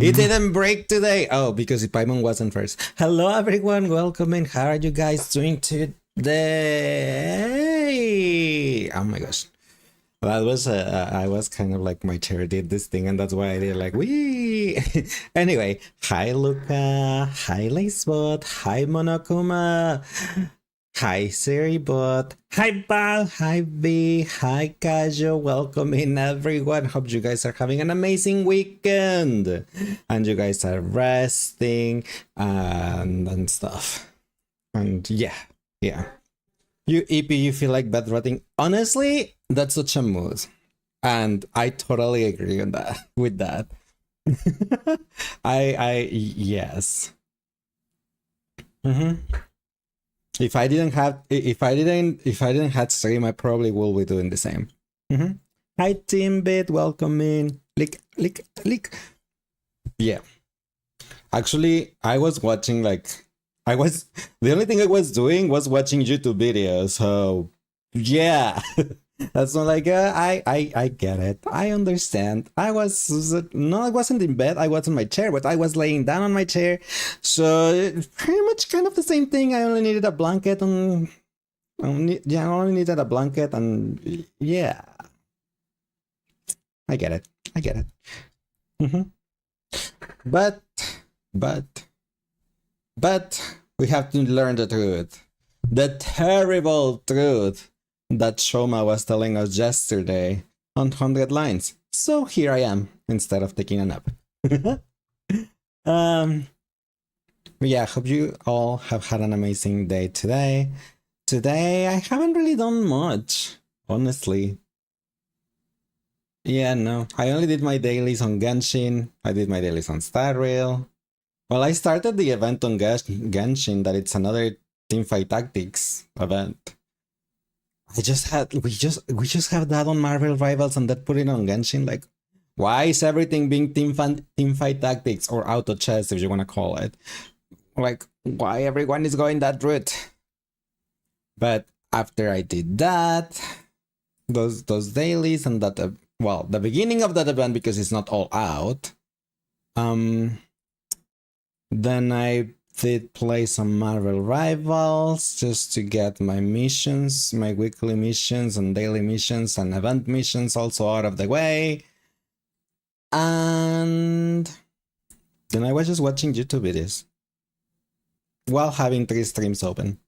It didn't break today. Oh, because Paimon wasn't first. Hello, everyone. Welcome in. How are you guys doing today? Oh my gosh. That was I was kind of like my chair did this thing, and that's why I did like wee. Anyway, hi Luca, hi Lacebot, hi Monokuma, hi Seribot, hi Bal, hi B, hi Kajo. Welcome in everyone. Hope you guys are having an amazing weekend, and you guys are resting and stuff. And yeah. You EP, you feel like bedrotting. Honestly, that's such a mood, and I totally agree on that. With that, yes. Mm-hmm. If I didn't have stream, I probably will be doing the same. Mm-hmm. Hi, Timbit, welcome in. Lick. Yeah. Actually, I was watching like I was the only thing I was doing was watching YouTube videos. So yeah, that's not like I get it. I understand. I was no, I wasn't in bed. I was in my chair, but I was laying down on my chair. So pretty much kind of the same thing. I only needed a blanket and yeah, I only needed a blanket and yeah, I get it. I get it. Mm-hmm. But but But we have to learn the truth. The terrible truth that Shoma was telling us yesterday on 100 lines. So here I am, instead of taking a nap. um, yeah, hope you all have had an amazing day today. Today, I haven't really done much, honestly. Yeah, no. I only did my dailies on Genshin. I did my dailies on Star Rail. Well, I started the event on Genshin that it's another teamfight tactics event. We just have that on Marvel Rivals and that put it on Genshin. Like, why is everything being teamfight tactics or auto chess if you wanna call it? Like, why everyone is going that route? But after I did that, those dailies and that well, the beginning of that event because it's not all out. Then I did play some Marvel Rivals just to get my missions, my weekly missions and daily missions and event missions also out of the way. And then I was just watching YouTube videos while having 3 streams open.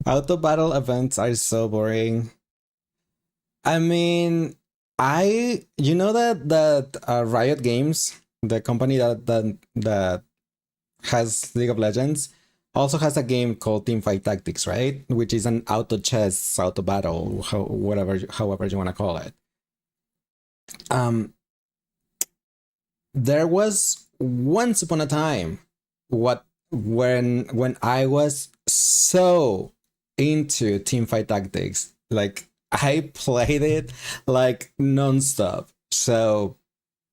Auto battle events are so boring. I mean, you know that Riot Games, the company that has League of Legends, also has a game called Teamfight Tactics, right? Which is an auto chess, auto battle, however you want to call it. There was once upon a time when I was so into Teamfight Tactics, like I played it like nonstop. So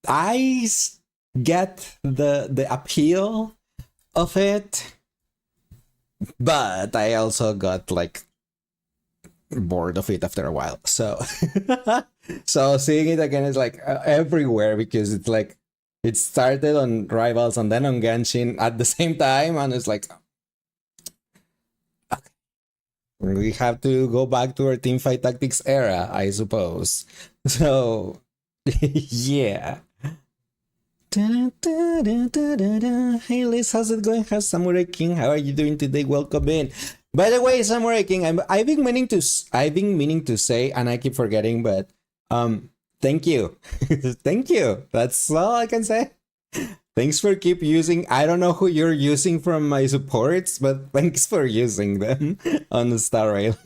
I get the appeal of it, but I also got like bored of it after a while. So so seeing it again is like everywhere because it's like it started on Rivals and then on Genshin at the same time, and it's like okay, we have to go back to our teamfight tactics era, I suppose. So yeah. Hey Liz, how's it going? How's Samurai King? How are you doing today? Welcome in. By the way, Samurai King, I've been meaning to say, and I keep forgetting, but thank you, thank you. That's all I can say. Thanks for keep using. I don't know who you're using from my supports, but thanks for using them on the Star Rail.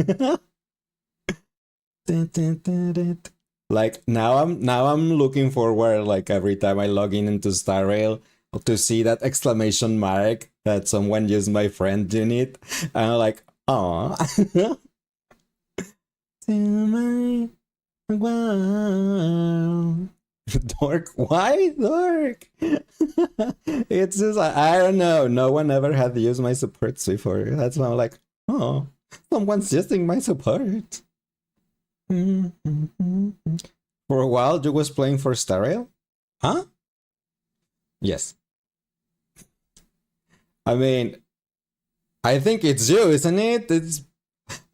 Like now I'm looking forward like every time I log in into Star Rail to see that exclamation mark that someone used my friend unit, and I'm like, oh. Wow. Dork, why dork? It's just I don't know. No one ever had used my supports before. That's why I'm like, oh, someone's using my support. For a while, you was playing for Star Rail? Huh? Yes. I mean, I think it's you, isn't it? It's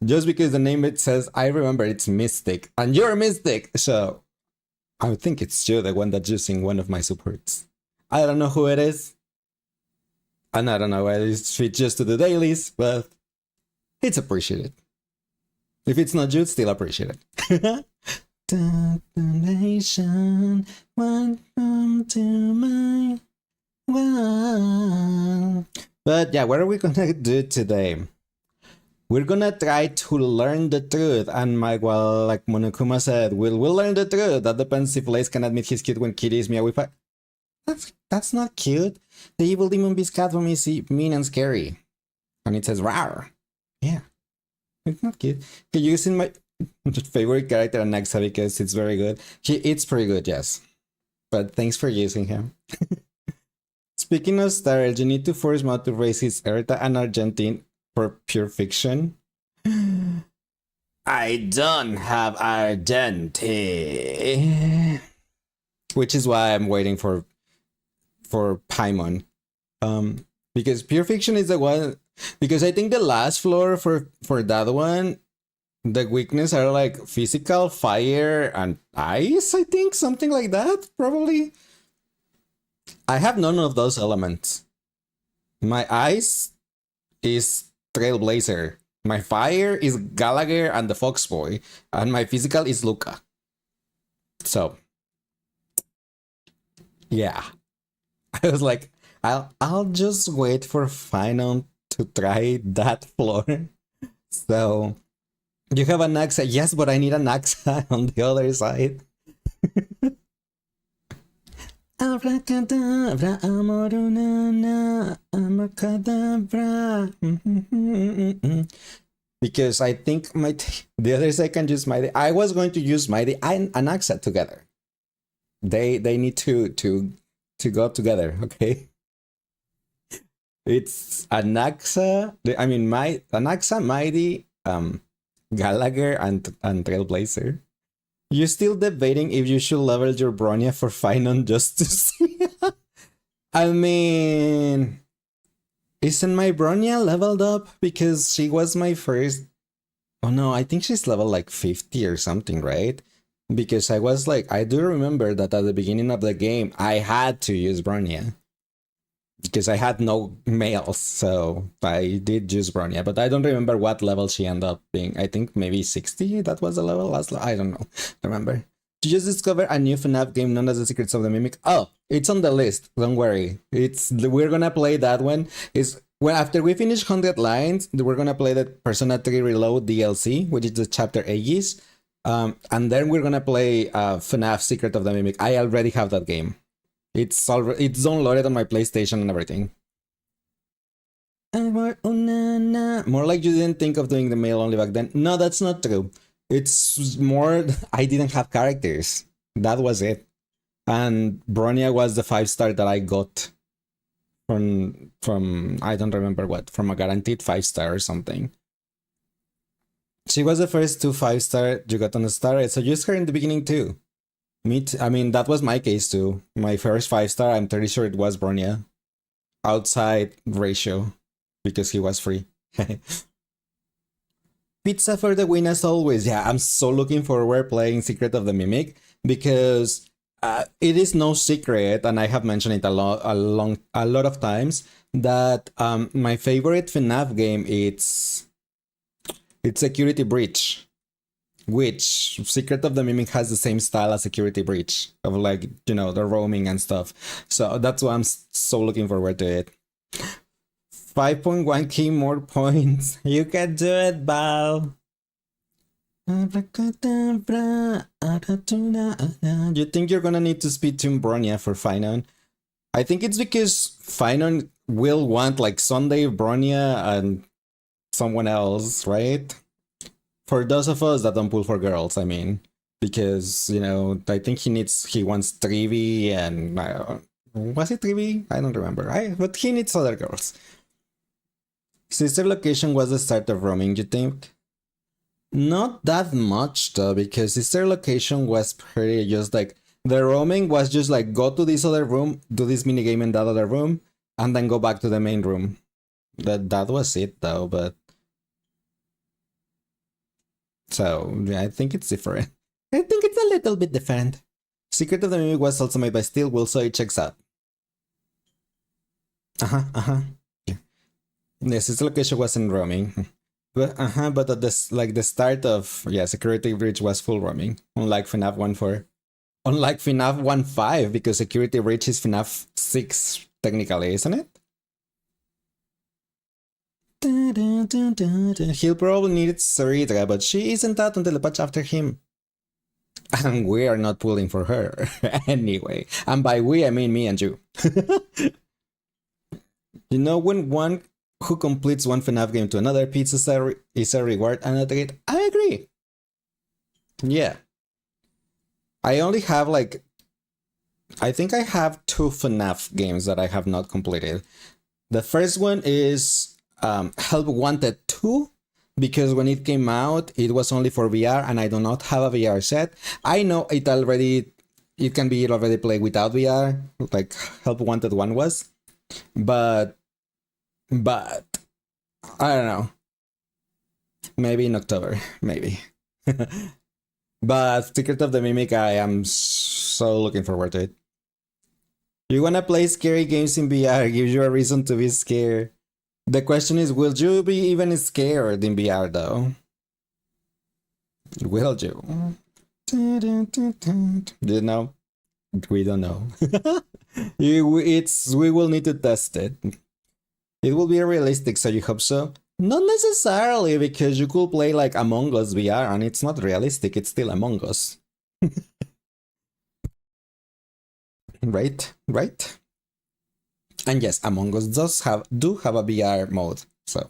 just because the name it says, I remember it's Mystic, and you're Mystic, so I think it's you, the one that's using one of my supports. I don't know who it is, and I don't know whether it's fit just to the dailies, but it's appreciated. If it's not you, it's still appreciated. Donation, welcome to my world. But yeah, what are we gonna do today? We're gonna try to learn the truth, and like Monokuma said, we'll learn the truth. That depends if Lace can admit he's cute when kitties meow with. That's not cute. The evil demon beast cat for me is mean and scary, and it says rawr. Yeah, it's not cute. Can you using my favorite character Anaxa because it's very good. It's pretty good, yes. But thanks for using him. Speaking of stars, you need to force Mao to raise his Erta and Argentine for pure fiction. I don't have Argentine. Which is why I'm waiting for Paimon. Because pure fiction is the one, because I think the last floor for that one, the weakness are like physical, fire, and ice, I think, something like that, probably. I have none of those elements. My ice is Trailblazer. My fire is Gallagher and the Foxboy, and my physical is Luca. So, yeah. I was like, I'll just wait for Final to try that floor. So, you have an Axa? Yes, but I need an Axa on the other side. Abracadabra, amorunana, amacadabra. Because I think the other side can use Mighty. I was going to use Mighty and Anaxa together. They need to go together, okay? It's Anaxa. I mean, Anaxa, Mighty, Gallagher, and Trailblazer. You're still debating if you should level your Bronya for Finon just to see. I mean, isn't my Bronya leveled up? Because she was my first. Oh no, I think she's level like 50 or something, right? Because I was like, I do remember that at the beginning of the game, I had to use Bronya. Because I had no males, so I did use Bronya, but I don't remember what level she ended up being. I think maybe 60, that was the level last. I don't know. Remember. You just discovered a new FNAF game known as The Secrets of the Mimic. Oh, it's on the list. Don't worry. We're gonna play that one. Well, after we finish 100 Lines, we're gonna play the Persona 3 Reload DLC, which is the chapter Aegis. And then we're gonna play FNAF Secret of the Mimic. I already have that game. It's downloaded on my PlayStation and everything. More like you didn't think of doing the mail only back then. No, that's not true. It's more I didn't have characters. That was it. And Bronya was the 5-star that I got from I don't remember what, from a guaranteed 5-star or something. She was the first 2 5-star you got on the star, so use her in the beginning too. I mean, that was my case too. My first 5-star, I'm pretty sure it was Bronya. Outside ratio, because he was free. Pizza for the win as always. Yeah, I'm so looking forward playing Secret of the Mimic, because it is no secret, and I have mentioned it a lot of times, that my favorite FNAF game it's Security Breach. Which Secret of the Mimic has the same style as Security Breach, of like, you know, the roaming and stuff. So that's why I'm so looking forward to it. 5.1k more points. You can do it, Bal. You think you're gonna need to speed tune Bronya for Finon? I think it's because Finon will want like Sunday, Bronya, and someone else, right? For those of us that don't pull for girls, I mean, because, you know, I think he wants Trivi and was it Trivi? I don't remember. But he needs other girls. Sister Location was the start of roaming, you think? Not that much though, because Sister Location was pretty just like The roaming was just like go to this other room, do this mini game in that other room, and then go back to the main room. That was it though, but so yeah, I think it's different. I think it's a little bit different. Secret of the Mimic was also made by Steel Will, so it checks out. Yeah. Yes, its location was in roaming. But at this like the start of Security Breach was full roaming, unlike FNAF 1.4. Unlike FNAF 1.5, because Security Breach is FNAF 6 technically, isn't it? He'll probably need Sarita, but she isn't out until the patch after him. And we are not pulling for her. Anyway. And by we, I mean me and you. You know, when one who completes one FNAF game to another pizza is a reward and a treat? I agree. Yeah. I only have like... I think I have 2 FNAF games that I have not completed. The first one is Help Wanted 2, because when it came out, it was only for VR, and I do not have a VR set. I know it can be already played without VR, like Help Wanted 1 was, but I don't know. Maybe in October, maybe. But Secret of the Mimic, I am so looking forward to it. You wanna play scary games in VR, gives you a reason to be scared. The question is, will you be even scared in VR though? Will you? Do you know? We don't know. We will need to test it. It will be realistic, so you hope so? Not necessarily, because you could play like Among Us VR and it's not realistic, it's still Among Us. Right? And yes, Among Us do have a VR mode, so.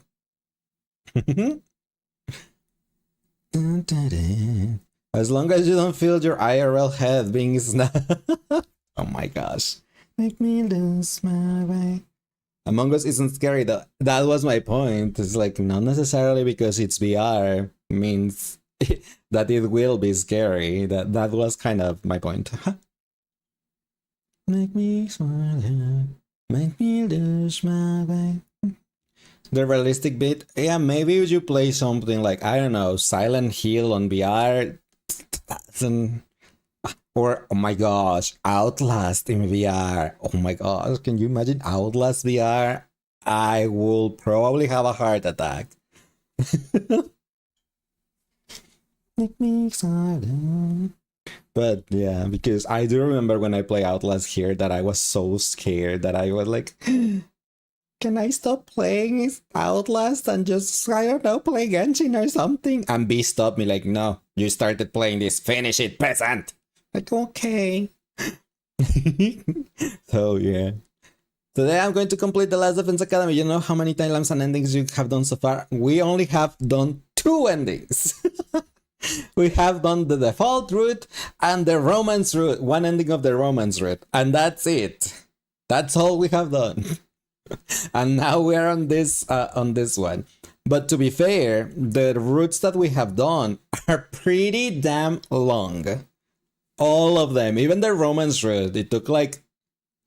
As long as you don't feel your IRL head being oh my gosh. Make me lose my way. Among Us isn't scary though. That was my point. It's like not necessarily because it's VR means that it will be scary. That was kind of my point. Make me smile, make me lose my way. The realistic bit, yeah, maybe if you play something like, I don't know, Silent Hill on VR, or oh my gosh, Outlast in VR. Oh my gosh, can you imagine Outlast VR? I will probably have a heart attack. Make me silent. But yeah, because I do remember when I play Outlast here that I was so scared that I was like, can I stop playing Outlast and just, I don't know, play Genshin or something? And B stopped me like, no, you started playing this, finish it, peasant. Like, okay. So yeah. Today I'm going to complete The Last Defense Academy. You know how many timelines and endings you have done so far? We only have done 2 endings. We have done the default route and the romance route, 1 ending of the romance route, and that's it. That's all we have done. And now we're on this one. But to be fair, the routes that we have done are pretty damn long. All of them, even the romance route, it took like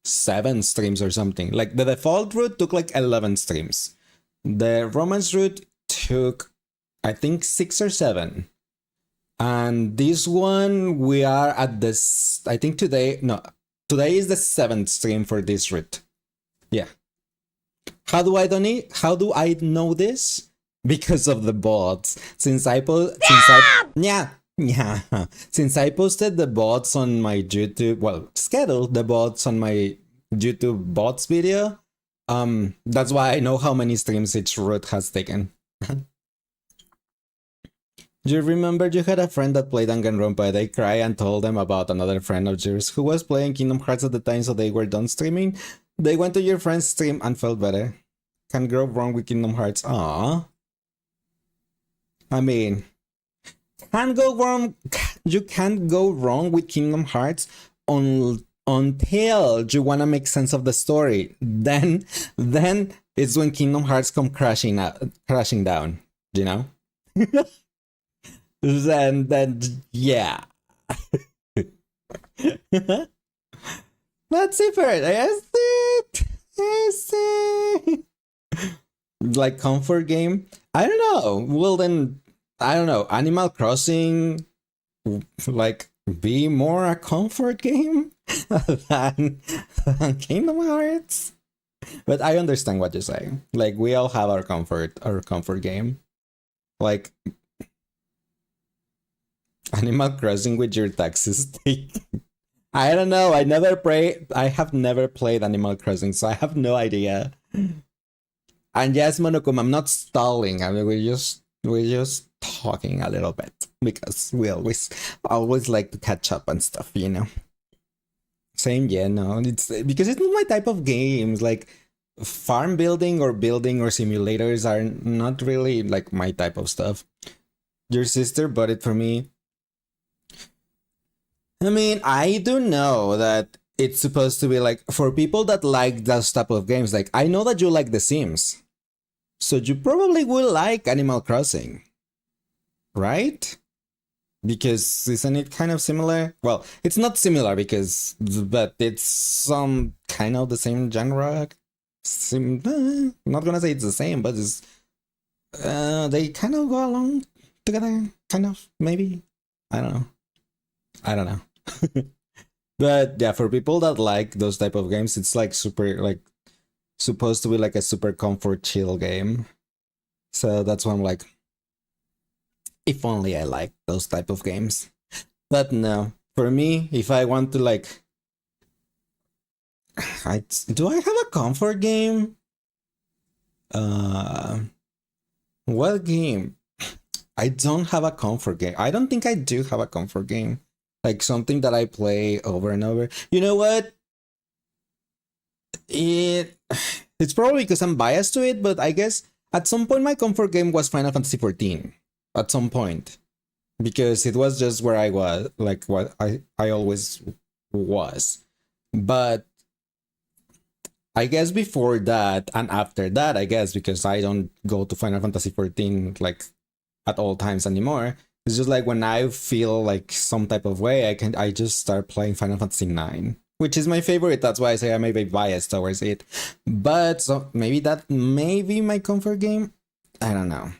7 streams or something. Like the default route took like 11 streams. The romance route took, I think, 6 or 7. And this one, we are at this, I think today is the 7th stream for this route. Yeah. How do I know this? Because of the bots. Since I posted the bots on my YouTube, well, scheduled the bots on my YouTube bots video, that's why I know how many streams each route has taken. You remember you had a friend that played Danganronpa. They cried and told them about another friend of yours who was playing Kingdom Hearts at the time, so they were done streaming. They went to your friend's stream and felt better. Can't go wrong with Kingdom Hearts. Aww. I mean, you can't go wrong with Kingdom Hearts until you wanna make sense of the story. Then it's when Kingdom Hearts come crashing down. You know? Then yeah. Let's see first. Is it? Is it? Like comfort game? I don't know. Well then, I don't know. Animal Crossing, like, be more a comfort game than, than Kingdom Hearts. But I understand what you're saying. Like we all have our comfort game. Like Animal Crossing with your taxi stick. I don't know. I have never played Animal Crossing, so I have no idea. And yes, Monokuma, I'm not stalling. I mean, we're just talking a little bit because we always like to catch up and stuff, you know. Same, yeah, no, it's because it's not my type of games. Like farm building or simulators are not really like my type of stuff. Your sister bought it for me. I mean, I do know that it's supposed to be like for people that like those type of games. Like I know that you like The Sims, so you probably will like Animal Crossing, right? Because isn't it kind of similar? Well, it's not similar because, but it's some kind of the same genre. I'm not gonna say it's the same, but it's they kind of go along together, kind of maybe. I don't know. I don't know. But yeah, for people that like those type of games, it's like super like supposed to be like a super comfort chill game. So that's why I'm like, if only I like those type of games. But no, for me, if I want to like, do I have a comfort game? Uh, what game? I don't have a comfort game. I don't think I do have a comfort game. Like something that I play over and over. You know what? It it's probably because I'm biased to it, but I guess at some point my comfort game was Final Fantasy 14. At some point. Because it was just where I was, like what I always was. But I guess before that and after that, I guess because I don't go to Final Fantasy 14 like at all times anymore. It's just like when I feel like some type of way, I just start playing Final Fantasy 9, which is my favorite. That's why I say I may be biased towards it. But so maybe that may be my comfort game. I don't know.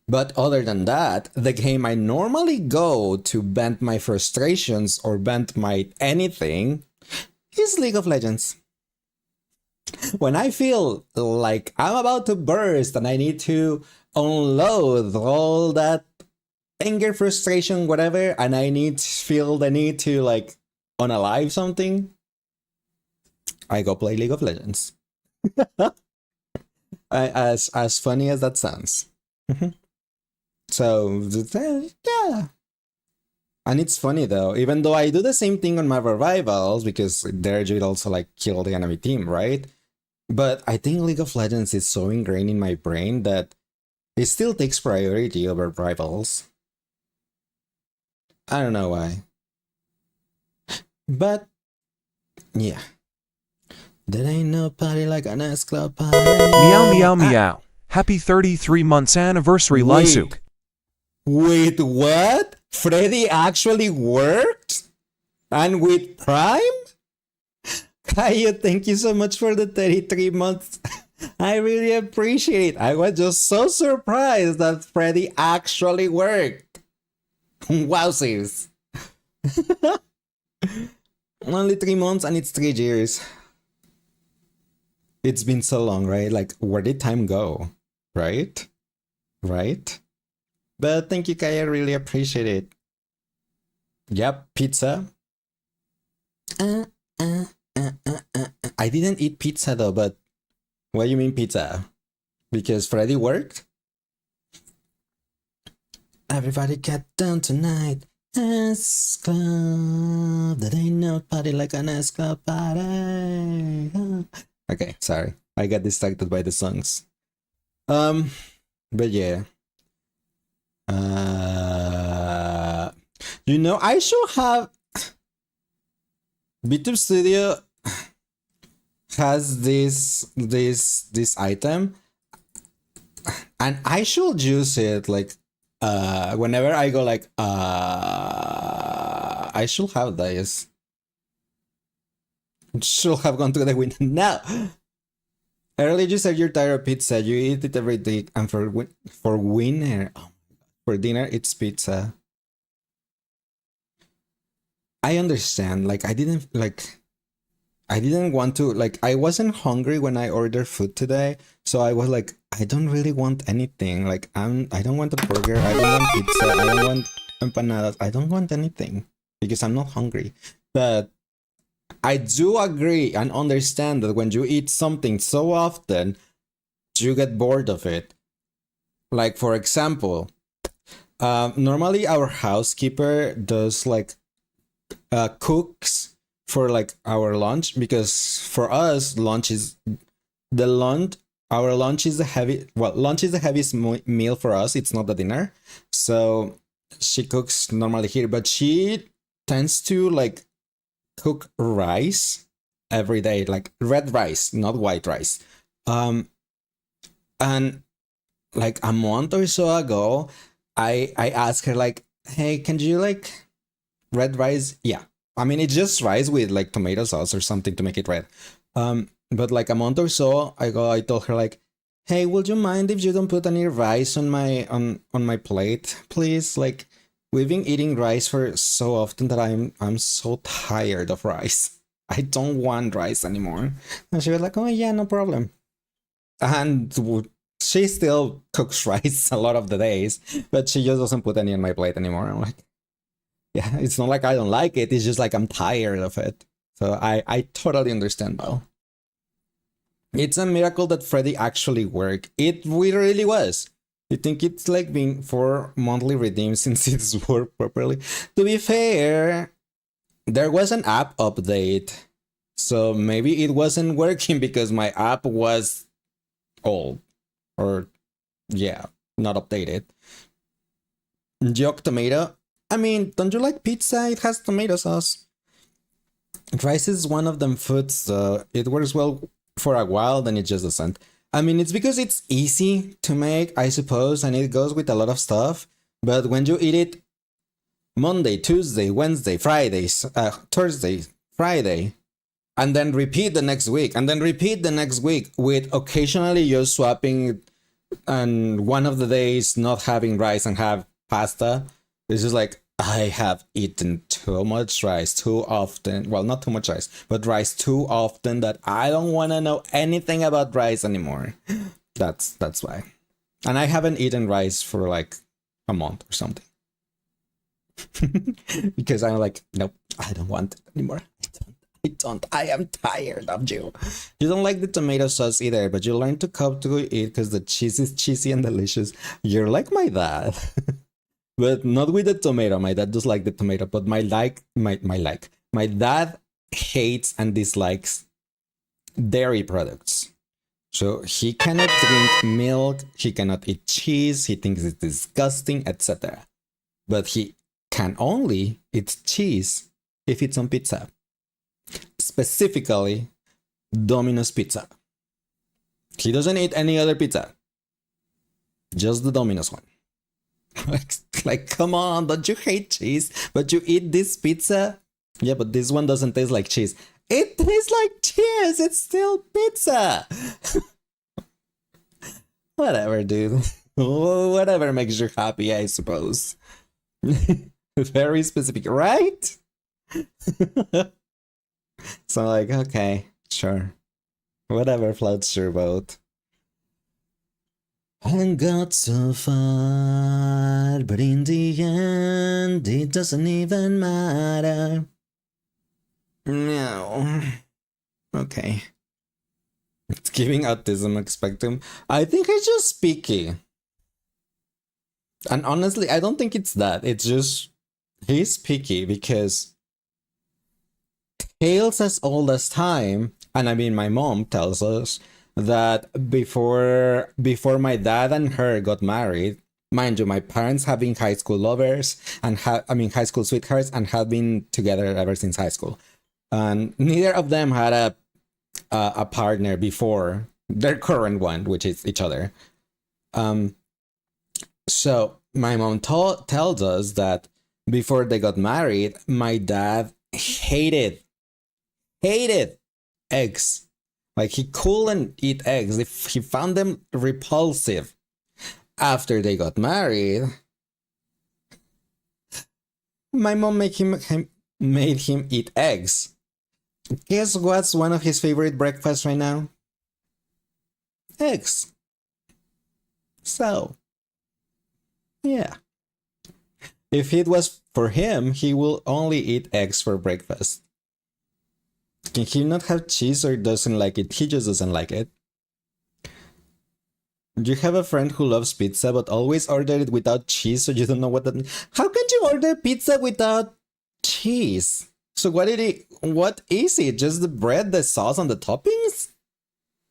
But other than that, the game I normally go to vent my frustrations or vent my anything is League of Legends. When I feel like I'm about to burst and I need to unload all that anger, frustration, whatever, and I need to feel the need to like unalive something, I go play League of Legends. As funny as that sounds. So yeah. And it's funny though, even though I do the same thing on my revivals, because there you'd also like kill the enemy team, right? But I think League of Legends is so ingrained in my brain that it still takes priority over rivals. I don't know why. But yeah. There ain't no party like an S Club party. Meow meow meow. Happy 33 months anniversary, Lysuk. Wait, what? Freddy actually worked? And with Prime? Kaya, thank you so much for the 33 months. I really appreciate it. I was just so surprised that Freddy actually worked. Wowsies. Only 3 months and it's 3 years. It's been so long, right? Like, where did time go? Right? Right? But thank you, Kaya. I really appreciate it. Yep, pizza. I didn't eat pizza though, but what do you mean pizza? Because Freddy worked? Everybody get down tonight. S Club. That ain't no party like an S Club party. Okay, sorry. I got distracted by the songs. But yeah. You know, I should have BTube Studio has this item, and I should use it like whenever I go like I should have this. Should have gone to the window. No. Earlier you said you're tired of pizza. You eat it every day, and for winner, for dinner it's pizza. I understand. Like I didn't want to, like, I wasn't hungry when I ordered food today, so I was like, I don't really want anything. Like, I don't want a burger. I don't want pizza. I don't want empanadas. I don't want anything because I'm not hungry. But I do agree and understand that when you eat something so often, you get bored of it. Like, for example, normally our housekeeper does like cooks for like our lunch, because for us lunch is the lunch our lunch is the heavy well lunch is the heaviest meal for us. It's not the dinner, so she cooks normally here, but she tends to like cook rice every day, like red rice, not white rice. And like a month or so ago, I asked her like, hey, can you like red rice? Yeah, I mean it's just rice with like tomato sauce or something to make it red. But like a month or so ago, I told her like, hey, would you mind if you don't put any rice on my plate, please? Like, we've been eating rice for so often that I'm so tired of rice. I don't want rice anymore. And she was like, oh yeah, no problem. And she still cooks rice a lot of the days, but she just doesn't put any on my plate anymore. I'm like, yeah, it's not like I don't like it. It's just like I'm tired of it. So I totally understand though. It's a miracle that Freddy actually worked. It really was. You think it's like being for monthly redeemed since it's worked properly? To be fair, there was an app update. So maybe it wasn't working because my app was old. Or, yeah, not updated. Joke tomato. I mean, don't you like pizza? It has tomato sauce. Rice is one of them foods, so it works well for a while, then it just doesn't. I mean, it's because it's easy to make, I suppose, and it goes with a lot of stuff. But when you eat it Monday, Tuesday, Wednesday, Fridays, Thursday, Friday, and then repeat the next week, and then repeat the next week, with occasionally just swapping and one of the days not having rice and have pasta, it's just like, I have eaten too much rice too often. Well, not too much rice, but rice too often that I don't want to know anything about rice anymore. That's why. And I haven't eaten rice for like a month or something. Because I'm like, nope, I don't want it anymore. I don't. I am tired of you. You don't like the tomato sauce either, but you learn to cope to eat because the cheese is cheesy and delicious. You're like my dad. But not with the tomato. My dad does like the tomato, but my dad hates and dislikes dairy products. So he cannot drink milk, he cannot eat cheese, he thinks it's disgusting, etc. But he can only eat cheese if it's on pizza. Specifically, Domino's pizza. He doesn't eat any other pizza. Just the Domino's one. Like, come on, don't you hate cheese? But you eat this pizza? Yeah, but this one doesn't taste like cheese. It tastes like cheese! It's still pizza! Whatever, dude. Whatever makes you happy, I suppose. Very specific, right? So, like, okay, sure. Whatever floats your boat. I got so far, but in the end, it doesn't even matter. No. Okay. It's giving autism spectrum. I think it's just picky. And honestly, I don't think it's that. It's just he's picky because tales as old as time, and I mean my mom tells us that before my dad and her got married, mind you, my parents have been high school lovers and high school sweethearts and have been together ever since high school, and neither of them had a partner before their current one, which is each other. So my mom tells us that before they got married, my dad hated eggs. Like he couldn't eat eggs. If he found them repulsive. After they got married, my mom made him eat eggs. Guess what's one of his favorite breakfasts right now? Eggs. So, yeah. If it was for him, he will only eat eggs for breakfast. Can he not have cheese or doesn't like it? He just doesn't like it. Do you have a friend who loves pizza but always order it without cheese so you don't know what that means? How can you order pizza without cheese? So what is it? Just the bread, the sauce, and the toppings?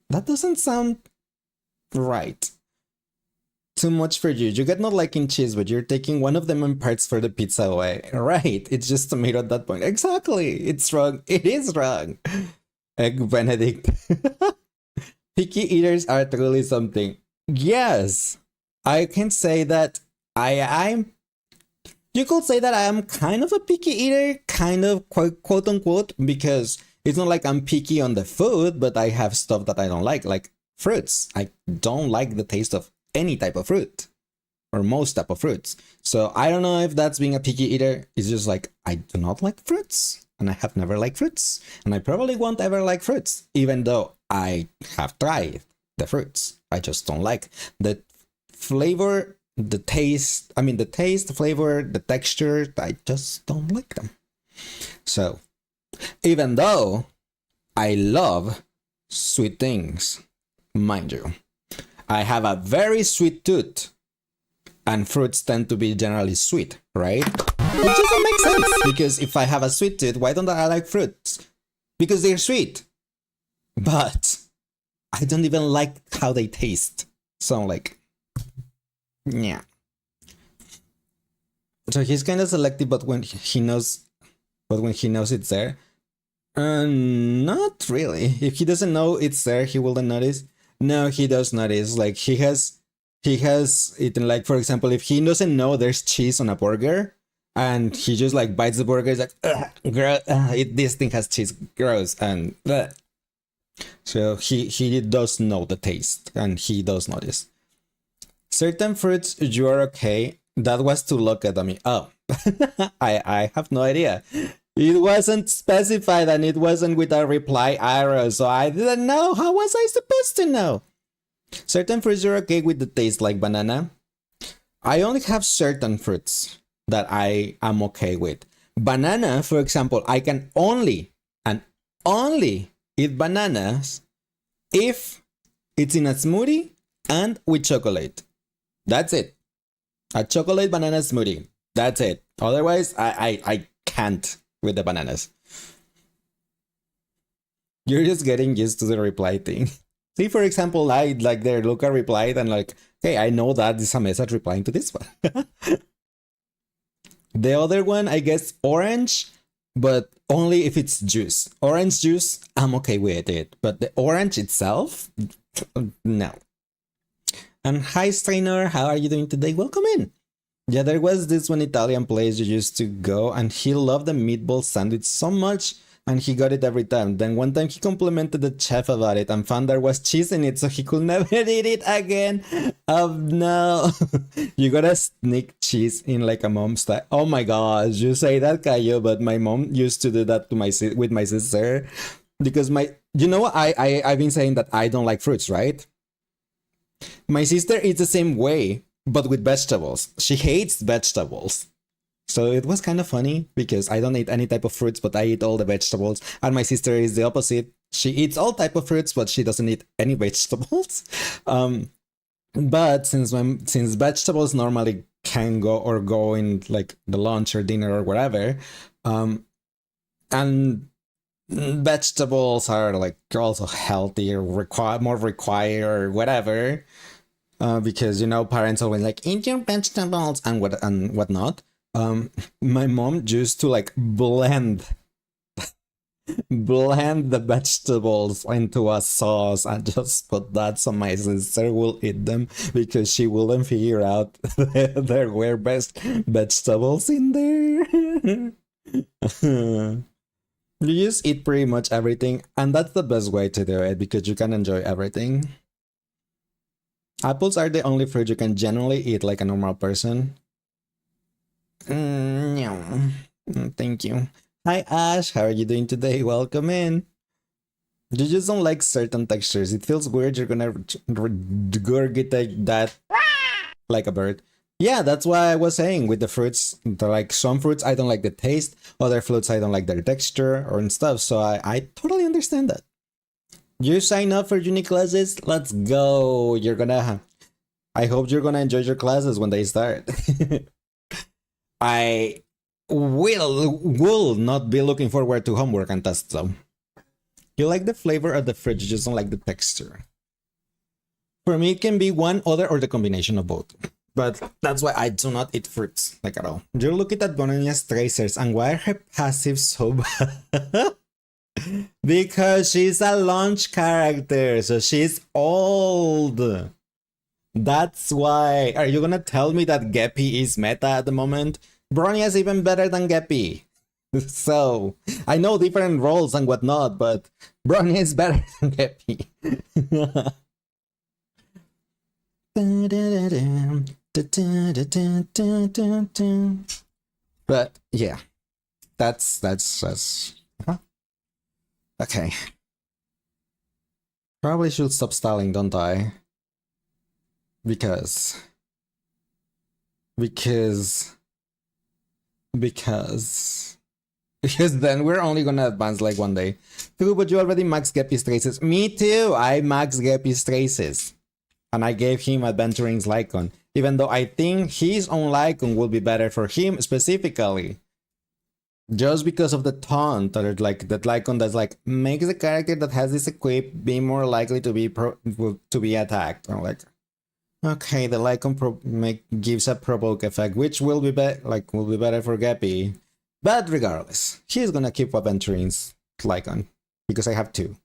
That doesn't sound right. Too much for you. You get not liking cheese, but you're taking one of the main parts for the pizza away. Right. It's just tomato at that point. Exactly. It's wrong. It is wrong. Egg Benedict. Picky eaters are truly something. Yes. I can say that I'm you could say that I am kind of a picky eater, kind of quote unquote, because it's not like I'm picky on the food, but I have stuff that I don't like fruits. I don't like the taste of any type of fruit or most type of fruits. So I don't know if that's being a picky eater. It's just like I do not like fruits and I have never liked fruits and I probably won't ever like fruits, even though I have tried the fruits. I just don't like the flavor, the taste. I mean, the taste, the flavor, the texture. I just don't like them. So even though I love sweet things, mind you, I have a very sweet tooth, and fruits tend to be generally sweet, right? Which doesn't make sense, because if I have a sweet tooth, why don't I like fruits? Because they're sweet. But I don't even like how they taste. So I'm like, yeah. So he's kind of selective, but when he knows it's there, not really. If he doesn't know it's there, he wouldn't notice. No, he does notice. Like he has eaten, like, for example, if he doesn't know there's cheese on a burger and he just like bites the burger, he's like, this thing has cheese, gross, and so he does know the taste and he does notice. Certain fruits you are okay. That was to look at me. Oh, I have no idea. It wasn't specified and it wasn't with a reply arrow, so I didn't know. How was I supposed to know? Certain fruits are okay with the taste, like banana. I only have certain fruits that I am okay with. Banana, for example, I can only eat bananas if it's in a smoothie and with chocolate. That's it. A chocolate banana smoothie. That's it. Otherwise, I can't with the bananas. You're just getting used to the reply thing. See, for example, I like there, Luca replied and like, hey, I know that is a message replying to this one. The other one, I guess, orange, but only if it's juice. Orange juice, I'm okay with it. But the orange itself, no. And hi, Strainer, how are you doing today? Welcome in. Yeah, there was this one Italian place you used to go, and he loved the meatball sandwich so much, and he got it every time. Then one time he complimented the chef about it and found there was cheese in it, so he could never eat it again. Oh no. You gotta sneak cheese in like a mom style. Oh my gosh, you say that, Cayo, but my mom used to do that to with my sister. Because you know what, I've been saying that I don't like fruits, right? My sister eats the same way, but with vegetables. She hates vegetables. So it was kind of funny because I don't eat any type of fruits, but I eat all the vegetables. And my sister is the opposite. She eats all type of fruits, but she doesn't eat any vegetables. But since vegetables normally can go in like the lunch or dinner or whatever, and vegetables are like also healthy or more required or whatever. Because parents always like eat your vegetables and whatnot. My mom used to like blend blend the vegetables into a sauce and just put that so my sister will eat them because she wouldn't figure out there were best vegetables in there. You just eat pretty much everything, and that's the best way to do it because you can enjoy everything. Apples are the only fruit you can generally eat like a normal person. No. Thank you. Hi Ash, how are you doing today? Welcome in. You just don't like certain textures. It feels weird you're gonna regurgitate that like a bird. Yeah, that's why I was saying with the fruits, like some fruits I don't like the taste, other fruits I don't like their texture or and stuff. So I totally understand that. You sign up for uni classes? Let's go. I hope you're gonna enjoy your classes when they start. I will not be looking forward to homework and tests though. You like the flavor of the fruit, you just don't like the texture. For me, it can be one, other, or the combination of both. But that's why I do not eat fruits, like at all. You're looking at Bonania's tracers, and why are her passives so bad? Because she's a launch character, so she's old. That's why. Are you gonna tell me that Geppy is meta at the moment? Bronia's even better than Geppy. So, I know different roles and whatnot, but Bronya is better than Geppy. But yeah, that's huh? Okay. Probably should stop styling, don't I? Because because because then we're only gonna advance like one day. True, but you already maxed Geppy's traces. Me too! I maxed Geppy's traces. And I gave him Adventuring's Lycon. Even though I think his own Lycon will be better for him specifically. Just because of the taunt that like that Lycon that's like makes the character that has this equip be more likely to be attacked. I'm like, okay, the Lycon gives a provoke effect, which will be better for Geppy. But regardless, he's gonna keep Aventuring's Lycon because I have two.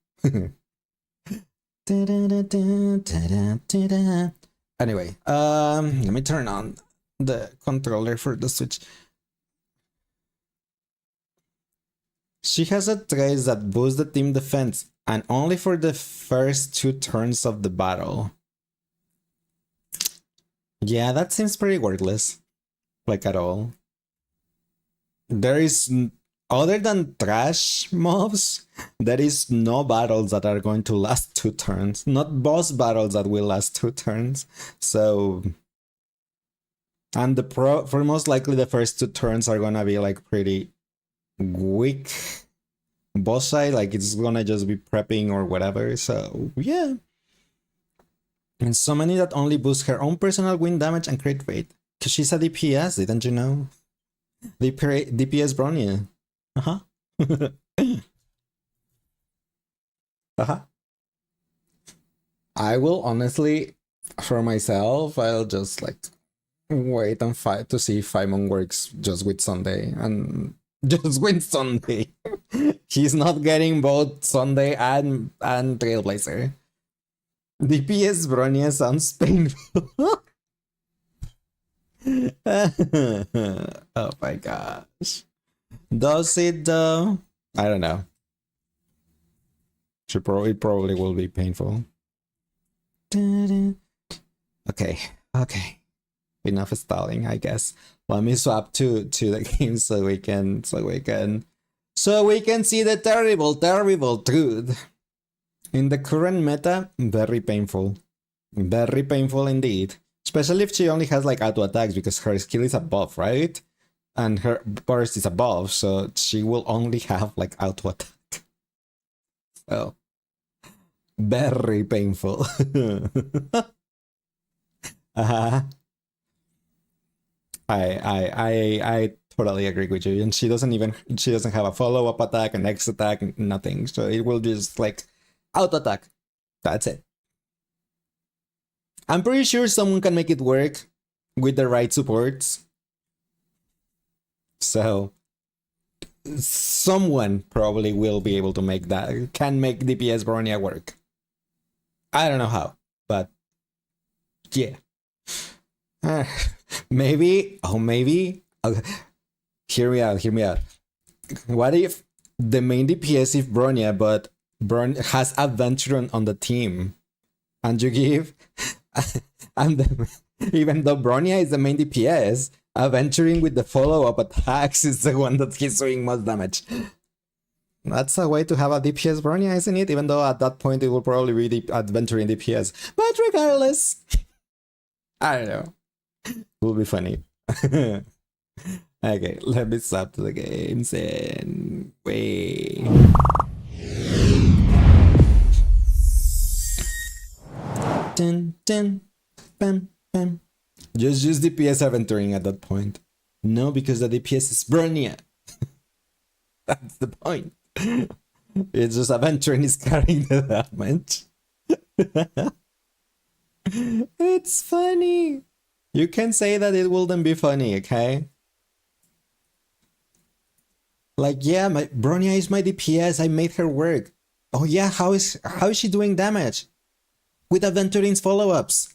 Anyway, let me turn on the controller for the Switch. She has a trace that boosts the team defense, and only for the first 2 turns of the battle. Yeah, that seems pretty worthless. Like at all. There is, other than trash mobs, there is no battles that are going to last 2 turns. Not boss battles that will last 2 turns. So, and for most likely the first 2 turns are gonna be like pretty weak boss side, like it's gonna just be prepping or whatever. So yeah. And so many that only boost her own personal win damage and crit rate. Cause she's a DPS, didn't you know? DPS Bronya. Uh-huh. Uh-huh. I will honestly, for myself, I'll just like wait and fight to see if Faimon works just with Sunday and just with Sunday. He's not getting both Sunday and Trailblazer. DPS Bronya sounds painful. Oh my gosh. Does it though? I don't know. It probably will be painful. Okay. Enough stalling, I guess. Let me swap to the game so we can see the terrible truth. In the current meta, very painful. Very painful indeed. Especially if she only has like auto attacks because her skill is above, right? And her burst is above, so she will only have like auto attack. So very painful. uh-huh. I totally agree with you. And she doesn't have a follow-up attack, an X attack, nothing. So it will just like auto attack. That's it. I'm pretty sure someone can make it work with the right supports. So someone probably will be able to make that, can make DPS Bronya work. I don't know how, but yeah. Maybe, okay. Hear me out. What if the main DPS is Bronya, but has Adventure on the team, and you give, even though Bronya is the main DPS, Adventuring with the follow-up attacks is the one that he's doing most damage. That's a way to have a DPS Bronya, isn't it? Even though at that point it will probably be the Adventuring DPS. But regardless, I don't know. Will be funny. Okay, let me stop the games and wait. Dun, dun, bam, bam. Just use DPS Aventuring at that point. No, because the DPS is Bronya. That's the point. It's just Aventuring is carrying the damage. It's funny. You can say that it wouldn't be funny, okay? Like, yeah, my Bronya is my DPS. I made her work. Oh yeah, how is she doing damage? With Aventuring's follow-ups.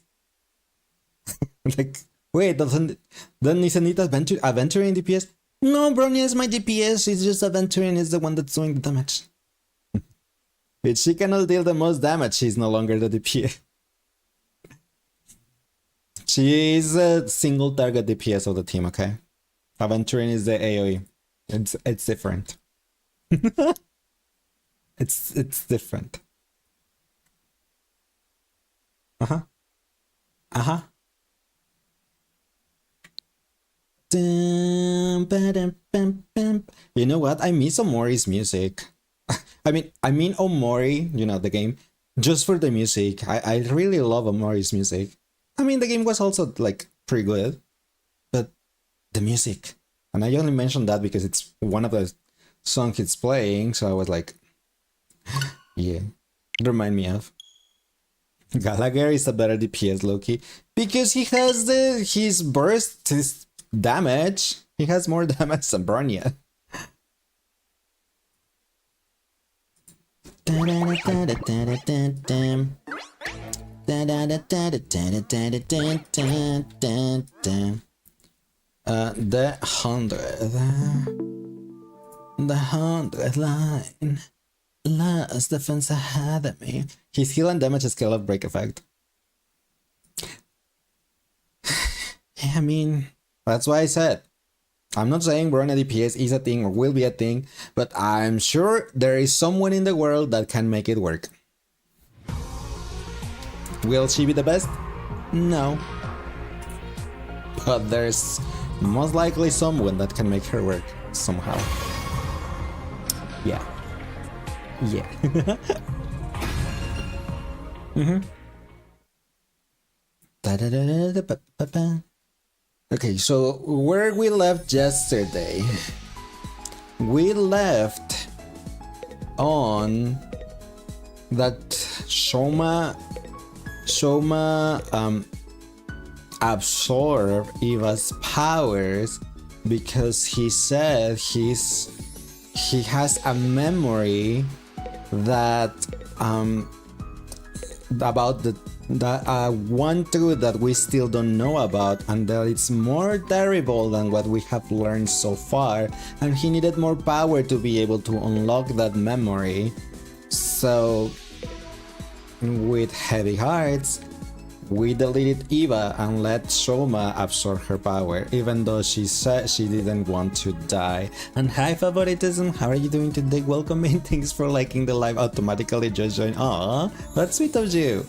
Like, wait, isn't it Aventuring DPS? No, Bronya is my DPS. It's just Aventuring is the one that's doing the damage. If she cannot deal the most damage, she's no longer the DPS. She is a single target DPS of the team, okay? Aventuring is the AoE. It's different. It's different. Uh-huh. You know what? I miss Omori's music. I mean Omori, you know, the game, just for the music. I really love Omori's music. I mean, the game was also, like, pretty good, but the music. And I only mentioned that because it's one of the songs it's playing, so I was like, yeah, remind me of. Gallagher is a better DPS, Loki, because he has his burst, his damage. He has more damage than Bronya. The 100 line. Last defense ahead of me. His heal and damage scale of break effect. I mean, that's why I said, I'm not saying Bronya DPS is a thing or will be a thing, but I'm sure there is someone in the world that can make it work. Will she be the best? No. But there's most likely someone that can make her work somehow. Yeah. Yeah. Okay, so where we left yesterday, we left on that Shoma absorbed Eva's powers because he said he has a memory that about the one truth that we still don't know about, and that it's more terrible than what we have learned so far, and he needed more power to be able to unlock that memory. So with heavy hearts, we deleted Eva and let Shoma absorb her power, even though she said she didn't want to die. And hi favoritism, how are you doing today? Welcome in, thanks for liking the live automatically, just join. Aww, that's sweet of you.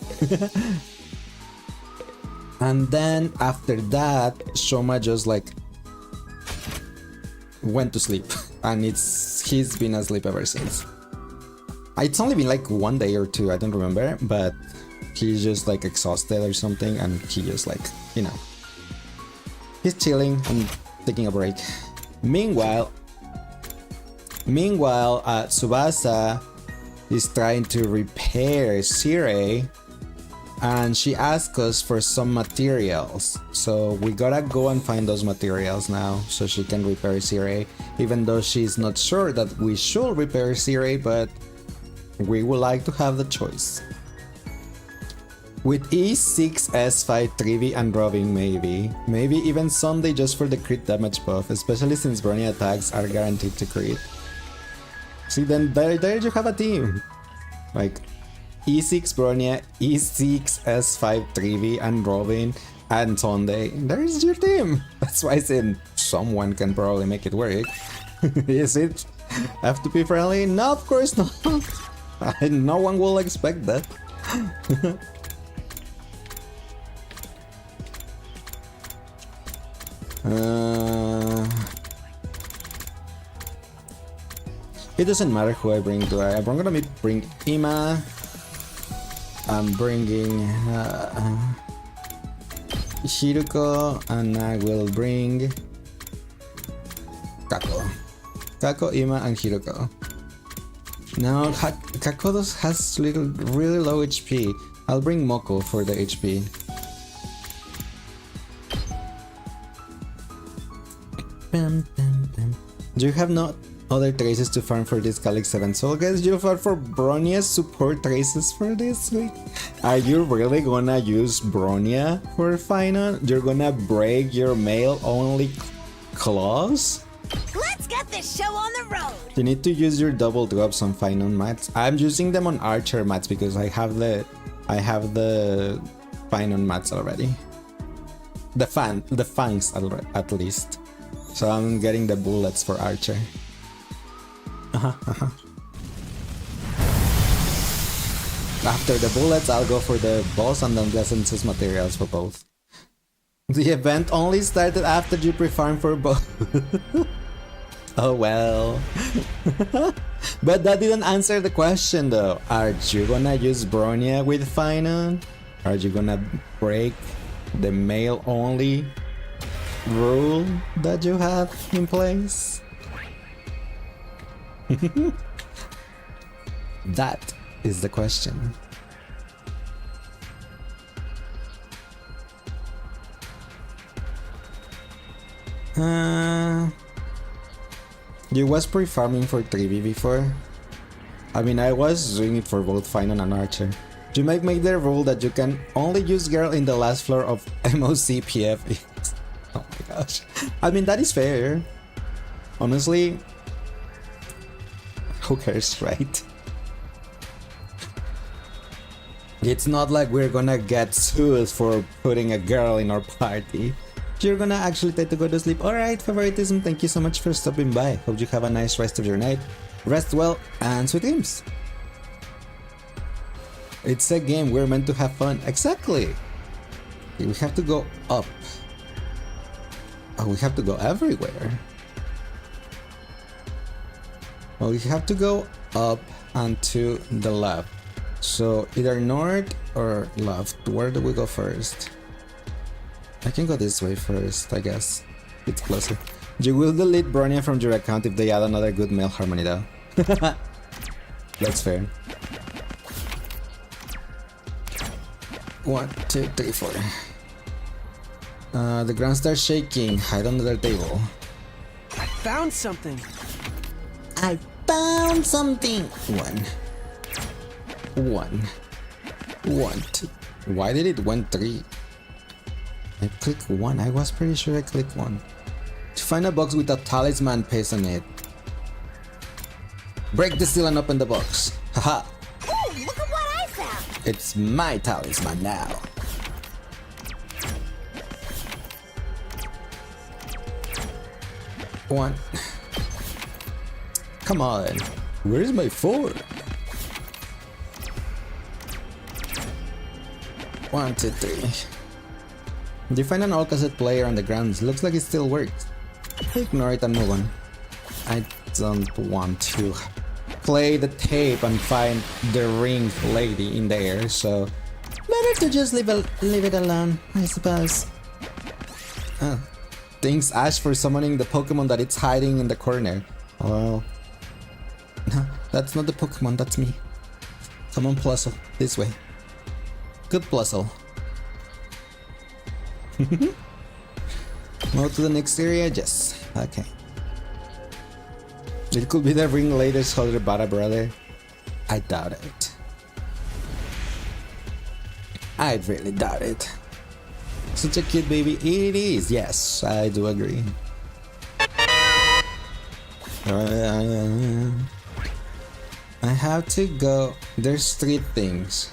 And then after that, Shoma just like went to sleep, and he's been asleep ever since. It's only been like 1 day or 2, I don't remember, but he's just like exhausted or something, and he just like, you know, he's chilling and taking a break. Meanwhile, Tsubasa is trying to repair Sirei and she asked us for some materials, so we gotta go and find those materials now so she can repair Sirei, even though she's not sure that we should repair Sirei, but we would like to have the choice. With E6, S5, Trivi, and Robin, maybe even Sunday just for the crit damage buff, especially since Bronya attacks are guaranteed to crit. See, then there you have a team, like E6 Bronya, E6, S5 Trivi, and Robin, and Sunday. There's your team. That's why I said someone can probably make it work. Is it FTP friendly? No, of course not. No one will expect that. It doesn't matter who I bring, do I? I'm gonna bring Ima. I'm bringing Shiruko, and I will bring Kako. Kako, Ima, and Hiruko. Now, Kako has really low HP. I'll bring Moko for the HP. Do you have no other traces to farm for this Calyx 7? So guys, you farm for Bronya's support traces for this week? Are you really gonna use Bronya for final? You're gonna break your male only claws? Let's get this show on the road! You need to use your double drops on final mats. I'm using them on archer mats because I have the final mats already. The fangs at least. So I'm getting the bullets for archer. After the bullets, I'll go for the boss and then essences materials for both. The event only started after you pre-farm for both. Oh well. But that didn't answer the question though. Are you gonna use Bronya with final? Are you gonna break the male only rule that you have in place? That is the question. You was pre-farming for 3v before? I mean, I was doing it for both Final and Archer. You might make the rule that you can only use girl in the last floor of MOC PF. Oh my gosh. I mean, that is fair. Honestly, who cares, right? It's not like we're gonna get sued for putting a girl in our party. You're gonna actually try to go to sleep. Alright, favoritism, thank you so much for stopping by. Hope you have a nice rest of your night. Rest well and sweet dreams. It's a game, we're meant to have fun. Exactly. We have to go up. Oh, we have to go everywhere. Well, we have to go up and to the left. So either north or left. Where do we go first? I can go this way first, I guess. It's closer. You will delete Bronya from your account if they add another good male harmony though. That's fair. 1, 2, 3, 4. The ground starts shaking. Hide under the table. I found something. I found something. 1, 1, 1, 2. Why did it went 3? I clicked 1. I was pretty sure I clicked 1. To find a box with a talisman paste on it. Break the seal and open the box. Haha. Ooh, look at what I found! It's my talisman now. One. Come on. Where's my 4? 1, 2, 3. You find an old cassette player on the ground. Looks like it still works. Ignore it and move on. I don't want to play the tape and find the ring lady in there, so better to just leave it alone, I suppose. Oh. Thanks Ash for summoning the Pokemon that it's hiding in the corner. Well, no, that's not the Pokemon, that's me. Come on, Plaza, this way. Good puzzle. Move to the next area? Yes. Okay. It could be the ringleader's older brother. I doubt it. I really doubt it. Such a cute baby. It is. Yes, I do agree. I have to go. There's 3 things.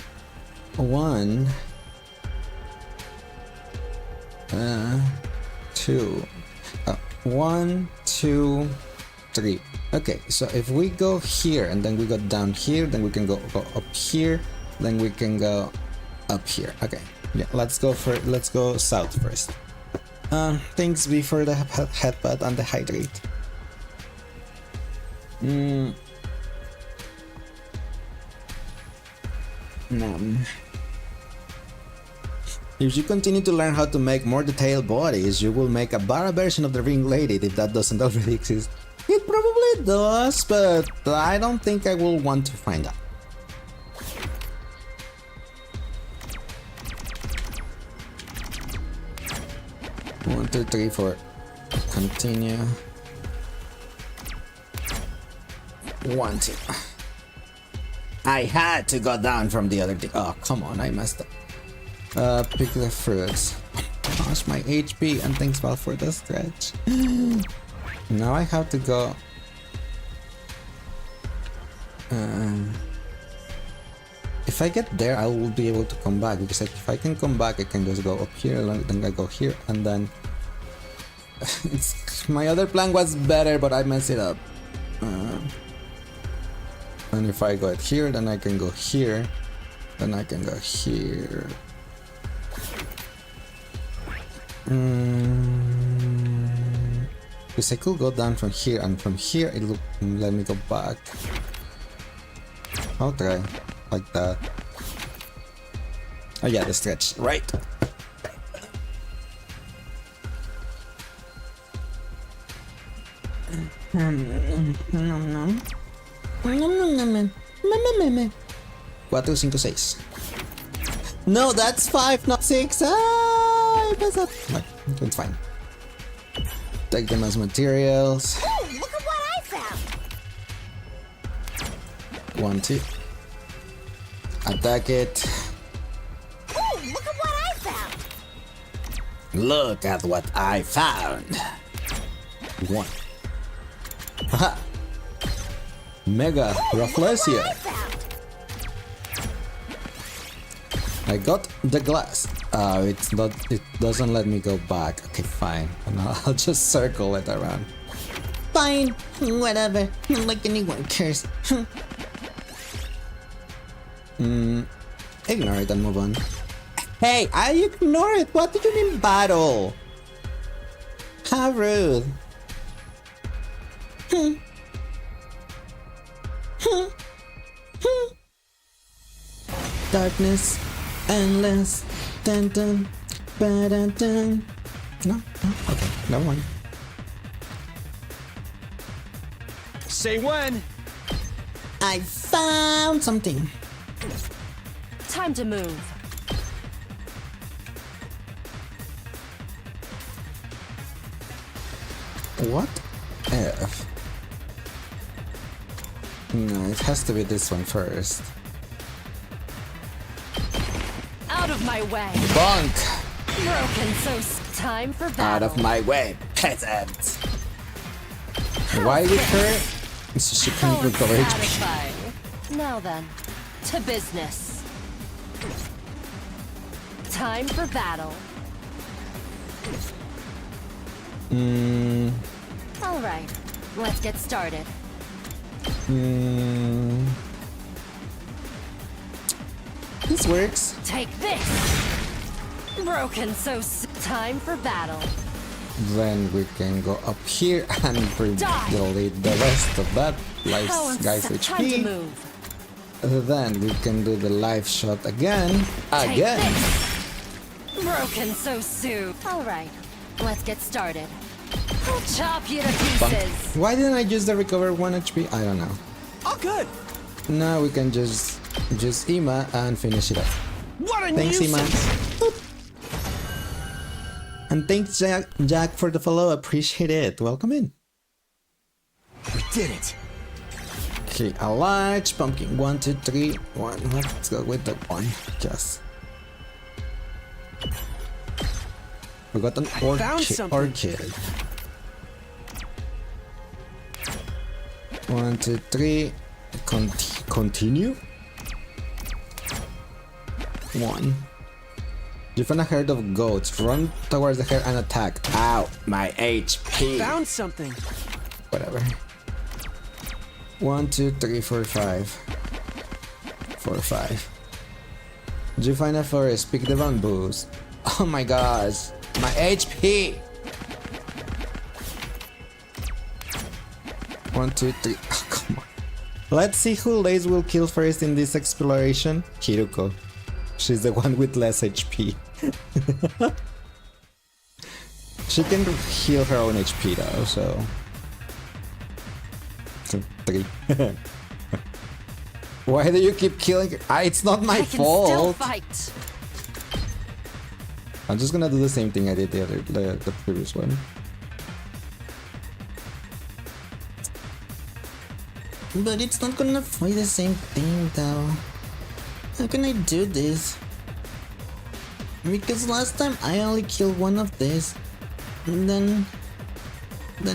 1, 2. 1, 2, 3. Okay, so if we go here and then we go down here, then we can go up here, then we can go up here. Okay, yeah, let's go south first. Things before the headbutt and the hydrate. If you continue to learn how to make more detailed bodies, you will make a better version of the ring lady if that doesn't already exist. It probably does, but I don't think I will want to find out. One, two, three, four. Continue. 1, 2. I had to go down from the other thing. Oh, come on, I messed up. Pick the fruits. Gosh, my HP, and thanks Val for the stretch. Now I have to go. If I get there, I will be able to come back, because if I can come back, I can just go up here, then I go here, and then my other plan was better, but I messed it up. And if I go here, then I can go here, then I can go here. Because I could go down from here, and from here it will let me go back. I'll try like that. Oh yeah, the stretch, right? Cuatro, cinco, seis. No, that's 5, not 6. Ah, what's up? No, it's fine. Take them as materials. Ooh, look at what I found. 1, 2. Attack it. Ooh, look at what I found. Look at what I found. 1. Haha. Mega Rafflesia. I found. I got the glass. It's not. It doesn't let me go back. Okay, fine. And I'll just circle it around. Fine. Whatever. Like anyone cares. Ignore it and move on. Hey, I ignore it. What do you mean battle? How rude. Darkness, endless, dun dun, ba dun dun. No, okay, never mind. Say when. I found something. Time to move. What if? No, it has to be this one first. Out of my way. Bonk! Broken, so time for battle. Out of my way, peasant! Why with her? So she can't How recover HP. satisfying. Now then, to business. Time for battle. All right, let's get started. This works. Take this. Broken, so time for battle. Then we can go up here and delete the rest of that How guy's time to HP. move. Then we can do the life shot again. Take Again. this. Broken so soon. All right, let's get started. I'll chop you to pieces. Why didn't I use the recover 1 HP? I don't know. All good. Now we can just use Ima and finish it up. What a Thanks, Iman. nuisance! And thanks, Jack, for the follow. Appreciate it. Welcome in. We did it. Okay, a large pumpkin. 1, 2, 3, 1. Let's go with the 1. Yes. We got an found something. orchid. 1, 2, 3. Continue. 1. You find a herd of goats. Run towards the herd and attack. Ow, my HP. Found something. Whatever. 1, 2, 3, 4, 5. 4, 5. Did you find a forest? Pick the bamboos. Oh my gosh. My HP! 1, 2, 3. Oh, come on. Let's see who Lace will kill first in this exploration. Hiruko. She's the one with less HP. She can heal her own HP though, so... 3. Why do you keep killing her? It's not my I can still fault! fight. I'm just gonna do the same thing I did the previous one. But it's not gonna fight the same thing though. How can I do this? Because last time I only killed one of these. And then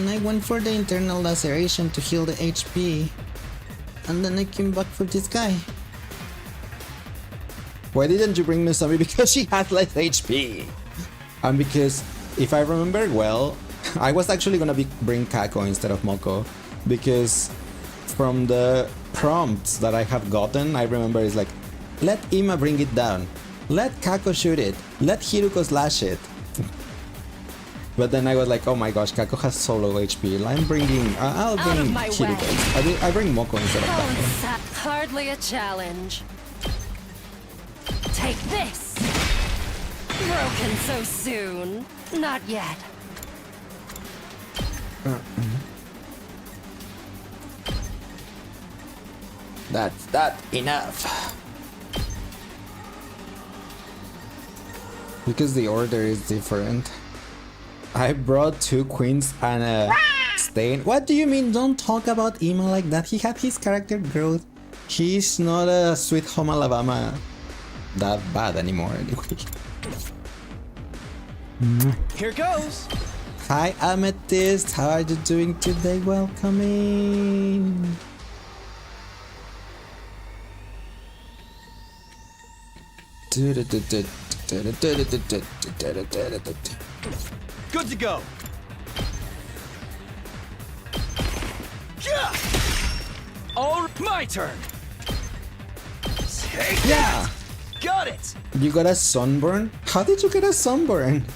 I went for the internal laceration to heal the HP. And then I came back for this guy. Why didn't you bring me Zombie? Because she has less HP. And because, if I remember well, I was actually gonna bring Kako instead of Moko. Because from the prompts that I have gotten, I remember it's like, let Ima bring it down. Let Kako shoot it. Let Hiruko slash it. But then I was like, oh my gosh, Kako has so low HP. I'm bringing... I'll bring Hiruko. I bring Moko instead of Kako. Hardly a challenge. Take this! Broken so soon. Not yet. That's not enough. Because the order is different. I brought 2 queens and a stain. What do you mean? Don't talk about Ima like that. He had his character growth. He's not a Sweet Home Alabama that bad anymore anyway. Here goes. Hi Amethyst, how are you doing today? Welcome in. Good to go. Yeah. Oh, my turn. Take that. Got it. You got a sunburn? How did you get a sunburn?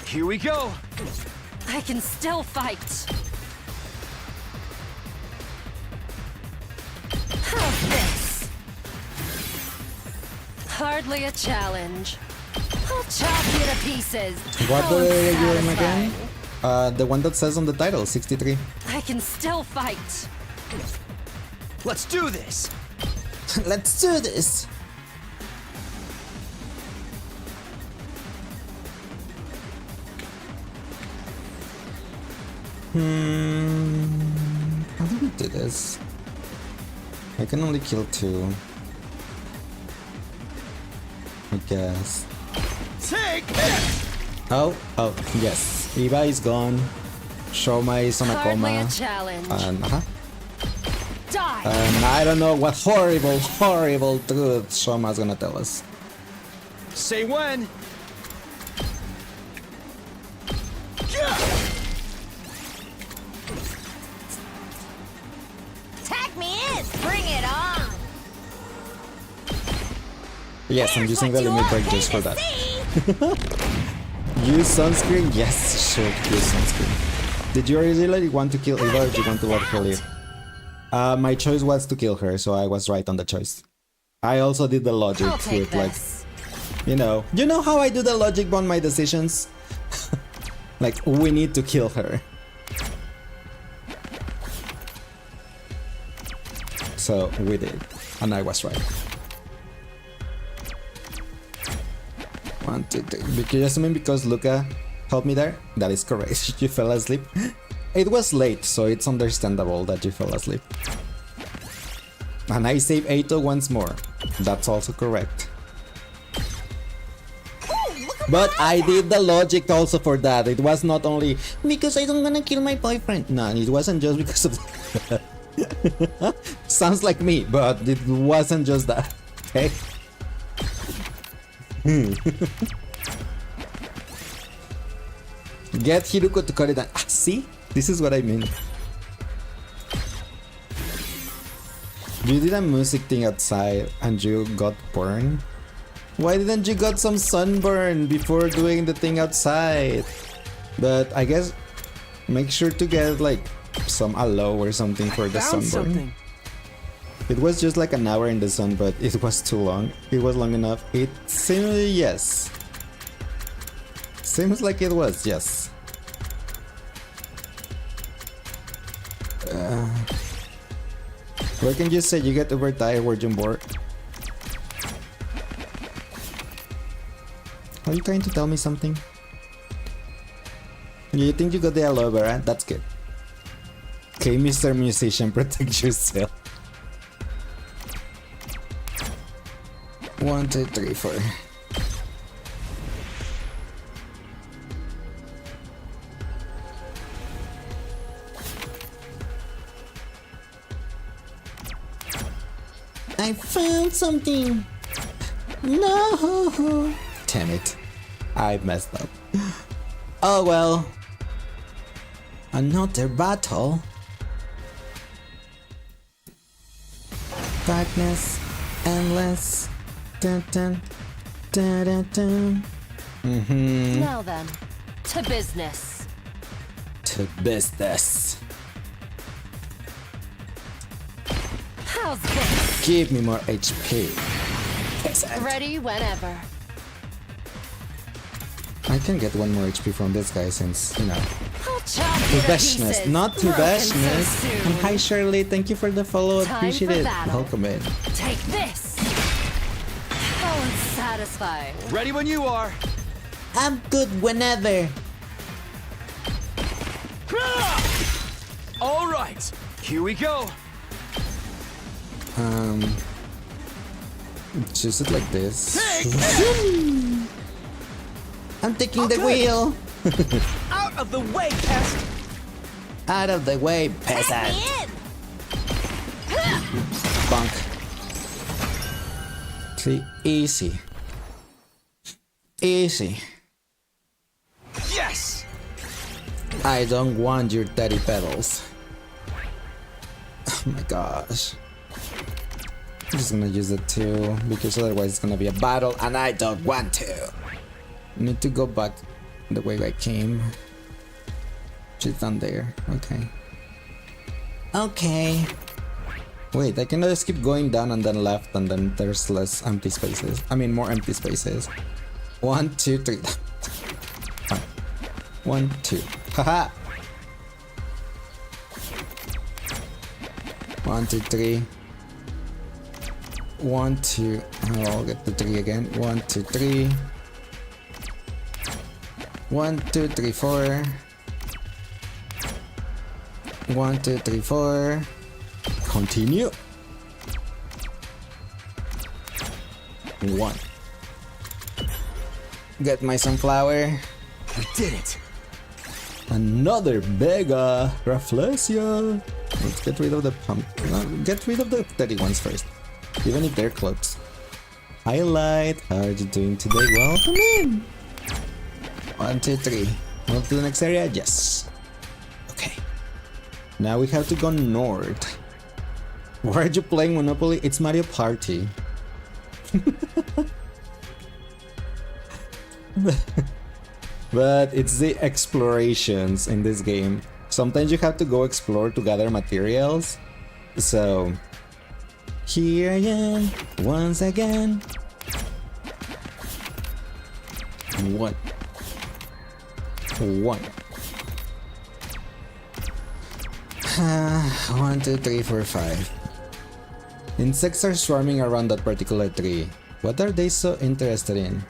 Here we go. I can still fight. How's this? Hardly a challenge. I'll chop you to pieces. What How the you satisfying. again? The one that says on the title, 63. I can still fight. Let's do this. Let's do this. How do we do this? I can only kill 2. I guess. Take this. Oh, yes. Eva is gone. Shoma is on a Hardly coma. a challenge. And, Die. and I don't know what horrible truth Shoma's gonna tell us. Say when. Yeah. Tag me in. Bring it on. Yes, I'm using the limit break just for that. Use sunscreen? Yes, sure, use sunscreen. Did you originally want to kill Eva or did you want to let her live? My choice was to kill her, so I was right on the choice. I also did the logic I'll take with like, this. you know how I do the logic on my decisions? Like, we need to kill her. So we did, and I was right. 1, 2, 3. Because I mean, because Luca helped me there. That is correct. You fell asleep. It was late, so it's understandable that you fell asleep. And I save Ato once more. That's also correct. But I did the logic also for that. It was not only because I don't wanna kill my boyfriend. No, it wasn't just because of sounds like me, but it wasn't just that. Okay. Get Hiruko to cut it down. Ah, see? This is what I mean. You did a music thing outside and you got burned? Why didn't you got some sunburn before doing the thing outside? But I guess make sure to get like some aloe or something for the sunburn. Something. It was just like an hour in the sun, but it was too long. It was long enough. It seemed, yes. Seems like it was, yes. What can you say? You get overtired, were you bored? Are you trying to tell me something? You think you got the aloe vera? That's good. Okay, Mr. Musician, protect yourself. 1, 2, 3, 4. I found something. No. Damn it. I messed up. Oh well. Another battle. Darkness. Endless. Dun, dun, dun, dun, dun. Now then, to business. To business. How's this? Give me more HP. Peasant. Ready whenever. I can get one more HP from this guy since, you know. I'll chop To you to bashness, pieces. not to Broken bashness. so soon. And hi Shirley, thank you for the follow. Time Appreciate for it. battle. Welcome in. Take this. How unsatisfying. Ready when you are. I'm good whenever. All right, here we go. Choose it like this. Take this. I'm taking the Okay. wheel. Out of the way, pest. Out of the way, peasant. Bunk. See, easy. Easy. Yes. I don't want your daddy pedals. Oh my gosh. I'm just gonna use it too, because otherwise it's gonna be a battle and I don't want to. Need to go back the way I came. She's down there. Okay. Okay. Wait, I can just keep going down and then left and then there's less empty spaces. I mean more empty spaces. 1, 2, 3. 1, 2. Haha. 1, 2, 3. 1, 2. I'll get the 3 again. 1, 2, 3. 1, 2, 3, 4. 1, 2, 3, 4. Continue. 1. Get my sunflower. We did it. Another Vega Rafflesia. Let's get rid of the pump. No, get rid of the steady ones first, even if they're close. Highlight. How are you doing today? Welcome in. 1, 2, 3. Move to the next area. Yes. Okay. Now we have to go north. Why are you playing Monopoly? It's Mario Party. But it's the explorations in this game. Sometimes you have to go explore to gather materials. So here I am once again. 1. 1. 1, 2, 3, 4, 5. Insects are swarming around that particular tree. What are they so interested in?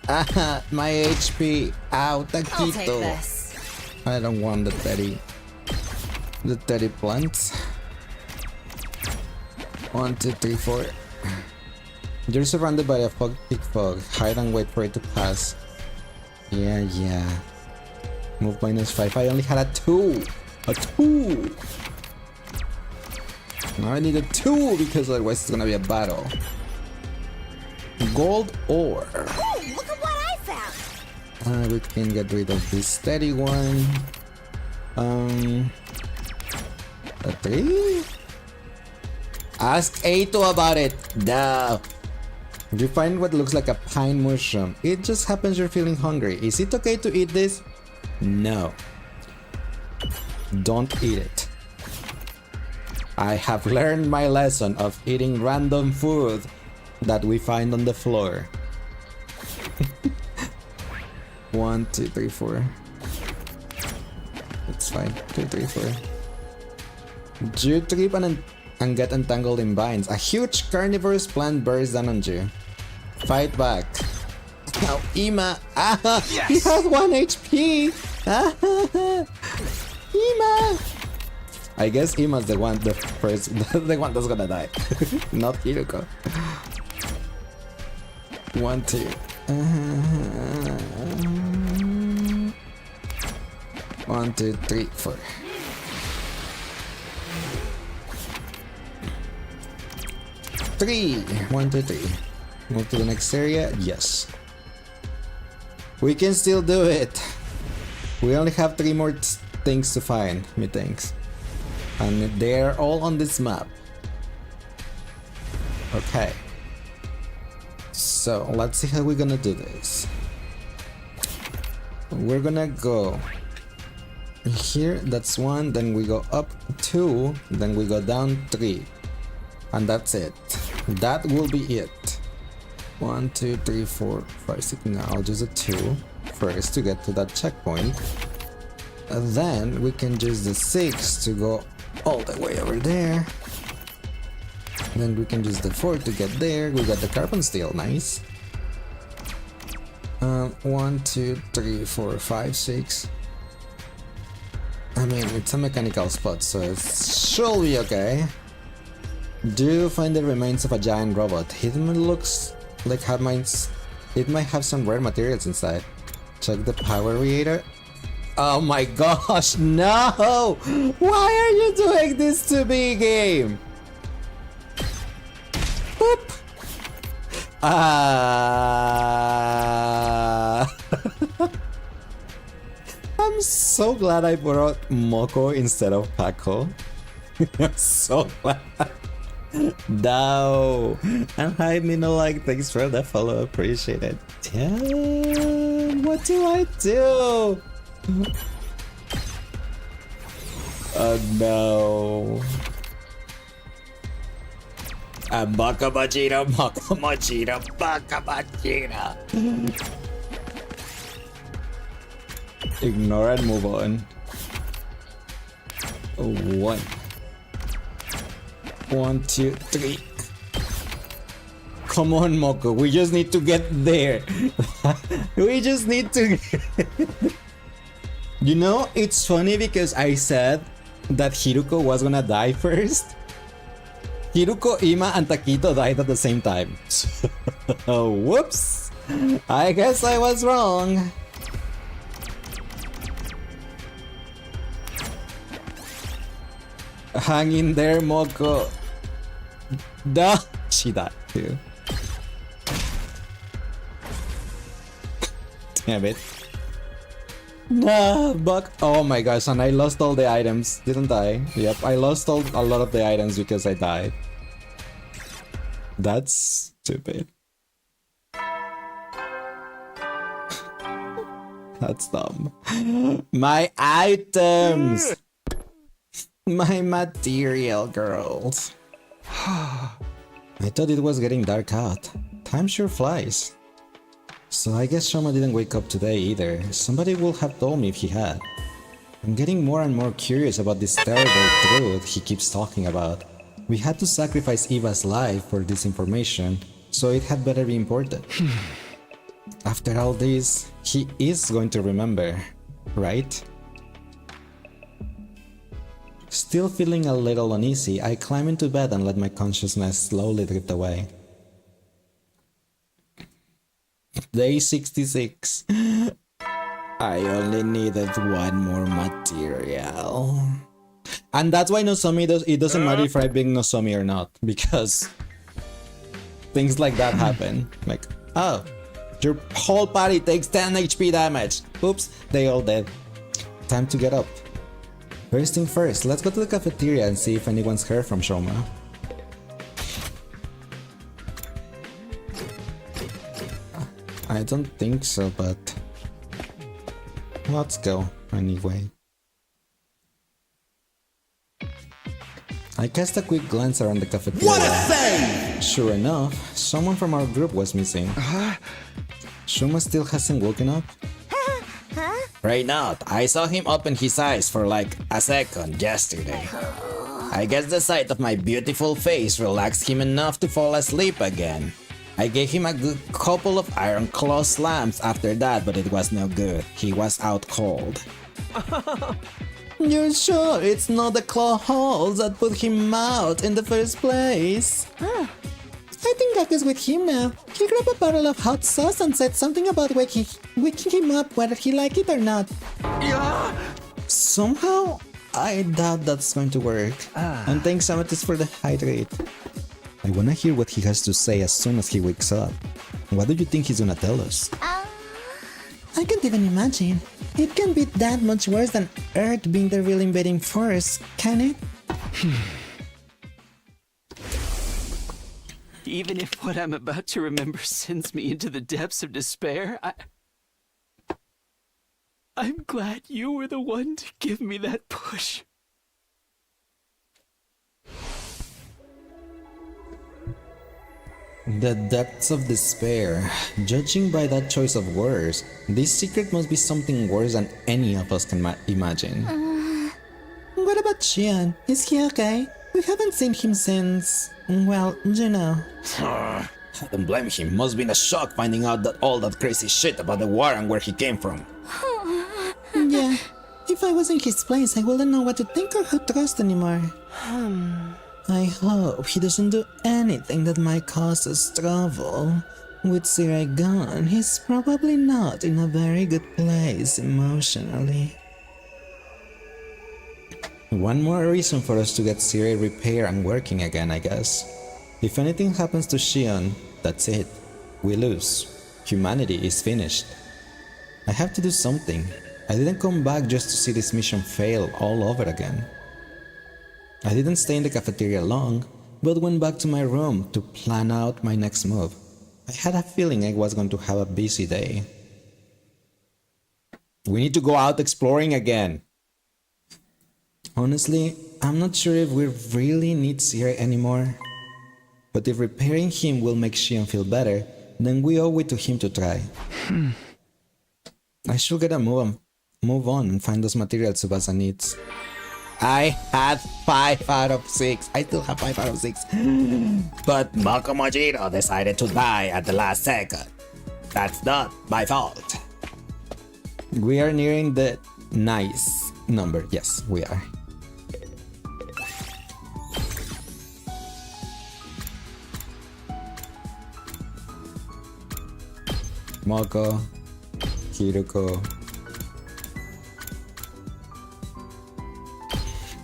My HP. Ow, I'll take taquito. this. I don't want the teddy plants. 1, 2, 3, 4. You're surrounded by a thick fog. Hide and wait for it to pass. Yeah. Move -5. I only had a 2. A 2. Now I need a 2 because otherwise it's gonna be a battle. Gold ore. Oh, look at what I found. We can get rid of this steady one. A 3? Ask Ato about it. Duh. You find what looks like a pine mushroom. It just happens you're feeling hungry. Is it okay to eat this? No. Don't eat it. I have learned my lesson of eating random food that we find on the floor. 1, 2, 3, 4. It's fine. 2, 3, 4. You trip and get entangled in vines. A huge carnivorous plant bears down on you. Fight back. Now, Ima. Yes! He has 1 HP. Ima. I guess Ima's the one that's gonna die. Not Hiruko. 1, 2. 1, 2, 3, 4. Three. 1, 2, 3. Move to the next area. Yes. We can still do it. We only have 3 more things to find, methinks. And they're all on this map. Okay. So let's see how we're gonna do this. We're gonna go here, that's 1, then we go up 2, then we go down 3. And that's it. That will be it. 1, 2, 3, 4, 5, 6. Now I'll use a 2 first to get to that checkpoint. And then we can use the 6 to go all the way over there. Then we can use the 4 to get there. We got the carbon steel, nice. 1, 2, 3, 4, 5, 6. I mean, it's a mechanical spot, so it should be okay. Do you find the remains of a giant robot? It looks like it might have some rare materials inside. Check the power radiator. Oh my gosh, no! Why are you doing this to me, game? Boop. I'm so glad I brought Moko instead of Paco. I'm so glad. No. And hi Minolike, thanks for the follow, appreciate it. Damn, what do I do? Oh no. Baka Majira, Baka Majira, Baka Majira. Ignore and move on. 1. 1, 2, 3. Come on, Moko. We just need to get there. We just need to. You know, it's funny because I said that Hiruko was gonna die first. Hiruko, Ima, and Taquito died at the same time. So, whoops. I guess I was wrong. Hang in there, Moko. Duh! She died too. Damn it. Nah, Buck. Oh my gosh, and I lost all the items, didn't I? Yep, I lost a lot of the items because I died. That's stupid. That's dumb. My items! My material, girls. I thought it was getting dark out. Time sure flies. So I guess Shoma didn't wake up today either. Somebody would have told me if he had. I'm getting more and more curious about this terrible truth he keeps talking about. We had to sacrifice Eva's life for this information, so it had better be important. A After all this, he is going to remember, right? Still feeling a little uneasy, I climb into bed and let my consciousness slowly drift away. Day 66. I only needed one more material. And that's why Nozomi it doesn't matter if I bring Nozomi or not, because things like that happen. Like, oh, your whole party takes 10 HP damage. Oops, they all dead. Time to get up. First thing first, let's go to the cafeteria and see if anyone's heard from Shoma. I don't think so, but let's go anyway. I cast a quick glance around the cafeteria. What a save! Sure enough, someone from our group was missing. Shuma still hasn't woken up? Right not. I saw him open his eyes for like a second yesterday. I guess the sight of my beautiful face relaxed him enough to fall asleep again. I gave him a good couple of iron claw slams after that, but it was no good. He was out cold. You're sure it's not the claw holes that put him out in the first place? I think Gaku's with him now. He grabbed a bottle of hot sauce and said something about waking him up whether he liked it or not. Somehow, I doubt that's going to work. And thanks Amethyst for the hydrate. I wanna hear what he has to say as soon as he wakes up. What do you think he's gonna tell us? I can't even imagine. It can be that much worse than Earth being the real invading force, can it? Even if what I'm about to remember sends me into the depths of despair, I'm glad you were the one to give me that push. The depths of despair. Judging by that choice of words, this secret must be something worse than any of us can imagine. What about Xian? Is he okay? We haven't seen him since... well, you know. I don't blame him. Must be in a shock finding out that all that crazy shit about the war and where he came from. Yeah. If I was in his place, I wouldn't know what to think or who to trust anymore. I hope he doesn't do anything that might cause us trouble. With Sirai gone, he's probably not in a very good place emotionally. One more reason for us to get Sirai repaired and working again, I guess. If anything happens to Xion, that's it. We lose. Humanity is finished. I have to do something. I didn't come back just to see this mission fail all over again. I didn't stay in the cafeteria long, but went back to my room to plan out my next move. I had a feeling I was going to have a busy day. We need to go out exploring again. Honestly, I'm not sure if we really need Sierra anymore. But if repairing him will make Xion feel better, then we owe it to him to try. I should get a move on and find those materials Tsubasa needs. I had 5 out of 6. I still have 5 out of 6. But Mako Mojiro decided to die at the last second. That's not my fault. We are nearing the nice number. Yes, we are. Moko, Hiruko.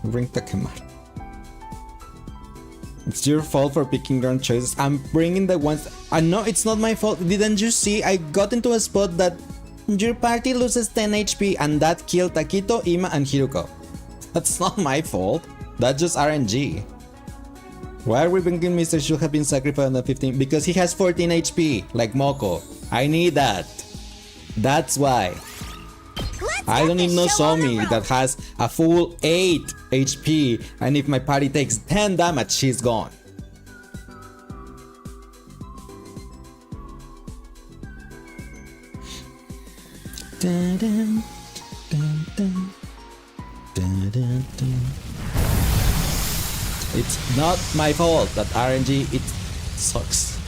Bring Takemaro. It's your fault for picking wrong choices. I'm bringing the ones... no, it's not my fault. Didn't you see? I got into a spot that your party loses 10 HP and that killed Takito, Ima, and Hiruko. That's not my fault. That's just RNG. Why are we thinking Mr. should have been sacrificed on the 15? Because he has 14 HP, like Moko. I need that. That's why. I don't need no Somi that has a full 8 HP, and if my party takes 10 damage, she's gone. Dun, dun, dun, dun, dun, dun, dun. It's not my fault that RNG, it sucks.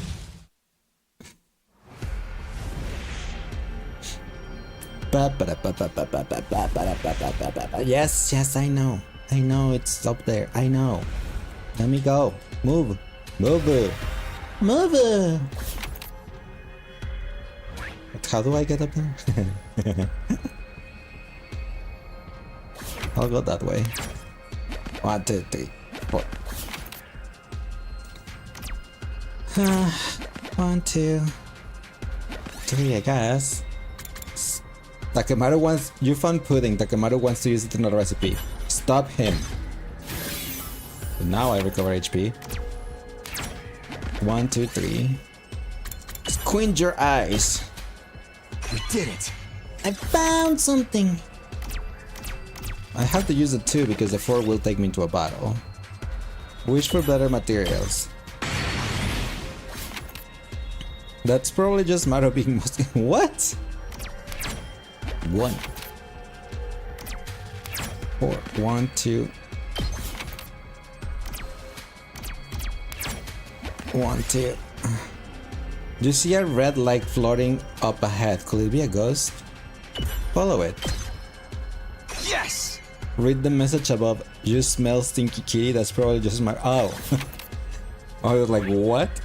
Yes, I know. I know it's up there. I know. Let me go. Move. Move. Move. But how do I get up there? I'll go that way. 1, 2, 3, 4. 1, 2, 3, I guess. Takemaru wants. You found pudding. Takemaru wants to use it in a recipe. Stop him. Now I recover HP. 1, 2, 3. Squint your eyes. We did it. I found something. I have to use it too because the 4 will take me to a battle. Wish for better materials. That's probably just Mario being most. What? 1, 4, 1, 2. 1, 2. Do you see a red light floating up ahead? Could it be a ghost? Follow it. Yes! Read the message above. You smell stinky kitty. That's probably just my. Oh. I was like, what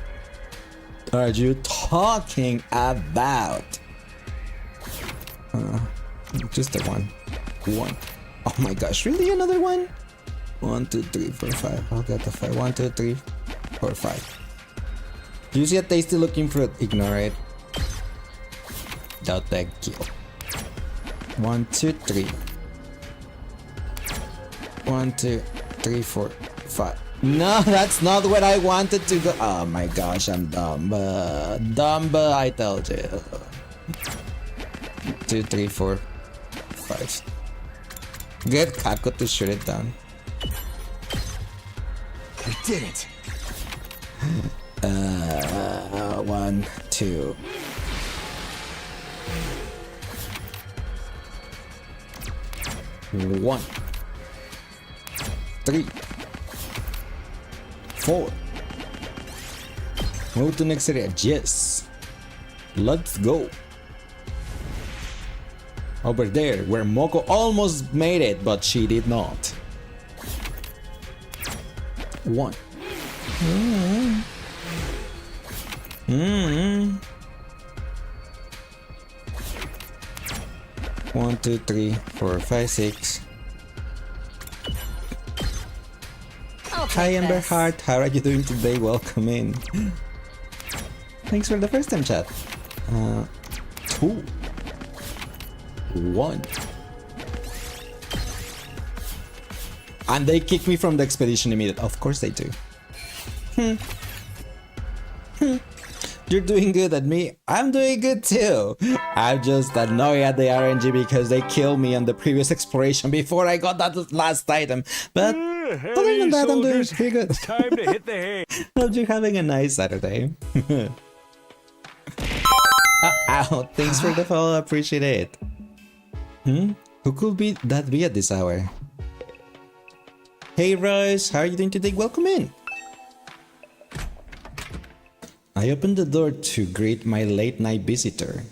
are you talking about? Just the 1. 1. Oh my gosh, really? Another one? 1, 2, 3, 4, 5. I'll get the 5. 1, 2, 3, 4, 5. Do you see a tasty looking fruit? Ignore it. Don't thank you. 1, 2, 3. 1, 2, 3, 4, 5. No, that's not where I wanted to go. Oh my gosh, I'm dumb. Dumb, I told you. 2, 3, 4, 5. Get Kako to shoot it down. We did it. 1, 2. One, 3, 4. Move to next area. Yes. Let's go. Over there, where Moko almost made it, but she did not. 1. 1, 2, 3, 4, 5, 6. Hi Amber Heart, how are you doing today? Welcome in. Thanks for the first time chat. 2, 1. And they kick me from the expedition immediately. Of course they do. You're doing good at me. I'm doing good too. I'm just annoyed at the RNG because they killed me on the previous exploration before I got that last item. But other than that, I'm doing pretty good. Time to hit the hay. Hope you're having a nice Saturday. Ow, thanks for the follow, appreciate it. Who could that be at this hour? Hey Royce, how are you doing today? Welcome in. I opened the door to greet my late night visitor.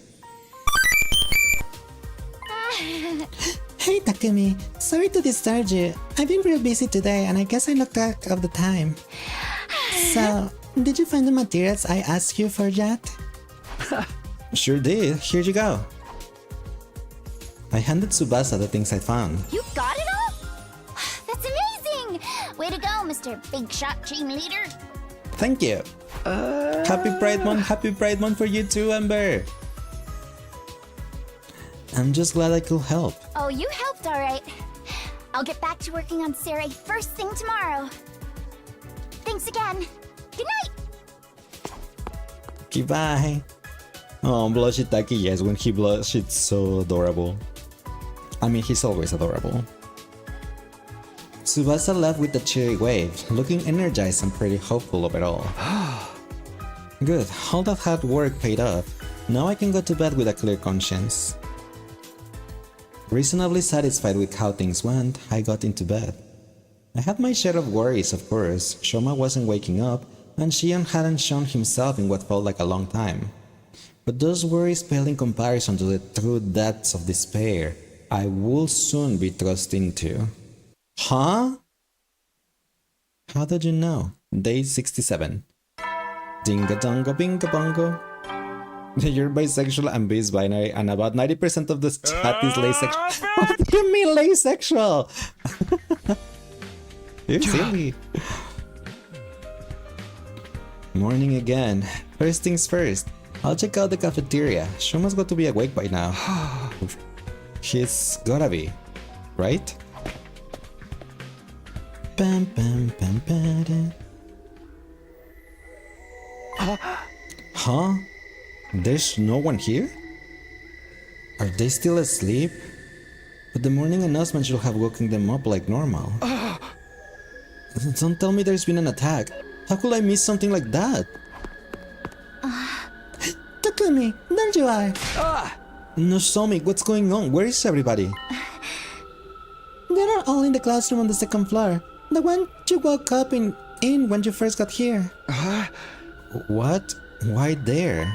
Hey Takumi, sorry to disturb you. I've been real busy today and I guess I lost track of the time. So, did you find the materials I asked you for yet? Sure did. Here you go. I handed Tsubasa the things I found. You got it all? That's amazing! Way to go, Mr. Big Shot Team Leader. Thank you. Happy Pride Month for you too, Amber. I'm just glad I could help. Oh, you helped all right. I'll get back to working on Sarai first thing tomorrow. Thanks again. Good night. Goodbye. Oh, Blushitaki, yes, when he blush, it's so adorable. I mean, he's always adorable. Tsubasa left with a cheery wave, looking energized and pretty hopeful of it all. Good, all that hard work paid off. Now I can go to bed with a clear conscience. Reasonably satisfied with how things went, I got into bed. I had my share of worries, of course. Shoma wasn't waking up, and Shion hadn't shown himself in what felt like a long time. But those worries pale in comparison to the true depths of despair I will soon be thrust into. Huh? How did you know? Day 67. Dinga donga binga bongo. You're bisexual and bis-binary, and about 90% of the chat is laysexual. What do you mean laysexual? You're silly. Morning again. First things first. I'll check out the cafeteria. Shuma's got to be awake by now. He's gotta be, right? Bam, bam, bam, bam. Huh? There's no one here? Are they still asleep? But the morning announcement should have woken them up like normal. Don't tell me there's been an attack. How could I miss something like that? Takumi, don't you are? Nozomi, what's going on? Where is everybody? They're all in the classroom on the second floor. The one you woke up in when you first got here. What? Why there?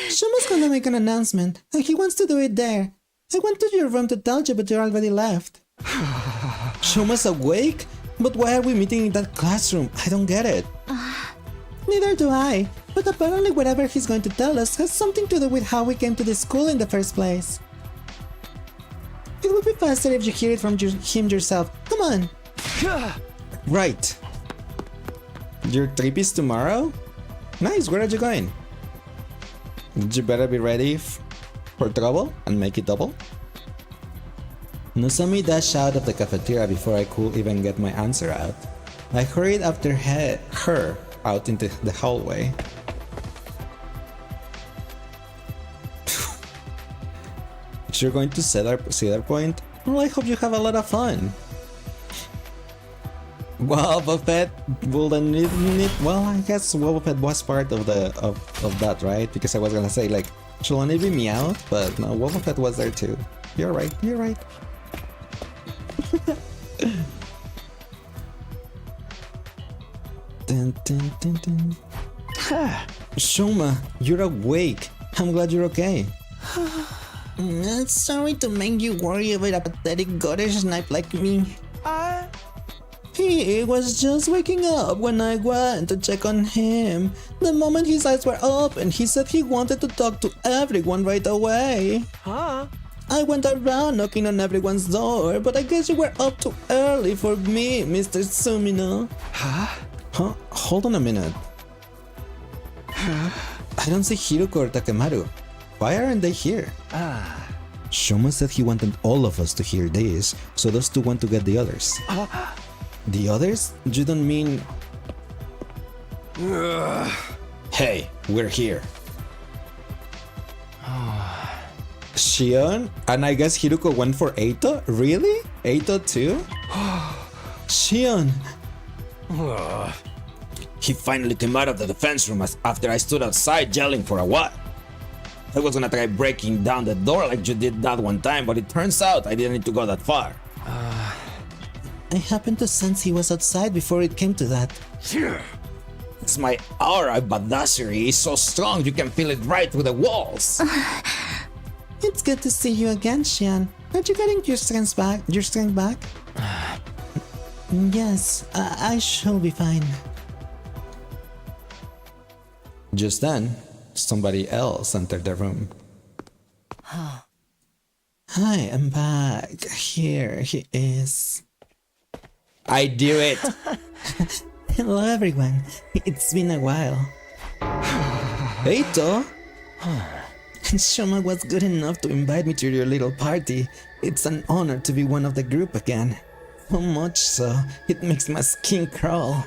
Shuma's gonna make an announcement, and he wants to do it there. I went to your room to tell you, but you already left. Shuma's awake? But why are we meeting in that classroom? I don't get it. Neither do I. But apparently whatever he's going to tell us has something to do with how we came to the school in the first place. It would be faster if you hear it from him yourself. Come on. Right. Your trip is tomorrow? Nice, where are you going? You better be ready for trouble and make it double. Nozomi dashed out of the cafeteria before I could even get my answer out. I hurried after her out into the hallway. You're going to Cedar Point? Well, I hope you have a lot of fun. Boba Fett wouldn't need. Well, I guess Boba Fett was part of that, right? Because I was gonna say like, she'll only be Meowth, but no, Boba Fett was there too. You're right. You're right. Dun, dun, dun, dun. Shuma, you're awake. I'm glad you're okay. Sorry to make you worry about a pathetic goddess snipe like me. He was just waking up when I went to check on him. The moment his eyes were open, he said he wanted to talk to everyone right away. I went around knocking on everyone's door, but I guess you were up too early for me, Mr. Sumino. Huh? Hold on a minute. I don't see Hiruko or Takemaru. Why aren't they here? Shoma said he wanted all of us to hear this, so those two want to get the others. The others? You don't mean... Hey, we're here. Shion? And I guess Hiruko went for Eito? Really? Eito too? Shion! He finally came out of the defense room after I stood outside yelling for a while. I was gonna try breaking down the door like you did that one time, but it turns out I didn't need to go that far. I happened to sense he was outside before it came to that. It's my aura of badassery is so strong you can feel it right through the walls. It's good to see you again, Shion. Are you getting your strength back? Yes, I shall be fine. Just then, somebody else entered the room. Hi, I'm back. Here he is. I do it. Hello, everyone. It's been a while. Eito? Shoma was good enough to invite me to your little party. It's an honor to be one of the group again. So much so, it makes my skin crawl.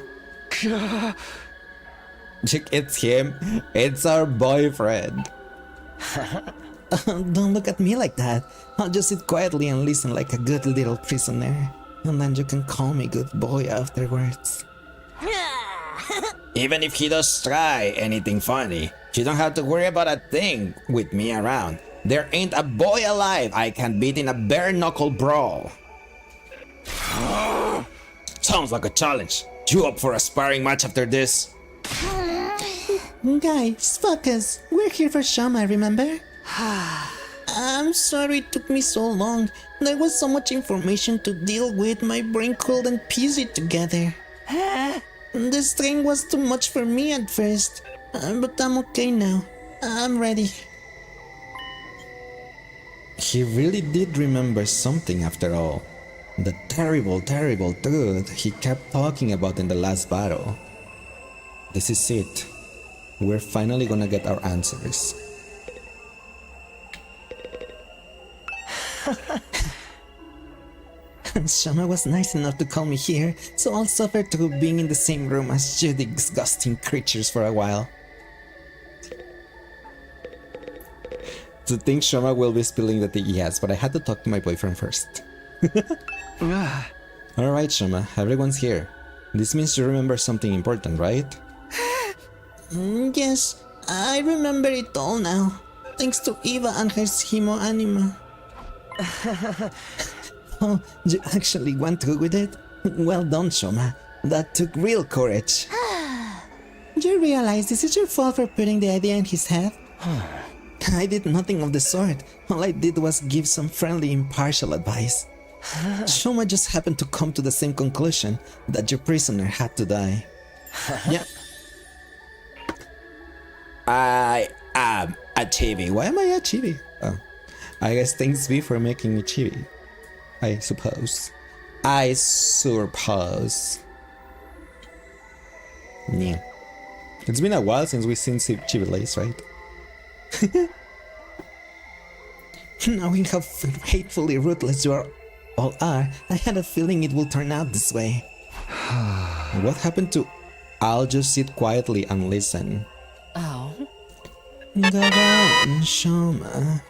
It's him. It's our boyfriend. Don't look at me like that. I'll just sit quietly and listen like a good little prisoner. And then you can call me good boy afterwards. Even if he does try anything funny, you don't have to worry about a thing with me around. There ain't a boy alive I can beat in a bare-knuckle brawl. Sounds like a challenge. You up for a sparring match after this? Guys, focus. We're here for Shama, remember? I'm sorry it took me so long. There was so much information to deal with, my brain couldn't piece it together. The strain was too much for me at first, but I'm okay now. I'm ready. He really did remember something after all. The terrible, terrible truth he kept talking about in the last battle. This is it. We're finally gonna get our answers. Shama was nice enough to call me here, so I'll suffer through being in the same room as you disgusting creatures for a while. To think Shama will be spilling the tea, yes, but I had to talk to my boyfriend first. Alright, Shama, everyone's here. This means you remember something important, right? Yes, I remember it all now. Thanks to Eva and her Himo anima. Oh, you actually went through with it? Well done, Shoma. That took real courage. You realize this is your fault for putting the idea in his head? I did nothing of the sort. All I did was give some friendly, impartial advice. Shoma just happened to come to the same conclusion, that your prisoner had to die. Yeah. I am a chibi. Why am I a chibi? Oh, I guess thanks be for making me chibi. I suppose. I suppose. Yeah. It's been a while since we've seen Chibi Lace, right? Knowing how hatefully ruthless you all are, I had a feeling it will turn out this way. What happened to I'll just sit quietly and listen? Oh. Go on, Shoma.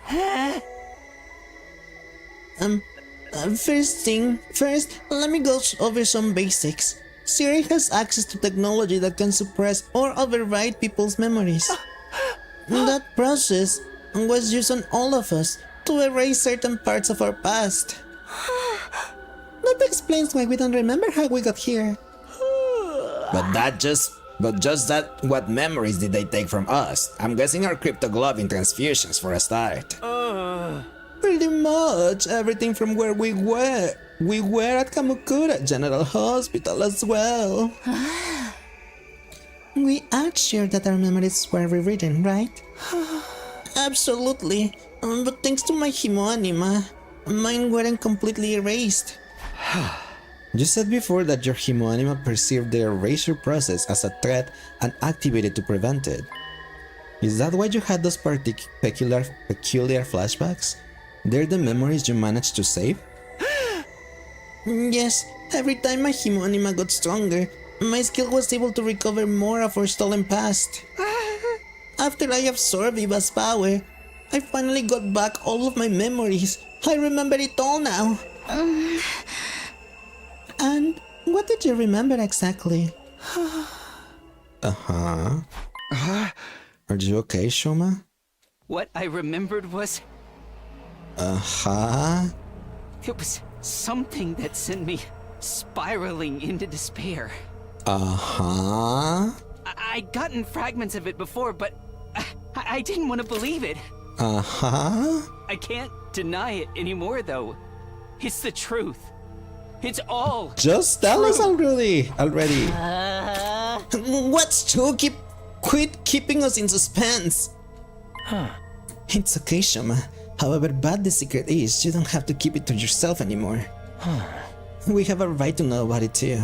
First, let me go over some basics. Siri has access to technology that can suppress or override people's memories. That process was used on all of us to erase certain parts of our past. That explains why we don't remember how we got here. But just that, what memories did they take from us? I'm guessing our cryptoglobin transfusions for a start. Pretty much everything from where we were. We were at Kamukura General Hospital as well. We are sure that our memories were rewritten, right? Absolutely. But thanks to my Himo anima, mine weren't completely erased. You said before that your Himo anima perceived the erasure process as a threat and activated to prevent it. Is that why you had those peculiar flashbacks? They're the memories you managed to save? Yes, every time my Himo anima got stronger, my skill was able to recover more of our stolen past. After I absorbed Eva's power, I finally got back all of my memories. I remember it all now. And what did you remember exactly? Are you okay, Shoma? What I remembered was it was something that sent me spiraling into despair. I'd gotten fragments of it before, but I didn't want to believe it. I can't deny it anymore, though. It's the truth. It's all Just tell us true. already. What's true? Quit keeping us in suspense. It's okay, Shoma. However bad the secret is, you don't have to keep it to yourself anymore. We have a right to know about it too.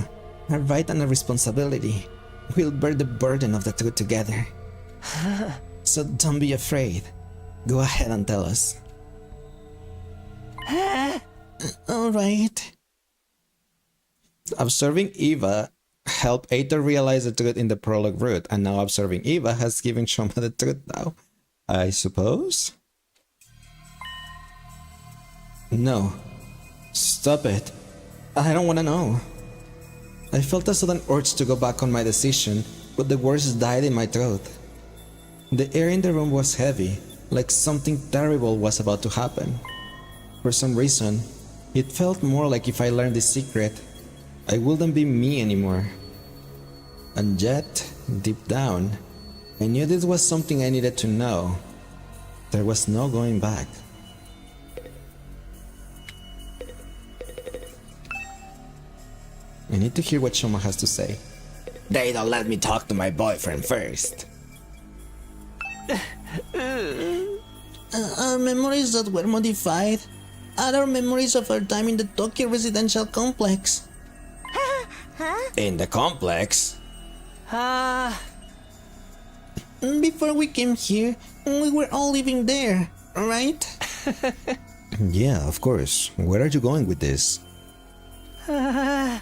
A right and a responsibility. We'll bear the burden of the truth together. So don't be afraid. Go ahead and tell us. Alright. Observing Eva helped Aether realize the truth in the prologue route, and now observing Eva has given Shoma the truth now, I suppose? No. Stop it. I don't want to know. I felt a sudden urge to go back on my decision, but the words died in my throat. The air in the room was heavy, like something terrible was about to happen. For some reason, it felt more like if I learned this secret, I wouldn't be me anymore. And yet, deep down, I knew this was something I needed to know. There was no going back. I need to hear what Shoma has to say. They don't let me talk to my boyfriend first. Memories that were modified are our memories of our time in the Tokyo residential complex. In the complex? Before we came here, we were all living there, right? Yeah, of course. Where are you going with this? The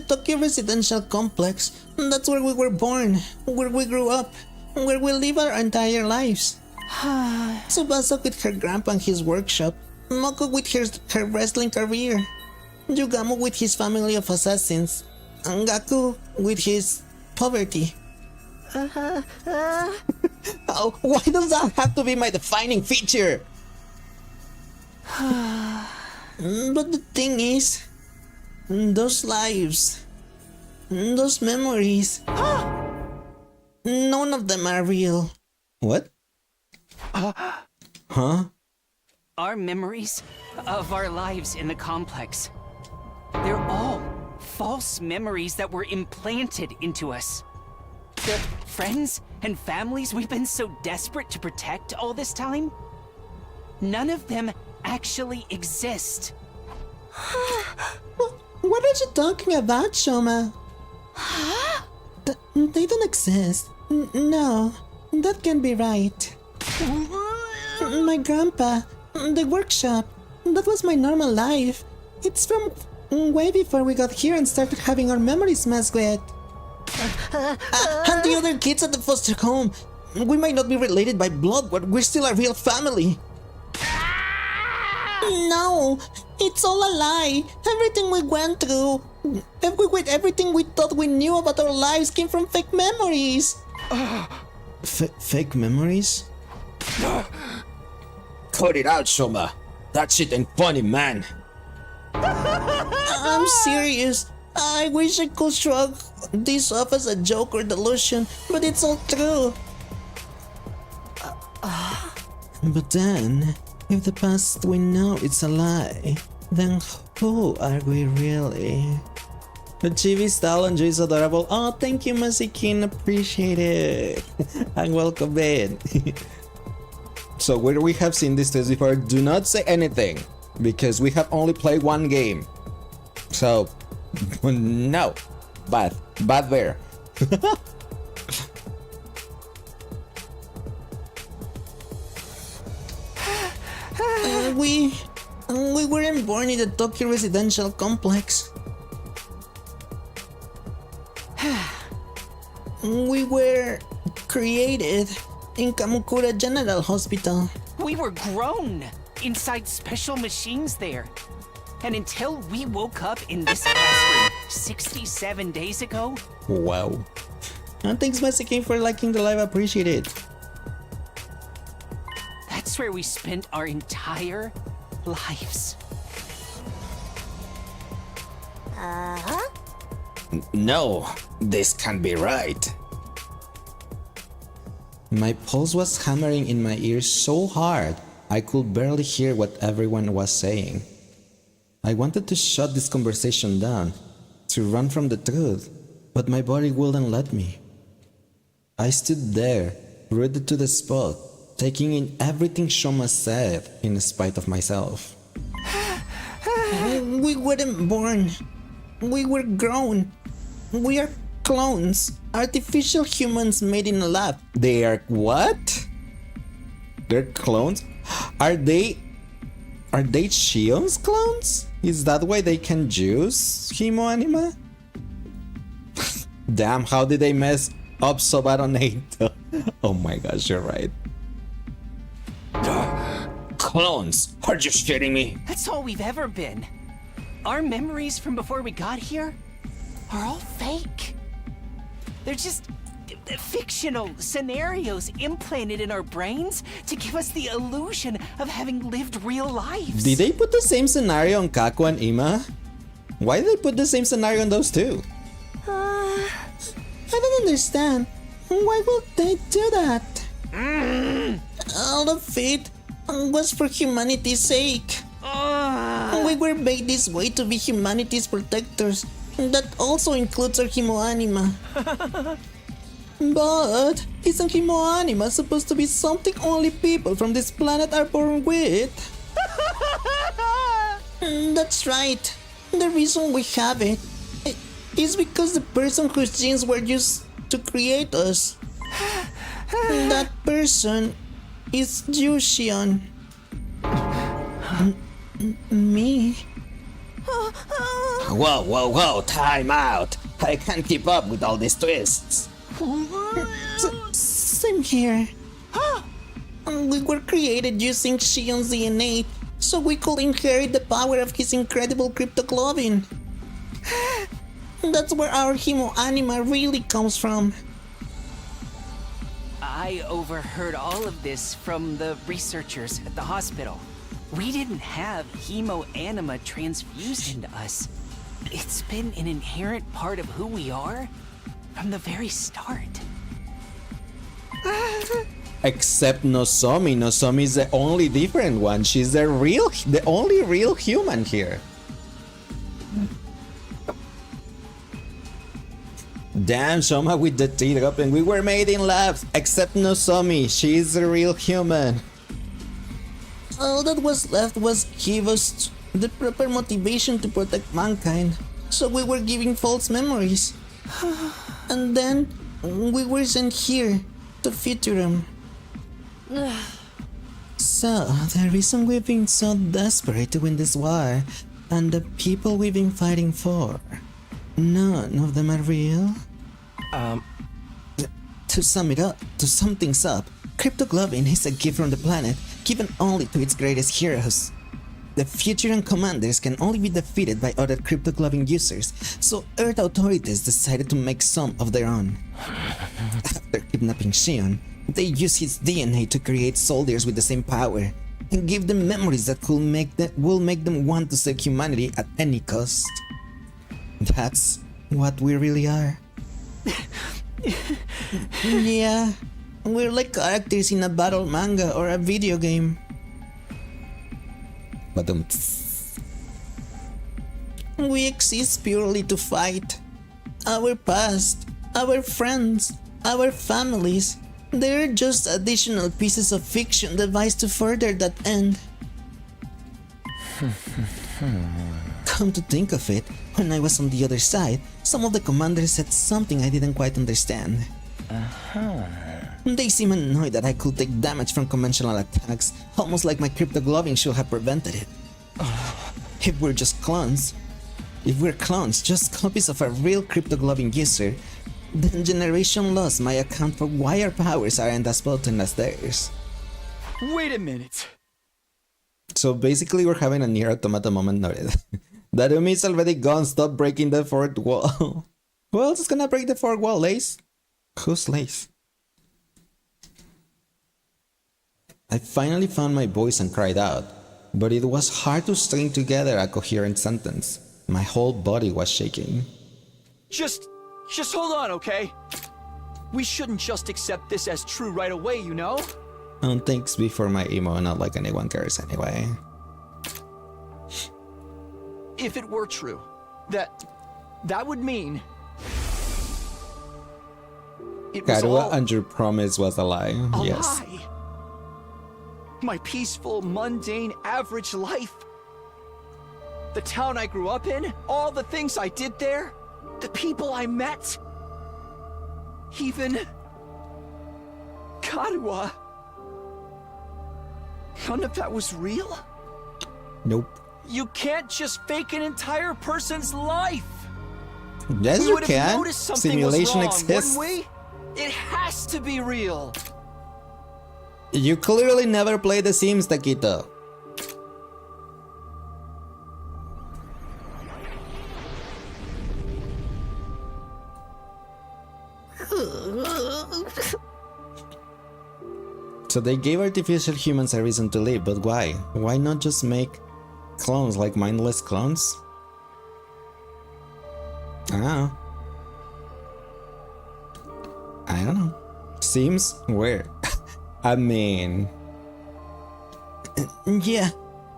Tokyo residential complex. That's where we were born, where we grew up, where we live our entire lives. Tsubasa with her grandpa and his workshop, Moko with her wrestling career, Yugamo with his family of assassins, and Gaku with his poverty. Oh, why does that have to be my defining feature? But the thing is, those lives, those memories, none of them are real. What? Huh? Our memories of our lives in the complex. They're all false memories that were implanted into us. The friends and families we've been so desperate to protect all this time, none of them actually exist. What are you talking about, Shoma? They don't exist. No, that can't be right. My grandpa, the workshop, that was my normal life. It's from way before we got here and started having our memories messed with. And the other kids at the foster home. We might not be related by blood, but we're still a real family. No, it's all a lie. Everything we went through, everything we thought we knew about our lives came from fake memories. Fake memories? Cut it out, Shoma. That shit ain't funny, man. I'm serious. I wish I could shrug this off as a joke or delusion, but it's all true. But then, if the past we know it's a lie, then who are we really? The chibi style and Joy is adorable. Oh, thank you, Masikin. Appreciate it. And welcome in. So, where we have seen this test before, do not say anything, because we have only played one game. So, no. Bad there. We weren't born in the Tokyo residential complex. We were created in Kamukura General Hospital. We were grown inside special machines there. And until we woke up in this classroom 67 days ago... Wow. And thanks, Mexican, for liking the live. I appreciate it. That's where we spent our entire lives. No, this can't be right. My pulse was hammering in my ears so hard I could barely hear what everyone was saying. I wanted to shut this conversation down, to run from the truth, but my body wouldn't let me. I stood there, rooted to the spot, taking in everything Shoma said in spite of myself. We weren't born. We were grown. We are clones. Artificial humans made in a lab. They are what? They're clones? Are they Shion's clones? Is that why they can juice Himo Anima? Damn, how did they mess up so bad on 8? Oh my gosh, you're right. Clones? Are you shitting me? That's all we've ever been. Our memories from before we got here are all fake. They're just fictional scenarios implanted in our brains to give us the illusion of having lived real lives. Did they put the same scenario on Kaku and Ima? Why did they put the same scenario on those two? I don't understand. Why would they do that? All of it was for humanity's sake. We were made this way to be humanity's protectors. That also includes our Himo-anima. But isn't Himo-anima supposed to be something only people from this planet are born with? That's right. The reason we have it is because the person whose genes were used to create us. That person is Yushion. Me? Whoa, time out. I can't keep up with all these twists. Same here. We were created using Shion's DNA, so we could inherit the power of his incredible cryptoglobin. That's where our Himo-anima really comes from. I overheard all of this from the researchers at the hospital. We didn't have Himo-anima transfused into us. It's been an inherent part of who we are from the very start. Except Nozomi. Nozomi is the only different one. She's the only real human here. Damn, Shoma with the teeth up, and we were made in labs. Except Nozomi, she's a real human. All that was left was give us the proper motivation to protect mankind. So we were giving false memories. And then we were sent here to Futurum. So, the reason we've been so desperate to win this war, and the people we've been fighting for, none of them are real? To sum things up, cryptoglobin is a gift from the planet, given only to its greatest heroes. The Futuran commanders can only be defeated by other cryptoglobin users, so Earth authorities decided to make some of their own. After kidnapping Shion, they used his DNA to create soldiers with the same power, and give them memories that will make them want to save humanity at any cost. That's what we really are. Yeah, we're like characters in a battle manga or a video game. We exist purely to fight. Our past, our friends, our families, they're just additional pieces of fiction devised to further that end. Come to think of it, when I was on the other side, some of the commanders said something I didn't quite understand. They seemed annoyed that I could take damage from conventional attacks, almost like my cryptoglobin should have prevented it. If we're clones, just copies of a real cryptoglobin user, then generation loss might account for why our powers aren't as potent as theirs. Wait a minute. So basically we're having a near automata moment noted. Darumi is already gone, stop breaking the fourth wall. Who else is gonna break the fourth wall, Lace? Who's Lace? I finally found my voice and cried out, but it was hard to string together a coherent sentence. My whole body was shaking. Just hold on, okay? We shouldn't just accept this as true right away, you know? Thanks before my emo, not like anyone cares anyway. If it were true, that would mean it was Karua all and your promise was a lie. a Yes. lie. My peaceful, mundane, average life. The town I grew up in, all the things I did there, the people I met. Even Karua. None of that was real? Nope. You can't just fake an entire person's life. Yes, We you would have can. noticed something Simulation was wrong, exists. wouldn't we? It has to be real. You clearly never played The Sims, Taquito. So they gave artificial humans a reason to live, but why? Why not just make clones, like mindless clones? I don't know. seems weird. I mean... Yeah,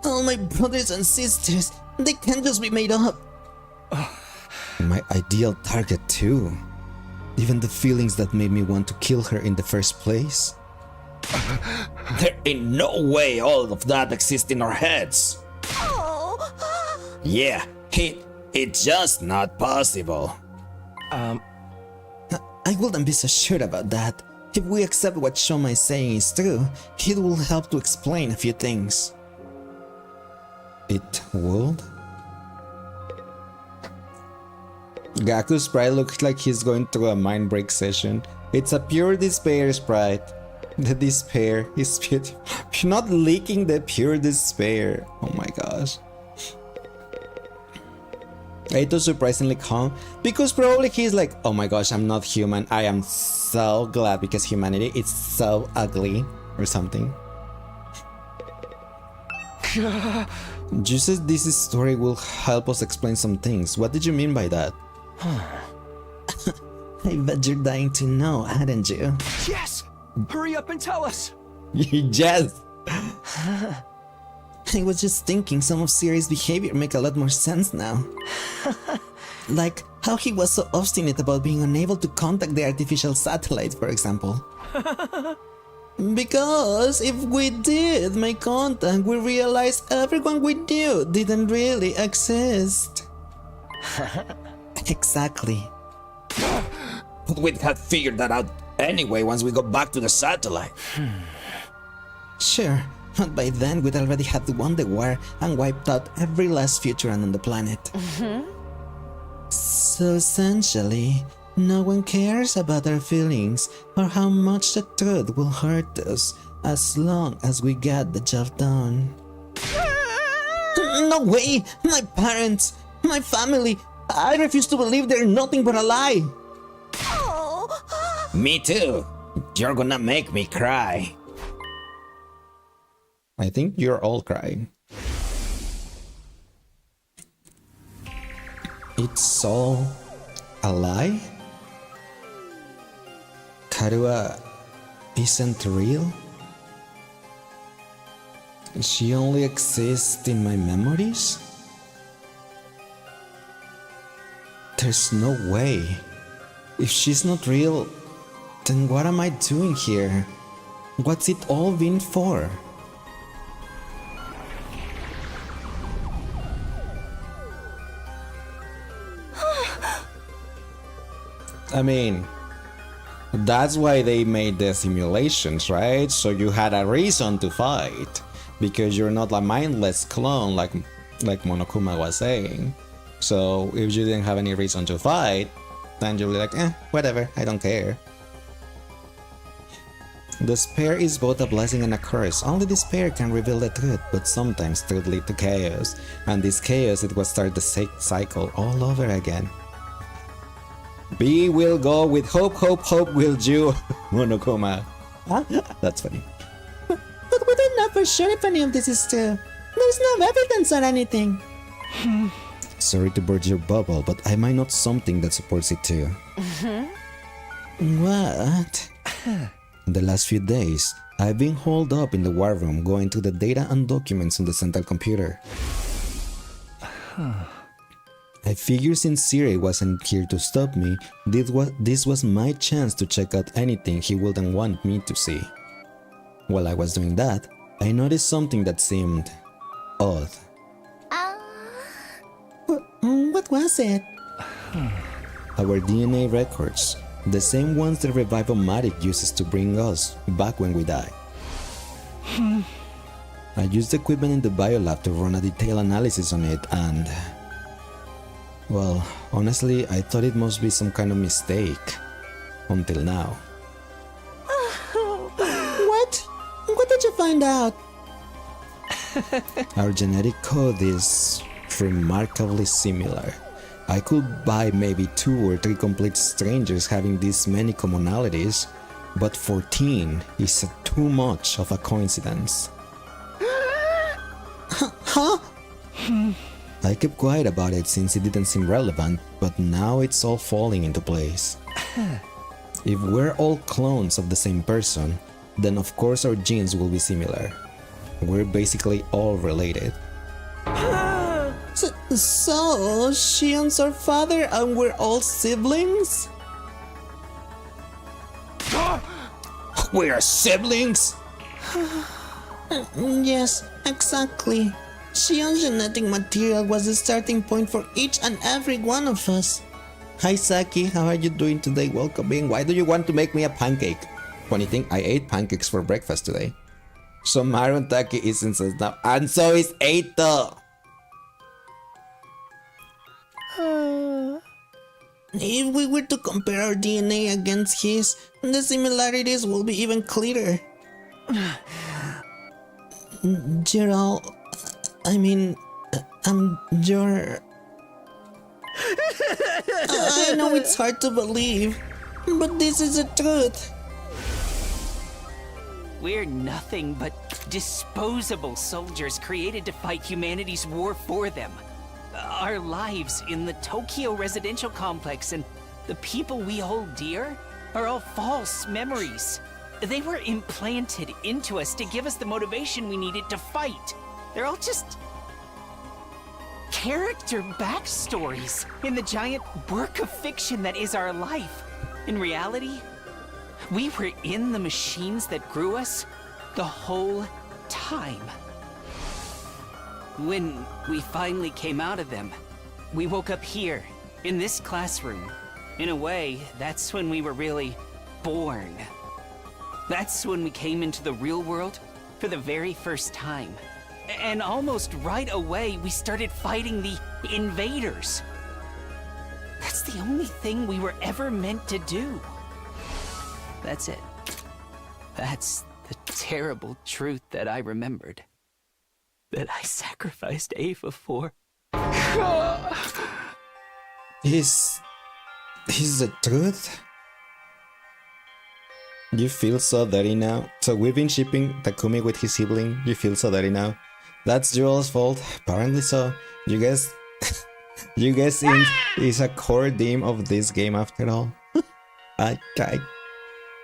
all my brothers and sisters, they can't just be made up. My ideal target too. Even the feelings that made me want to kill her in the first place. There ain't no way all of that exists in our heads. Yeah, it's just not possible. I wouldn't be so sure about that. If we accept what Shoma is saying is true, it will help to explain a few things. It would? Gaku's sprite looks like he's going through a mind break session. It's a pure despair sprite. The despair is beautiful. You're not leaking the pure despair. Oh my gosh. Aito's surprisingly calm because probably he's like, oh my gosh, I'm not human. I am so glad because humanity is so ugly or something. Just says this story will help us explain some things. What did you mean by that? I bet you're dying to know, hadn't you? Yes! Hurry up and tell us! Yes! I was just thinking some of Siri's behavior make a lot more sense now. Like how he was so obstinate about being unable to contact the artificial satellite, for example. Because if we did make contact, we realized everyone we knew didn't really exist. Exactly. But we'd have figured that out anyway once we got back to the satellite. Sure, but by then we'd already had won the war and wiped out every last Futuran on the planet. So essentially, no one cares about our feelings or how much the truth will hurt us as long as we get the job done. No way! My parents! My family! I refuse to believe they're nothing but a lie! Me too. You're gonna make me cry. I think you're all crying. It's all a lie? Karua isn't real? She only exists in my memories? There's no way. If she's not real, then what am I doing here? What's it all been for? I mean, that's why they made the simulations, right? So you had a reason to fight, because you're not a mindless clone like Monokuma was saying. So if you didn't have any reason to fight, then you'll be like, whatever, I don't care. Despair is both a blessing and a curse. Only despair can reveal the truth, but sometimes truth leads to chaos. And this chaos, it will start the cycle all over again. B will go with hope, hope, hope will do, Monokuma. Huh? That's funny. But we don't know for sure if any of this is true. There's no evidence or anything. Sorry to burst your bubble, but I might know something that supports it too. What? The last few days, I've been holed up in the war room going through the data and documents on the central computer. I figured since Siri wasn't here to stop me, this was my chance to check out anything he wouldn't want me to see. While I was doing that, I noticed something that seemed odd. What was it? Our DNA records, the same ones the Revive-O-Matic uses to bring us back when we die. I used equipment in the biolab to run a detailed analysis on it and... well, honestly, I thought it must be some kind of mistake. Until now. What? What did you find out? Our genetic code is remarkably similar. I could buy maybe 2 or 3 complete strangers having this many commonalities, but 14 is too much of a coincidence. Huh? I kept quiet about it since it didn't seem relevant, but now it's all falling into place. If we're all clones of the same person, then of course our genes will be similar. We're basically all related. So, Shion's our father and we're all siblings? We're siblings? Yes, exactly. Shion's genetic material was the starting point for each and every one of us. Hi Saki, how are you doing today? Welcome in. Why do you want to make me a pancake? Funny thing, I ate pancakes for breakfast today. So Maru Taki is incensed now, and so is Eito. If we were to compare our DNA against his, the similarities will be even clearer. Gerald, you're... I know it's hard to believe, but this is the truth. We're nothing but disposable soldiers created to fight humanity's war for them. Our lives in the Tokyo residential complex and the people we hold dear are all false memories. They were implanted into us to give us the motivation we needed to fight. They're all just character backstories in the giant work of fiction that is our life. In reality, we were in the machines that grew us the whole time. When we finally came out of them, we woke up here, in this classroom. In a way, that's when we were really born. That's when we came into the real world for the very first time. And almost right away, we started fighting the invaders. That's the only thing we were ever meant to do. That's it. That's the terrible truth that I remembered. That I sacrificed Ava for. Is the truth? You feel so dirty now? So we've been shipping Takumi with his sibling. You feel so dirty now? That's Joel's fault. Apparently so. You guys is a core theme of this game after all. I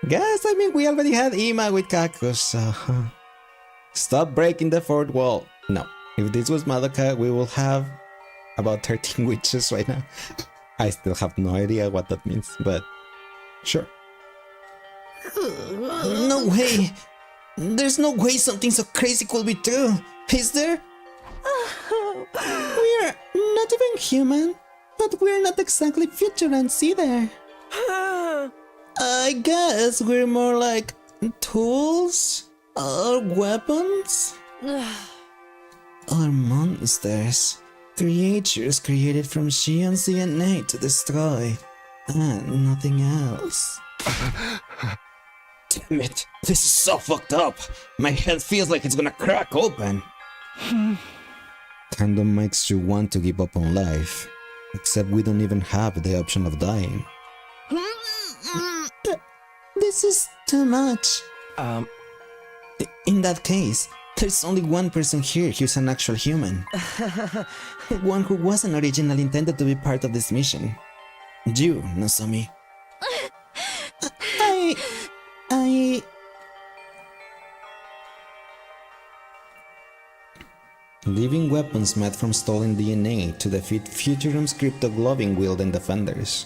guess, we already had Ima with Kaku, so... Stop breaking the fourth wall. No, if this was Madoka, we will have about 13 witches right now. I still have no idea what that means, but sure. No way! There's no way something so crazy could be true, is there? We're not even human, but we're not exactly futurans either. I guess we're more like tools or weapons or monsters. Creatures created from Shion's DNA to destroy, and nothing else. Damn it, this is so fucked up. My head feels like it's gonna crack open. Kinda makes you want to give up on life. Except we don't even have the option of dying. This is too much. In that case, there's only one person here who's an actual human. One who wasn't originally intended to be part of this mission. You, Nozomi. Living weapons made from stolen DNA to defeat Futurum's cryptoglobin wielding defenders.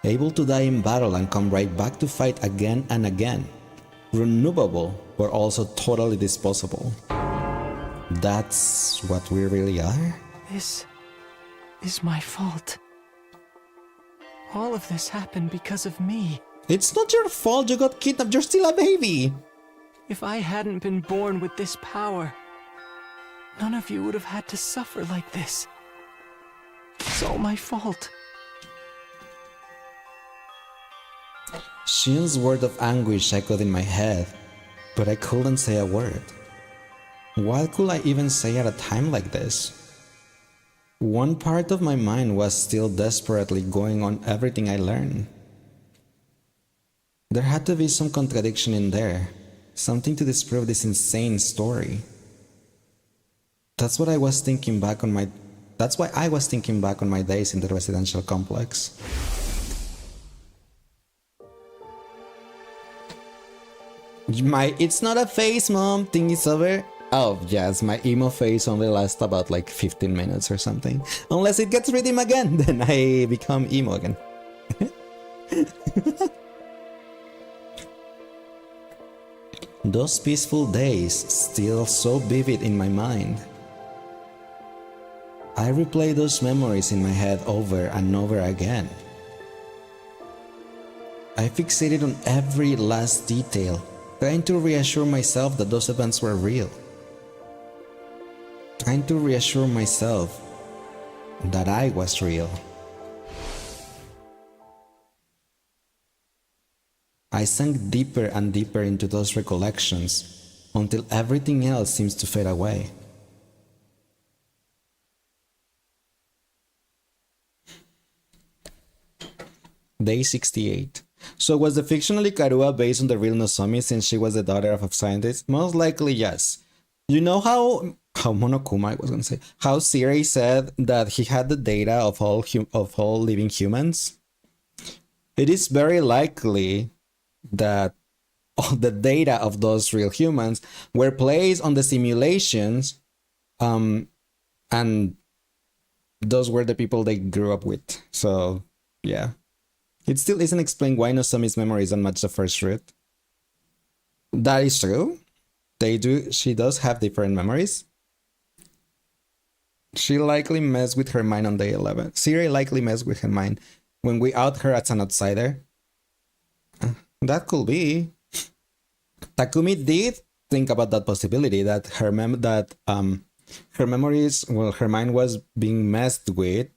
Able to die in battle and come right back to fight again and again. Renewable, but also totally disposable. That's what we really are? This is my fault. All of this happened because of me. It's not your fault you got kidnapped, you're still a baby! If I hadn't been born with this power, none of you would have had to suffer like this. It's all my fault. Shion's word of anguish echoed in my head, but I couldn't say a word. What could I even say at a time like this? One part of my mind was still desperately going on everything I learned. There had to be some contradiction in there, something to disprove this insane story. That's why I was thinking back on my days in the residential complex. It's not a phase, mom. Thing is over. Oh, yes, my emo phase only lasts about like 15 minutes or something. Unless it gets redeemed again, then I become emo again. Those peaceful days still so vivid in my mind. I replay those memories in my head over and over again. I fixated on every last detail, trying to reassure myself that those events were real. Trying to reassure myself that I was real. I sank deeper and deeper into those recollections until everything else seems to fade away. Day 68. So was the fictional Ikarua based on the real Nozomi since she was the daughter of a scientist? Most likely yes. You know how Monokuma, I was gonna say, how Siri said that he had the data of all living humans? It is very likely that all the data of those real humans were placed on the simulations, and those were the people they grew up with. So yeah. It still isn't explained why Nozomi's memories don't match the first root. That is true. She does have different memories. She likely messed with her mind on day 11. Siri likely messed with her mind when we out her as an outsider. That could be. Takumi did think about that possibility, that her memories, well, her mind was being messed with.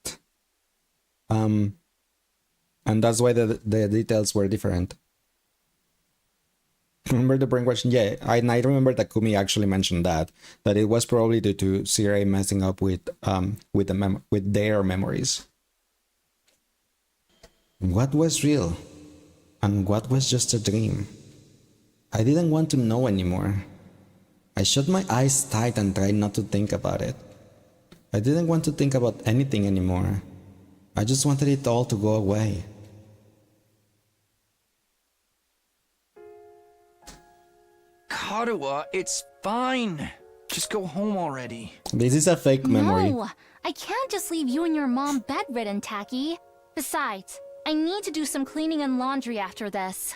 And that's why the details were different. Remember the brainwashing? Yeah, I remember Takumi actually mentioned that it was probably due to Siri messing up with their memories. What was real? And what was just a dream? I didn't want to know anymore. I shut my eyes tight and tried not to think about it. I didn't want to think about anything anymore. I just wanted it all to go away. Karuwa, it's fine. Just go home already. This is a fake memory. No, I can't just leave you and your mom bedridden, Taki. Besides, I need to do some cleaning and laundry after this.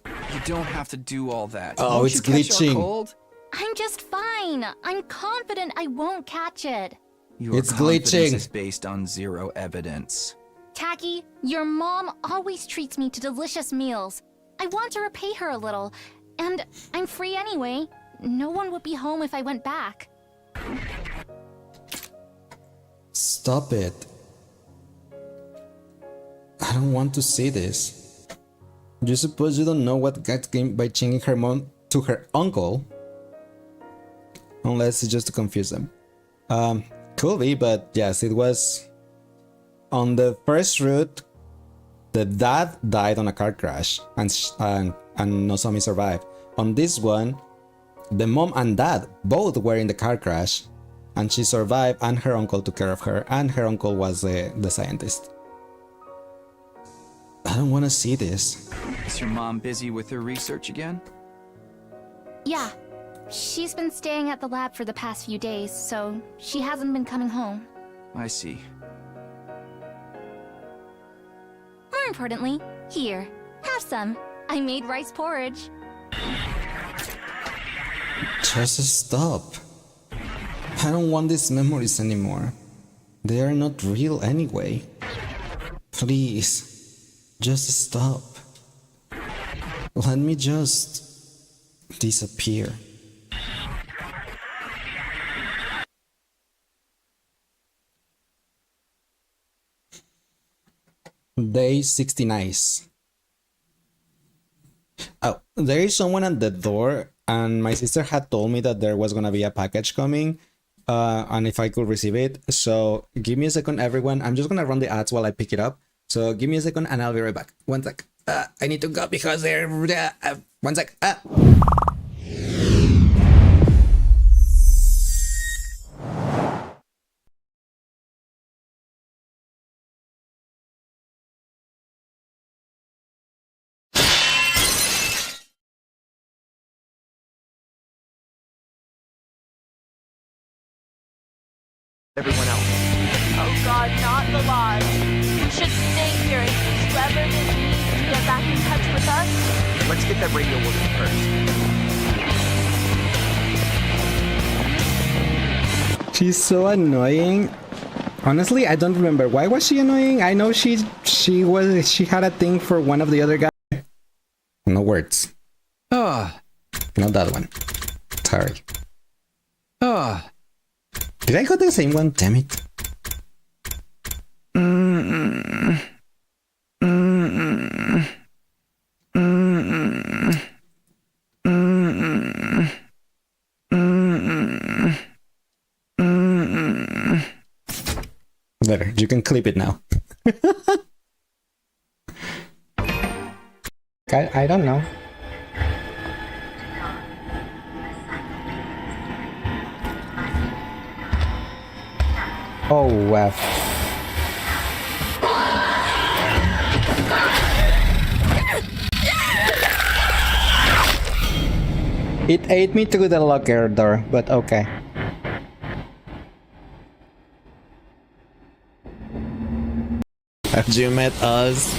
You don't have to do all that. Oh, Won't it's you catch our glitching. cold? I'm just fine. I'm confident I won't catch it. Your It's confidence glitching. is based on zero evidence. Taki, your mom always treats me to delicious meals. I want to repay her a little, and I'm free anyway. No one would be home if I went back. Stop it. I don't want to see this. You suppose you don't know what got came by changing her mom to her uncle? Unless it's just to confuse them. Could be, but yes, it was on the first route. The dad died on a car crash, and Nozomi survived. On this one, the mom and dad both were in the car crash, and she survived, and her uncle took care of her, and her uncle was the scientist. I don't want to see this. Is your mom busy with her research again? Yeah, she's been staying at the lab for the past few days, so she hasn't been coming home. I see. More importantly, here, have some. I made rice porridge. Just stop. I don't want these memories anymore. They are not real anyway. Please, just stop. Let me just disappear. Day 69. Oh, there is someone at the door, and my sister had told me that there was gonna be a package coming, and if I could receive it. So give me a second, everyone. I'm just gonna run the ads while I pick it up. So give me a second, and I'll be right back. One sec. I need to go because they're. One sec. but not the lodge. We should stay here in case whoever this needs to get back in touch with us. Let's get that radio working first. She's so annoying. Honestly, I don't remember. Why was she annoying? I know she had a thing for one of the other guys. No words. Not that one. Sorry. Did I got the same one? Damn it. There, you can clip it now. I don't know. Oh, wow. It ate me through the locker door, but okay. Have you met us?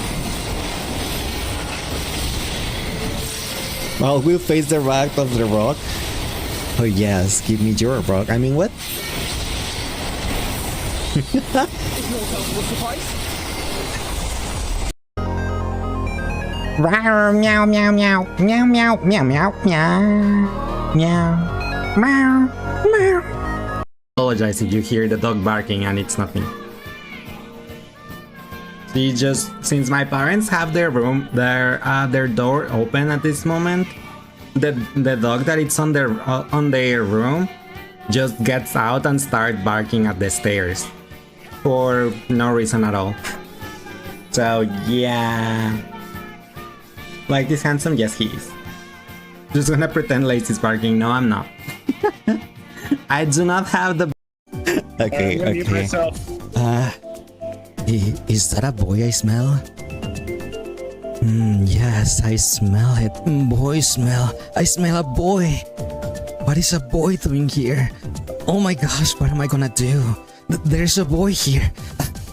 Well, we'll face the wrath of the rock. Oh yes, give me your rock. I mean, what? Meow meow meow meow meow meow meow meow meow meow meow. Apologize if you hear the dog barking and it's not me. See, just since my parents have their room, their door open at this moment, the dog that it's on their room just gets out and starts barking at the stairs for no reason at all. So yeah, like this handsome, yes he is. Just gonna pretend Lacey's barking. No, I'm not. I do not have the. Okay. Is that a boy I smell? Yes, I smell it. Boy smell. I smell a boy. What is a boy doing here? Oh my gosh, what am I gonna do? There's a boy here.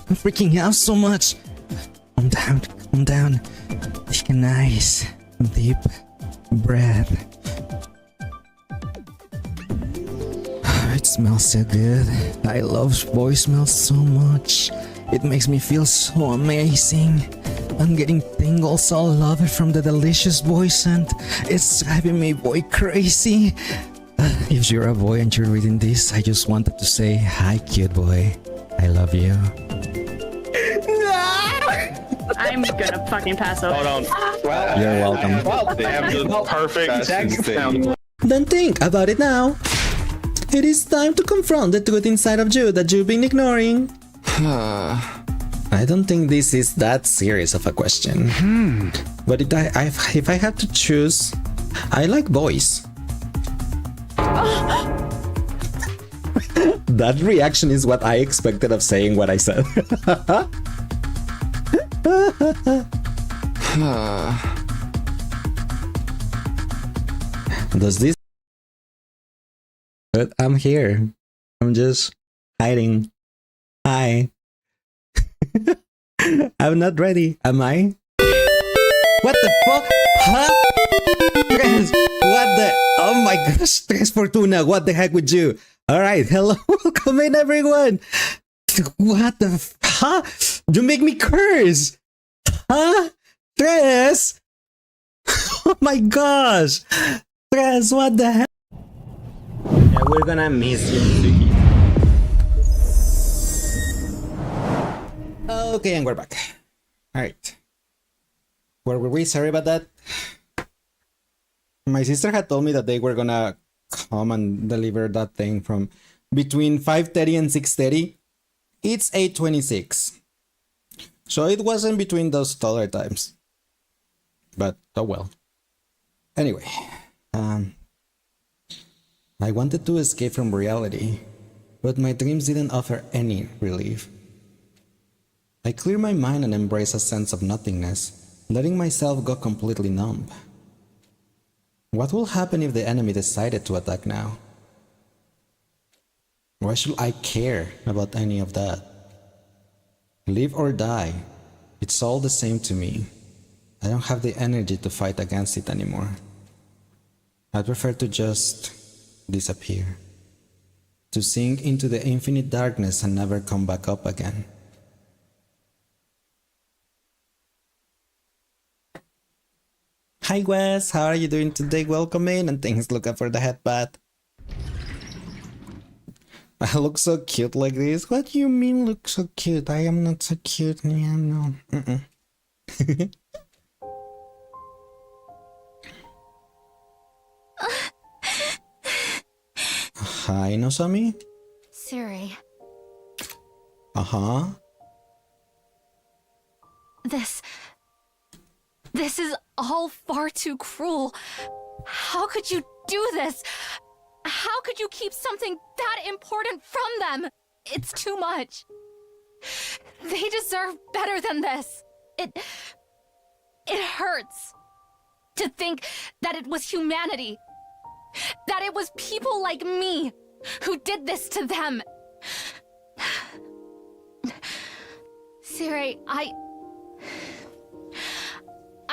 I'm freaking out so much. Calm down. Take a nice, deep breath. It smells so good. I love boy smells so much. It makes me feel so amazing. I'm getting tingles all over from the delicious boy scent. It's driving me boy crazy. If you're a boy and you're reading this, I just wanted to say hi, cute boy. I love you. I'm gonna fucking pass out. Hold on. You're welcome. Perfect. Then think about it now. It is time to confront the truth inside of you that you've been ignoring. I don't think this is that serious of a question. But if I have to choose, I like boys. That reaction is what I expected of saying what I said. Does this? But I'm here. I'm just hiding. Hi. I'm not ready. Am I? What the fuck? Huh? Tres, what the? Oh my gosh, Tres Fortuna, what the heck with you? Alright, hello, welcome in everyone. What the huh? You make me curse. Huh? Tres? Oh my gosh. Tres, what the heck? Yeah, we're gonna miss you, Suki. Okay, and we're back. Alright. Where were we? Sorry about that. My sister had told me that they were gonna come and deliver that thing from between 5:30 and 6:30. It's 8:26. So it wasn't between those taller times. But oh well. Anyway, I wanted to escape from reality, but my dreams didn't offer any relief. I clear my mind and embrace a sense of nothingness, letting myself go completely numb. What will happen if the enemy decided to attack now? Why should I care about any of that? Live or die, it's all the same to me. I don't have the energy to fight against it anymore. I prefer to just disappear. To sink into the infinite darkness and never come back up again. Hi Wes, how are you doing today? Welcome in and thanks Luca for the headbutt. I look so cute like this. What do you mean look so cute? I am not so cute. Yeah, no. Hi, Nozomi? Siri, Uh-huh. this is all far too cruel. How could you do this? How could you keep something that important from them? It's too much. They deserve better than this. It hurts to think that it was humanity, that it was people like me who did this to them. Siri, I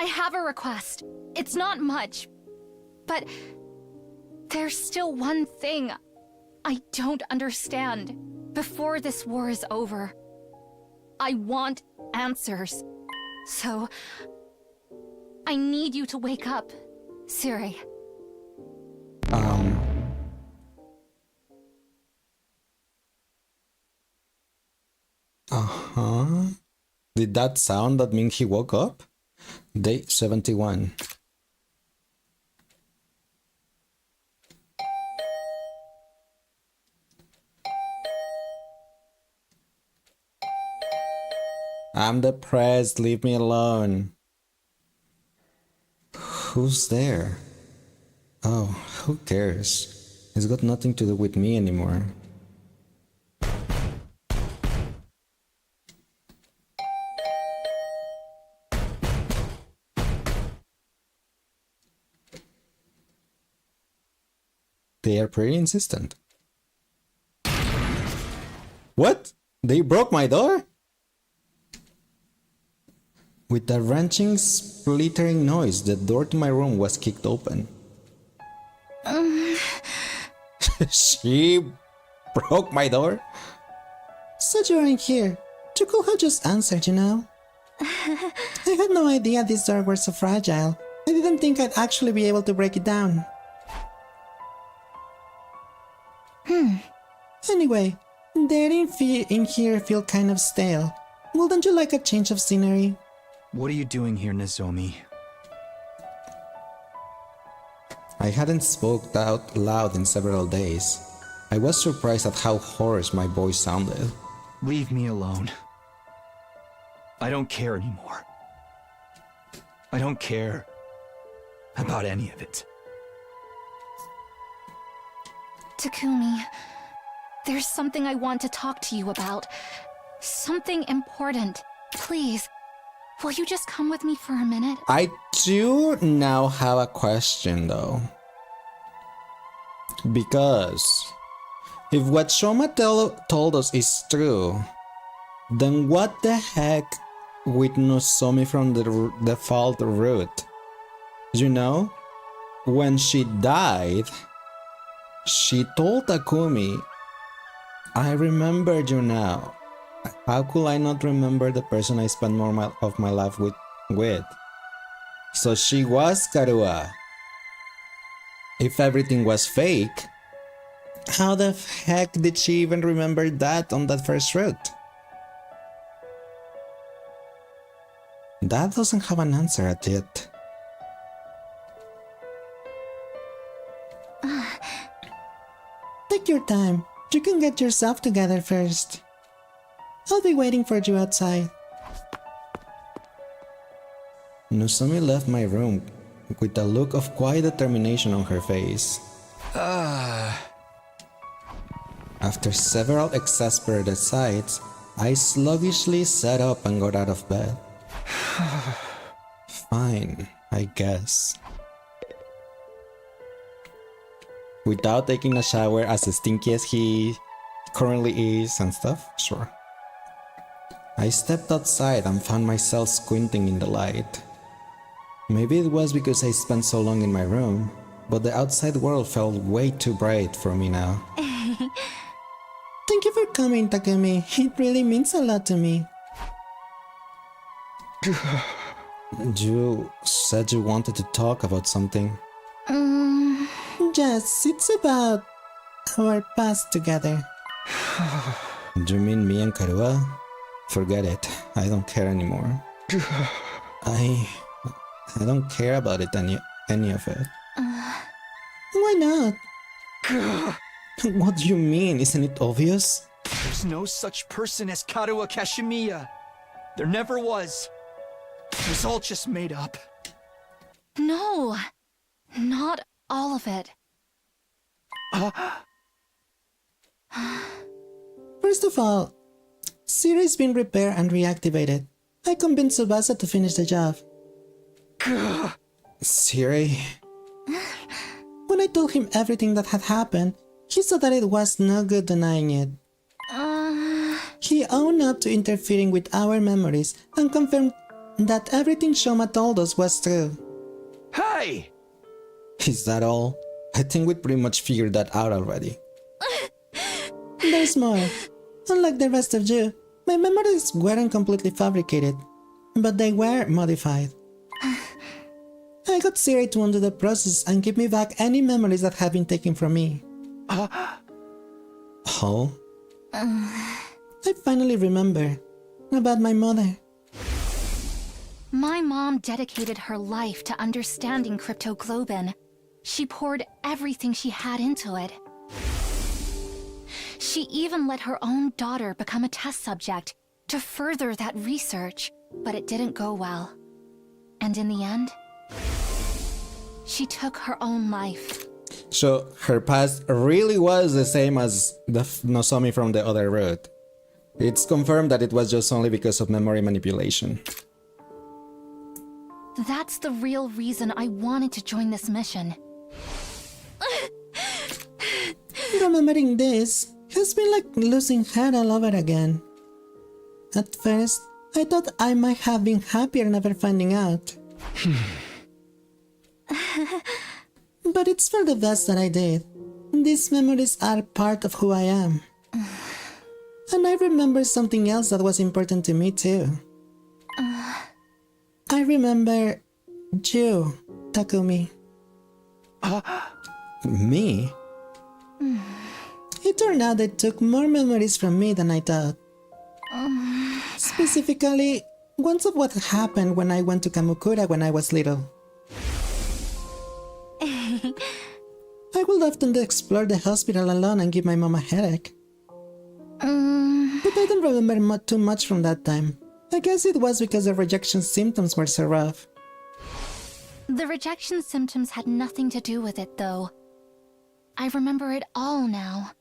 have a request. It's not much, but there's still one thing I don't understand. Before this war is over, I want answers. So, I need you to wake up, Siri. Uh-huh. Did that sound that mean he woke up? Day 71. I'm depressed, leave me alone. Who's there? Oh, who cares? It's got nothing to do with me anymore. They are pretty insistent. What? They broke my door? With a wrenching, splittering noise, the door to my room was kicked open. She broke my door? So you're in here. You could have just answered, you know? I had no idea this door was so fragile. I didn't think I'd actually be able to break it down. Anyway, the air in here feel kind of stale. Wouldn't you like a change of scenery? What are you doing here, Nozomi? I hadn't spoke out loud in several days. I was surprised at how hoarse my voice sounded. Leave me alone. I don't care anymore. I don't care about any of it. Takumi, there's something I want to talk to you about. Something important. Please, will you just come with me for a minute? I do now have a question though. Because if what Shoma told us is true, then what the heck with Nozomi from the default route? You know, when she died, she told Takumi, I remembered you now. How could I not remember the person I spent more of my life with? So she was Karua. If everything was fake, how the heck did she even remember that on that first route? That doesn't have an answer at yet. Take your time. You can get yourself together first. I'll be waiting for you outside. Nozomi left my room with a look of quiet determination on her face. After several exasperated sighs, I sluggishly sat up and got out of bed. Fine, I guess. Without taking a shower as stinky as he currently is and stuff? Sure. I stepped outside and found myself squinting in the light. Maybe it was because I spent so long in my room, but the outside world felt way too bright for me now. Thank you for coming, Takumi. It really means a lot to me. You said you wanted to talk about something. Yes, it's about our past together. You mean me and Karua? Forget it. I don't care anymore. I don't care about it, any of it. Why not? What do you mean? Isn't it obvious? There's no such person as Karua Kashimiya. There never was. It was all just made up. No, not all of it. First of all, Siri's been repaired and reactivated. I convinced Tsubasa to finish the job. Siri? When I told him everything that had happened, he saw that it was no good denying it. He owned up to interfering with our memories and confirmed that everything Shoma told us was true. Hey! Is that all? I think we pretty much figured that out already. There's more. Unlike the rest of you, my memories weren't completely fabricated, but they were modified. I got Siri to undo the process and give me back any memories that had been taken from me. Oh? I finally remember about my mother. My mom dedicated her life to understanding cryptoglobin. She poured everything she had into it. She even let her own daughter become a test subject to further that research, but it didn't go well. And in the end, she took her own life. So her past really was the same as the Nozomi from the other route. It's confirmed that it was just only because of memory manipulation. That's the real reason I wanted to join this mission. Remembering this has been like losing hair all over again. At first, I thought I might have been happier never finding out. But it's for the best that I did. These memories are part of who I am. And I remember something else that was important to me too. I remember you, Takumi. Me? It turned out they took more memories from me than I thought. Specifically, once of what happened when I went to Kamukura when I was little. I would often explore the hospital alone and give my mom a headache. But I don't remember too much from that time. I guess it was because the rejection symptoms were so rough. The rejection symptoms had nothing to do with it, though. I remember it all now.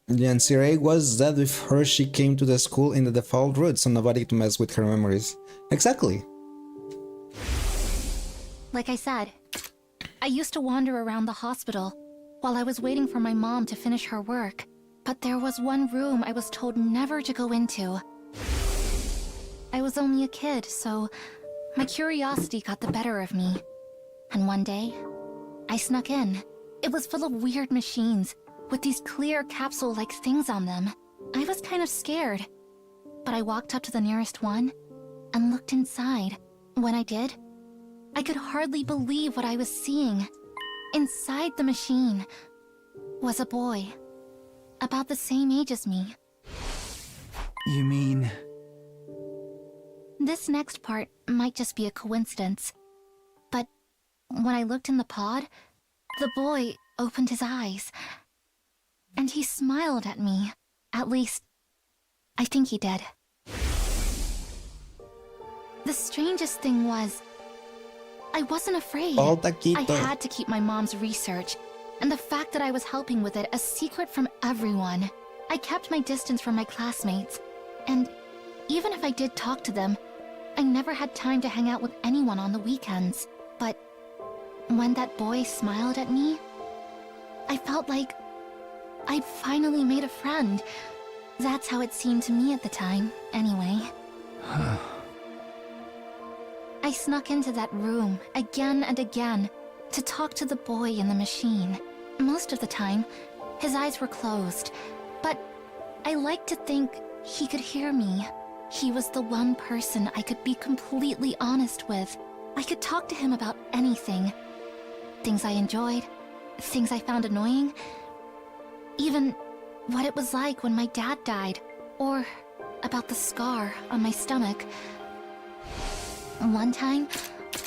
Yansirei was dead before she came to the school in the default route, so nobody to mess with her memories. Exactly. Like I said, I used to wander around the hospital while I was waiting for my mom to finish her work. But there was one room I was told never to go into. I was only a kid, so my curiosity got the better of me. And one day, I snuck in. It was full of weird machines with these clear capsule-like things on them. I was kind of scared, but I walked up to the nearest one and looked inside. When I did, I could hardly believe what I was seeing. Inside the machine was a boy, about the same age as me. You mean... This next part might just be a coincidence, but when I looked in the pod, the boy opened his eyes, and he smiled at me. At least, I think he did. The strangest thing was, I wasn't afraid. I had to keep my mom's research, and the fact that I was helping with it a secret from everyone. I kept my distance from my classmates, and even if I did talk to them, I never had time to hang out with anyone on the weekends. But when that boy smiled at me, I felt like I'd finally made a friend. That's how it seemed to me at the time, anyway. I snuck into that room again and again to talk to the boy in the machine. Most of the time, his eyes were closed, but I like to think he could hear me. He was the one person I could be completely honest with. I could talk to him about anything. Things I enjoyed, things I found annoying, even what it was like when my dad died, or about the scar on my stomach. One time,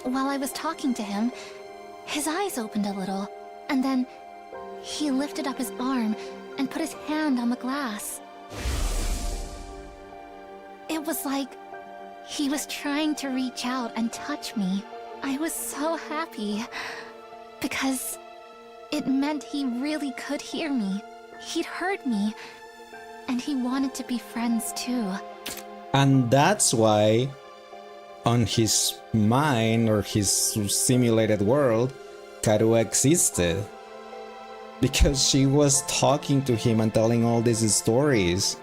while I was talking to him, his eyes opened a little, and then he lifted up his arm and put his hand on the glass. It was like he was trying to reach out and touch me. I was so happy, because it meant he really could hear me. He'd heard me, and he wanted to be friends too. And that's why on his mind or his simulated world, Karua existed. Because she was talking to him and telling all these stories.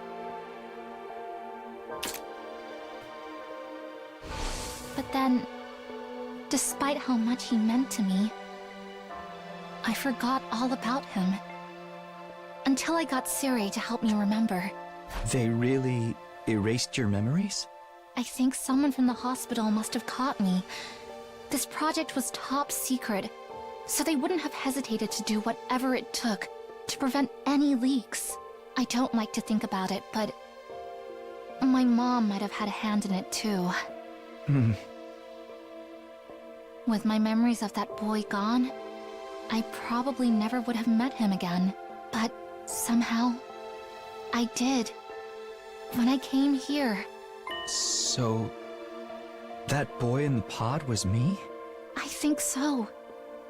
But then, despite how much he meant to me, I forgot all about him. Until I got Siri to help me remember. They really erased your memories? I think someone from the hospital must have caught me. This project was top secret, so they wouldn't have hesitated to do whatever it took to prevent any leaks. I don't like to think about it, but my mom might have had a hand in it too. With my memories of that boy gone, I probably never would have met him again. But somehow, I did. When I came here. So, that boy in the pod was me? I think so.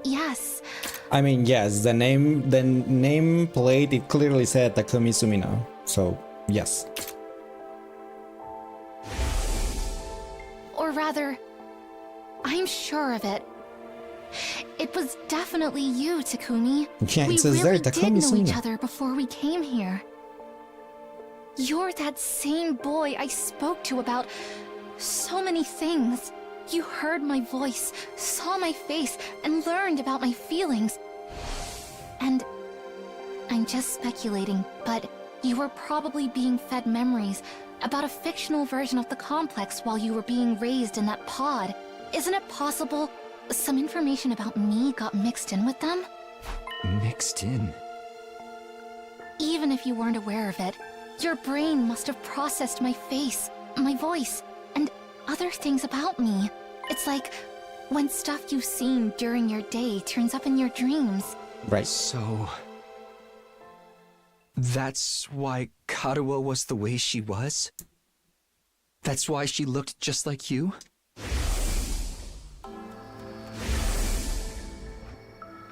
Yes. I mean, yes, the name plate, it clearly said Takumi Sumino. So, yes. Or rather, I'm sure of it. It was definitely you, Takumi. Yeah, it says we there, really did Takumi know each Sumino. other before we came here. You're that same boy I spoke to about so many things. You heard my voice, saw my face, and learned about my feelings. And I'm just speculating, but you were probably being fed memories about a fictional version of the complex while you were being raised in that pod. Isn't it possible some information about me got mixed in with them? Mixed in? Even if you weren't aware of it, your brain must have processed my face, my voice, and other things about me. It's like when stuff you've seen during your day turns up in your dreams. Right. So, that's why Karuo was the way she was? That's why she looked just like you?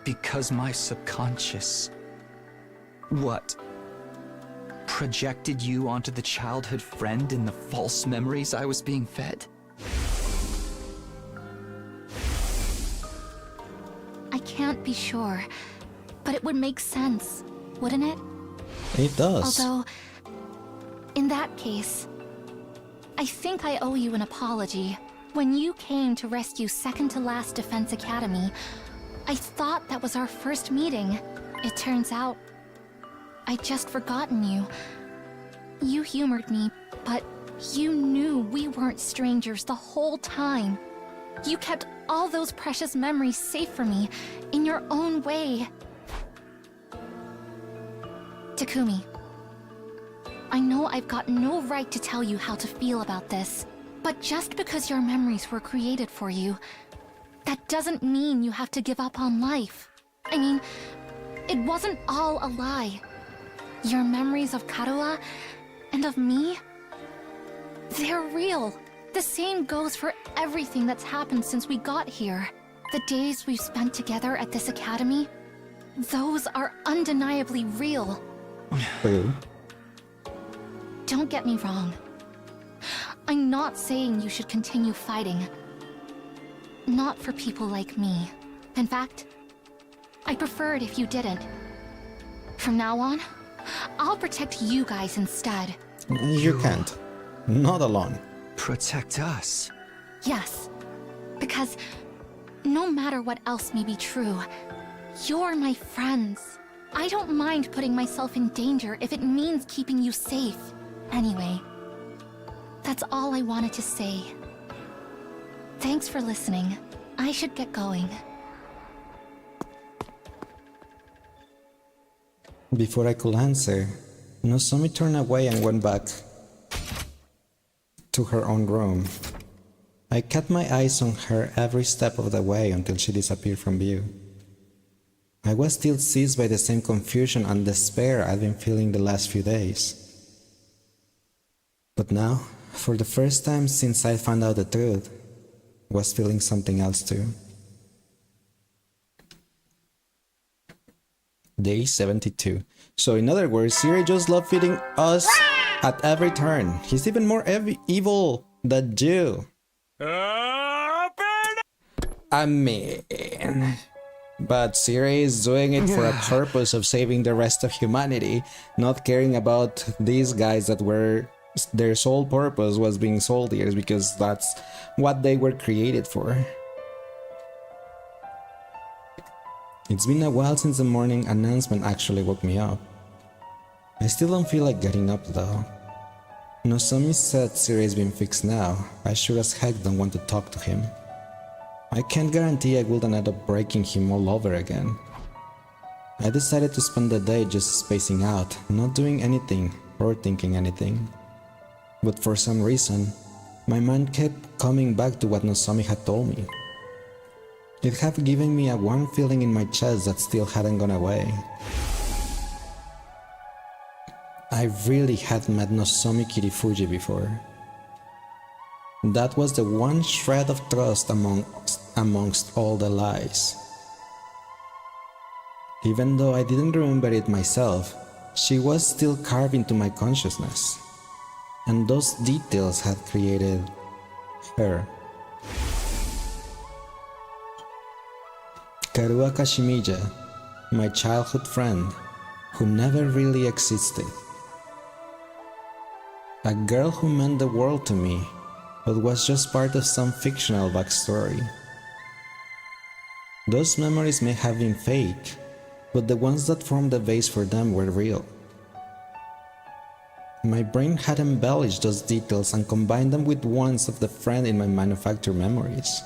Because my subconscious... What? Projected you onto the childhood friend in the false memories I was being fed? I can't be sure, but it would make sense, wouldn't it? It does. Although, in that case, I think I owe you an apology. When you came to rescue Second to Last Defense Academy, I thought that was our first meeting. It turns out, I'd just forgotten you. You humored me, but you knew we weren't strangers the whole time. You kept all those precious memories safe for me, in your own way. Takumi, I know I've got no right to tell you how to feel about this, but just because your memories were created for you, that doesn't mean you have to give up on life. I mean, it wasn't all a lie. Your memories of Karua and of me, they're real. The same goes for everything that's happened since we got here. The days we've spent together at this academy, those are undeniably real. True. Don't get me wrong. I'm not saying you should continue fighting. Not for people like me. In fact, I'd prefer it if you didn't. From now on, I'll protect you guys instead. You can't. Not alone. Protect us? Yes. Because no matter what else may be true, you're my friends. I don't mind putting myself in danger if it means keeping you safe. Anyway, that's all I wanted to say. Thanks for listening. I should get going. Before I could answer, Nozomi turned away and went back to her own room. I kept my eyes on her every step of the way until she disappeared from view. I was still seized by the same confusion and despair I'd been feeling the last few days. But now, for the first time since I found out the truth, I was feeling something else too. Day 72. So in other words, Siri just loved feeding us at every turn. He's even more evil than you. I mean... But Siri is doing it for a purpose of saving the rest of humanity, not caring about these guys that were... Their sole purpose was being soldiers because that's what they were created for. It's been a while since the morning announcement actually woke me up. I still don't feel like getting up though. Nozomi said Siri's been fixed now. I sure as heck don't want to talk to him. I can't guarantee I wouldn't end up breaking him all over again. I decided to spend the day just spacing out, not doing anything or thinking anything. But for some reason, my mind kept coming back to what Nozomi had told me. It had given me a warm feeling in my chest that still hadn't gone away. I really had met Nozomi Kirifuji before. That was the one shred of trust amongst all the lies. Even though I didn't remember it myself, she was still carved into my consciousness. And those details had created her. Karua Kashimija, my childhood friend, who never really existed. A girl who meant the world to me, but was just part of some fictional backstory. Those memories may have been fake, but the ones that formed the base for them were real. My brain had embellished those details and combined them with ones of the friend in my manufactured memories.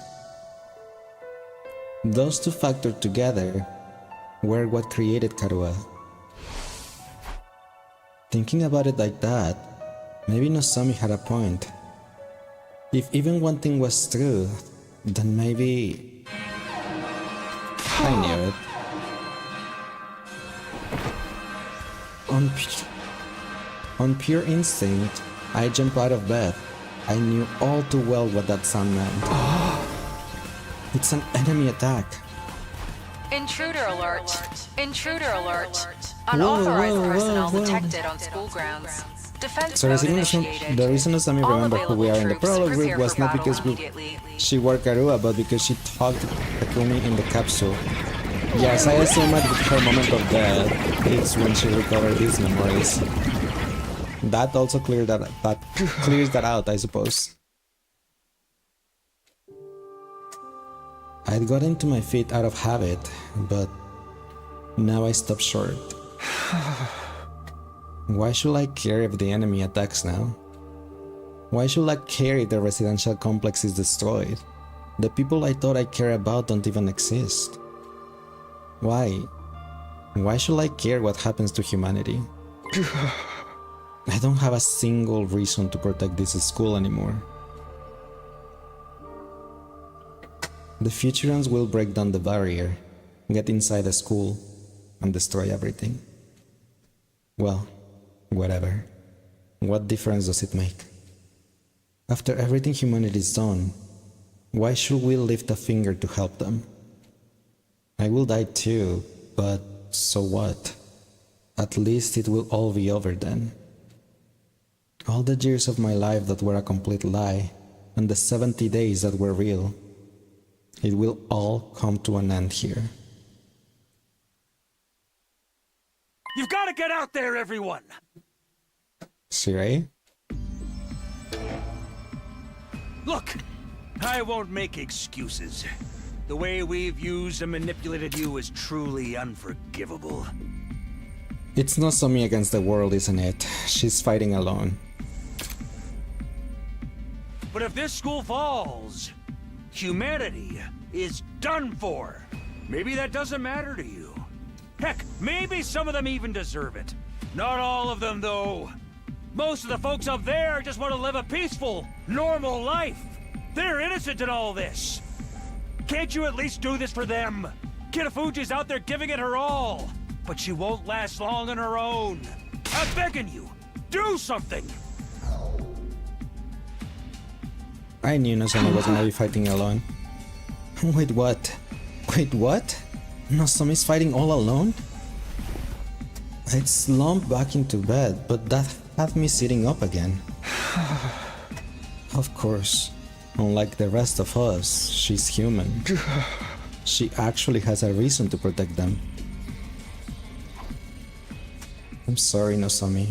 Those two factored together were what created Karua. Thinking about it like that, maybe Nozomi had a point. If even one thing was true, then maybe... I knew it. On pure instinct, I jumped out of bed. I knew all too well what that sound meant. It's an enemy attack. Intruder alert! Intruder alert! Unauthorized personnel detected on school grounds. Defense So mode initiated. the reason Nozomi All remembered who we are in the available prologue troops group was prepare not for because battle immediately. she wore Karua, but because she talked Takumi in the capsule. Yes, I assume at her moment of death, it's when she recovered these memories. That also clears that out, I suppose. I'd gotten to my feet out of habit, but now I stopped short. Why should I care if the enemy attacks now? Why should I care if the residential complex is destroyed? The people I thought I care about don't even exist. Why? Why should I care what happens to humanity? I don't have a single reason to protect this school anymore. The Futurans will break down the barrier, get inside the school, and destroy everything. Well, whatever. What difference does it make? After everything humanity's done, why should we lift a finger to help them? I will die too, but so what? At least it will all be over then. All the years of my life that were a complete lie, and the 70 days that were real, it will all come to an end here. You've got to get out there, everyone! Siri? Look! I won't make excuses. The way we've used and manipulated you is truly unforgivable. It's Nozomi against the world, isn't it? She's fighting alone. But if this school falls, humanity is done for. Maybe that doesn't matter to you. Heck, maybe some of them even deserve it. Not all of them, though. Most of the folks up there just want to live a peaceful, normal life. They're innocent in all this. Can't you at least do this for them? Kitafuji's out there giving it her all, but she won't last long on her own. I'm begging you, do something! I knew Nozomi was gonna be fighting alone. Wait, what? Wait, what? Nozomi's fighting all alone? I'd slumped back into bed, but that had me sitting up again. Of course, unlike the rest of us, she's human. She actually has a reason to protect them. I'm sorry, Nozomi.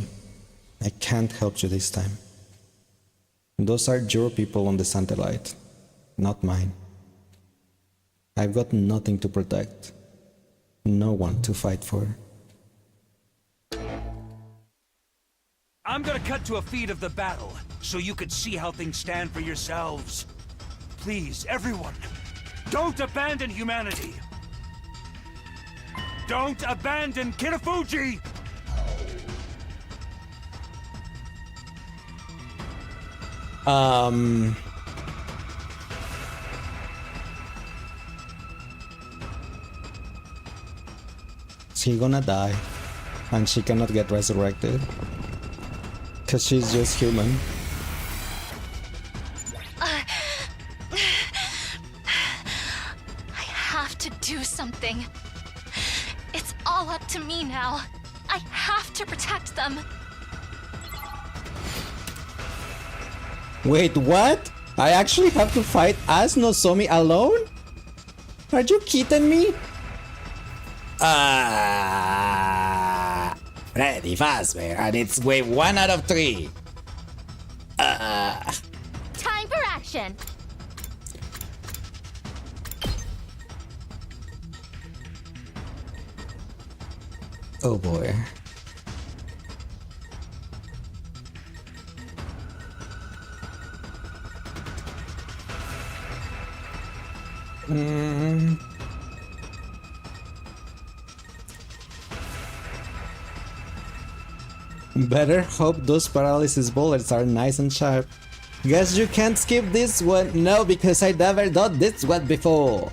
I can't help you this time. Those are your people on the satellite, not mine. I've got nothing to protect, no one to fight for. I'm gonna cut to a feed of the battle, so you can see how things stand for yourselves. Please, everyone, don't abandon humanity. Don't abandon Kitafuji! She's gonna die, and she cannot get resurrected, cause she's just human. I have to do something. It's all up to me now. I have to protect them. Wait, what? I actually have to fight as Nozomi alone? Are you kidding me? Freddy Fazbear, and it's wave 1 out of 3. Time for action. Oh boy. Better hope those paralysis bullets are nice and sharp. Guess you can't skip this one. No, because I never done this one before.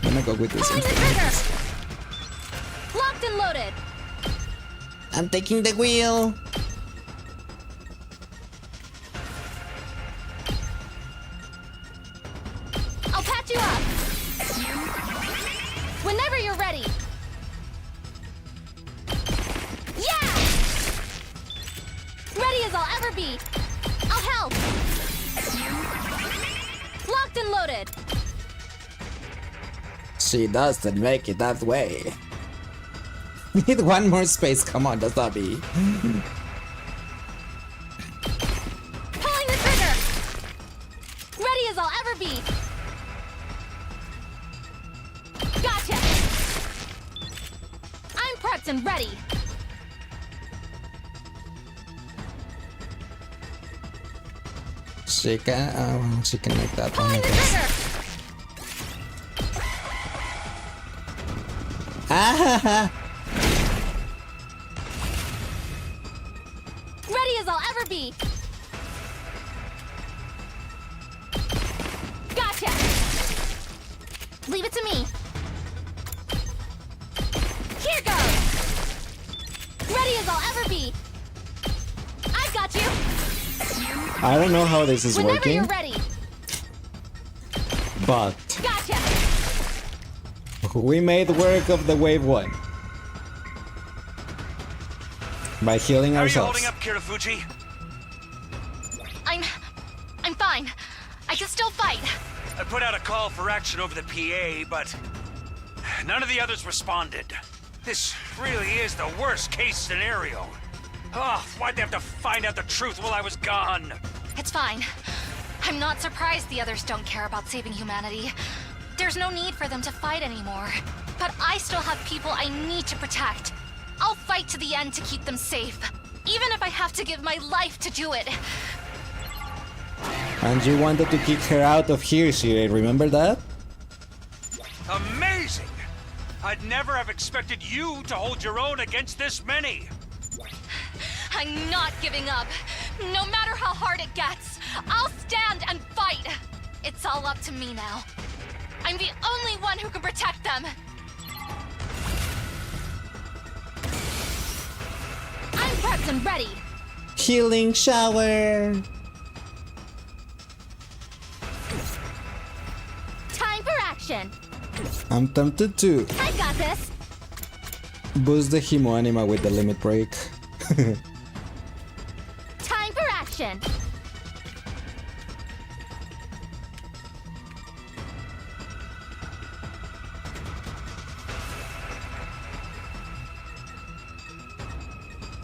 I'm gonna go with this Pulling the instead. trigger. Locked and loaded. I'm taking the wheel. I'll patch you up. Whenever you're ready. Yeah! Ready as I'll ever be. I'll help. Locked and loaded. She doesn't make it that way. Need one more space. Come on, Nozomi. Pulling the trigger. Ready as I'll ever be. Gotcha. I'm prepped and ready. She can make that one. I Pulling the guess. trigger. Ah! Ready as I'll ever be. Gotcha. Leave it to me. Here goes. Ready as I'll ever be. I've got you. I don't know how this is Whenever working, you're ready. but Gotcha. we made work of the wave 1 by healing How are you ourselves. holding up, Kitafuji? I'm fine. I can still fight. I put out a call for action over the PA, but none of the others responded. This really is the worst case scenario. Oh, why'd they have to find out the truth while I was gone? It's fine. I'm not surprised the others don't care about saving humanity. There's no need for them to fight anymore. But I still have people I need to protect. I'll fight to the end to keep them safe. Even if I have to give my life to do it. And you wanted to kick her out of here, Shirei, remember that? Amazing! I'd never have expected you to hold your own against this many. I'm not giving up. No matter how hard it gets, I'll stand and fight. It's all up to me now. I'm the only one who can protect them. I'm prepped and ready. Healing shower. Time for action. I'm tempted to I got this. boost the Himo anima with the limit break. Time for action.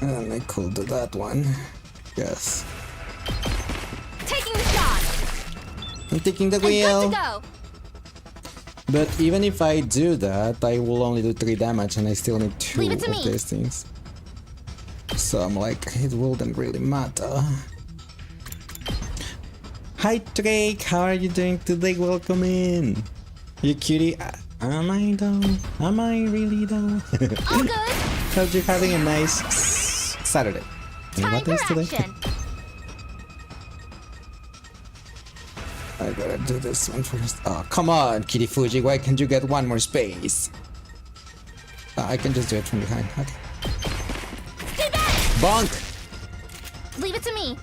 And I could do that one. Yes. Taking the shot. I'm taking the And good wheel. to go. But even if I do that, I will only do 3 damage and I still need 2 Leave it to of me. these things. So I'm like, it wouldn't really matter. Hi Drake, how are you doing today? Welcome in. You cutie. Am I though? Am I really though? All good. Hope you're having a nice Saturday. And Time what for is today? action. I gotta do this one first. Oh, come on, Kitty Fuji. Why can't you get one more space? I can just do it from behind. Okay. Stay back. Bonk! Leave it to me.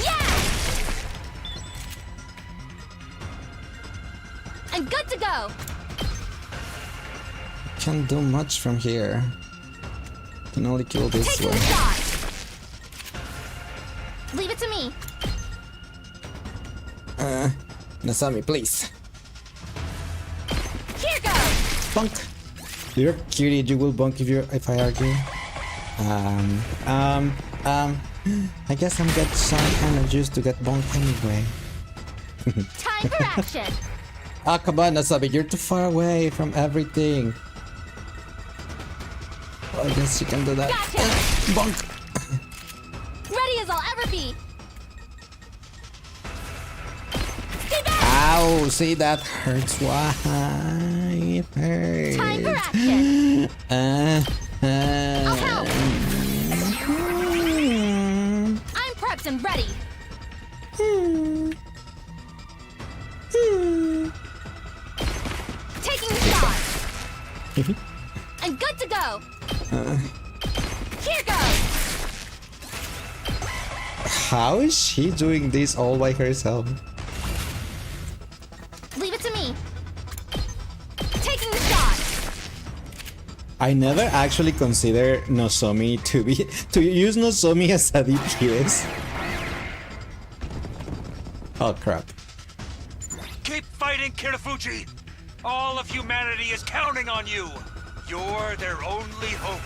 Yeah. I'm good to go. Can't do much from here. Can only kill this Taking one. the shot. Leave it to me. Nasami, please. Here goes. Bonk! You're cutie, you will bonk if I argue. I guess I'm get some kind of juice to get bonk anyway. Time for action. Ah, come on, Nasabi, you're too far away from everything. Well, I guess you can do that. Gotcha. Bonk! Ready as I'll ever be. Stay back. Ow, see, that hurts. Why? It hurts. Time for action. I'll help. I'm prepped and ready. Taking the shot. I'm good to go. Here goes. How is she doing this all by herself? Leave it to me. Taking the shot. I never actually consider Nozomi to use Nozomi as a DPS. Oh crap. Keep fighting, Kirafuji! All of humanity is counting on you! You're their only hope.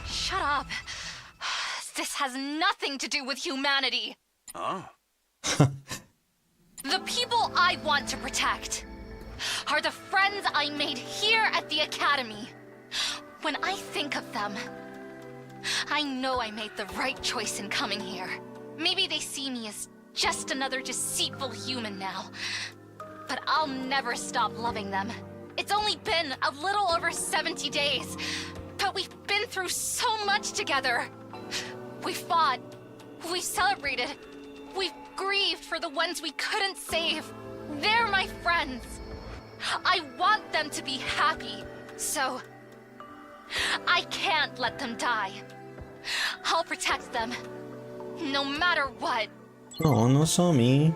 Shut up. This has nothing to do with humanity. Huh? The people I want to protect are the friends I made here at the Academy. When I think of them, I know I made the right choice in coming here. Maybe they see me as just another deceitful human now, but I'll never stop loving them. It's only been a little over 70 days, but we've been through so much together. We fought, we celebrated, we've grieved for the ones we couldn't save. They're my friends. I want them to be happy, so I can't let them die. I'll protect them, no matter what. Oh, Nozomi.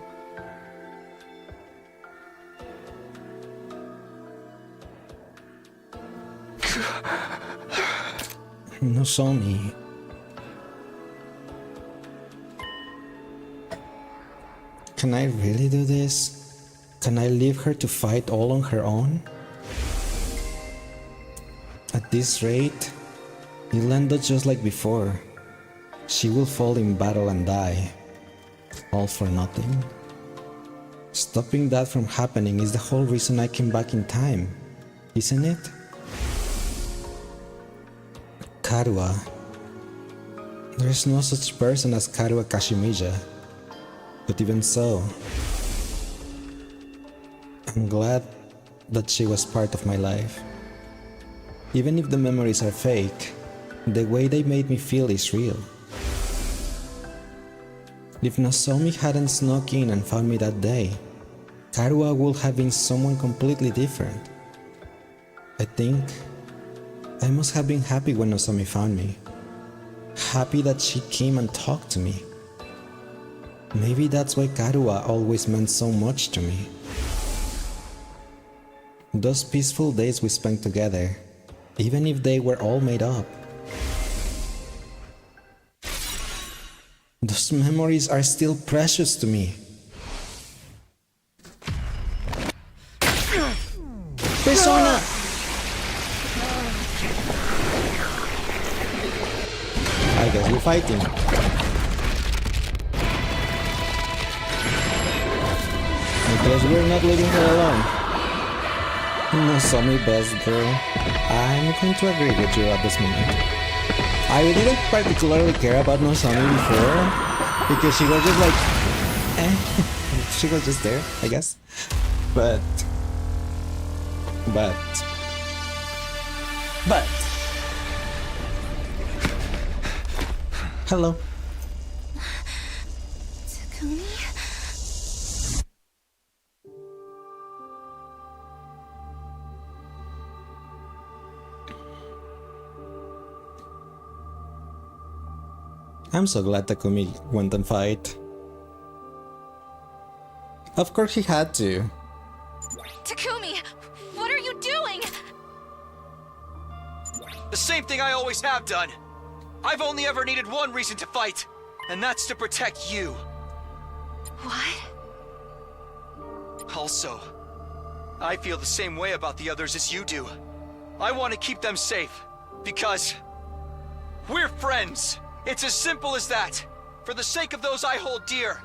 Nozomi. Can I really do this? Can I leave her to fight all on her own? At this rate, It ended just like before. She will fall in battle and die. All for nothing. Stopping that from happening is the whole reason I came back in time, isn't it? Karua. There is no such person as Karua Kashimija. But even so, I'm glad that she was part of my life. Even if the memories are fake, the way they made me feel is real. If Nozomi hadn't snuck in and found me that day, Karua would have been someone completely different. I think I must have been happy when Nozomi found me. Happy that she came and talked to me. Maybe that's why Karua always meant so much to me. Those peaceful days we spent together, even if they were all made up. Those memories are still precious to me. Persona! I guess we're fighting. I guess we're not leaving her alone. Nozomi, best girl. I'm going to agree with you at this moment. I didn't particularly care about Nozomi before because she was just like, she was just there, I guess. But hello. Takumi? I'm so glad Takumi went and fight. Of course he had to. Takumi, what are you doing? The same thing I always have done. I've only ever needed one reason to fight, and that's to protect you. What? Also, I feel the same way about the others as you do. I want to keep them safe, because we're friends. It's as simple as that. For the sake of those I hold dear,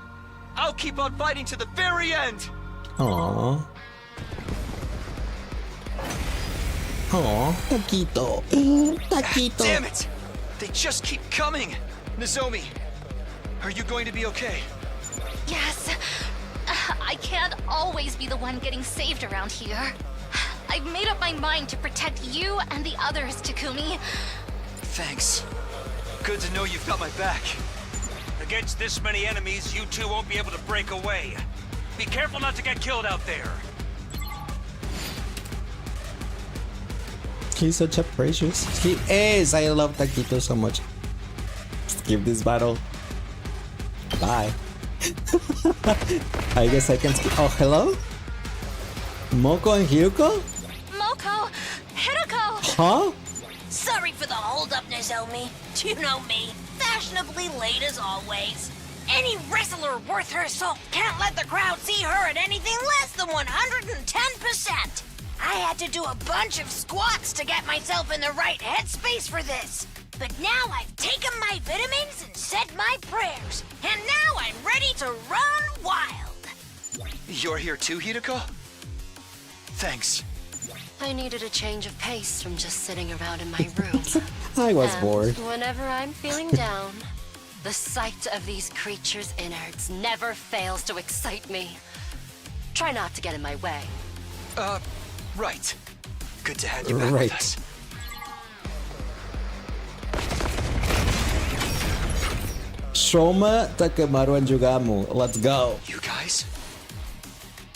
I'll keep on fighting to the very end. Aww. Aww, Taquito. Taquito. Damn it! They just keep coming. Nozomi, are you going to be okay? Yes. I can't always be the one getting saved around here. I've made up my mind to protect you and the others, Takumi. Thanks. Good to know you've got my back. Against this many enemies, you two won't be able to break away. Be careful not to get killed out there. He's such a precious. He is. I love Taquito so much. Skip this battle. Bye. I guess I can skip. Oh, hello? Moko and Hiruko? Moko! Hiroko! Huh? Sorry for the hold-up, Nozomi. You know me. Fashionably late as always. Any wrestler worth her salt can't let the crowd see her at anything less than 110%. I had to do a bunch of squats to get myself in the right headspace for this. But now I've taken my vitamins and said my prayers. And now I'm ready to run wild. You're here too, Hiroko? Thanks. I needed a change of pace from just sitting around in my room. I was And bored. whenever I'm feeling down, the sight of these creatures' innards never fails to excite me. Try not to get in my way. Right. Good to have you back Right. with us. Shoma, Takemaru, and Jugamu. Let's go. You guys?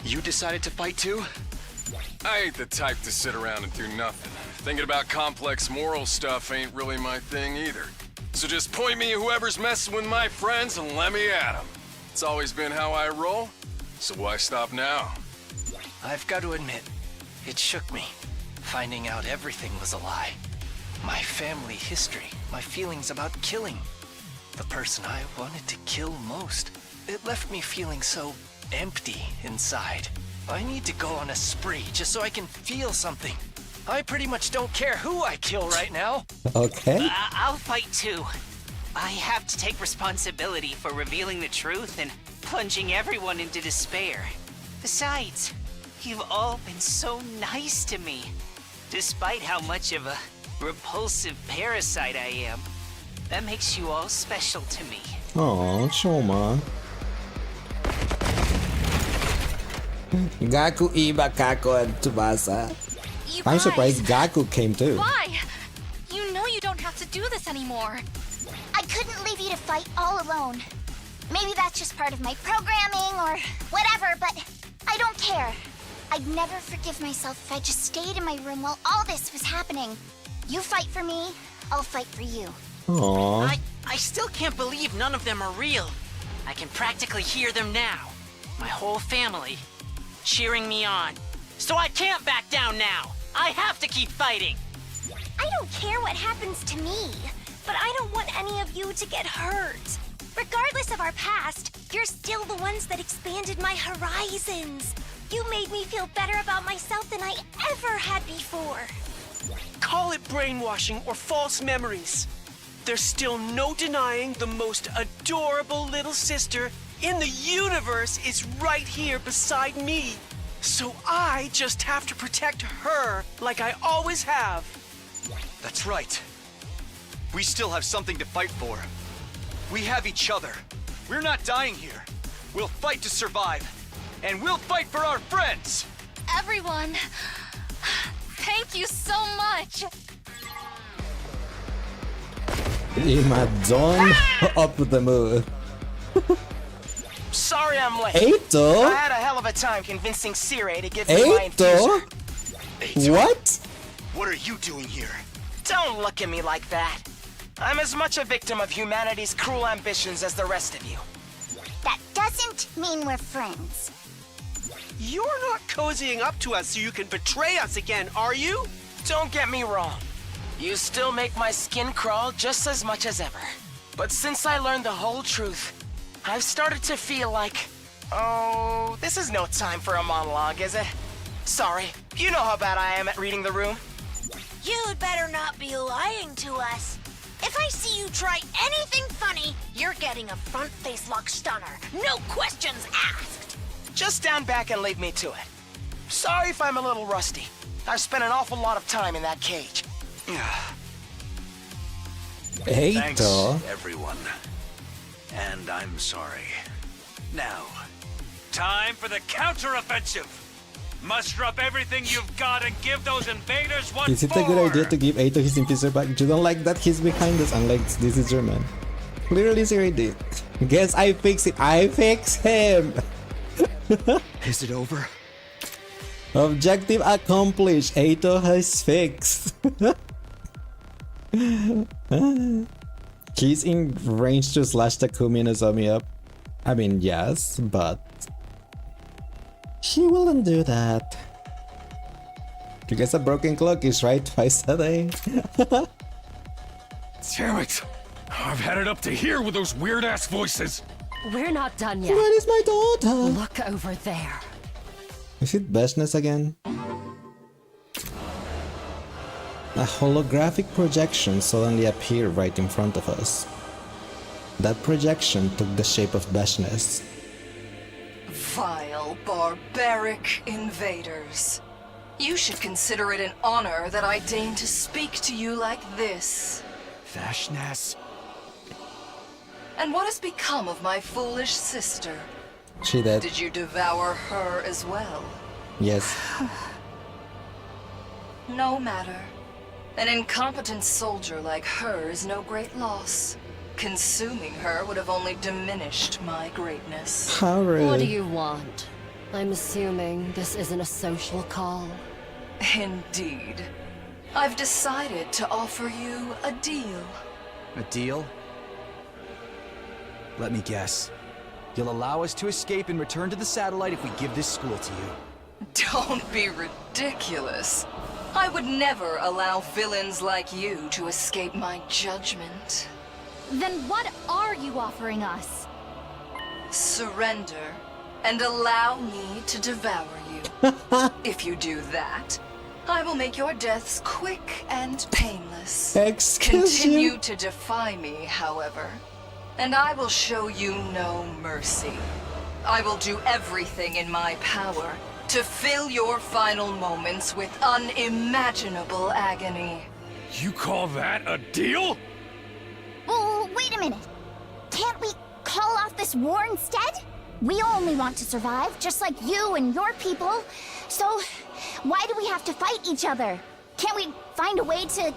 You decided to fight too? I ain't the type to sit around and do nothing. Thinking about complex moral stuff ain't really my thing either. So just point me at whoever's messing with my friends and let me at them. It's always been how I roll, so why stop now? I've got to admit, it shook me, finding out everything was a lie. My family history, my feelings about killing. The person I wanted to kill most. It left me feeling so empty inside. I need to go on a spree just so I can feel something. I pretty much don't care who I kill right now. Okay. I'll fight too. I have to take responsibility for revealing the truth and plunging everyone into despair. Besides, you've all been so nice to me. Despite how much of a repulsive parasite I am, that makes you all special to me. Oh, Shoma. Gaku, Iba, Kako, and Tsubasa. You I'm guys, surprised Gaku came too. Why? You know you don't have to do this anymore. I couldn't leave you to fight all alone. Maybe that's just part of my programming or whatever, but I don't care. I'd never forgive myself if I just stayed in my room while all this was happening. You fight for me, I'll fight for you. Aww. I still can't believe none of them are real. I can practically hear them now. My whole family cheering me on. So I can't back down now. I have to keep fighting. I don't care what happens to me, but I don't want any of you to get hurt. Regardless of our past, you're still the ones that expanded my horizons. You made me feel better about myself than I ever had before. Call it brainwashing or false memories. There's still no denying the most adorable little sister in the universe is right here beside me. So I just have to protect her like I always have. That's right. We still have something to fight for. We have each other. We're not dying here. We'll fight to survive. And we'll fight for our friends! Everyone, thank you so much. Imadon up the mood. Sorry I'm late. Eito? I had a hell of a time convincing Sire to give me my Eito? infuser. What? What are you doing here? Don't look at me like that. I'm as much a victim of humanity's cruel ambitions as the rest of you. That doesn't mean we're friends. You're not cozying up to us so you can betray us again, are you? Don't get me wrong. You still make my skin crawl just as much as ever. But since I learned the whole truth, I've started to feel like... Oh, this is no time for a monologue, is it? Sorry, you know how bad I am at reading the room. You'd better not be lying to us. If I see you try anything funny, you're getting a front face lock stunner. No questions asked. Just stand back and leave me to it. Sorry if I'm a little rusty. I've spent an awful lot of time in that cage. Thanks, Eito? everyone. And I'm sorry. Now, time for the counteroffensive. Muster up everything you've got and give those invaders what Is it for. a good idea to give Eito his infuser back? You don't like that he's behind us, unlike this is German. Clearly Siri did. Guess I fix it. I fix him! Is it over? Objective accomplished. Eito has fixed. He's in range to slash Takumi Nozomi up. I mean, yes, but he wouldn't do that. You guess a broken clock is right twice a day. Damn it! I've had it up to here with those weird-ass voices. We're not done yet. Where is my daughter? Look over there. Is it Beshness again? A holographic projection suddenly appeared right in front of us. That projection took the shape of Beshness. Vile, barbaric invaders. You should consider it an honor that I deign to speak to you like this. Vashnas? And what has become of my foolish sister? She dead. Did you devour her as well? Yes. No matter. An incompetent soldier like her is no great loss. Consuming her would have only diminished my greatness. How rude. What do you want? I'm assuming this isn't a social call. Indeed. I've decided to offer you a deal. A deal? Let me guess. You'll allow us to escape and return to the satellite if we give this school to you. Don't be ridiculous. I would never allow villains like you to escape my judgment. Then what are you offering us? Surrender and allow me to devour you. If you do that, I will make your deaths quick and painless. Excuse Continue you? to defy me, however, and I will show you no mercy. I will do everything in my power to fill your final moments with unimaginable agony. You call that a deal? Oh, wait a minute. Can't we call off this war instead? We only want to survive, just like you and your people. So, why do we have to fight each other? Can't we find a way to,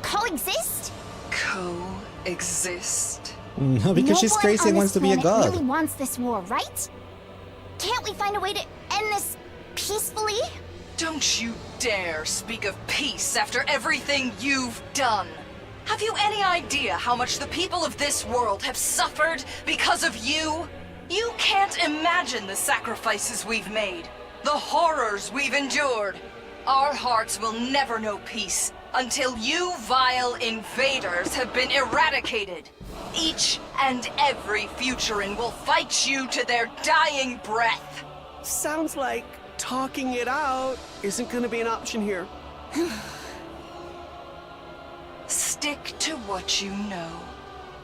coexist? Coexist? No, because she's No one crazy and on wants to this be a planet god. really wants this war, right? Can't we find a way to end this peacefully? Don't you dare speak of peace after everything you've done. Have you any idea how much the people of this world have suffered because of you? You can't imagine the sacrifices we've made, the horrors we've endured. Our hearts will never know peace until you vile invaders have been eradicated. Each and every Futuran will fight you to their dying breath. Sounds like talking it out isn't gonna be an option here. Stick to what you know.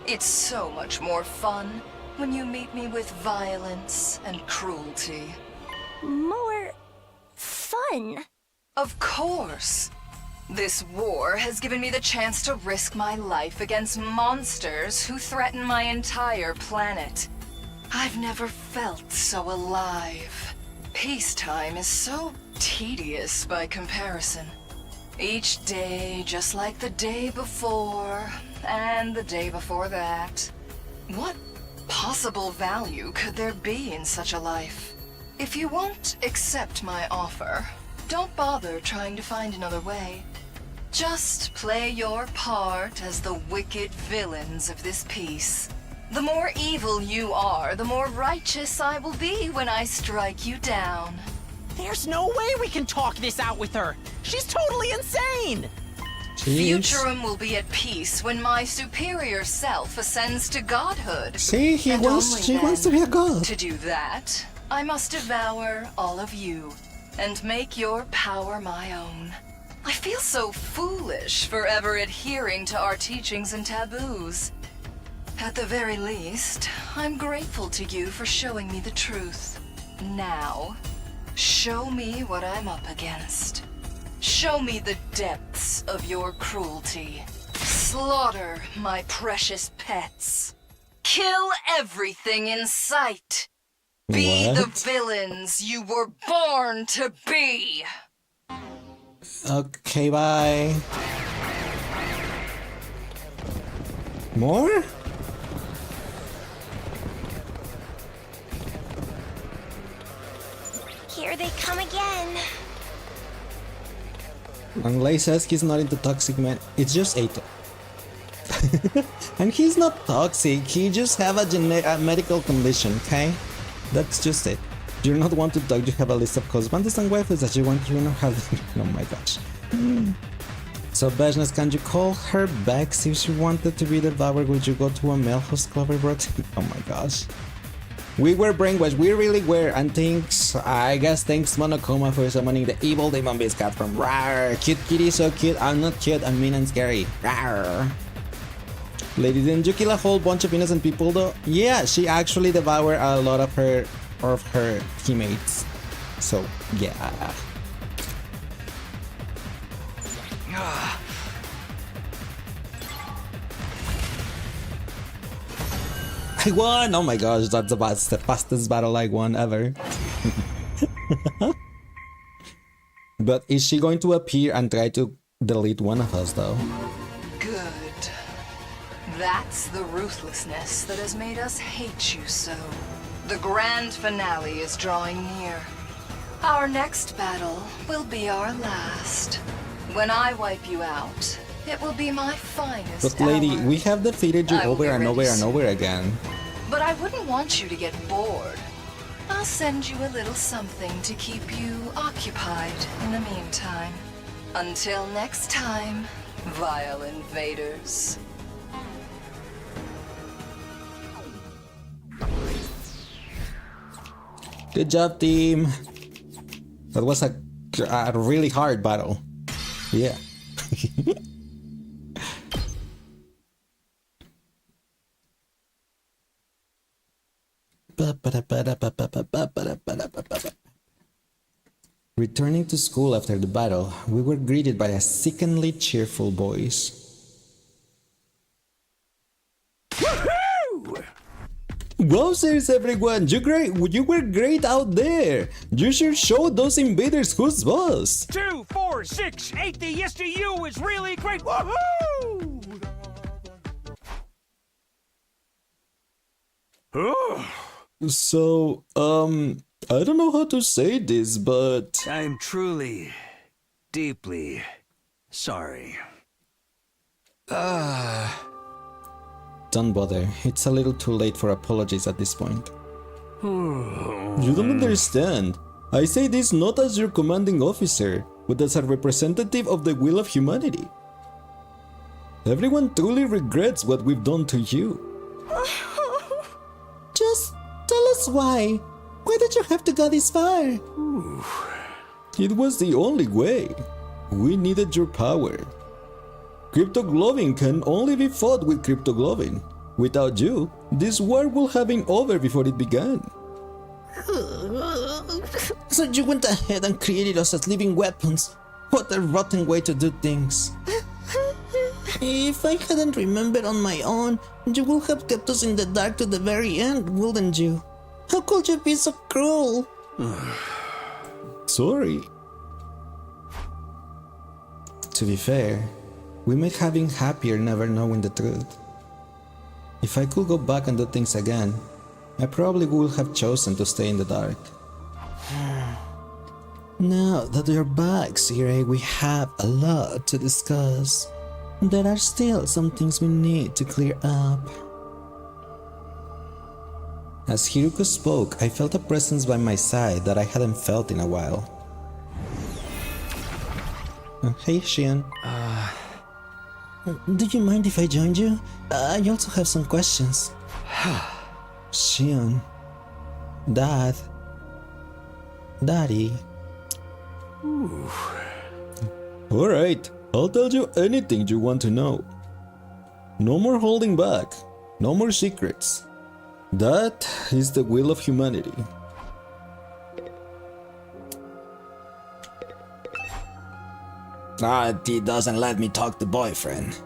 It's so much more fun when you meet me with violence and cruelty. More fun? Of course. This war has given me the chance to risk my life against monsters who threaten my entire planet. I've never felt so alive. Peacetime is so tedious by comparison. Each day, just like the day before, and the day before that. What possible value could there be in such a life? If you won't accept my offer, don't bother trying to find another way. Just play your part as the wicked villains of this piece. The more evil you are, the more righteous I will be when I strike you down. There's no way we can talk this out with her. She's totally insane. Futurum will be at peace when my superior self ascends to godhood. See, she wants to be a god. To do that, I must devour all of you and make your power my own. I feel so foolish forever adhering to our teachings and taboos. At the very least, I'm grateful to you for showing me the truth. Now, show me what I'm up against. Show me the depths of your cruelty. Slaughter my precious pets. Kill everything in sight. Be the villains you were born to be. Okay, bye. More? Here they come again. Langley says he's not into toxic men. It's just Ato. And he's not toxic. He just have a medical condition, okay? That's just it. You're not want to talk. You have a list of husbands and wives that you want to have. Oh my gosh. So, Beshness, can you call her back? See if she wanted to be devoured. Would you go to a male host clover brought? Oh my gosh. We were brainwashed, we really were, and I guess thanks Monokuma for summoning the evil demon beast cat from Rawr. Cute kitty, so cute. I'm not cute, I'm mean and scary. Rawr. Lady, didn't you kill a whole bunch of innocent people though? Yeah, she actually devoured a lot of her teammates. So, yeah. I won! Oh my gosh, that's the fastest battle I won ever. But is she going to appear and try to delete one of us though? Good. That's the ruthlessness that has made us hate you so. The grand finale is drawing near. Our next battle will be our last. When I wipe you out, it will be my finest But lady, hour. we have defeated you I will over be and ready over and soon. over again. But I wouldn't want you to get bored. I'll send you a little something to keep you occupied in the meantime. Until next time, vile invaders. Good job, team. That was a a really hard battle. Yeah. Returning to school after the battle, we were greeted by a sickeningly cheerful voice. Wowzers, everyone! You were great out there! You sure showed those invaders who's boss! 2, 4, 6, 8, the SDU is really great! Woohoo! So, I don't know how to say this, but... I'm truly, deeply sorry. Don't bother, it's a little too late for apologies at this point. You don't understand. I say this not as your commanding officer, but as a representative of the will of humanity. Everyone truly regrets what we've done to you. Just tell us why. Why did you have to go this far? It was the only way. We needed your power. Cryptogloving can only be fought with cryptogloving. Without you, this war would have been over before it began. So you went ahead and created us as living weapons. What a rotten way to do things. If I hadn't remembered on my own, you would have kept us in the dark to the very end, wouldn't you? How could you be so cruel? Sorry. To be fair, we made having happier never knowing the truth. If I could go back and do things again, I probably would have chosen to stay in the dark. Now that we're back, Sire, we have a lot to discuss. There are still some things we need to clear up. As Hiruko spoke, I felt a presence by my side that I hadn't felt in a while. Hey, Shion. Do you mind if I joined you? I also have some questions. Shion. Daddy. Alright, I'll tell you anything you want to know. No more holding back. No more secrets. That is the will of humanity. He doesn't let me talk to boyfriend.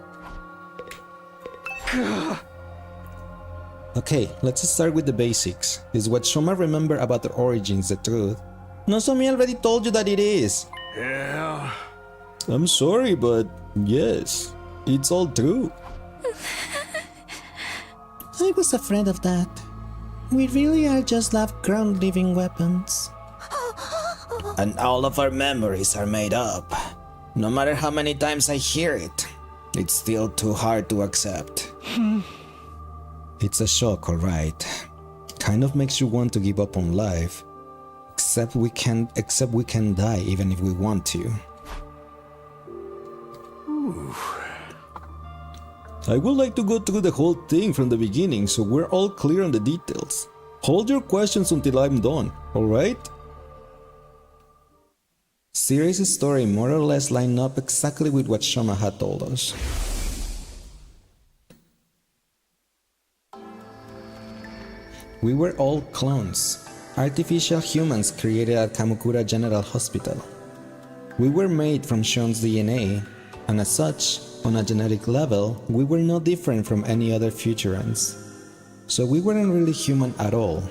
Okay, let's start with the basics. Is what Shoma remember about the origins the truth? Nozomi already told you that it is. Yeah. I'm sorry, but yes, it's all true. I was afraid of that. We really are just lab-grown living weapons. And all of our memories are made up. No matter how many times I hear it, it's still too hard to accept. It's a shock, alright. Kind of makes you want to give up on life. Except we can die even if we want to. I would like to go through the whole thing from the beginning so we're all clear on the details. Hold your questions until I'm done, alright? Siri's story more or less lined up exactly with what Shoma had told us. We were all clones, artificial humans created at Kamakura General Hospital. We were made from Shion's DNA, and as such, on a genetic level, we were no different from any other futurans. So we weren't really human at all,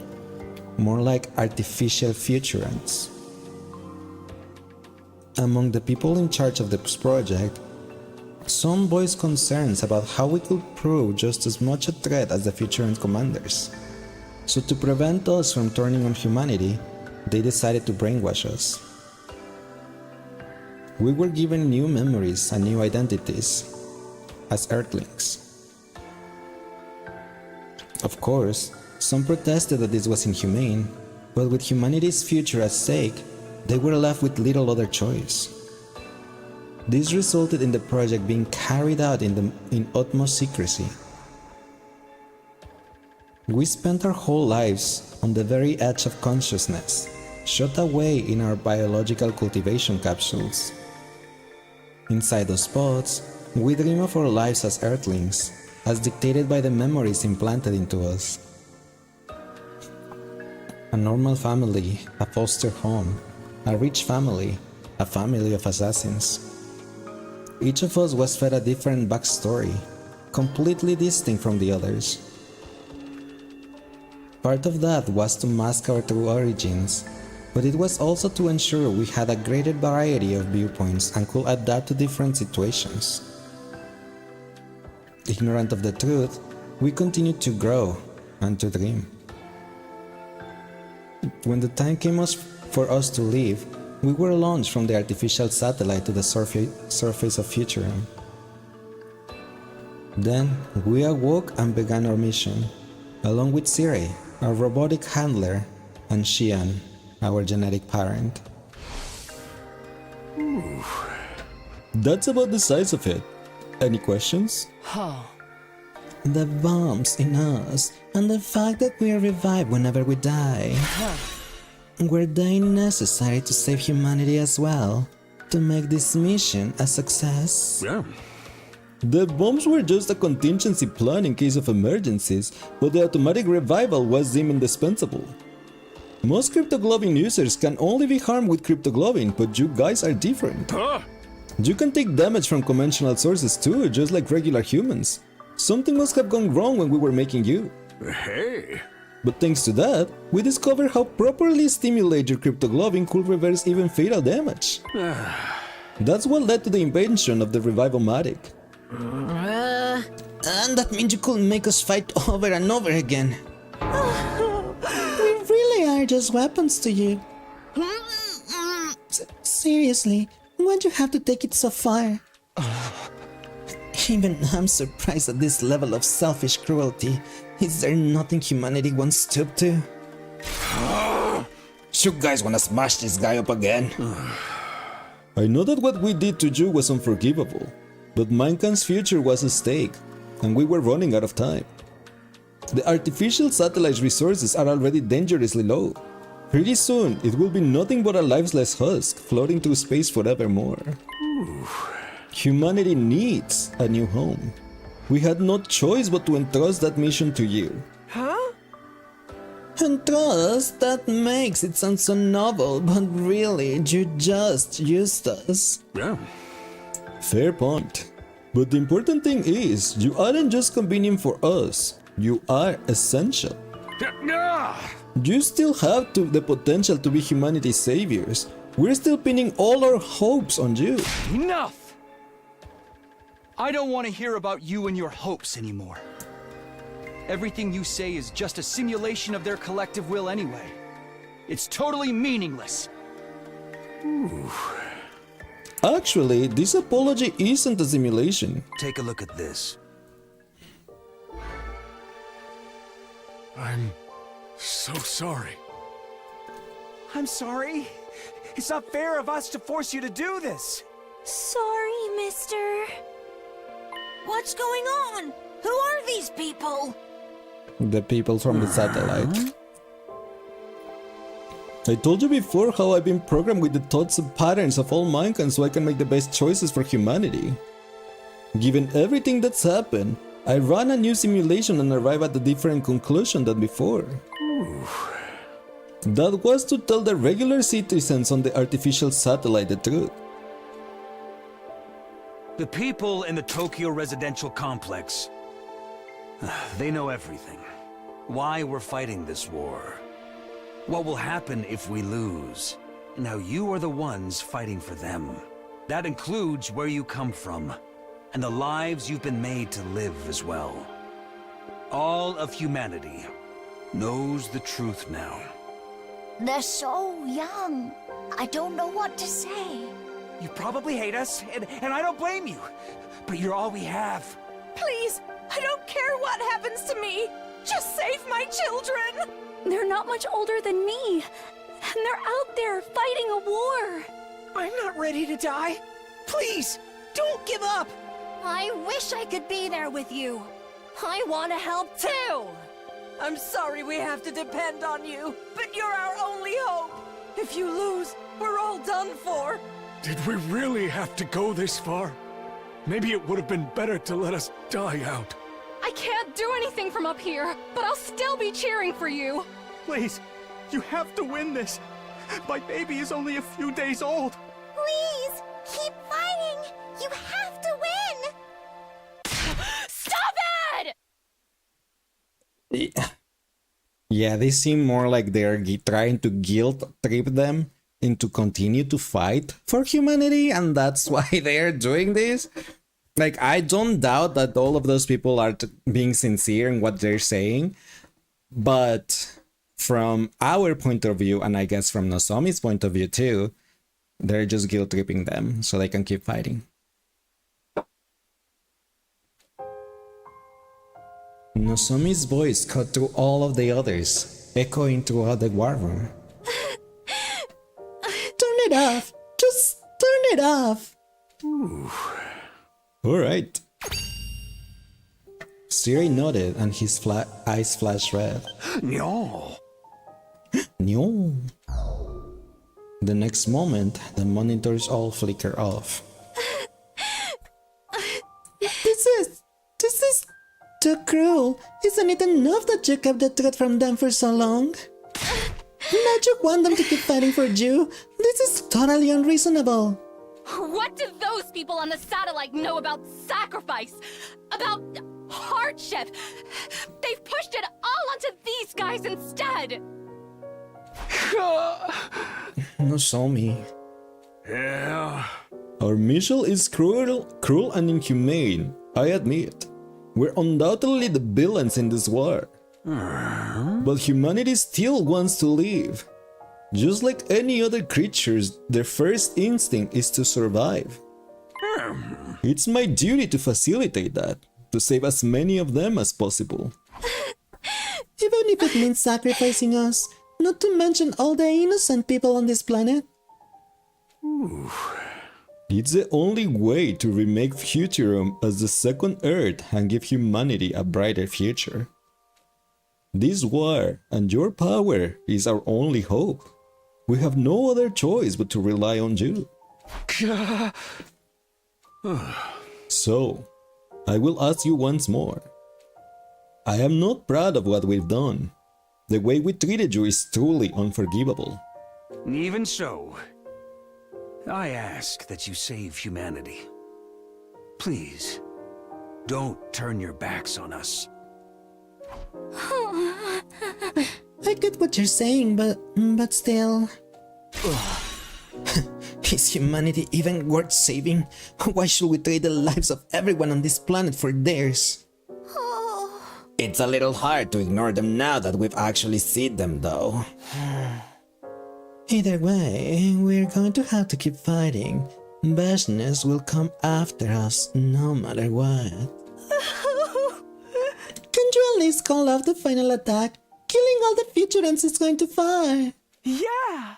more like artificial futurans. Among the people in charge of this project, some voiced concerns about how we could prove just as much a threat as the futurans commanders. So to prevent us from turning on humanity, they decided to brainwash us. We were given new memories and new identities as Earthlings. Of course, some protested that this was inhumane, but with humanity's future at stake, they were left with little other choice. This resulted in the project being carried out in utmost secrecy. We spent our whole lives on the very edge of consciousness, shut away in our biological cultivation capsules. Inside those pods, we dream of our lives as Earthlings, as dictated by the memories implanted into us. A normal family, a foster home, a rich family, a family of assassins. Each of us was fed a different backstory, completely distinct from the others. Part of that was to mask our true origins, but it was also to ensure we had a greater variety of viewpoints and could adapt to different situations. Ignorant of the truth, we continued to grow and to dream. When the time came for us to leave, we were launched from the artificial satellite to the surface of Futurum. Then we awoke and began our mission, along with Siri, our robotic handler, and Xian, our genetic parent. That's about the size of it. Any questions? The bombs in us, and the fact that we are revived whenever we die. Were they necessary to save humanity as well? To make this mission a success? Yeah. The bombs were just a contingency plan in case of emergencies, but the automatic revival was deemed indispensable. Most cryptoglobin users can only be harmed with cryptoglobin, but you guys are different. You can take damage from conventional sources too, just like regular humans. Something must have gone wrong when we were making you. Hey. But thanks to that, we discovered how properly stimulate your cryptoglobin could reverse even fatal damage. That's what led to the invention of the Revival-matic. And that means you couldn't make us fight over and over again. We really are just weapons to you. Seriously, why'd you have to take it so far? Even I'm surprised at this level of selfish cruelty. Is there nothing humanity won't stoop to? You guys wanna smash this guy up again? I know that what we did to you was unforgivable, but mankind's future was at stake, and we were running out of time. The artificial satellite's resources are already dangerously low. Pretty soon, it will be nothing but a lifeless husk floating through space forevermore. Humanity needs a new home. We had no choice but to entrust that mission to you. Huh? Entrust? That makes it sound so novel, but really, you just used us. Yeah. Fair point. But the important thing is, you aren't just convenient for us, you are essential. You still have the potential to be humanity's saviors. We're still pinning all our hopes on you. Enough! I don't want to hear about you and your hopes anymore. Everything you say is just a simulation of their collective will anyway. It's totally meaningless. Actually, this apology isn't a simulation. Take a look at this. I'm so sorry. I'm sorry. It's not fair of us to force you to do this. Sorry, mister. What's going on? Who are these people? The people from the satellite. I told you before how I've been programmed with the thoughts and patterns of all mankind so I can make the best choices for humanity. Given everything that's happened, I ran a new simulation and arrived at a different conclusion than before. That was to tell the regular citizens on the artificial satellite the truth. The people in the Tokyo residential complex, they know everything. Why we're fighting this war. What will happen if we lose. And how you are the ones fighting for them. That includes where you come from. And the lives you've been made to live as well. All of humanity knows the truth now. They're so young. I don't know what to say. You probably hate us, and I don't blame you. But you're all we have. Please, I don't care what happens to me. Just save my children. They're not much older than me, and they're out there fighting a war. I'm not ready to die. Please, don't give up. I wish I could be there with you. I want to help too. I'm sorry we have to depend on you, but you're our only hope. If you lose, we're all done for. Did we really have to go this far? Maybe it would have been better to let us die out. I can't do anything from up here, but I'll still be cheering for you. Please, you have to win this. My baby is only a few days old. Please, keep fighting. You have to win. Stop it! Yeah, they seem more like they're trying to guilt trip them into continue to fight for humanity, and that's why they're doing this. Like, I don't doubt that all of those people are being sincere in what they're saying, but from our point of view, and I guess from Nozomi's point of view too, they're just guilt tripping them so they can keep fighting. Nozomi's voice cut through all of the others, echoing throughout the war room. Turn it off! Just turn it off! Alright. Siri nodded and his eyes flashed red. No. No. The next moment, the monitors all flicker off. This is too cruel. Isn't it enough that you kept the threat from them for so long? Now you want them to keep fighting for you? This is totally unreasonable. What do those people on the satellite know about sacrifice? About hardship? They've pushed it all onto these guys instead! Nozomi. Yeah. Our mission is cruel and inhumane, I admit. We're undoubtedly the villains in this war. But humanity still wants to live. Just like any other creatures, their first instinct is to survive. It's my duty to facilitate that, to save as many of them as possible. Even if it means sacrificing us, not to mention all the innocent people on this planet. It's the only way to remake Futurum as the second Earth and give humanity a brighter future. This war and your power is our only hope. We have no other choice but to rely on you. So, I will ask you once more. I am not proud of what we've done. The way we treated you is truly unforgivable. Even so, I ask that you save humanity. Please, don't turn your backs on us. I get what you're saying, but still... Is humanity even worth saving? Why should we trade the lives of everyone on this planet for theirs? It's a little hard to ignore them now that we've actually seen them, though. Either way, we're going to have to keep fighting. Bashness will come after us no matter what. Can you at least call off the final attack? Killing all the Futurans is going too far. Yeah!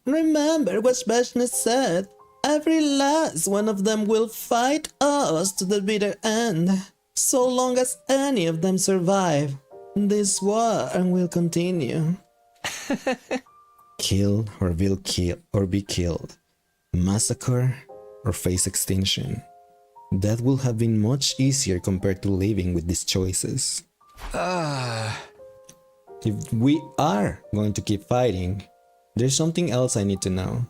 Remember what Bashness said. Every last one of them will fight us to the bitter end. So long as any of them survive, this war will continue. Kill or be killed. Massacre or face extinction. That will have been much easier compared to living with these choices. If we are going to keep fighting, there's something else I need to know.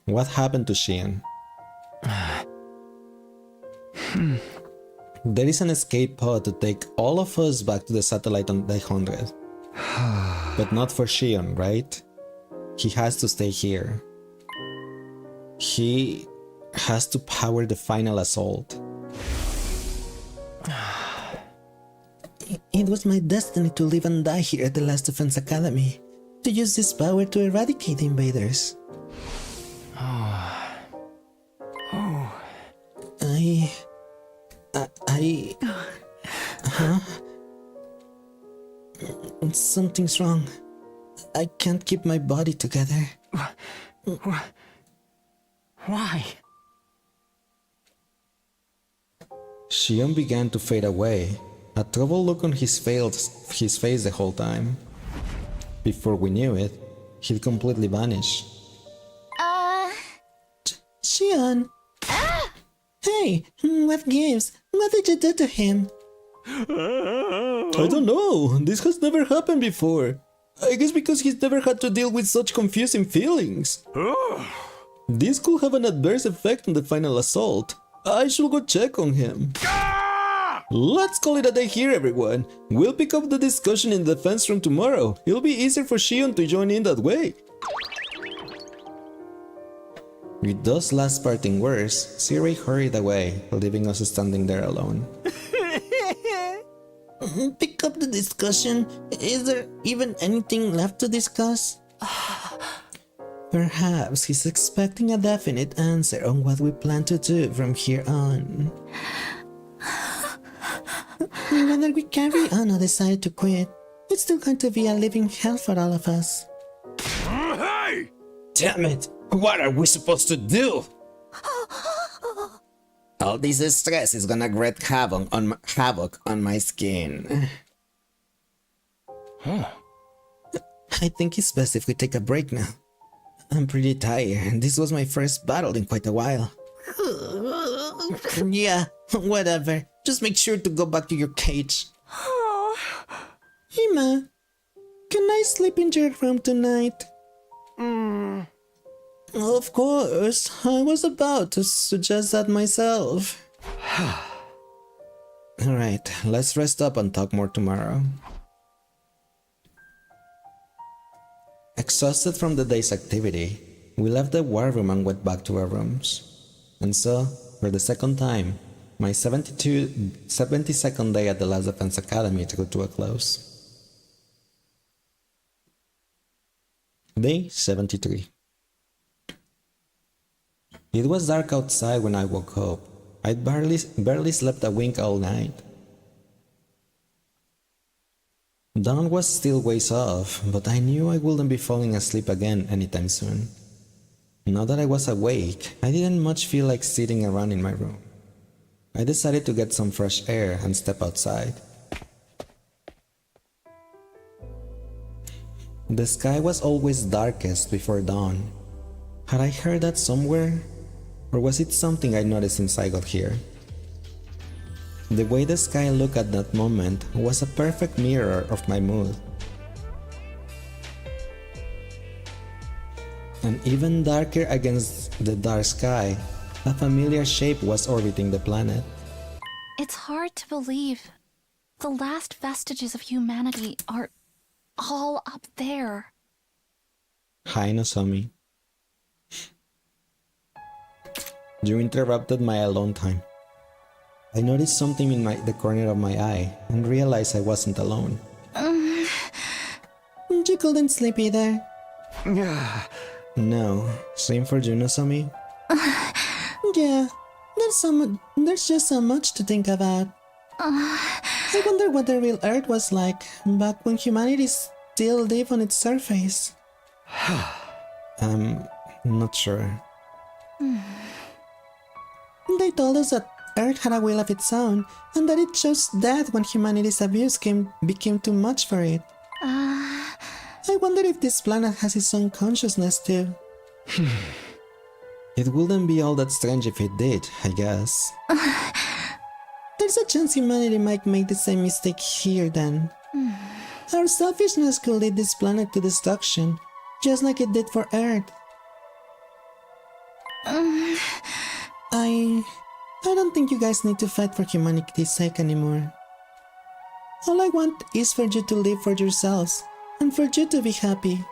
What happened to Xian? There is an escape pod to take all of us back to the satellite on the 100. But not for Xion, right? He has to stay here. He has to power the final assault. It was my destiny to live and die here at the Last Defense Academy, to use this power to eradicate the invaders. Huh? Something's wrong. I can't keep my body together. Why? Xion began to fade away, a troubled look on his face the whole time. Before we knew it, he'd completely vanish. Uh... Xion! Hey, what gives? What did you do to him? I don't know. This has never happened before. I guess because he's never had to deal with such confusing feelings. This could have an adverse effect on the final assault. I should go check on him. Let's call it a day here, everyone. We'll pick up the discussion in the defense room tomorrow. It'll be easier for Xion to join in that way. With those last parting words, Siri hurried away, leaving us standing there alone. Pick up the discussion? Is there even anything left to discuss? Perhaps he's expecting a definite answer on what we plan to do from here on. Whether we carry on or decide to quit, it's still going to be a living hell for all of us. Hey! Damn it! What are we supposed to do? All this stress is gonna wreak havoc on my skin. I think it's best if we take a break now. I'm pretty tired. This was my first battle in quite a while. Yeah, whatever. Just make sure to go back to your cage. Hima, can I sleep in your room tonight? Of course, I was about to suggest that myself. Alright, let's rest up and talk more tomorrow. Exhausted from the day's activity, we left the war room and went back to our rooms. And so, for the second time, my 72nd day at the Last Defense Academy drew to a close. Day 73. It was dark outside when I woke up. I'd barely slept a wink all night. Dawn was still ways off, but I knew I wouldn't be falling asleep again anytime soon. Now that I was awake, I didn't much feel like sitting around in my room. I decided to get some fresh air and step outside. The sky was always darkest before dawn. Had I heard that somewhere? Or was it something I noticed since I got here? The way the sky looked at that moment was a perfect mirror of my mood. And even darker against the dark sky, a familiar shape was orbiting the planet. It's hard to believe. The last vestiges of humanity are all up there. Hi, Nozomi. You interrupted my alone time. I noticed something in the corner of my eye and realized I wasn't alone. You couldn't sleep either? No. Same for you, Nozomi? Yeah. There's just so much to think about. I wonder what the real Earth was like back when humanity still lived on its surface. I'm not sure. They told us that Earth had a will of its own, and that it chose death when humanity's abuse became too much for it. I wonder if this planet has its own consciousness too. It wouldn't be all that strange if it did, I guess. There's a chance humanity might make the same mistake here then. Our selfishness could lead this planet to destruction, just like it did for Earth. I don't think you guys need to fight for humanity's sake anymore. All I want is for you to live for yourselves, and for you to be happy.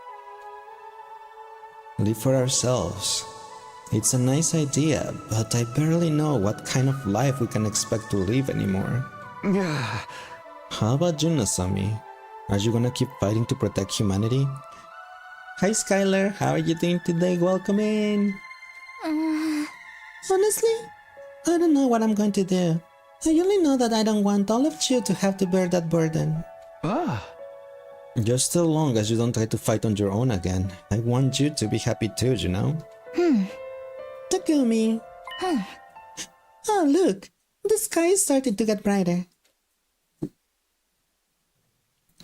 Live for ourselves. It's a nice idea, but I barely know what kind of life we can expect to live anymore. How about you, Nozomi? Are you gonna keep fighting to protect humanity? Hi Skylar, how are you doing today? Welcome in! Honestly, I don't know what I'm going to do. I only know that I don't want all of you to have to bear that burden. Just so long as you don't try to fight on your own again. I want you to be happy too, you know? Takumi. Oh, look! The sky is starting to get brighter.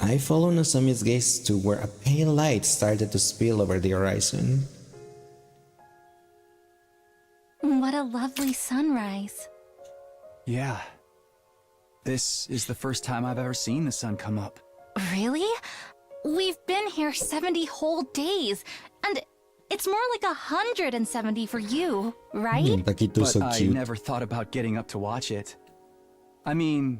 I followed Nozomi's gaze to where a pale light started to spill over the horizon. What a lovely sunrise. Yeah. This is the first time I've ever seen the sun come up. Really? We've been here 70 whole days, and it's more like 170 for you, right? But I never thought about getting up to watch it. I mean,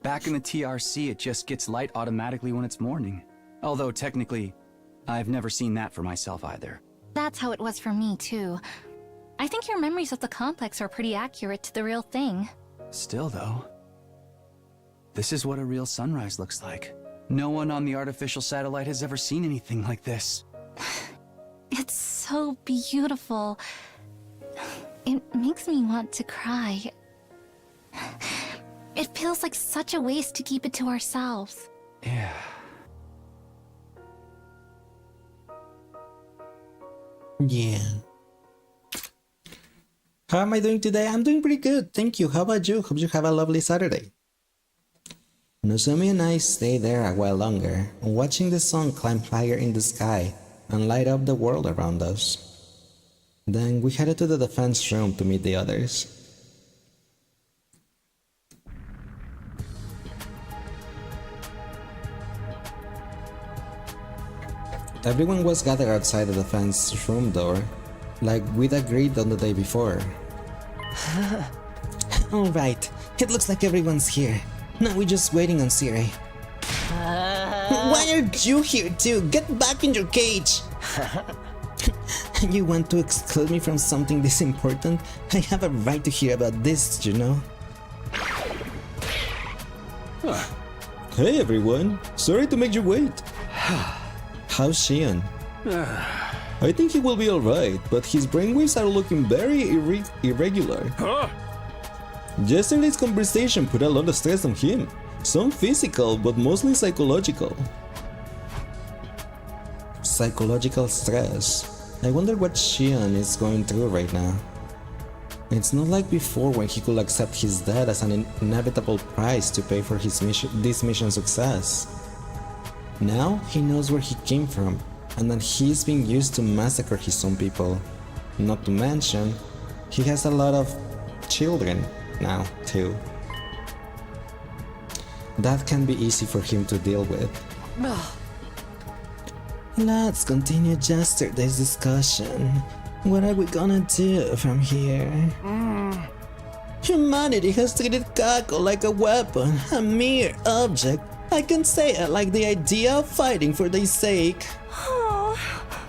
back in the TRC, it just gets light automatically when it's morning. Although technically, I've never seen that for myself either. That's how it was for me, too. I think your memories of the complex are pretty accurate to the real thing. Still, though, this is what a real sunrise looks like. No one on the artificial satellite has ever seen anything like this. It's so beautiful. It makes me want to cry. It feels like such a waste to keep it to ourselves. Yeah. Yeah. How am I doing today? I'm doing pretty good, thank you. How about you? Hope you have a lovely Saturday. Nozomi and I stayed there a while longer, watching the sun climb higher in the sky and light up the world around us. Then we headed to the defense room to meet the others. Everyone was gathered outside the defense room door, like we'd agreed on the day before. Alright, it looks like everyone's here. Now we're just waiting on Sire. Why are you here too? Get back in your cage! You want to exclude me from something this important? I have a right to hear about this, you know? Hey everyone, sorry to make you wait. How's Shion? I think he will be alright, but his brainwaves are looking very irregular. Yesterday's conversation put a lot of stress on him. Some physical, but mostly psychological. Psychological stress. I wonder what Shion is going through right now. It's not like before when he could accept his death as an inevitable price to pay for this mission's success. Now he knows where he came from, and that he's being used to massacre his own people. Not to mention, he has a lot of children now, too. That can be easy for him to deal with. Let's continue yesterday's discussion. What are we gonna do from here? Humanity has treated Kako like a weapon, a mere object. I can say I like the idea of fighting for their sake.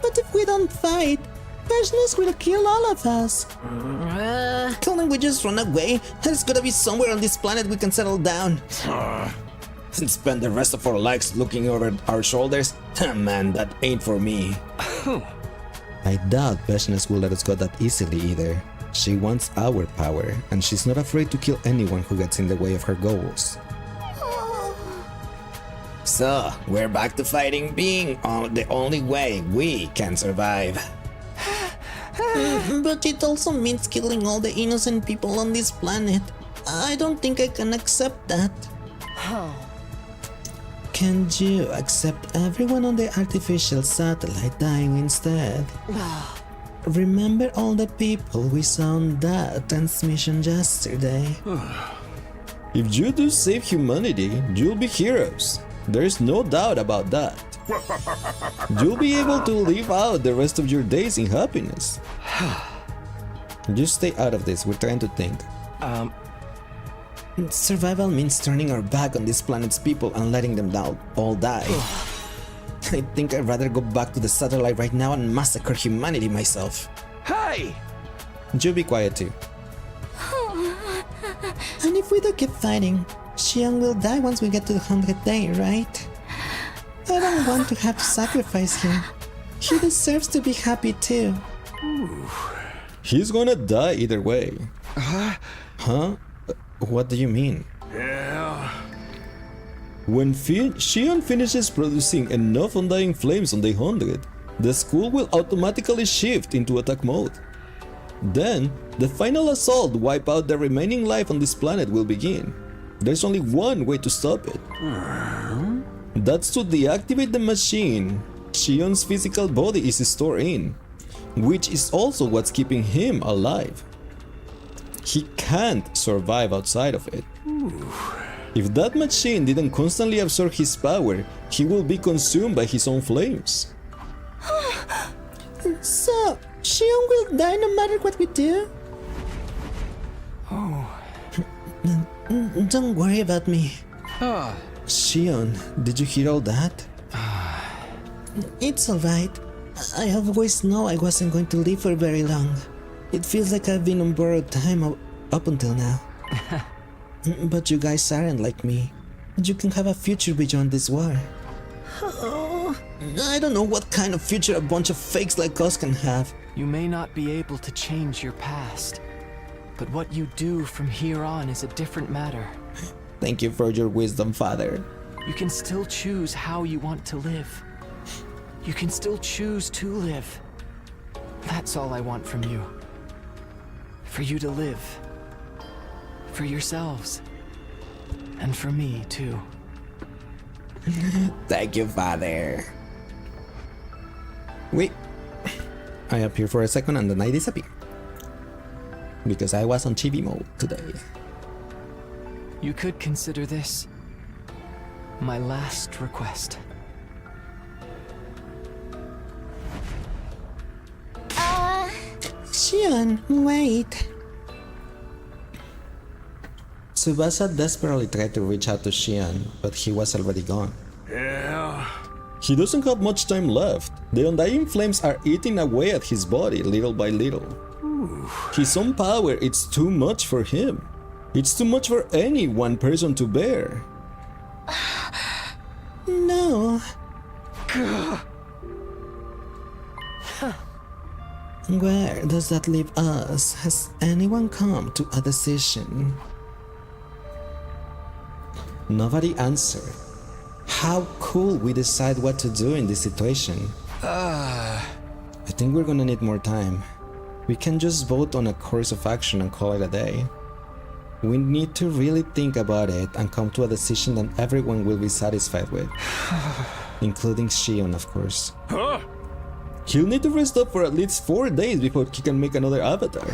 But if we don't fight, Business will kill all of us. Can't we just run away? There's gotta be somewhere on this planet we can settle down. And spend the rest of our lives looking over our shoulders? Man, that ain't for me. I doubt Business will let us go that easily either. She wants our power, and she's not afraid to kill anyone who gets in the way of her goals. So, we're back to fighting being the only way we can survive. But it also means killing all the innocent people on this planet. I don't think I can accept that. Can you accept everyone on the artificial satellite dying instead? Remember all the people we saw on that transmission yesterday? If you do save humanity, you'll be heroes. There's no doubt about that. You'll be able to live out the rest of your days in happiness. Just stay out of this, we're trying to think. Survival means turning our back on this planet's people and letting them all die. I think I'd rather go back to the satellite right now and massacre humanity myself. Hey! You be quiet too. And if we don't keep fighting, Xiang will die once we get to the 100th day, right? I don't want to have to sacrifice him. He deserves to be happy too. He's gonna die either way. Huh? What do you mean? Yeah. When Xian finishes producing enough undying flames on day 100, the school will automatically shift into attack mode. Then, the final assault to wipe out the remaining life on this planet will begin. There's only one way to stop it. That's to deactivate the machine Shion's physical body is stored in, which is also what's keeping him alive. He can't survive outside of it. If that machine didn't constantly absorb his power, he will be consumed by his own flames. So, Shion will die no matter what we do? Oh. Don't worry about me. Shion, did you hear all that? It's alright. I always know I wasn't going to live for very long. It feels like I've been on borrowed time up until now. But you guys aren't like me. You can have a future beyond this war. I don't know what kind of future a bunch of fakes like us can have. You may not be able to change your past, but what you do from here on is a different matter. Thank you for your wisdom, Father. You can still choose how you want to live. You can still choose to live. That's all I want from you. For you to live. For yourselves. And for me, too. Thank you, Father. Wait. I appear for a second and then I disappear. Because I was on chibi mode today. You could consider this my last request. Shion, wait. Tsubasa desperately tried to reach out to Shion, but he was already gone. Yeah. He doesn't have much time left. The undying flames are eating away at his body little by little. His own power, it's too much for him. It's too much for any one person to bear. No. Where does that leave us? Has anyone come to a decision? Nobody answered. How could we decide what to do in this situation? I think we're gonna need more time. We can't just vote on a course of action and call it a day. We need to really think about it and come to a decision that everyone will be satisfied with. Including Shion, of course. He'll need to rest up for at least 4 days before he can make another avatar.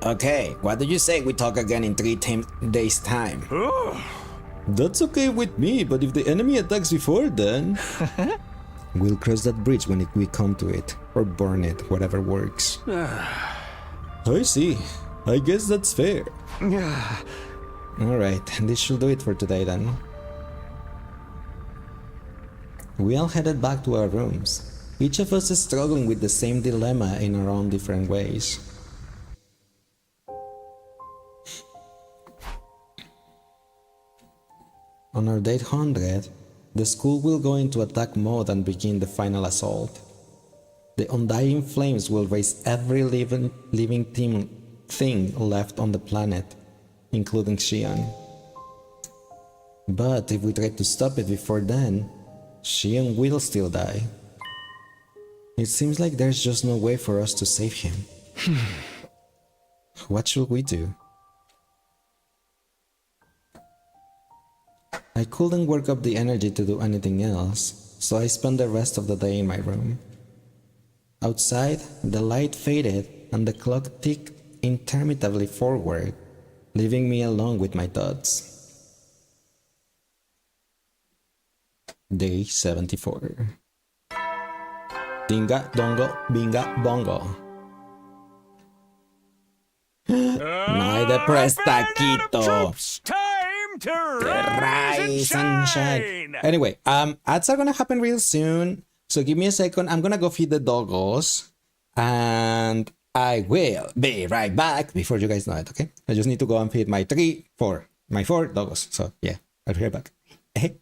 Okay, what do you say we talk again in 3 days time? That's okay with me, but if the enemy attacks before then... we'll cross that bridge when we come to it. Or burn it, whatever works. I see. I guess that's fair. Alright, this should do it for today then. We all headed back to our rooms. Each of us is struggling with the same dilemma in our own different ways. On our day 100, the school will go into attack mode and begin the final assault. The undying flames will raise every living thing left on the planet, including Shion. But if we try to stop it before then, Shion will still die. It seems like there's just no way for us to save him. What should we do? I couldn't work up the energy to do anything else, so I spent the rest of the day in my room. Outside, the light faded and the clock ticked intermittently forward, leaving me alone with my thoughts. Day 74. Dinga dongo binga bongo. No hay de prestaquito. Time to Rise and shine. Anyway, ads are gonna happen real soon, so give me a second. I'm gonna go feed the doggos, and I will be right back before you guys know it. Okay, I just need to go and feed my 4 doggos. So yeah, I'll be right back. Hey.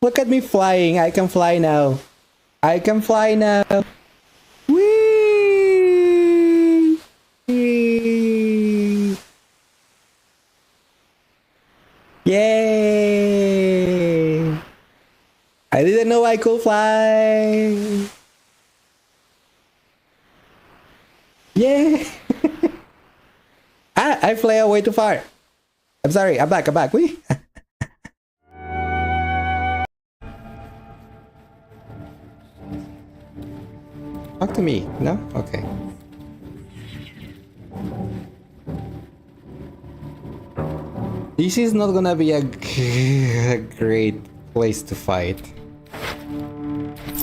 Look at me flying. I can fly now. I can fly now. Whee! Yay! I didn't know I could fly. Yeah. I fly away too far. I'm sorry. I'm back. Wee. Talk to me. No? Okay. This is not gonna be a great place to fight.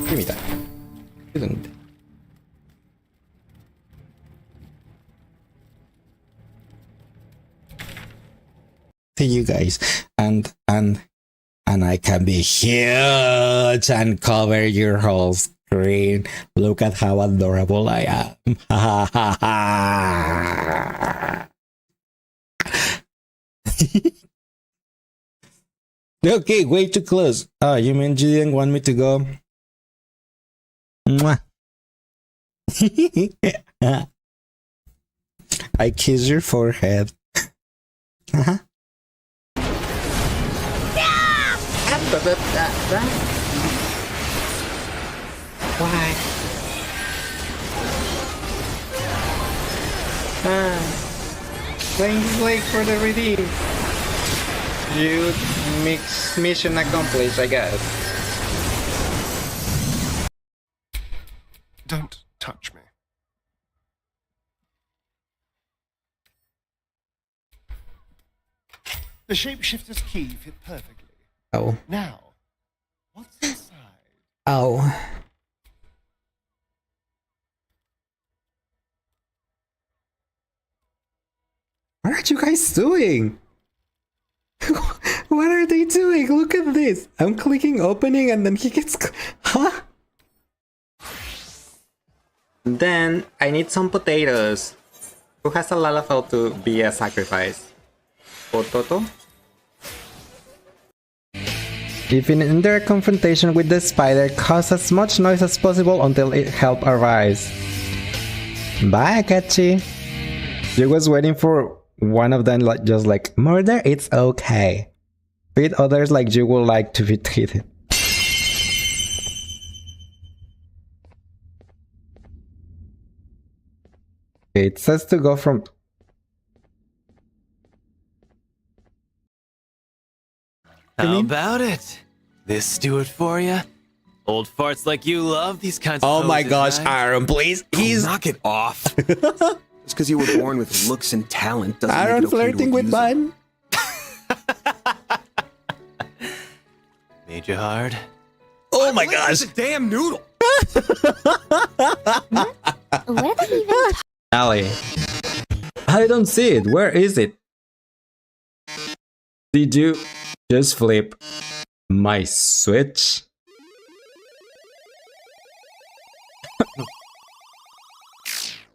Give me that. Didn't. To you guys, and I can be huge and cover your whole screen. Look at how adorable I am. Okay, way too close. Oh, you mean you didn't want me to go? Mwah. I kiss your forehead. Uh-huh. Why? Thanks, like, for the redeem. You mix mission accomplished, I guess. Don't touch me. The shapeshifter's key fit perfectly. Oh. Now, what's inside? Oh. What are you guys doing? What are they doing? Look at this. I'm clicking opening and then he gets... Huh? Then I need some potatoes. Who has a lalafell to be a sacrifice? Potato? If in indirect confrontation with the spider, cause as much noise as possible until it help arise. Bye, Akachi. You was waiting for one of them, like just like murder. It's okay. Feed others like you would like to be treated. It says to go from. How about it? This do it for you? Old farts like you love these kinds of Oh my poses, gosh, right? Aaron, please. He's knock it off. Just because you were born with looks and talent doesn't Aaron make it okay flirting to with abuse Bun. Made you hard? Oh my gosh. It's a damn noodle. What are they even Ali. I don't see it. Where is it? Did you just flip my switch?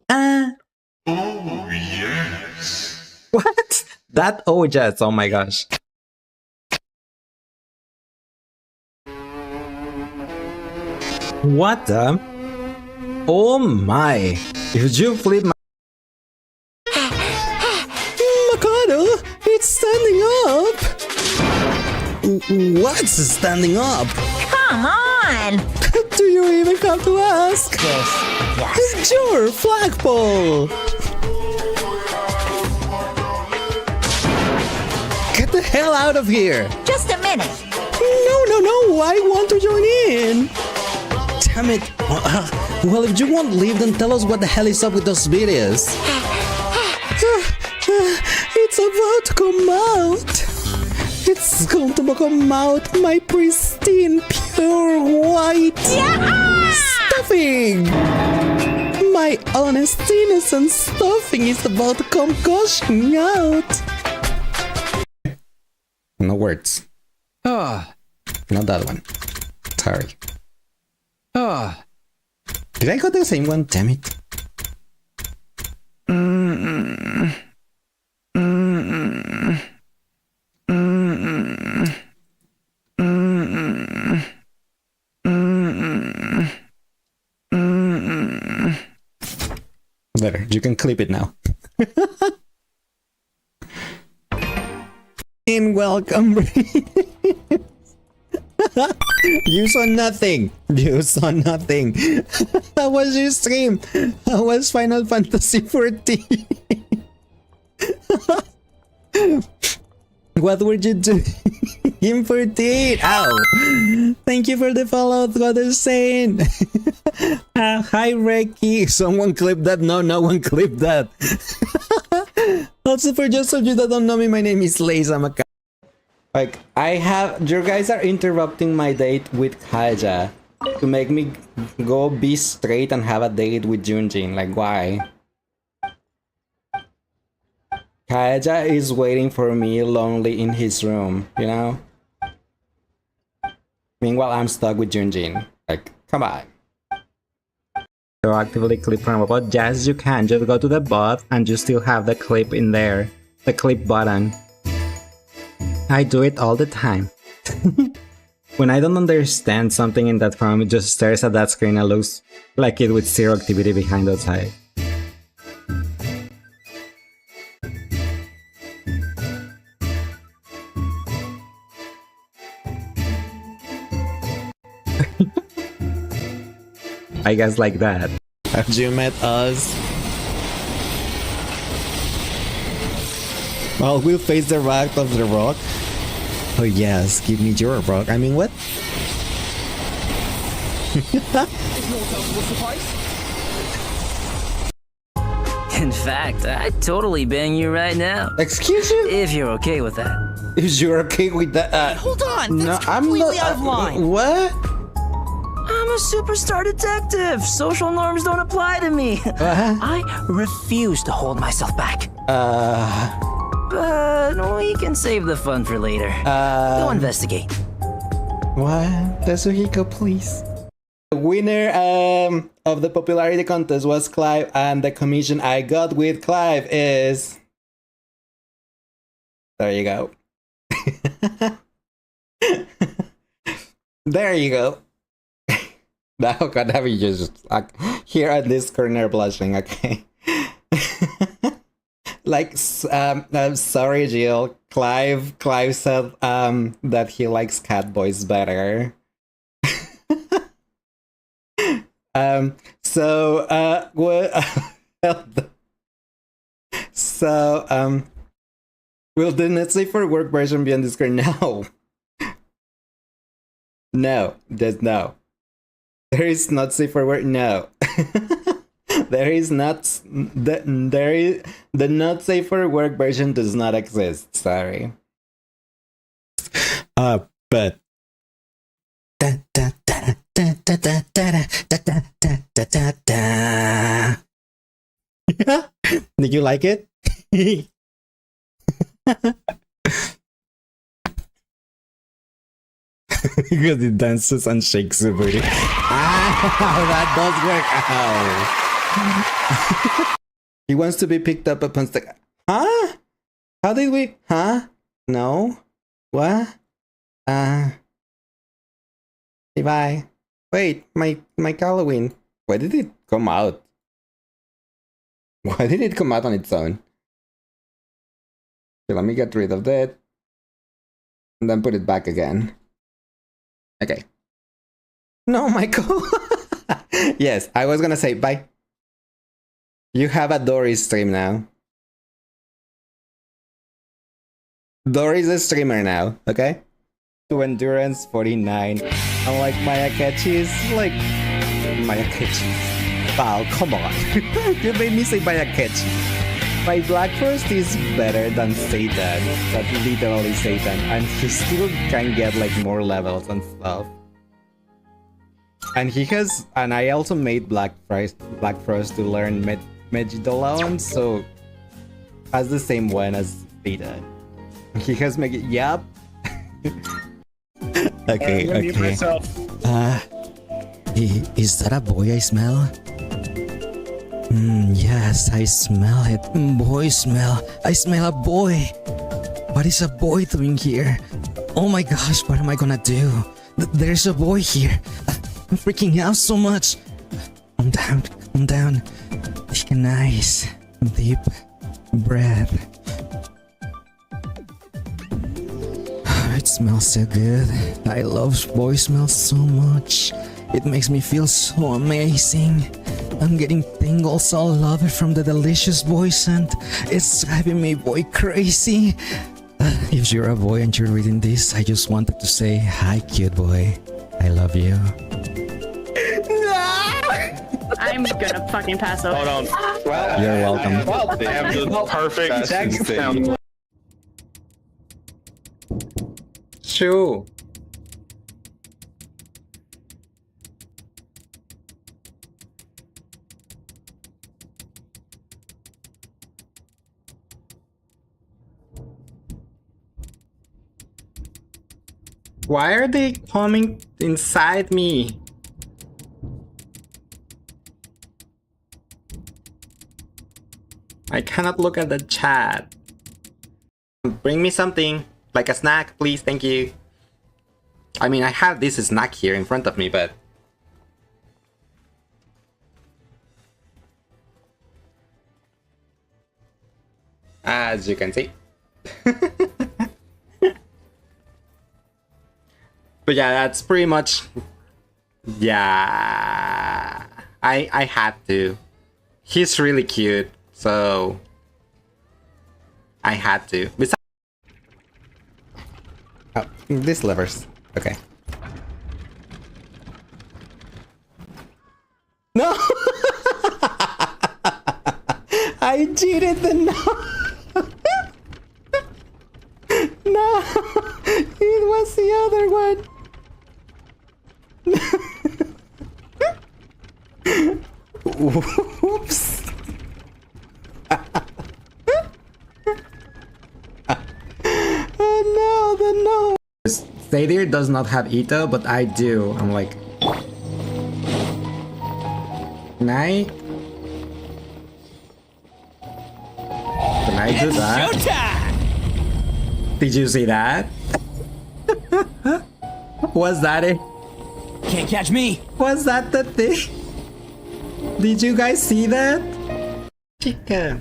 Oh yes. What? That oh yes, oh my gosh. What the? Oh my. If you flip my Mikado, it's standing up. What's standing up? Come on! Do you even have to ask? Yes. It's your flagpole. Get the hell out of here. Just a minute. No, I want to join in. Damn it. Well, if you won't leave, then tell us what the hell is up with those videos. It's about to come out. It's going to come out, my pristine, pure white stuffing. My honest, innocent stuffing is about to come gushing out. No words. Ah. Not that one. Sorry. Ah. Did I got the same one? Damn it. There, you can clip it now. stream. Welcome. You saw nothing. You saw nothing. How was your stream? How was Final Fantasy 14? What were you doing in 14? Ow! Thank you for the follow, God is saying. Hi, Reiki. Someone clipped that. No, no one clipped that. Also, for just of you that don't know me, my name is Lace. I'm a like, you guys are interrupting my date with Kaja to make me go be straight and have a date with Junjin. Like, why? Kaja is waiting for me lonely in his room, you know? Meanwhile, I'm stuck with Junjin. Like, come on. So actively clip from a bot? Yes, you can. Just go to the bot and you still have the clip in there. The clip button. I do it all the time. When I don't understand something in that program, it just stares at that screen and looks like it with zero activity behind outside. I guess like that. Have you met us? Well, we'll face the wrath of the rock. Oh yes, give me your rock. I mean, what? In fact, I'd totally bang you right now. Excuse you? If you're okay with that. If you're okay with that, Hold on, no, that's I'm completely not. out of line. What? I'm a superstar detective. Social norms don't apply to me. I refuse to hold myself back. But we can save the fun for later. Go investigate. What? Tetsuhiko, please. The winner of the popularity contest was Clive, and the commission I got with Clive is... There you go. There you go. Now God have you just like here at this corner blushing, okay? Like I'm sorry, Jill. Clive said that he likes cat boys better. Will the Not Safe for Work version be on Discord? No. No, there's no. There is Not Safe for Work. No. There is not. The Not Safe for Work version does not exist. Sorry. But. Did you like it? Because it dances and shakes the booty. That does work. Ow. He wants to be picked up upon the... Huh? How did we... Huh? No? What? Bye. Wait, my Halloween. Why did it come out? Why did it come out on its own? Okay, let me get rid of that. And then put it back again. Okay. No, Michael. Yes, I was gonna say bye. You have a Doris stream now. Doris is a streamer now, okay? To Endurance 49. Unlike Mayakechi is like... Mayakechi. Wow, come on. You made me say Mayakechi. My Black Frost is better than Satan. That's literally Satan. And he still can get like more levels and stuff. And he has... And I also made Black Frost to learn Megidolon, so... Has the same one as Satan. He has make it... Yup. Okay, okay. Myself. Is that a boy I smell? Yes, I smell it. Boy smell. I smell a boy. What is a boy doing here? Oh my gosh, what am I gonna do? There's a boy here. I'm freaking out so much. I'm down. Take a nice, deep breath. smells so good. I love boy smells so much. It makes me feel so amazing. I'm getting tingles all over from the delicious boy scent. It's driving me boy crazy. If you're a boy and you're reading this, I just wanted to say hi, cute boy. I love you. I'm gonna fucking pass out. Hold on. Well, You're welcome. Well, damn, the perfect thing. Sure. Why are they coming inside me? I cannot look at the chat. Bring me something, like a snack, please, thank you. I mean, I have this snack here in front of me, but... as you can see. But yeah, that's pretty much... yeah... I had to. He's really cute, so... I had to. Besides... oh, these levers. Okay. No! I cheated the no! No! It was the other one! Oops! Oh no, the no! Stadia does not have Ito, but I do. I'm like... can I do that? Showtime! Did you see that? Was that it? Can't catch me! Was that the thing? Did you guys see that? Chica.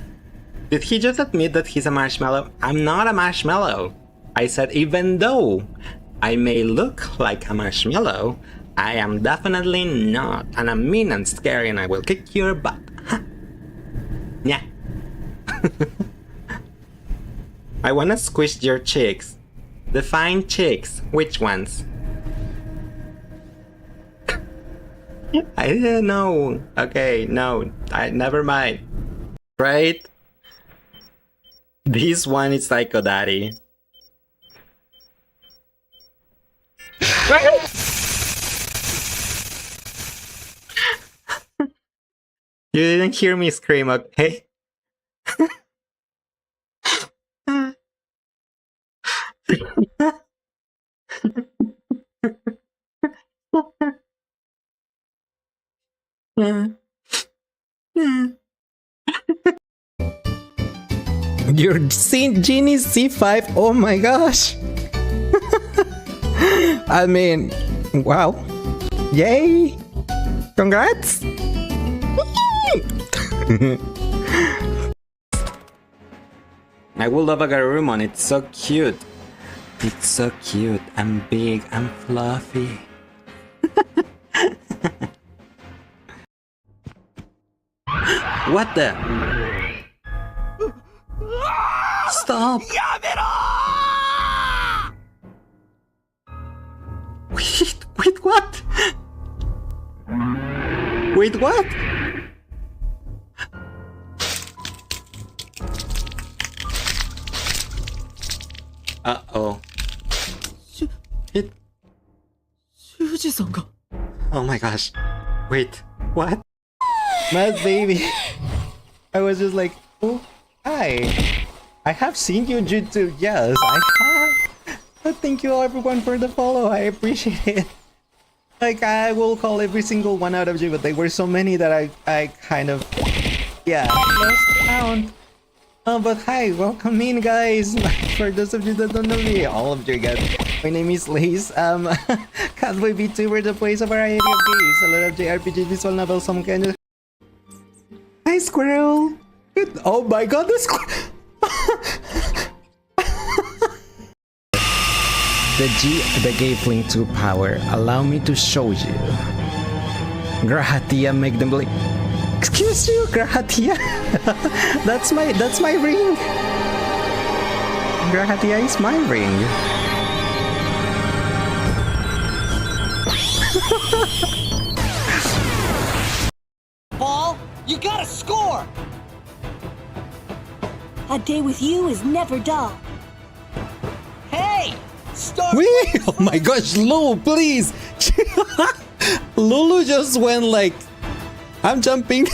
Did he just admit that he's a marshmallow? I'm not a marshmallow. I said even though I may look like a marshmallow, I am definitely not. And I'm mean and scary and I will kick your butt. Yeah. I wanna squish your cheeks. Define cheeks. Which ones? I didn't know. Okay, no. Never mind. Right? This one is Psycho Daddy. You didn't hear me scream, okay? Your Genie C5, oh my gosh! I mean, wow. Yay! Congrats! I will love a Garurumon, it's so cute. It's so cute. I'm big, I'm fluffy. What the? Stop! Wait, what? Wait, what? Uh-oh. It... oh my gosh. Wait, what? Mad baby. I was just like, oh, hi. I have seen you Jutsu. Yes, I have. But thank you all everyone for the follow. I appreciate it. Like, I will call every single one out of you, but there were so many that I kind of, yeah, lost count. But hi, welcome in, guys. For those of you that don't know me, all of you guys, my name is Lace. Catboy VTuber, the place of variety of games, a lot of JRPG, visual novels, some kind of... Hi, squirrel. Good. Oh my god, the squirrel. the G the gave Link 2 power. Allow me to show you. Grahatia make them blink. Excuse you, Grahatia. that's my ring. Grahatia is my ring. Ball, you gotta score! A day with you is never dull. Hey! Start! Wait! Oh my gosh, Lulu, please! Lulu just went like, I'm jumping.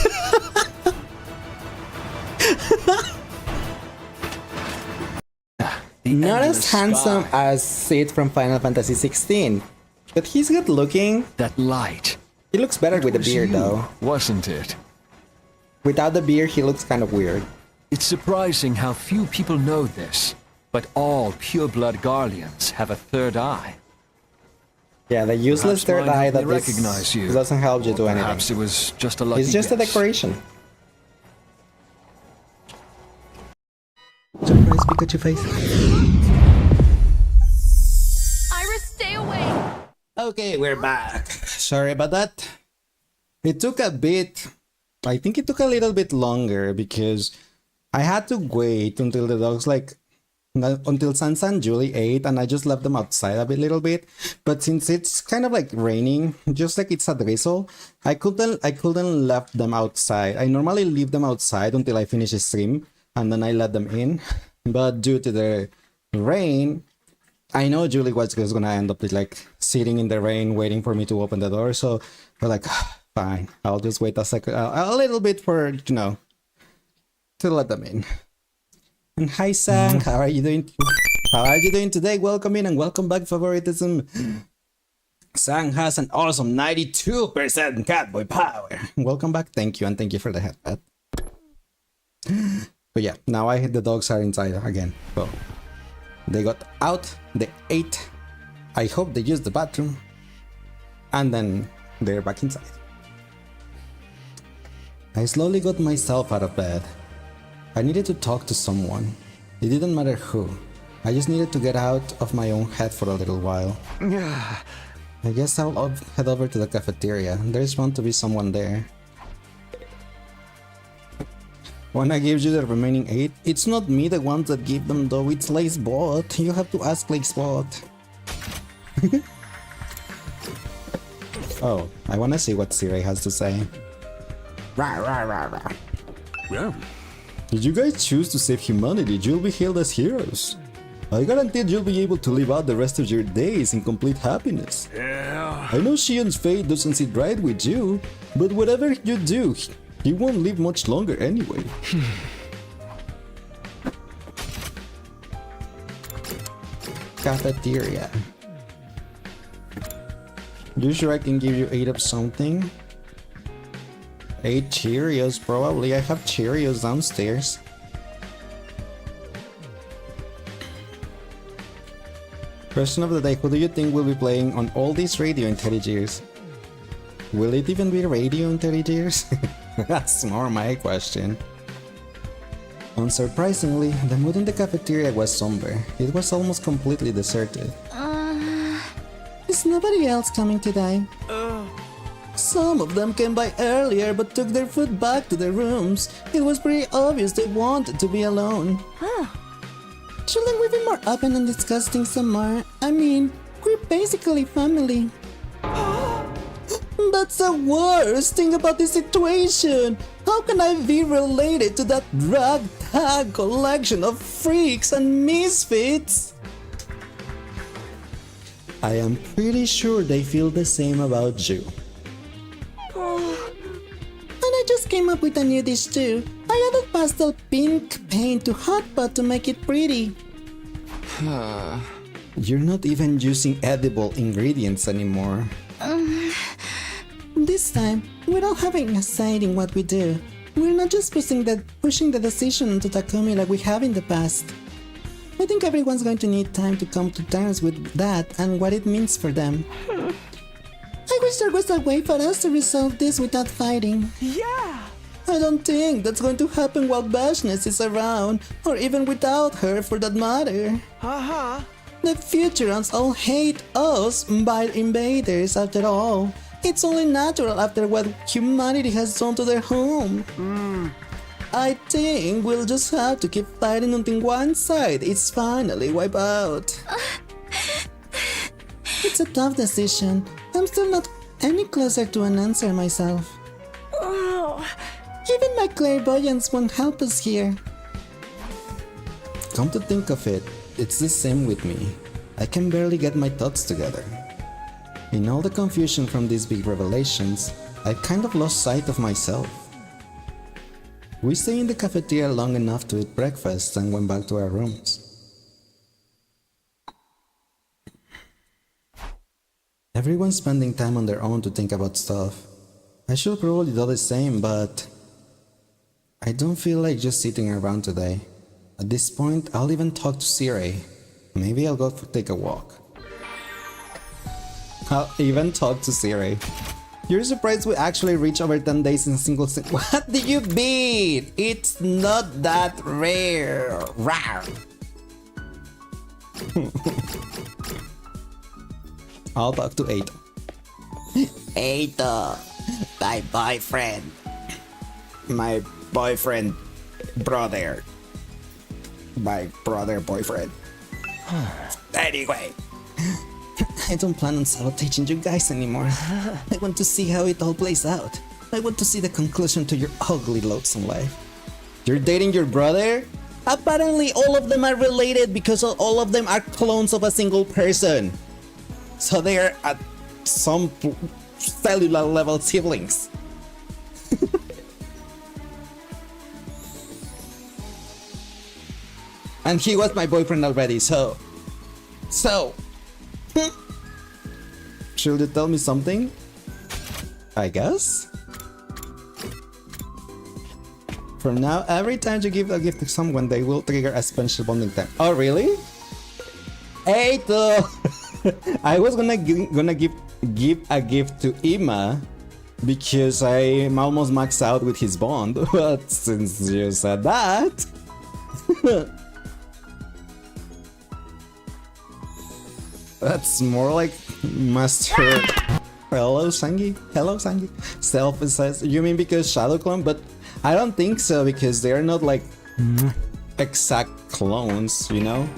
Not as handsome as Sid from Final Fantasy 16, but he's good looking. That light. He looks better with the beard though. Wasn't it? Without the beard, he looks kind of weird. It's surprising how few people know this, but all pureblood Garleans have a third eye. Yeah, the useless third eye that recognize you. doesn't help you do anything. Perhaps it was just a lucky It's just a guess. decoration. Surprise Pikachu face. Iris, stay away! Okay, we're back. Sorry about that. It took a bit. I think it took a little bit longer because I had to wait until the dogs until Sansa and Julie ate, and I just left them outside a little bit. But since it's kind of like raining, just like it's a drizzle, I couldn't left them outside. I normally leave them outside until I finish the stream, and then I let them in. But due to the rain, I know Julie was just gonna end up like sitting in the rain waiting for me to open the door. So we're like, fine, I'll just wait a little bit for, to let them in. And hi Sang, how are you doing? How are you doing today? Welcome in and welcome back, favoritism. Sang has an awesome 92% catboy power. Welcome back, thank you, and thank you for the headset. But yeah, now the dogs are inside again. So they got out, they ate. I hope they used the bathroom. And then they're back inside. I slowly got myself out of bed. I needed to talk to someone. It didn't matter who. I just needed to get out of my own head for a little while. I guess I'll head over to the cafeteria. There's bound to be someone there. Wanna give you the remaining 8? It's not me the ones that give them though, it's Lacebot. You have to ask Lacebot. Oh, I wanna see what Siri has to say. Rah, rah, rah, rah. Yeah. If you guys choose to save humanity, you'll be hailed as heroes. I guarantee you'll be able to live out the rest of your days in complete happiness. Yeah. I know Shion's fate doesn't sit right with you, but whatever you do, he won't live much longer anyway. Cafeteria. You sure I can give you 8 of something? 8 Cheerios, probably. I have Cheerios downstairs. Question of the day, who do you think will be playing on all these radio in 30 years? Will it even be radio in 30 years? That's more my question. Unsurprisingly, the mood in the cafeteria was somber. It was almost completely deserted. Is nobody else coming today? Some of them came by earlier but took their food back to their rooms. It was pretty obvious they wanted to be alone. Shouldn't we be more open and discuss things some more? I mean, we're basically family. That's the worst thing about this situation. How can I be related to that ragtag collection of freaks and misfits? I am pretty sure they feel the same about you. And I just came up with a new dish too. I added pastel pink paint to hot pot to make it pretty. You're not even using edible ingredients anymore. This time, we're all having a say in what we do. We're not just pushing the decision onto Takumi like we have in the past. I think everyone's going to need time to come to terms with that and what it means for them. I wish there was a way for us to resolve this without fighting. Yeah! I don't think that's going to happen while Bashness is around, or even without her for that matter. The Futurons all hate us by invaders after all. It's only natural after what humanity has done to their home. I think we'll just have to keep fighting until one side is finally wiped out. It's a tough decision. I'm still not any closer to an answer myself. Even my clairvoyance won't help us here. Come to think of it, it's the same with me. I can barely get my thoughts together. In all the confusion from these big revelations, I kind of lost sight of myself. We stayed in the cafeteria long enough to eat breakfast and went back to our rooms. Everyone's spending time on their own to think about stuff. I should probably do the same, but I don't feel like just sitting around today. At this point, I'll even talk to Sire. Maybe I'll go take a walk. I'll even talk to Sire. You're surprised we actually reach over 10 days in a single set. What do you mean? It's not that rare. I'll talk to Eito. Eito, my boyfriend. My boyfriend brother. My brother boyfriend. Anyway, I don't plan on sabotaging you guys anymore. I want to see how it all plays out. I want to see the conclusion to your ugly, loathsome life. You're dating your brother? Apparently all of them are related because all of them are clones of a single person. So they're at some cellular level siblings. And he was my boyfriend already, so... Should you tell me something? I guess? From now, every time you give a gift to someone, they will trigger a special bonding time. Oh, really? Eito! I was gonna give a gift to Ima because I'm almost maxed out with his bond, but since you said that... That's more like Master... Hello, Sangi? Hello, Sangi? Self-assessed. You mean because Shadow Clone? But I don't think so, because they're not like exact clones, you know?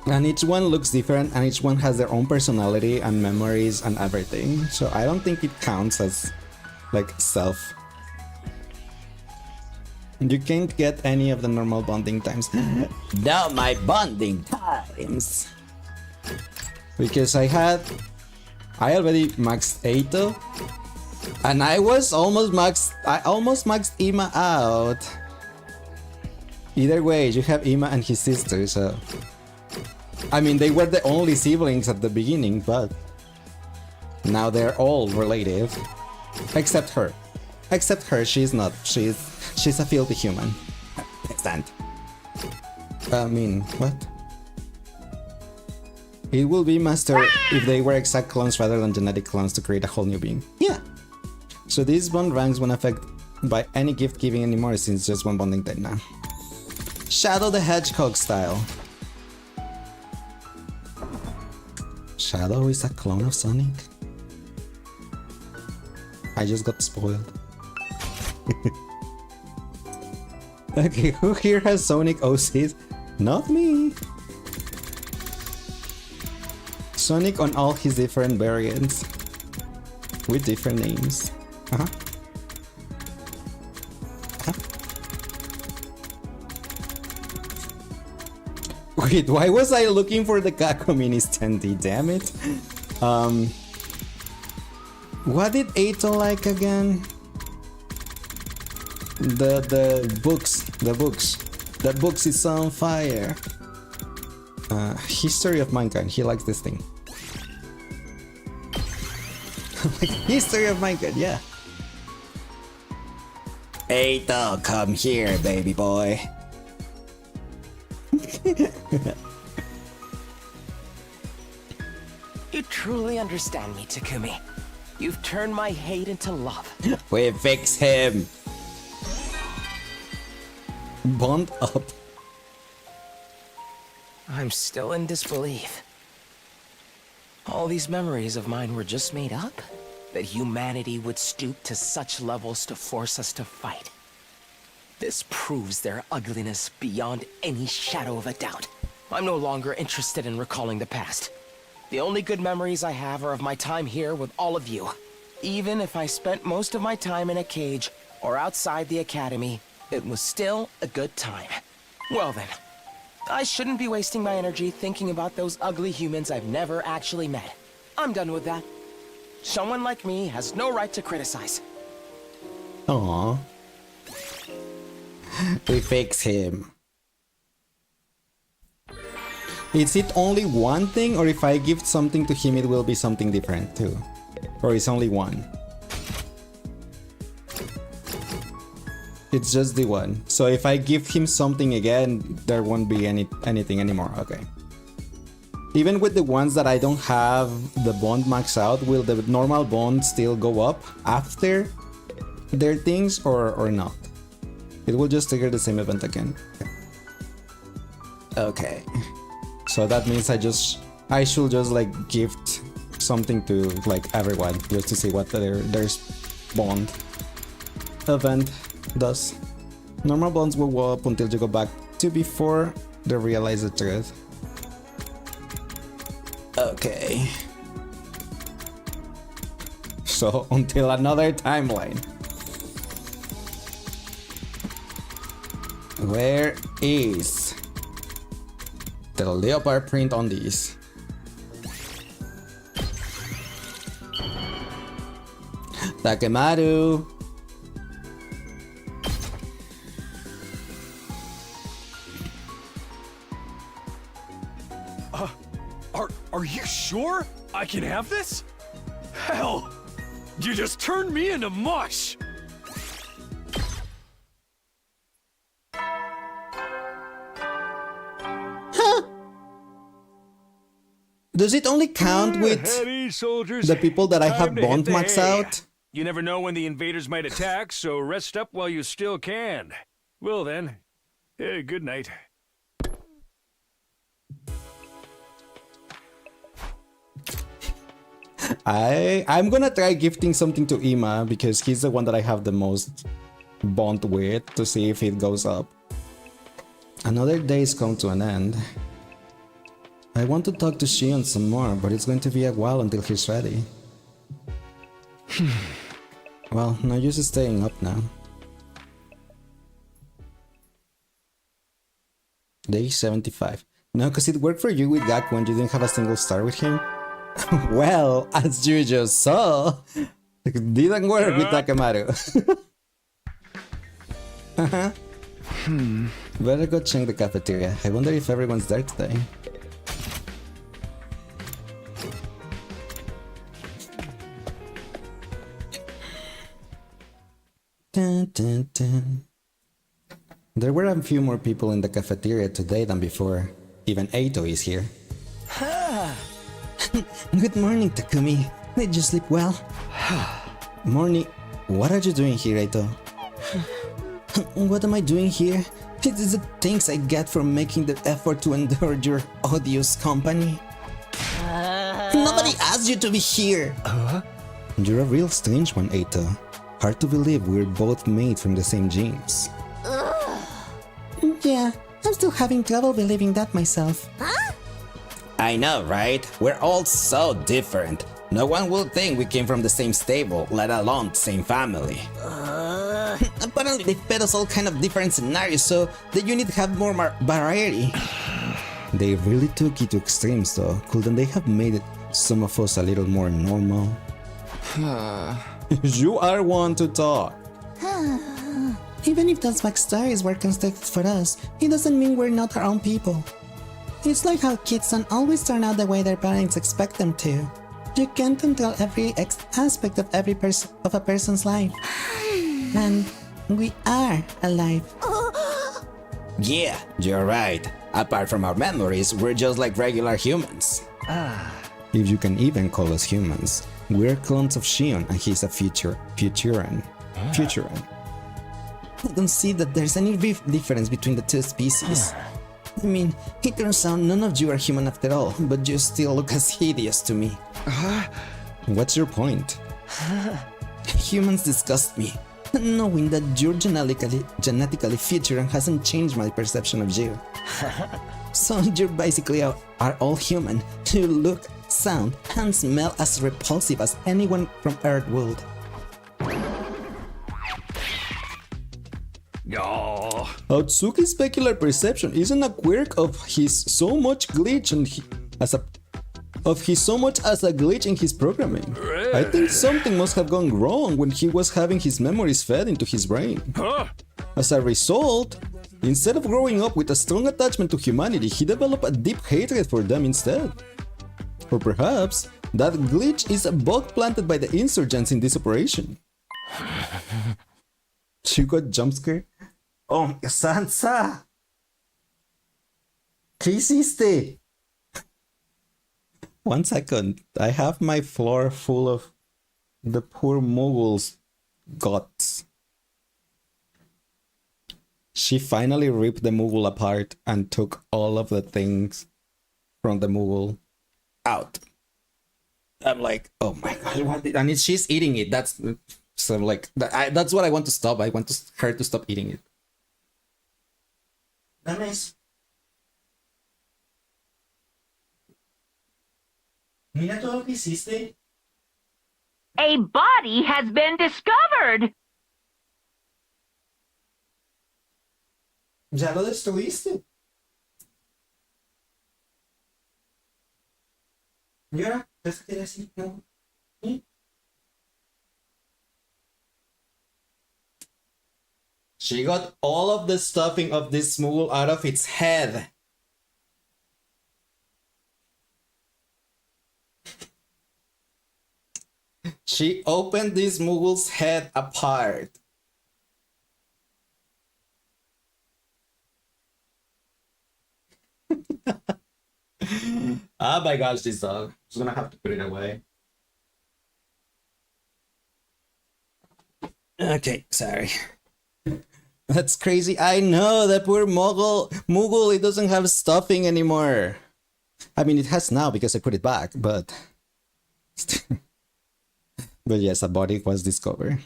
And each one looks different, and each one has their own personality and memories and everything. So I don't think it counts as like self. You can't get any of the normal bonding times. Now my bonding times! Because I already maxed Eito, and I almost maxed Ima out. Either way, you have Ima and his sister, so... I mean, they were the only siblings at the beginning, but... Now they're all related. Except her. Except her, she's not. She's a filthy human. Extant. I mean, what? It will be master if they were exact clones rather than genetic clones to create a whole new being. Yeah. So these bond ranks won't affect by any gift giving anymore since just one bonding time now. Shadow the Hedgehog style. Shadow is a clone of Sonic? I just got spoiled. Okay, who here has Sonic OCs? Not me. Sonic on all his different variants. With different names. Wait, why was I looking for the Kako Mini standee? Damn it. What did Eito like again? The books. The books is on fire. History of Mankind. He likes this thing. Like, History of Mankind, yeah. Eito, come here, baby boy. You truly understand me, Takumi. You've turned my hate into love. We fix him. Bond up. I'm still in disbelief. All these memories of mine were just made up? That humanity would stoop to such levels to force us to fight. This proves their ugliness beyond any shadow of a doubt. I'm no longer interested in recalling the past. The only good memories I have are of my time here with all of you. Even if I spent most of my time in a cage or outside the academy, it was still a good time. Well then, I shouldn't be wasting my energy thinking about those ugly humans I've never actually met. I'm done with that. Someone like me has no right to criticize. Aww. We fix him. Is it only one thing, or if I give something to him it will be something different too? Or is only one? It's just the one. So if I give him something again, there won't be anything anymore. Okay. Even with the ones that I don't have the bond max out, will the normal bond still go up after their things or not? It will just trigger the same event again. Okay. So that means I should just like gift something to like everyone just to see what their bond event does. Normal bonds will go up until you go back to before they realize the truth. Okay. So until another timeline. Where is the leopard print on these? Takemaru. Are you sure I can have this? Hell, you just turned me into mush. Does it only count with the people that I have bond max out? You never know when the invaders might attack, so rest up while you still can. Well then, good night. I'm gonna try gifting something to Ima because he's the one that I have the most bond with, to see if it goes up. Another day's come to an end. I want to talk to Shion some more, but it's going to be a while until he's ready. Well, no use staying up now. Day 75. No, because it worked for you with Gaku when you didn't have a single star with him. Well, as you just saw, it didn't work with Takemaru. Better go check the cafeteria. I wonder if everyone's there today. Dun, dun, dun. There were a few more people in the cafeteria today than before. Even Eito is here. Good morning, Takumi. Did you sleep well? Morning. What are you doing here, Eito? What am I doing here? It is the things I get for making the effort to endure your odious company. Nobody asked you to be here. You're a real strange one, Eito. Hard to believe we're both made from the same genes. Yeah, I'm still having trouble believing that myself. I know, right? We're all so different. No one will think we came from the same stable, let alone the same family. Apparently they fed us all kind of different scenarios, so the unit have more variety. They really took it to extremes though. Couldn't they have made it some of us a little more normal? You are one to talk. Even if those backstories were constructed for us, it doesn't mean we're not our own people. It's like how kids don't always turn out the way their parents expect them to. You can't control every aspect of of a person's life. And we are alive. Yeah, you're right. Apart from our memories, we're just like regular humans. If you can even call us humans. We're clones of Shion and he's a Futuran. I don't see that there's any difference between the two species. I mean, it turns out none of you are human after all, but you still look as hideous to me. What's your point? Humans disgust me. Knowing that you're genetically future and hasn't changed my perception of you. So you basically are all human. You look, sound, and smell as repulsive as anyone from Earth would. Oh. Otsuki's specular perception isn't a quirk of his so much glitch and as a glitch in his programming. I think something must have gone wrong when he was having his memories fed into his brain. As a result, instead of growing up with a strong attachment to humanity, he developed a deep hatred for them instead. Or perhaps that glitch is a bug planted by the insurgents in this operation. You got jump scared? Oh, Sansa! ¿Qué hiciste? 1 second. I have my floor full of the poor Mogul's guts. She finally ripped the Mogul apart and took all of the things from the Mogul out. I'm like, oh my god, what did... And she's eating it. That's so like that's what I want to stop. I want her to stop eating it. Nice. Mira todo lo que hiciste. A body has been discovered. Ya lo destruiste. Y ahora, déjate así, ¿no? ¿Sí? She got all of the stuffing of this Moogle out of its head. She opened this Moogle's head apart. Oh my gosh, this dog. I'm just gonna have to put it away. Okay, sorry. That's crazy. I know, that poor Moogle, it doesn't have stuffing anymore. I mean, it has now because I put it back, but... But yes, a body was discovered.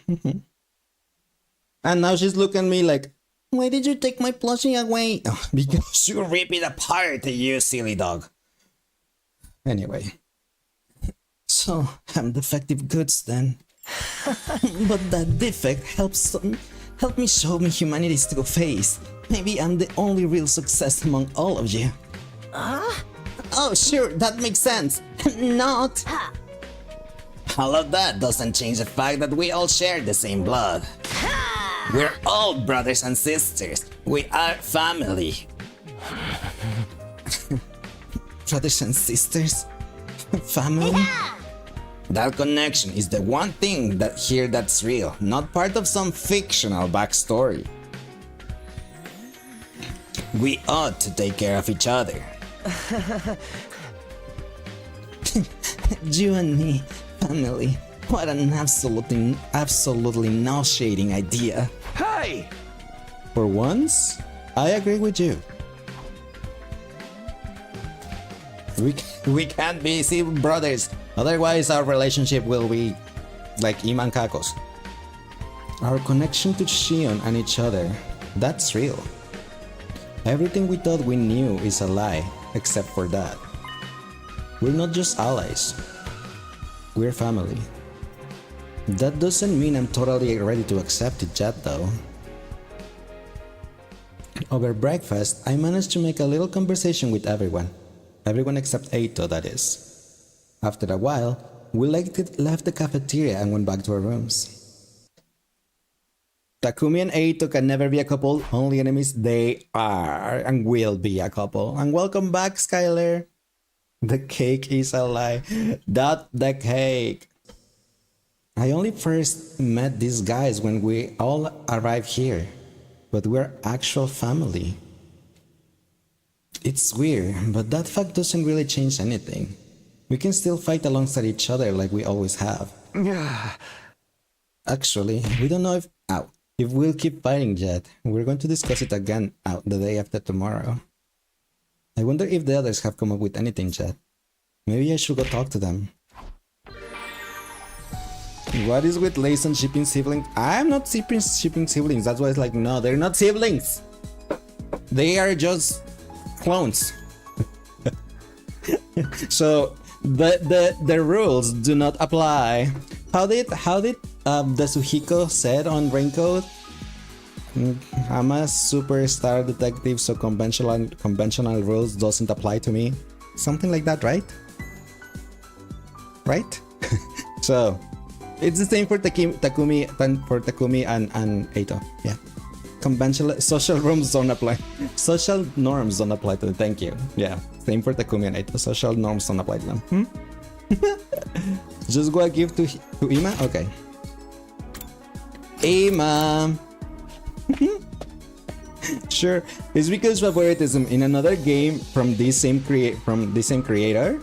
And now she's looking at me like, why did you take my plushie away? Oh, because you rip it apart, you silly dog. Anyway. So, I'm defective goods then. But that defect helped me show me humanity's true face. Maybe I'm the only real success among all of you. Oh, sure, that makes sense. Not. All of that doesn't change the fact that we all share the same blood. We're all brothers and sisters. We are family. Brothers and sisters? Family? That connection is the one thing that's real, not part of some fictional backstory. We ought to take care of each other. You and me, family. What an absolutely nauseating idea. Hey! For once, I agree with you. We can't be brothers, otherwise our relationship will be like Iman Kakos. Our connection to Shion and each other, that's real. Everything we thought we knew is a lie, except for that. We're not just allies. We're family. That doesn't mean I'm totally ready to accept it yet, though. Over breakfast, I managed to make a little conversation with everyone. Everyone except Eito, that is. After a while, we left the cafeteria and went back to our rooms. Takumi and Eito can never be a couple, only enemies. They are and will be a couple. And welcome back, Skylar. The cake is a lie. Not the cake. I only first met these guys when we all arrived here, but we're actual family. It's weird, but that fact doesn't really change anything. We can still fight alongside each other like we always have. Actually, we don't know if we'll keep fighting yet. We're going to discuss it again the day after tomorrow. I wonder if the others have come up with anything, chat. Maybe I should go talk to them. What is with Layson shipping siblings? I'm not shipping siblings. That's why it's like, no, they're not siblings. They are just clones. So the rules do not apply. How did the Suhiko said on Raincoat? I'm a superstar detective, so conventional rules doesn't apply to me. Something like that, right? Right? So it's the same for Takumi and Eito. Yeah. Conventional social norms don't apply. Social norms don't apply to them. Thank you. Yeah. Same for Takumi and Eito. Social norms don't apply to them. Just go a gift to Ima? Okay. Ima. Sure. It's because favoritism in another game from this same creator.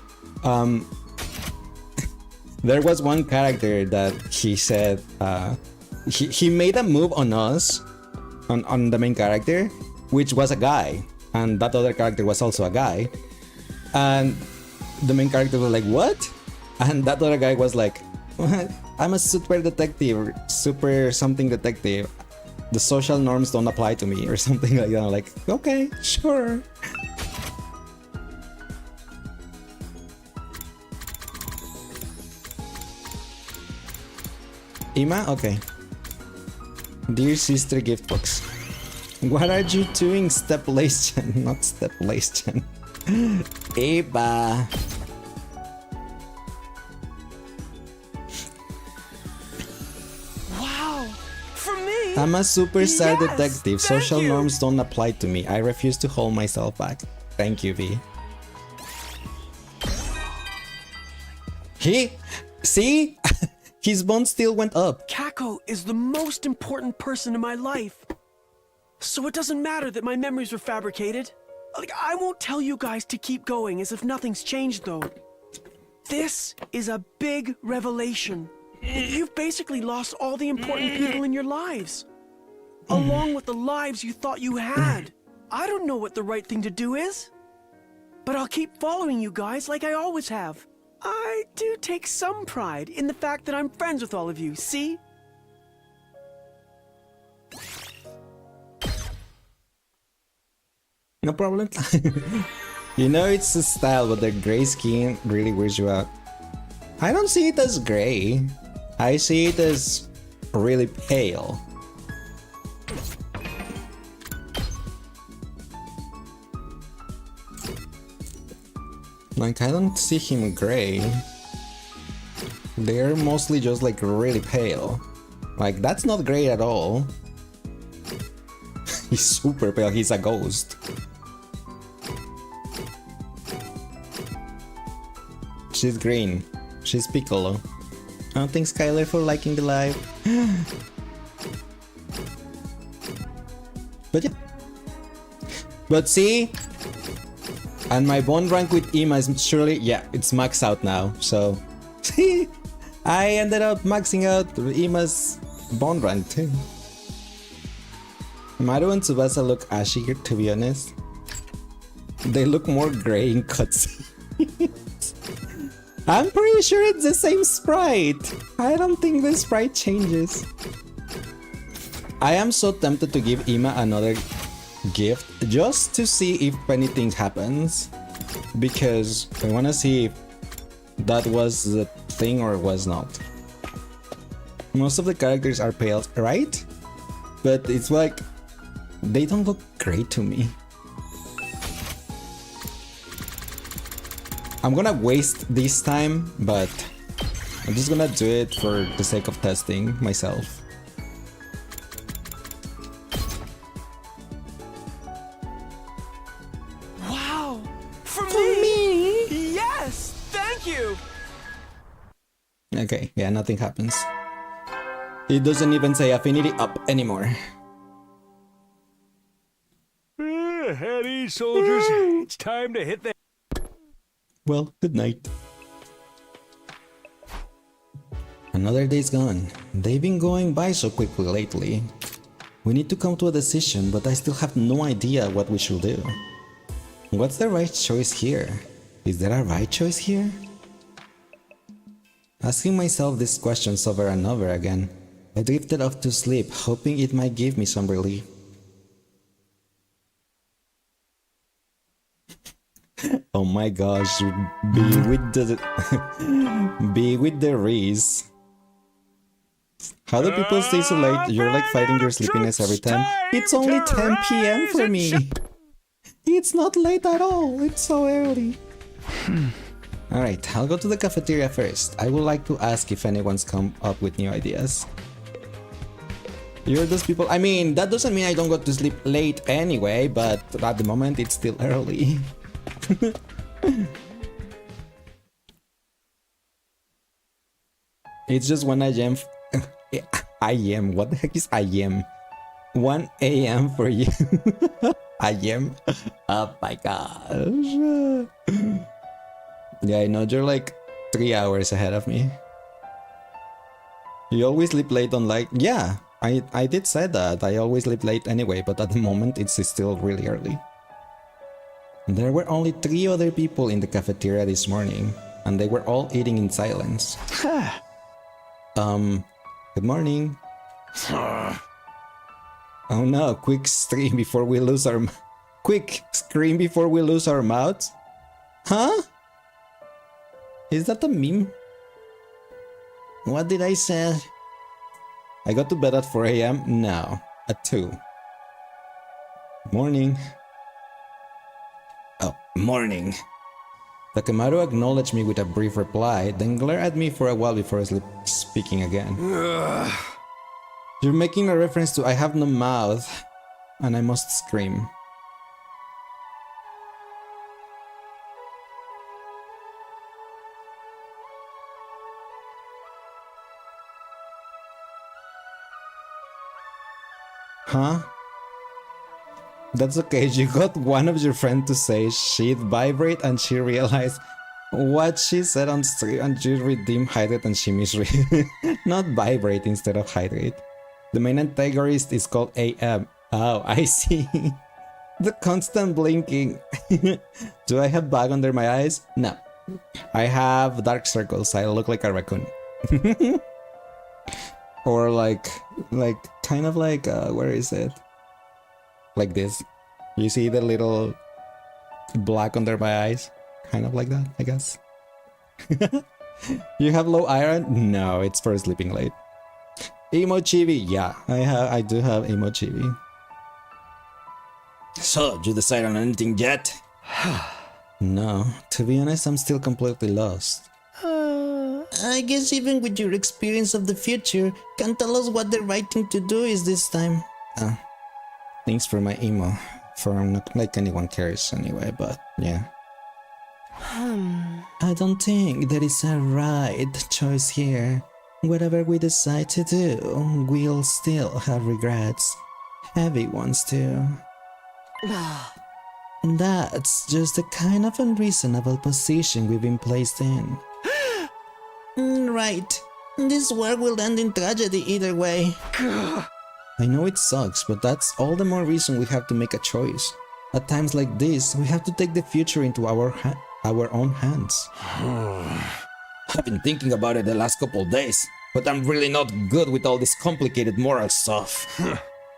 There was one character that he said he made a move on us, on the main character, which was a guy, and that other character was also a guy, and the main character was like, what? And that other guy was like, what? I'm a super detective, super something detective. The social norms don't apply to me, or something like that. I'm like, okay, sure. Ima? Okay. Dear sister gift box. What are you doing, Steplation? Not Steplation. Eba. Wow! For me? I'm a superstar Yes, detective. thank Social you. norms don't apply to me. I refuse to hold myself back. Thank you, V. See? His bond still went up. Kako is the most important person in my life. So it doesn't matter that my memories were fabricated. Like, I won't tell you guys to keep going as if nothing's changed, though. This is a big revelation. You've basically lost all the important people in your lives, along with the lives you thought you had. I don't know what the right thing to do is, but I'll keep following you guys like I always have. I do take some pride in the fact that I'm friends with all of you, see? No problem. You know it's a style, but the gray skin really weirds you out. I don't see it as gray. I see it as really pale. Like, I don't see him gray. They're mostly just like really pale. Like, that's not gray at all. He's super pale, he's a ghost. She's green. She's Piccolo. Oh, thanks Skylar for liking the live. But yeah. But see? And my bond rank with Ima is surely, yeah, it's maxed out now. So, see? I ended up maxing out Ima's bond rank too. Maru and Tsubasa look ashy here, to be honest. They look more gray in cutscenes. I'm pretty sure it's the same sprite. I don't think the sprite changes. I am so tempted to give Ima another gift just to see if anything happens, because I want to see if that was the thing or was not. Most of the characters are pale, right? But it's like they don't look great to me. I'm gonna waste this time, but I'm just gonna do it for the sake of testing myself. Wow! For me? Yes! Thank you! Okay, yeah, nothing happens. It doesn't even say affinity up anymore. At ease, soldiers. It's time to hit the... Well, good night. Another day's gone. They've been going by so quickly lately. We need to come to a decision, but I still have no idea what we should do. What's the right choice here? Is there a right choice here? Asking myself these questions over and over again, I drifted off to sleep, hoping it might give me some relief. Oh my gosh, be with the be with the Reese. How do people stay so late? You're like fighting your sleepiness every time. It's only 10 p.m. for me. It's not late at all. It's so early. Alright, I'll go to the cafeteria first. I would like to ask if anyone's come up with new ideas. You're those people. I mean, that doesn't mean I don't go to sleep late anyway, but at the moment it's still early. It's just when I am. I am. What the heck is I am? 1 a.m. for you. I am. Oh my gosh. Yeah, I know you're like 3 hours ahead of me. You always sleep late on like. Yeah, I did say that. I always sleep late anyway, but at the moment it's still really early. There were only 3 other people in the cafeteria this morning, and they were all eating in silence. Good morning. Oh no, quick scream before we lose our mouths? Huh? Is that a meme? What did I say? I got to bed at 4 a.m? No, at 2. Morning. Oh, morning. Takemaru acknowledged me with a brief reply, then glared at me for a while before speaking again. You're making a reference to I have no mouth, and I must scream. Huh? That's okay, you got one of your friends to say she'd vibrate and she realized what she said on stream and you redeemed hydrate and she misread. Not vibrate instead of hydrate. The main antagonist is called AM. Oh, I see. The constant blinking. Do I have bag under my eyes? No. I have dark circles, I look like a raccoon. Or like kind of like, where is it? Like this. You see the little black under my eyes? Kind of like that, I guess. You have low iron? No, it's for sleeping late. Emo chibi, yeah, I do have emo chibi. So, you decided on anything yet? No, to be honest, I'm still completely lost. I guess even with your experience of the future, can tell us what the right thing to do is this time. Thanks for my emo. For not like anyone cares anyway, but yeah. I don't think there is a right choice here. Whatever we decide to do, we'll still have regrets. Heavy ones too. That's just the kind of unreasonable position we've been placed in. Right. This war will end in tragedy either way. I know it sucks, but that's all the more reason we have to make a choice. At times like this, we have to take the future into our own hands. I've been thinking about it the last couple of days, but I'm really not good with all this complicated moral stuff.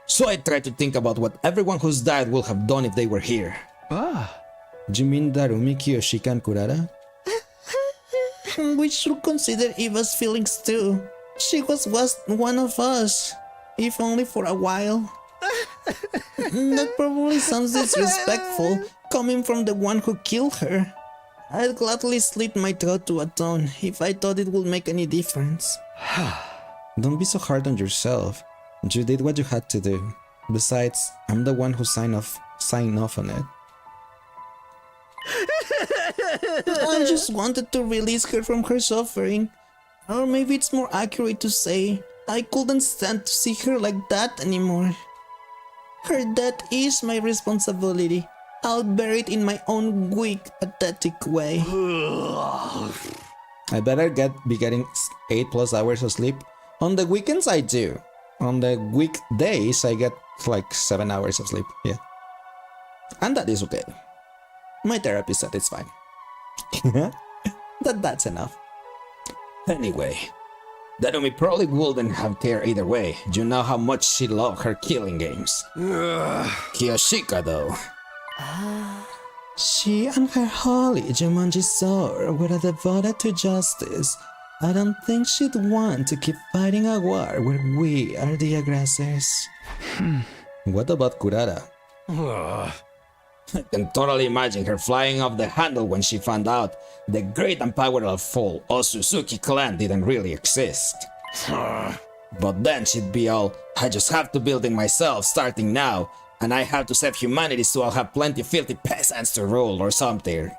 So I try to think about what everyone who's died would have done if they were here. Do you mean Darumi, Kiyoshika, and Kurara? We should consider Eva's feelings too. She was one of us, if only for a while. That probably sounds disrespectful, coming from the one who killed her. I'd gladly slit my throat to atone if I thought it would make any difference. Don't be so hard on yourself. You did what you had to do. Besides, I'm the one who signed off on it. I just wanted to release her from her suffering. Or maybe it's more accurate to say, I couldn't stand to see her like that anymore. Her death is my responsibility. I'll bear it in my own weak, pathetic way. I better be getting 8+ hours of sleep. On the weekends I do. On the weekdays I get like 7 hours of sleep, yeah. And that is okay. My therapy said it's fine. That's enough. Anyway, Nanumi probably wouldn't have cared either way. You know how much she loved her killing games. Kiyoshika, though. She and her holy Jumanji sword were devoted to justice. I don't think she'd want to keep fighting a war where we are the aggressors. What about Kurara? I can totally imagine her flying off the handle when she found out the great and powerful Otsutsuki clan didn't really exist. But then she'd be all, I just have to build it myself starting now, and I have to save humanity so I'll have plenty of filthy peasants to rule or something.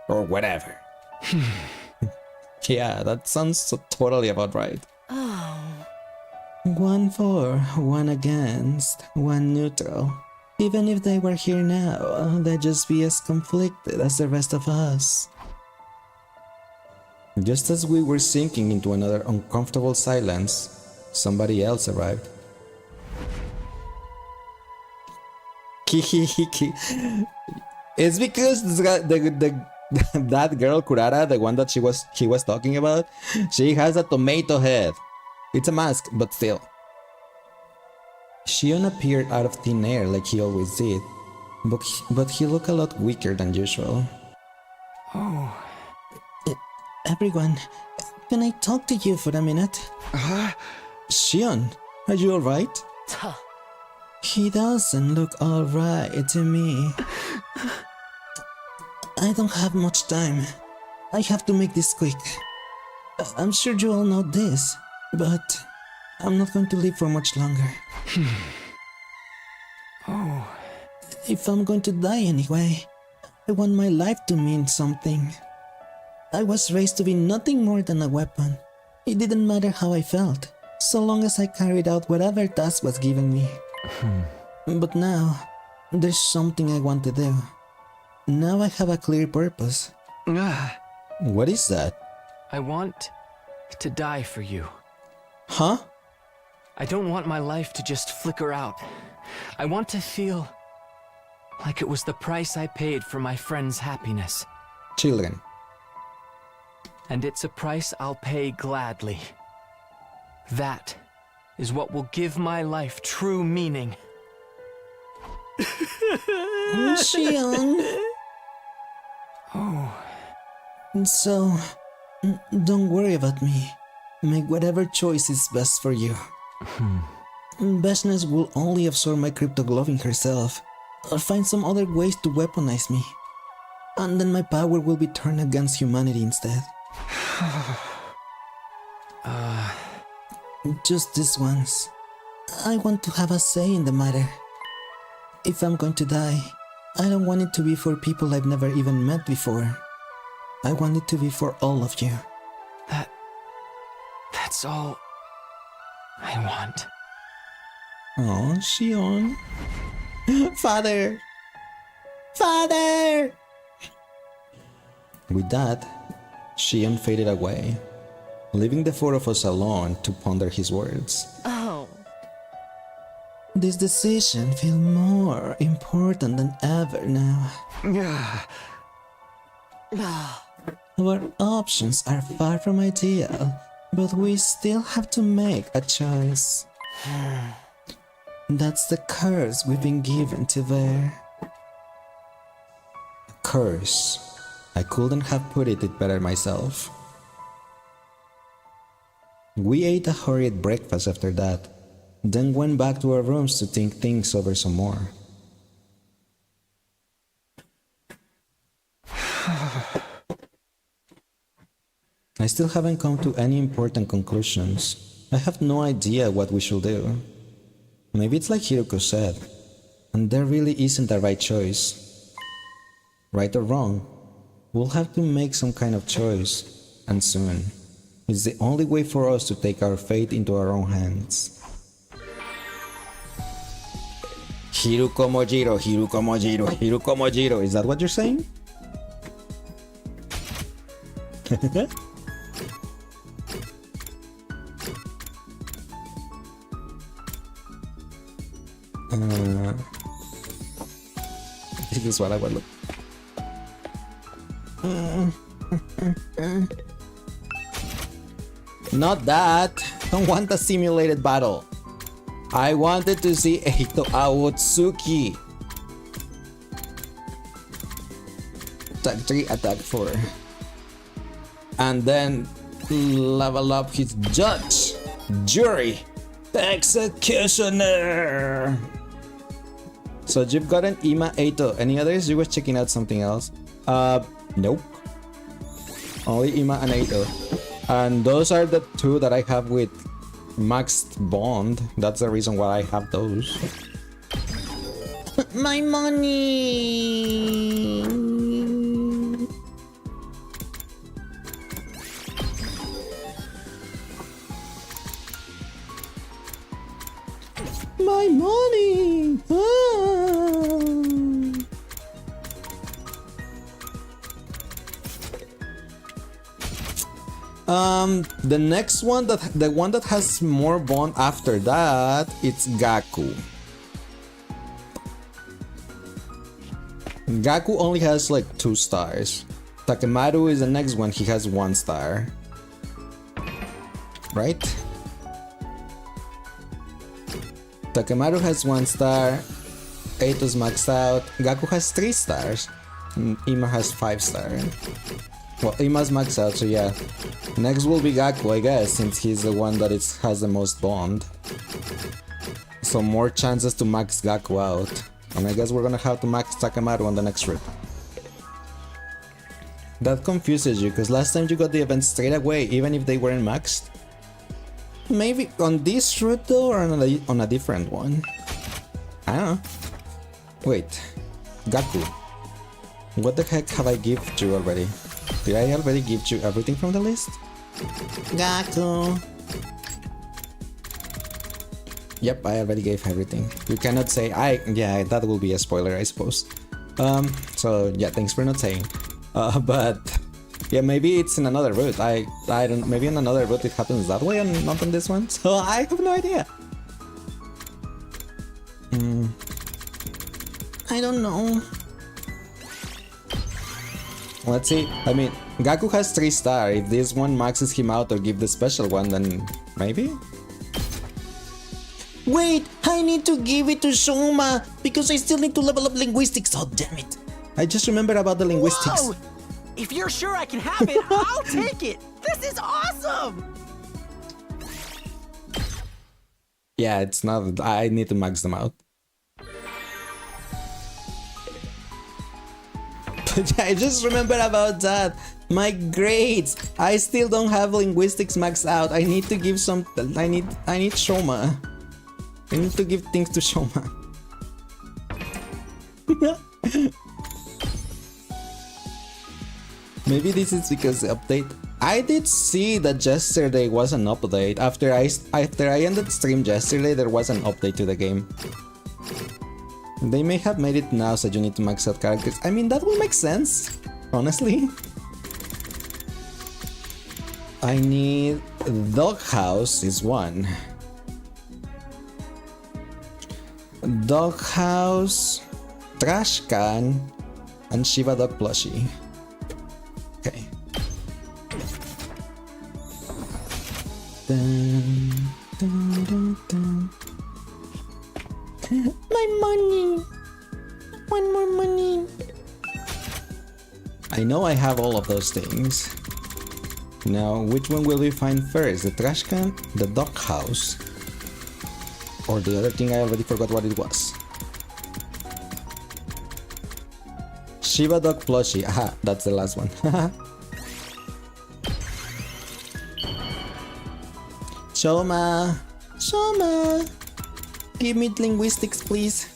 Or whatever. Yeah, that sounds totally about right. Oh. 1 for, 1 against, 1 neutral. Even if they were here now, they'd just be as conflicted as the rest of us. Just as we were sinking into another uncomfortable silence, somebody else arrived. It's because that girl Kurara, the one that he was talking about, she has a tomato head. It's a mask, but still. Shion appeared out of thin air like he always did, but he looked a lot weaker than usual. Oh. Everyone, can I talk to you for a minute? Shion, are you alright? He doesn't look alright to me. I don't have much time. I have to make this quick. I'm sure you all know this, but I'm not going to live for much longer. Oh. If I'm going to die anyway, I want my life to mean something. I was raised to be nothing more than a weapon. It didn't matter how I felt, so long as I carried out whatever task was given me. But now, there's something I want to do. Now I have a clear purpose. What is that? I want to die for you. Huh? I don't want my life to just flicker out. I want to feel like it was the price I paid for my friend's happiness. Children. And it's a price I'll pay gladly. That is what will give my life true meaning. Shion. Oh. So, don't worry about me. Make whatever choice is best for you. Vashnes will only absorb my cryptoglobin herself, or find some other ways to weaponize me. And then my power will be turned against humanity instead. Just this once. I want to have a say in the matter. If I'm going to die, I don't want it to be for people I've never even met before. I want it to be for all of you. That's all I want. Oh, Shion. Father! Father! With that, Shion faded away, leaving the four of us alone to ponder his words. Oh. This decision feels more important than ever now. Our options are far from ideal, but we still have to make a choice. That's the curse we've been given to bear. A curse. I couldn't have put it better myself. We ate a hurried breakfast after that, then went back to our rooms to think things over some more. I still haven't come to any important conclusions. I have no idea what we should do. Maybe it's like Hiruko said, and there really isn't a right choice. Right or wrong, we'll have to make some kind of choice, and soon. It's the only way for us to take our fate into our own hands. Hiruko Mojiro, Hiruko Mojiro, Hiruko Mojiro. Is that what you're saying? This is what I would look. Not that. Don't want a simulated battle. I wanted to see Eito Aotsuki. Attack 3, attack 4. And then level up his judge, jury, executioner. So you've got an Ima Eito. Any others? You were checking out something else? Nope. Only Ima and Eito. And those are the two that I have with maxed bond. That's the reason why I have those. My money. My money. The next one, the one that has more bond after that, it's Gaku. Gaku only has like 2 stars. Takemaru is the next one, he has 1 star. Right? Takemaru has 1 star. Eito's maxed out. Gaku has 3 stars. Ima has 5 stars. Well, Ima's maxed out, so yeah. Next will be Gaku, I guess, since he's the one that has the most bond. So more chances to max Gaku out. And I guess we're gonna have to max Takemaru on the next trip. That confuses you, because last time you got the event straight away, even if they weren't maxed. Maybe on this route though, or on a different one? I don't know. Wait. Gaku. What the heck have I given you already? Did I already give you everything from the list? Gaku. Yep, I already gave everything. You cannot say yeah, that will be a spoiler, I suppose. So yeah, thanks for not saying. But yeah, maybe it's in another route. I don't. Maybe in another route it happens that way and not on this one. So I have no idea. I don't know. Let's see. I mean, Gaku has 3 stars. If this one maxes him out or give the special one, then maybe? Wait, I need to give it to Shoma because I still need to level up linguistics. Oh, damn it. I just remembered about the linguistics. Whoa! If you're sure I can have it, I'll take it. This is awesome. Yeah, it's not. I need to max them out. But I just remembered about that. My grades. I still don't have linguistics maxed out. I need to give some. I need Shoma. I need to give things to Shoma. Maybe this is because the update. I did see that yesterday was an update. After I ended stream yesterday, there was an update to the game. They may have made it now so you need to max out characters. I mean, that will make sense, honestly. I need Doghouse is 1. Doghouse, Trash Can, and Shiba Dog Plushie. Okay. Dun, dun, dun, dun. My money! One more money! I know I have all of those things. Now, which one will we find first? The trash can, the dog house, or the other thing I already forgot what it was? Shiba Dog Plushie. Aha, that's the last one. Shoma! Shoma! Give me linguistics, please.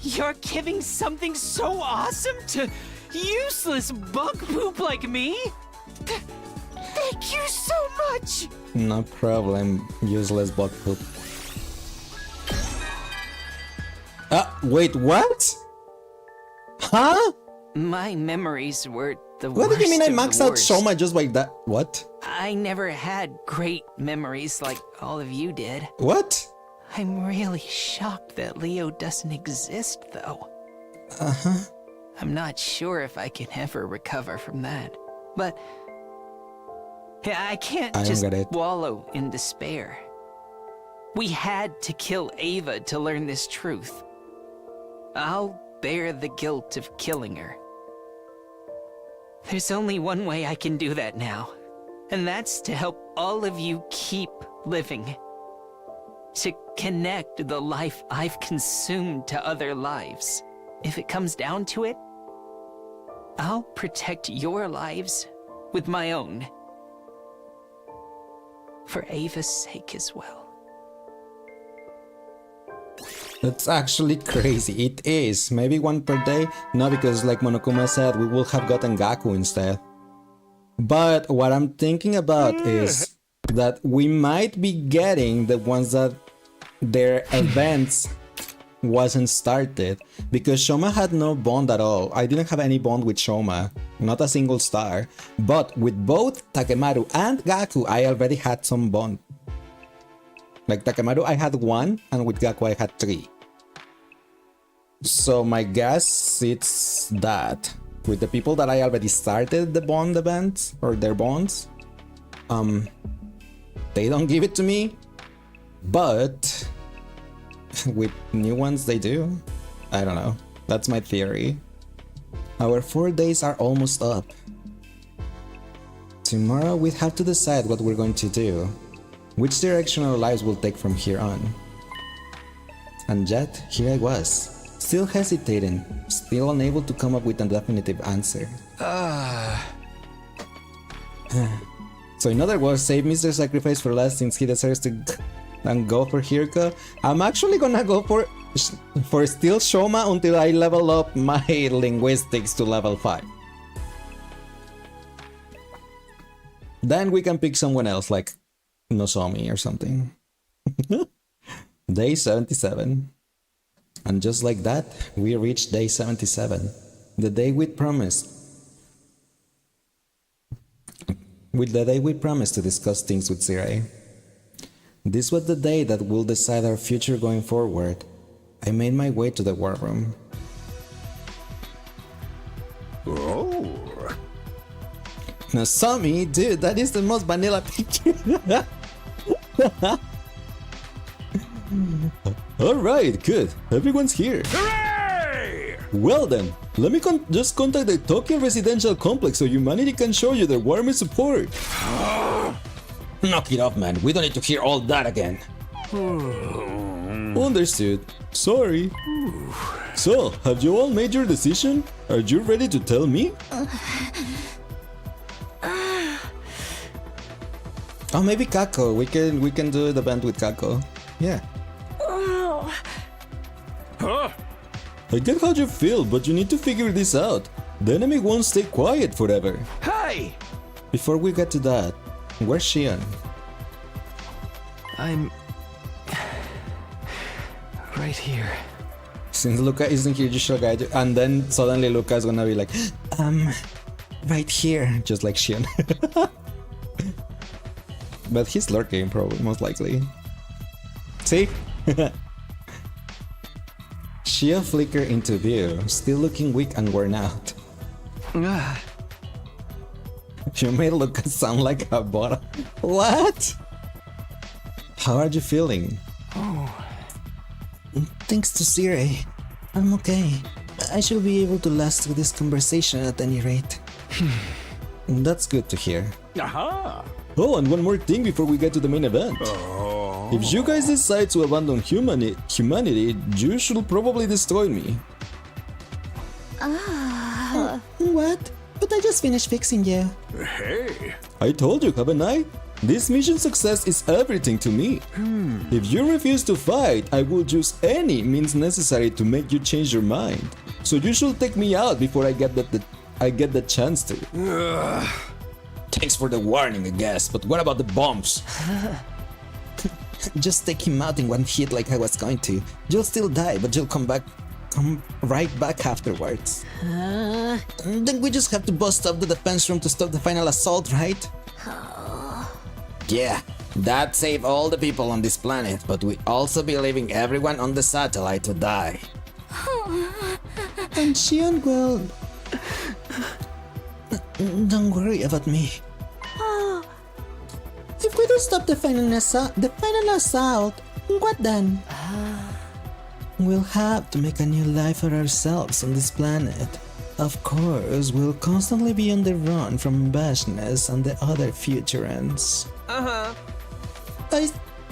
You're giving something so awesome to useless bug poop like me? Thank you so much! No problem, useless bug poop. Wait, what? Huh? My memories were the What worst. do you mean I of the maxed out worst. Shoma just like that? What? I never had great memories like all of you did. What? I'm really shocked that Leo doesn't exist, though. Uh-huh. I'm not sure if I can ever recover from that. But I can't just wallow in despair. We had to kill Ava to learn this truth. I'll bear the guilt of killing her. There's only one way I can do that now, and that's to help all of you keep living. To connect the life I've consumed to other lives. If it comes down to it, I'll protect your lives with my own. For Ava's sake as well. That's actually crazy. It is. Maybe one per day? No, because like Monokuma said, we will have gotten Gaku instead. But what I'm thinking about is that we might be getting the ones that their events wasn't started, because Shoma had no bond at all. I didn't have any bond with Shoma, not a single star. But with both Takemaru and Gaku, I already had some bond. Like Takemaru, I had 1, and with Gaku, I had 3. So my guess it's that with the people that I already started the bond events or their bonds, they don't give it to me, but with new ones they do. I don't know. That's my theory. Our 4 days are almost up. Tomorrow we have to decide what we're going to do, which direction our lives will take from here on. And yet, here I was, still hesitating, still unable to come up with a definitive answer. So in other words, save Mr. Sacrifice for last since he deserves to and go for Hirko. I'm actually gonna go for still Shoma until I level up my linguistics to level 5. Then we can pick someone else like Nozomi or something. Day 77. And just like that, we reached day 77. The day we promised. With the day we promised to discuss things with Zirai. This was the day that will decide our future going forward. I made my way to the war room. Oh. Nozomi, dude, that is the most vanilla picture. Alright, good. Everyone's here. Hooray! Well then, let me just contact the Tokyo Residential Complex so humanity can show you their warmest support. Knock it off, man. We don't need to hear all that again. Understood. Sorry. So, have you all made your decision? Are you ready to tell me? Oh, maybe Kako. We can do the band with Kako. Yeah. I get how you feel, but you need to figure this out. The enemy won't stay quiet forever. Hey! Before we get to that, where's Shion? I'm right here. Since Luca isn't here, just should guide you. And then suddenly Luca's gonna be like, right here, just like Shion. But he's lurking, probably, most likely. See? Shion flicker into view, still looking weak and worn out. You made Luca sound like a bottom. What? How are you feeling? Thanks to Zirai, I'm okay. I should be able to last through this conversation at any rate. That's good to hear. Aha! Oh, and one more thing before we get to the main event. If you guys decide to abandon humanity, you should probably destroy me. What? But I just finished fixing you. Hey! I told you, haven't I? This mission success is everything to me. If you refuse to fight, I will use any means necessary to make you change your mind. So you should take me out before I get the chance to. Thanks for the warning, I guess, but what about the bombs? Just take him out in one hit like I was going to. You'll still die, but you'll come right back afterwards. Then we just have to bust up the defense room to stop the final assault, right? Yeah, That saved all the people on this planet, but we also be leaving everyone on the satellite to die. And Xion will... Don't worry about me. If we don't stop the final assault, what then? We'll have to make a new life for ourselves on this planet. Of course, we'll constantly be on the run from Bashness and the other Futurans.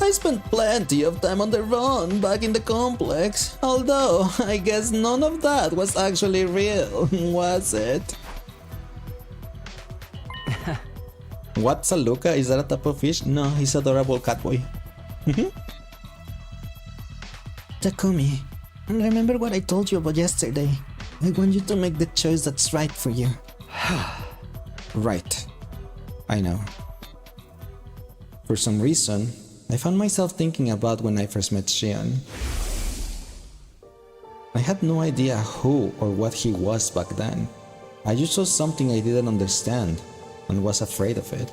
I spent plenty of time on the run back in the complex, although I guess none of that was actually real, was it? What's a Luca? Is that a type of fish? No, he's adorable catboy. Takumi, remember what I told you about yesterday? I want you to make the choice that's right for you. Right. I know. For some reason, I found myself thinking about when I first met Xion. I had no idea who or what he was back then. I just saw something I didn't understand and was afraid of it.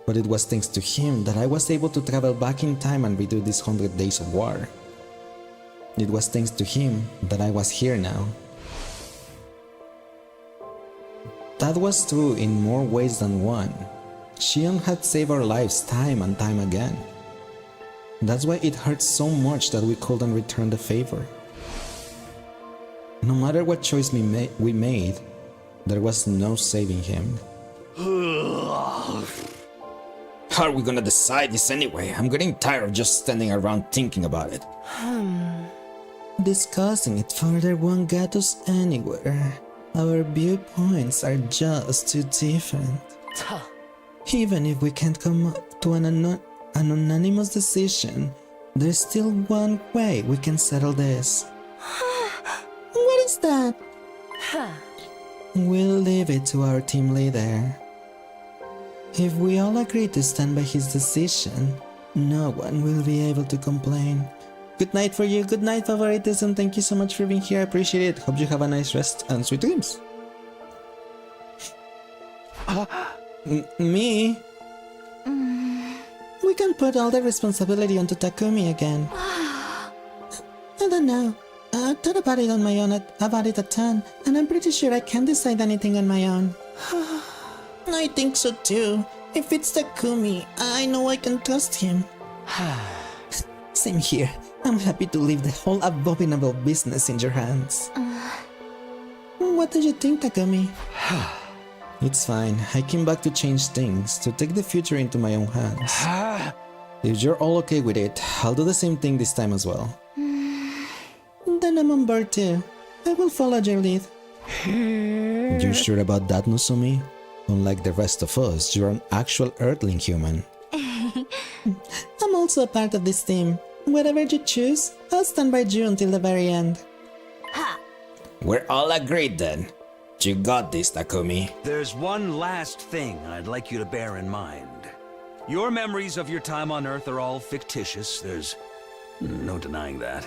But it was thanks to him that I was able to travel back in time and redo these 100 days of war. It was thanks to him that I was here now. That was true in more ways than one. Xion had saved our lives time and time again. That's why it hurt so much that we couldn't return the favor. No matter what choice we made, there was no saving him. How are we gonna decide this anyway? I'm getting tired of just standing around thinking about it. Discussing it further won't get us anywhere. Our viewpoints are just too different. Even if we can't come up to an unanimous decision, there's still one way we can settle this. What is that? We'll leave it to our team leader. If we all agree to stand by his decision, no one will be able to complain. Good night for you, good night favorites, and thank you so much for being here, I appreciate it. Hope you have a nice rest and sweet dreams. Me? We can put all the responsibility onto Takumi again. I don't know. I thought about it on my own about it a ton, and I'm pretty sure I can't decide anything on my own. I think so too. If it's Takumi, I know I can trust him. Same here. I'm happy to leave the whole abominable business in your hands. What do you think, Takumi? It's fine. I came back to change things, to take the future into my own hands. If you're all okay with it, I'll do the same thing this time as well. Then I'm on board too. I will follow your lead. You're sure about that, Nozomi? Unlike the rest of us, you're an actual Earthling human. I'm also a part of this team. Whatever you choose, I'll stand by you until the very end. We're all agreed then. You got this, Takumi. There's one last thing I'd like you to bear in mind. Your memories of your time on Earth are all fictitious, there's no denying that.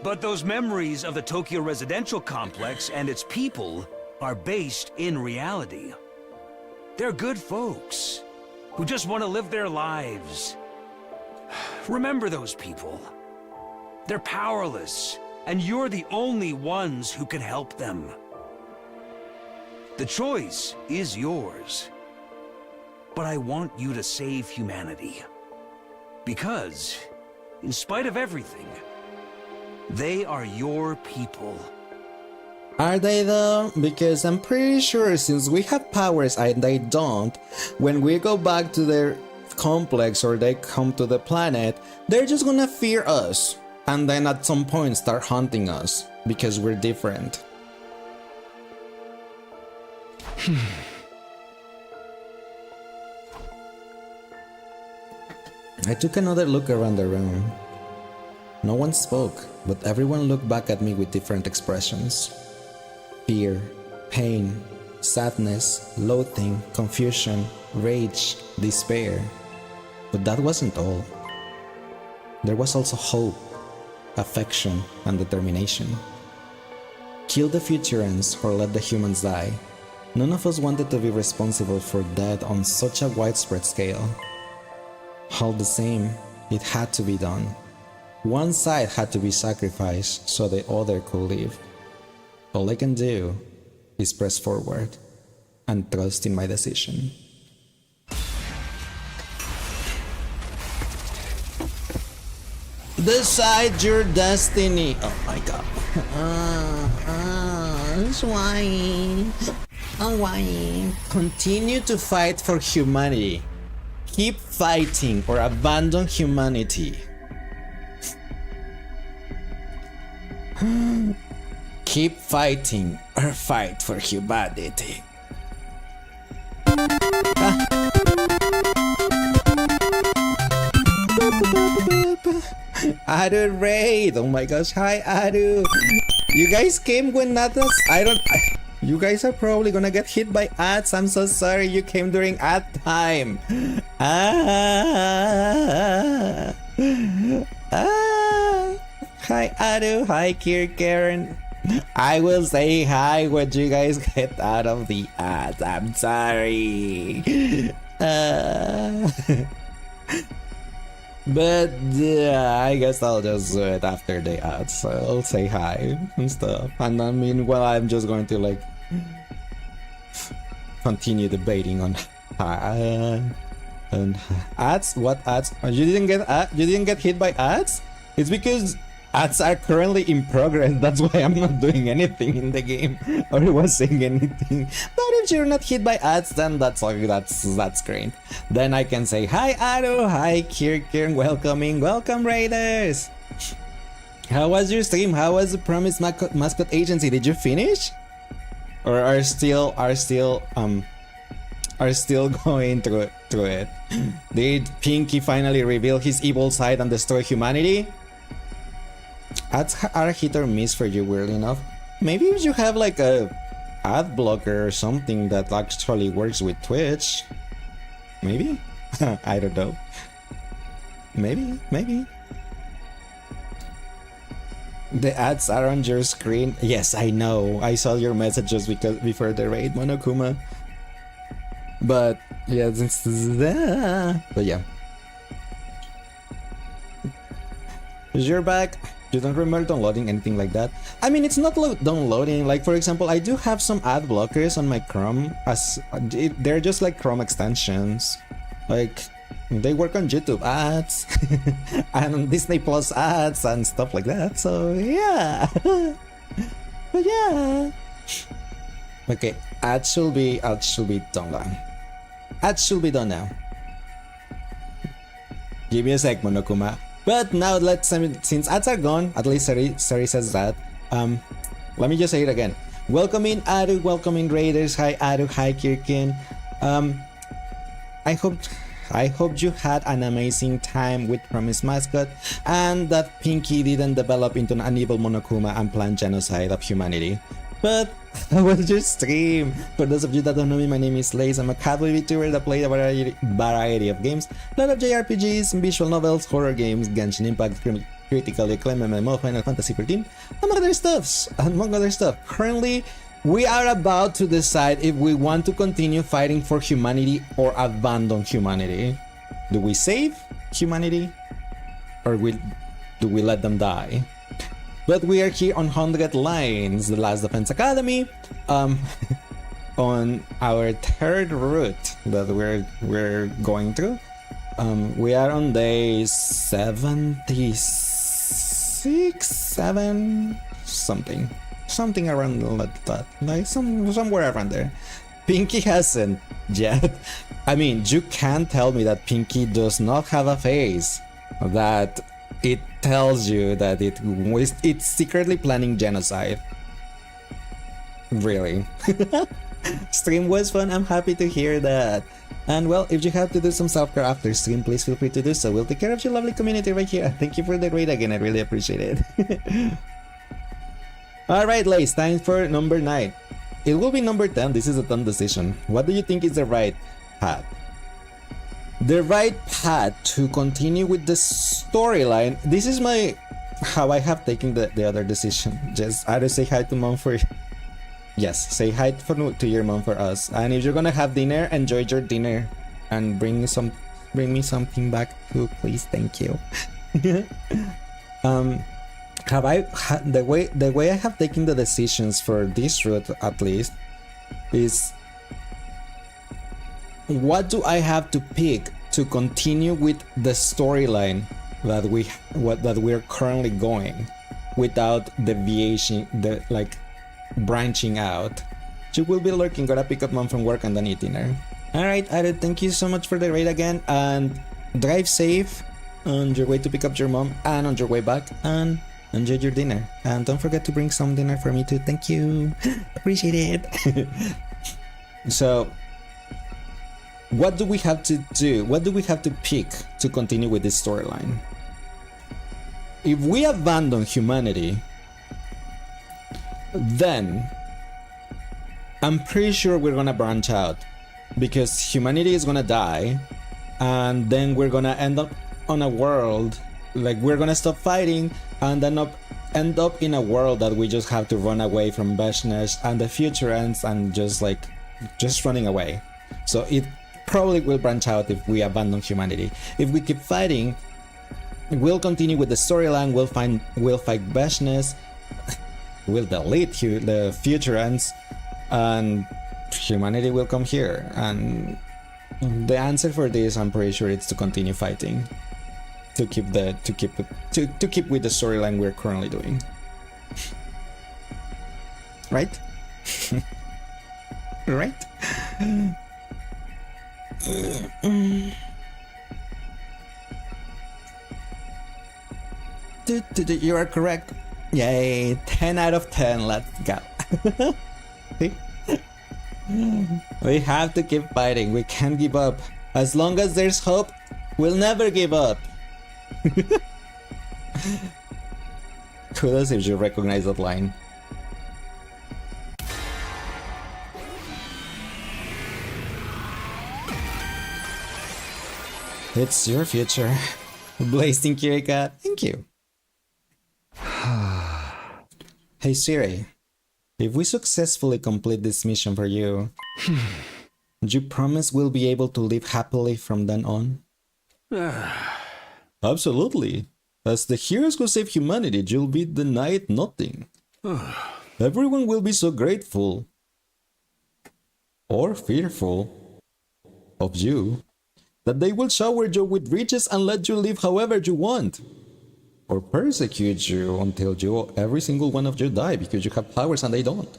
But those memories of the Tokyo residential complex and its people are based in reality. They're good folks who just want to live their lives. Remember those people. They're powerless, and you're the only ones who can help them. The choice is yours. But I want you to save humanity. Because, in spite of everything, they are your people. Are they though? Because I'm pretty sure since we have powers and they don't, when we go back to their complex or they come to the planet, they're just gonna fear us. And then at some point start hunting us because we're different. I took another look around the room. No one spoke, but everyone looked back at me with different expressions. Fear, pain, sadness, loathing, confusion, rage, despair. But that wasn't all. There was also hope, affection, and determination. Kill the Futurans or let the humans die. None of us wanted to be responsible for death on such a widespread scale. All the same, it had to be done. One side had to be sacrificed so the other could live. All I can do is press forward and trust in my decision. Decide your destiny. Oh my god. Why? Oh, why? Continue to fight for humanity. Keep fighting or abandon humanity. Keep fighting or fight for humanity. Aru raid. Oh my gosh. Hi Aru. You guys came when not us. You guys are probably gonna get hit by ads. I'm so sorry you came during ad time. Hi Aru. Hi Karen. I will say hi when you guys get out of the ads. I'm sorry. But I guess I'll just do it after the ads. So I'll say hi and stuff. And I mean, well, I'm just going to like continue debating on ads. What ads? You didn't get hit by ads? It's because ads are currently in progress. That's why I'm not doing anything in the game or was saying anything. But if you're not hit by ads, then that's great. Then I can say hi Aru, hi Kirkir, welcome Raiders. How was your stream? How was the Promise Mascot Agency? Did you finish? Or are still going through it? Did Pinky finally reveal his evil side and destroy humanity? Ads are hit or miss for you, weirdly enough. Maybe if you have like a ad blocker or something that actually works with Twitch. Maybe? I don't know. Maybe. The ads are on your screen. Yes, I know. I saw your messages before the raid, Monokuma. But yeah, but yeah. You're back. You don't remember downloading anything like that? I mean, it's not downloading. Like, for example, I do have some ad blockers on my Chrome. They're just like Chrome extensions. Like, they work on YouTube ads and Disney Plus ads and stuff like that. So yeah, but yeah. Okay, ads should be done now. Ads should be done now. Give me a sec, Monokuma. But now since ads are gone, at least Sari says that. Let me just say it again. Welcoming Aru, welcoming Raiders. Hi Aru, hi Kirkin. I hope you had an amazing time with Promise Mascot and that Pinky didn't develop into an evil Monokuma and plan genocide of humanity. But how was your stream? For those of you that don't know me, my name is Lace. I'm a cowboy VTuber that plays a variety of games. A lot of JRPGs, visual novels, horror games, Genshin Impact, critically acclaimed MMO, Final Fantasy XIV, among other stuff. Currently, we are about to decide if we want to continue fighting for humanity or abandon humanity. Do we save humanity? Or do we let them die? But we are here on 100 Lines, the Last Defense Academy, on our third route that we're going through. We are on day 76, 7, something around that, like somewhere around there. Pinky hasn't yet. I mean, you can't tell me that Pinky does not have a face that it tells you that it's secretly planning genocide. Really. Stream was fun. I'm happy to hear that. And well, if you have to do some self-care after stream, please feel free to do so. We'll take care of your lovely community right here. Thank you for the raid again. I really appreciate it. Alright, Lace, time for number 9. It will be number 10. This is a dumb decision. What do you think is the right path? The right path to continue with the storyline. This is how I have taken the other decision. Just either say hi to mom for... Yes, say hi to your mom for us. And if you're gonna have dinner, enjoy your dinner. And bring some bring me something back too, please? Thank you. The way I have taken the decisions for this route, at least, is what do I have to pick to continue with the storyline that we're currently going without deviation, branching out. She will be lurking. Gotta pick up mom from work and then eat dinner. Alright, Arid, thank you so much for the raid again, and drive safe on your way to pick up your mom and on your way back, and enjoy your dinner. And don't forget to bring some dinner for me too. Thank you. Appreciate it. So, what do we have to do? What do we have to pick to continue with this storyline? If we abandon humanity, then I'm pretty sure we're gonna branch out, because humanity is gonna die, and then we're gonna end up on a world, like we're gonna stop fighting and then end up in a world that we just have to run away from Vashnesh, and the future ends and just running away. So it probably will branch out if we abandon humanity. If we keep fighting, we'll continue with the storyline, we'll fight Vashnesh, we'll delete the future ends, and humanity will come here. And the answer for this, I'm pretty sure, it's to continue fighting, to keep with the storyline we're currently doing. Right? Right? You are correct. Yay, 10 out of 10, let's go. See? We have to keep fighting, we can't give up. As long as there's hope, we'll never give up. Kudos if you recognize that line. It's your future. Blasting Kirika, thank you. Hey Siri, if we successfully complete this mission for you, do you promise we'll be able to live happily from then on? Absolutely. As the heroes who save humanity, you'll be denied nothing. Everyone will be so grateful, or fearful, of you, that they will shower you with riches and let you live however you want, or persecute you until every single one of you die because you have powers and they don't.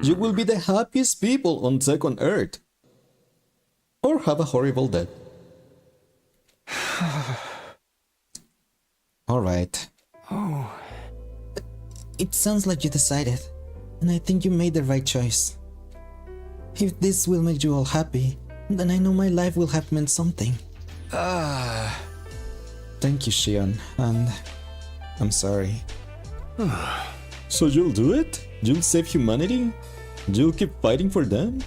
You will be the happiest people on second Earth, or have a horrible death. Alright. Oh. It sounds like you decided, and I think you made the right choice. If this will make you all happy, then I know my life will have meant something. Thank you, Shion, and I'm sorry. So you'll do it? You'll save humanity? You'll keep fighting for them?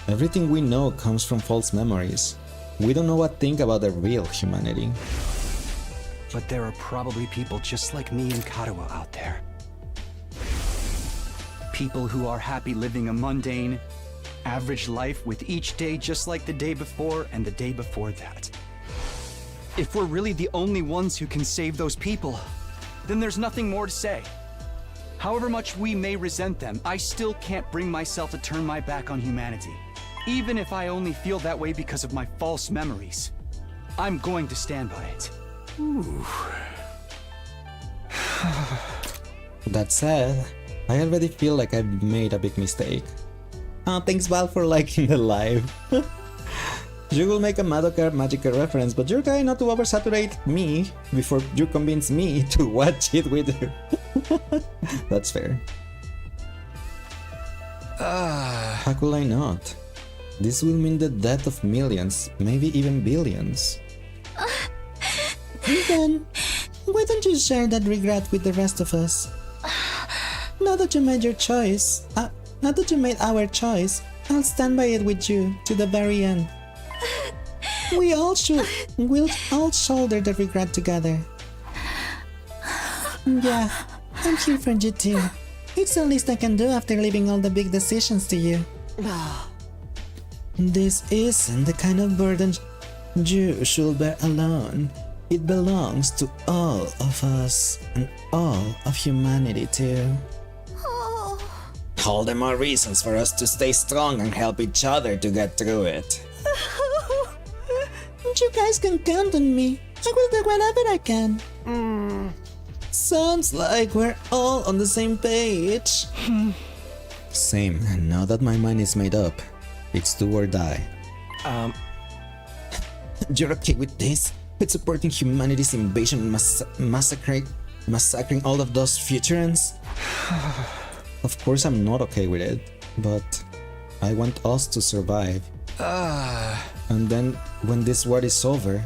Everything we know comes from false memories. We don't know a thing about the real humanity. But there are probably people just like me and Karawa out there. People who are happy living a mundane, average life with each day just like the day before and the day before that. If we're really the only ones who can save those people, then there's nothing more to say. However much we may resent them, I still can't bring myself to turn my back on humanity. Even if I only feel that way because of my false memories. I'm going to stand by it. That said, I already feel like I've made a big mistake. Thanks Val for liking the live. You will make a Madoka Magica reference, but you're trying not to oversaturate me before you convince me to watch it with you. That's fair. How could I not? This will mean the death of millions, maybe even billions. Then, why don't you share that regret with the rest of us? Now that you made your choice, now that you made our choice, I'll stand by it with you to the very end. We'll all shoulder the regret together. Yeah, I'm here for you too. It's the least I can do after leaving all the big decisions to you. This isn't the kind of burden you should bear alone. It belongs to all of us and all of humanity too. All the more reasons for us to stay strong and help each other to get through it. You guys can count on me. I will do whatever I can. Sounds like we're all on the same page. Same, and now that my mind is made up, it's do or die. You're okay with this? With supporting humanity's invasion and massacring all of those futurans? Of course I'm not okay with it, but I want us to survive. And then, when this war is over,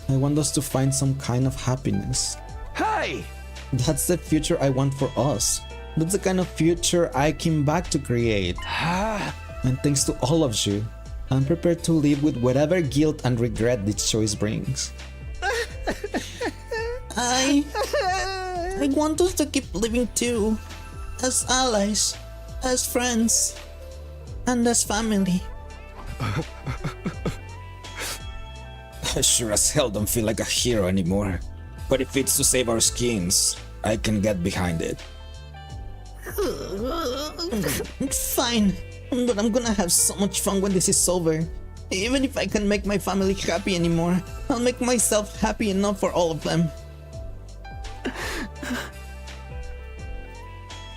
I want us to find some kind of happiness. Hey! That's the future I want for us. That's the kind of future I came back to create. And thanks to all of you, I'm prepared to live with whatever guilt and regret this choice brings. I want us to keep living too. As allies, as friends, and as family. I sure as hell don't feel like a hero anymore. But if it's to save our skins, I can get behind it. Fine, but I'm gonna have so much fun when this is over. Even if I can't make my family happy anymore, I'll make myself happy enough for all of them.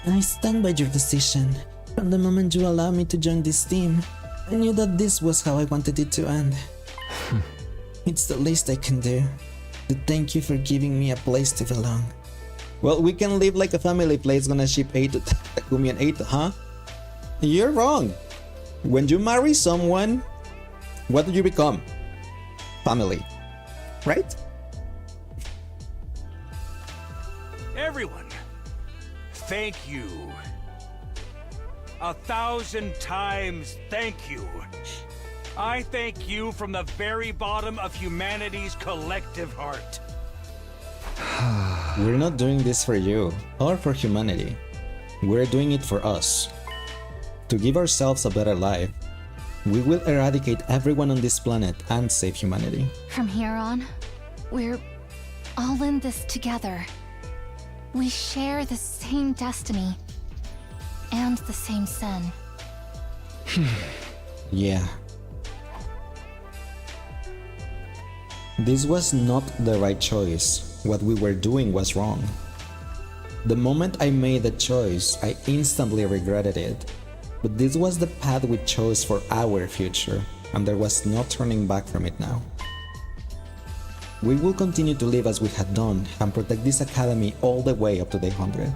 I stand by your decision. From the moment you allowed me to join this team, I knew that this was how I wanted it to end. It's the least I can do, to thank you for giving me a place to belong. Well, we can live like a family if Blade's gonna ship 8 to Takumi and 8, huh? You're wrong. When you marry someone, what do you become? Family, right? Everyone, thank you. 1,000 times thank you. I thank you from the very bottom of humanity's collective heart. We're not doing this for you, or for humanity. We're doing it for us. To give ourselves a better life, we will eradicate everyone on this planet and save humanity. From here on, we're all in this together. We share the same destiny and the same sin. Yeah. This was not the right choice. What we were doing was wrong. The moment I made the choice, I instantly regretted it. But this was the path we chose for our future, and there was no turning back from it now. We will continue to live as we had done and protect this academy all the way up to day 100.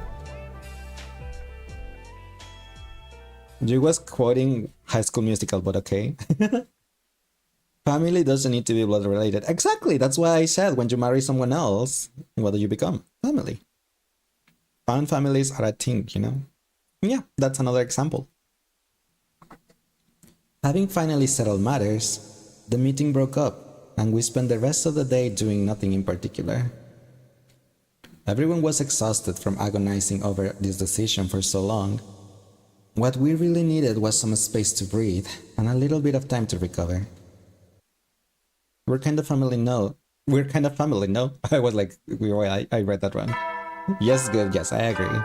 You was quoting High School Musical, but okay. Family doesn't need to be blood related. Exactly, that's why I said when you marry someone else, what do you become? Family. Found families are a thing, you know? Yeah, that's another example. Having finally settled matters, the meeting broke up, and we spent the rest of the day doing nothing in particular. Everyone was exhausted from agonizing over this decision for so long. What we really needed was some space to breathe, and a little bit of time to recover. We're kind of family, no? I was like, I read that wrong. Yes, good, yes, I agree.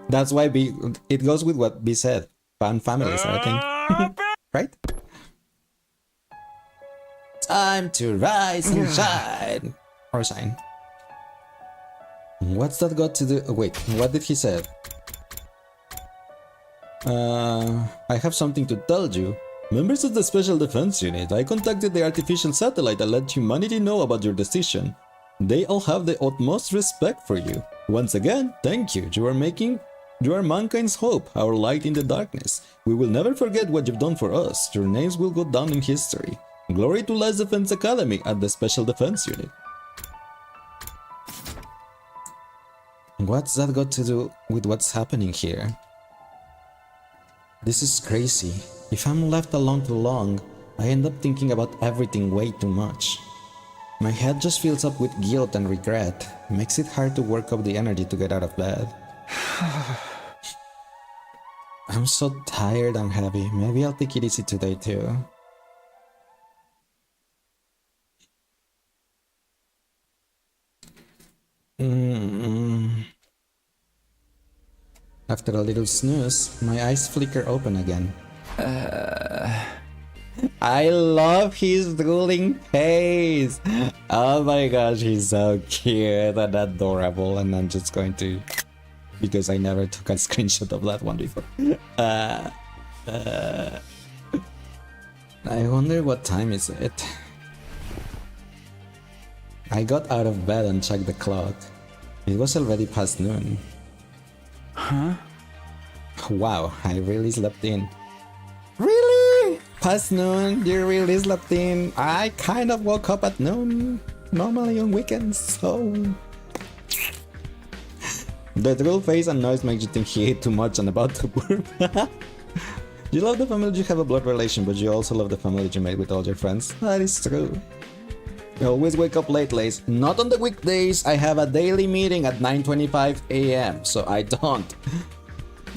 That's why it goes with what B said. Fan families, I think. Right? Time to rise and shine. Or shine. What's that got to do? Wait, what did he say? I have something to tell you. Members of the Special Defense Unit, I contacted the artificial satellite and let humanity know about your decision. They all have the utmost respect for you. Once again, thank you. You are mankind's hope, our light in the darkness. We will never forget what you've done for us. Your names will go down in history. Glory to Last Defense Academy and the Special Defense Unit. What's that got to do with what's happening here? This is crazy. If I'm left alone too long, I end up thinking about everything way too much. My head just fills up with guilt and regret, makes it hard to work up the energy to get out of bed. I'm so tired and heavy. Maybe I'll take it easy today too. After a little snooze, my eyes flicker open again. I love his drooling face! Oh my gosh, he's so cute and adorable, and I'm just going to... because I never took a screenshot of that one before. I wonder what time is it? I got out of bed and checked the clock. It was already past noon. Huh? Wow, I really slept in. Really? Past noon? You really slept in? I kind of woke up at noon. Normally on weekends, so... The drool face and noise makes you think he ate too much and about to burp. You love the family you have a blood relation, but you also love the family you made with all your friends. That is true. I always wake up late, Lace. Not on the weekdays. I have a daily meeting at 9:25 a.m. So I don't.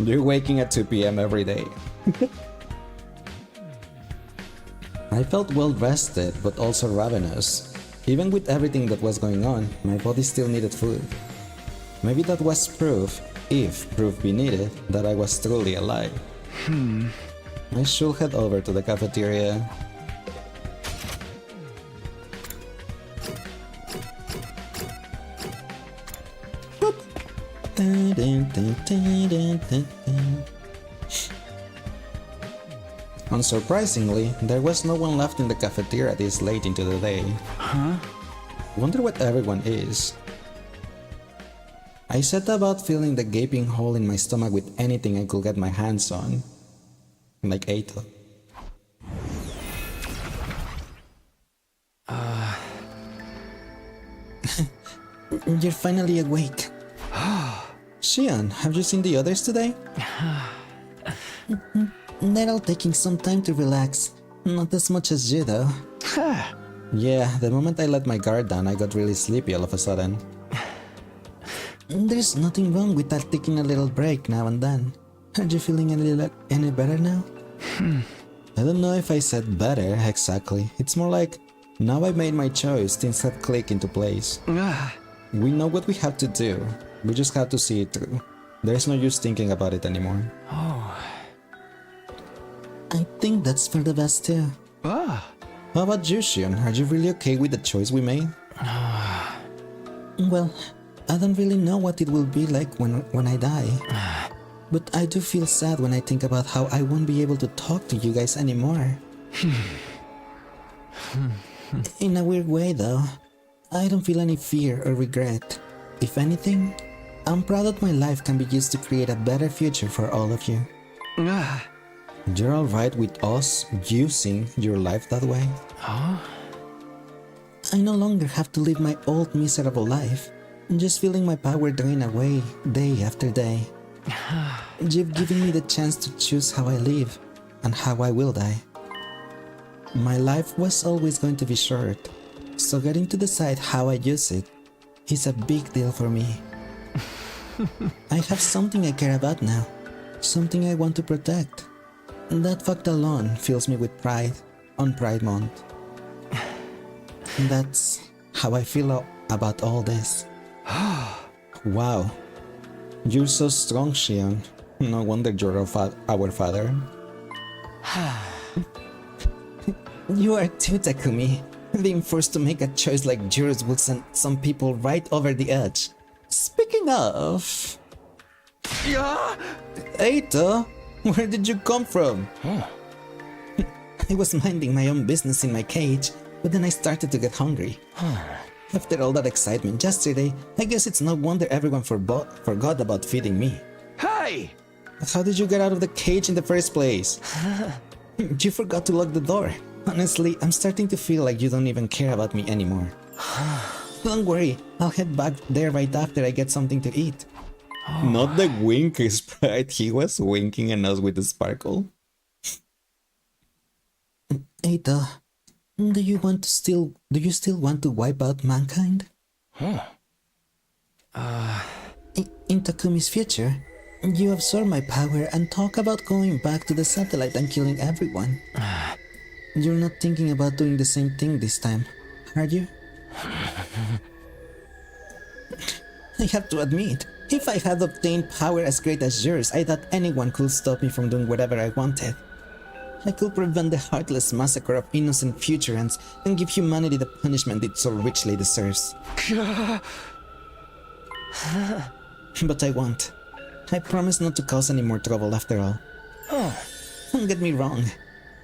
You're waking at 2 p.m. every day. I felt well rested, but also ravenous. Even with everything that was going on, my body still needed food. Maybe that was proof, if proof be needed, that I was truly alive. I should head over to the cafeteria. Unsurprisingly, there was no one left in the cafeteria this late into the day. Huh? Wonder what everyone is. I set about filling the gaping hole in my stomach with anything I could get my hands on. Like Eito. You're finally awake. Xian, have you seen the others today? They're all taking some time to relax. Not as much as you, though. Yeah, the moment I let my guard down, I got really sleepy all of a sudden. There's nothing wrong with that taking a little break now and then. Are you feeling any better now? I don't know if I said better exactly. It's more like, now I've made my choice, things have clicked into place. We know what we have to do. We just have to see it through. There's no use thinking about it anymore. Oh. I think that's for the best too. How about you, Xion? Are you really okay with the choice we made? Well, I don't really know what it will be like when I die. But I do feel sad when I think about how I won't be able to talk to you guys anymore. In a weird way though, I don't feel any fear or regret. If anything, I'm proud that my life can be used to create a better future for all of you. You're alright with us using your life that way? I no longer have to live my old miserable life, just feeling my power drain away day after day. You've given me the chance to choose how I live and how I will die. My life was always going to be short, so getting to decide how I use it is a big deal for me. I have something I care about now, something I want to protect. That fact alone fills me with pride on Pride Month. That's how I feel about all this. Wow, you're so strong, Xion. No wonder you're our father. You are too, Takumi. Being forced to make a choice like yours will send some people right over the edge. Speaking of... Yeah? Eito, where did you come from? I was minding my own business in my cage, but then I started to get hungry. After all that excitement yesterday, I guess it's no wonder everyone forgot about feeding me. Hey! How did you get out of the cage in the first place? You forgot to lock the door. Honestly, I'm starting to feel like you don't even care about me anymore. Don't worry, I'll head back there right after I get something to eat. Not the wink, Sprite. He was winking at us with a sparkle. Eito, do you still want to wipe out mankind? In Takumi's future, You absorb my power and talk about going back to the satellite and killing everyone. You're not thinking about doing the same thing this time, are you? I have to admit, if I had obtained power as great as yours, I thought anyone could stop me from doing whatever I wanted. I could prevent the heartless massacre of innocent futurans and give humanity the punishment it so richly deserves. But I won't. I promise not to cause any more trouble after all. Don't get me wrong.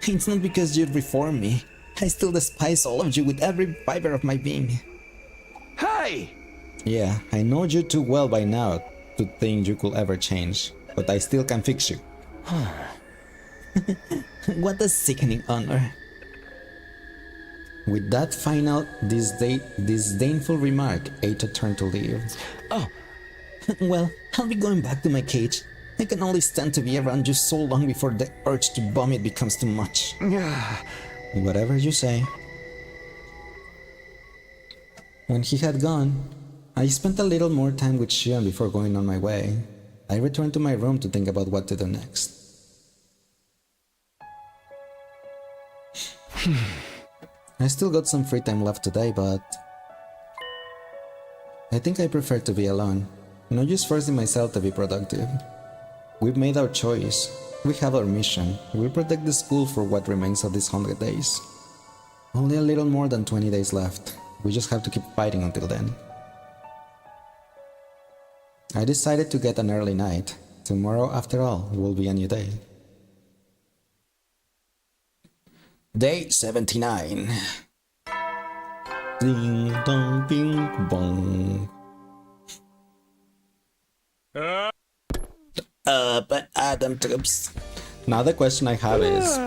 It's not because you'd reform me. I still despise all of you with every fiber of my being. Hey! Yeah, I know you too well by now to think you could ever change, but I still can fix you. What a sickening honor. With that final disdainful remark, Eito turned to leave. Well, I'll be going back to my cage. I can only stand to be around you so long before the urge to vomit becomes too much. Whatever you say. When he had gone, I spent a little more time with Shion before going on my way. I returned to my room to think about what to do next. I still got some free time left today, but I think I prefer to be alone. No use forcing myself to be productive. We've made our choice. We have our mission. We'll protect the school for what remains of these 100 days. Only a little more than 20 days left. We just have to keep fighting until then. I decided to get an early night. Tomorrow, after all, will be a new day. Day 79. Ding dong bing bong. But Adam troops. Now the question I have is,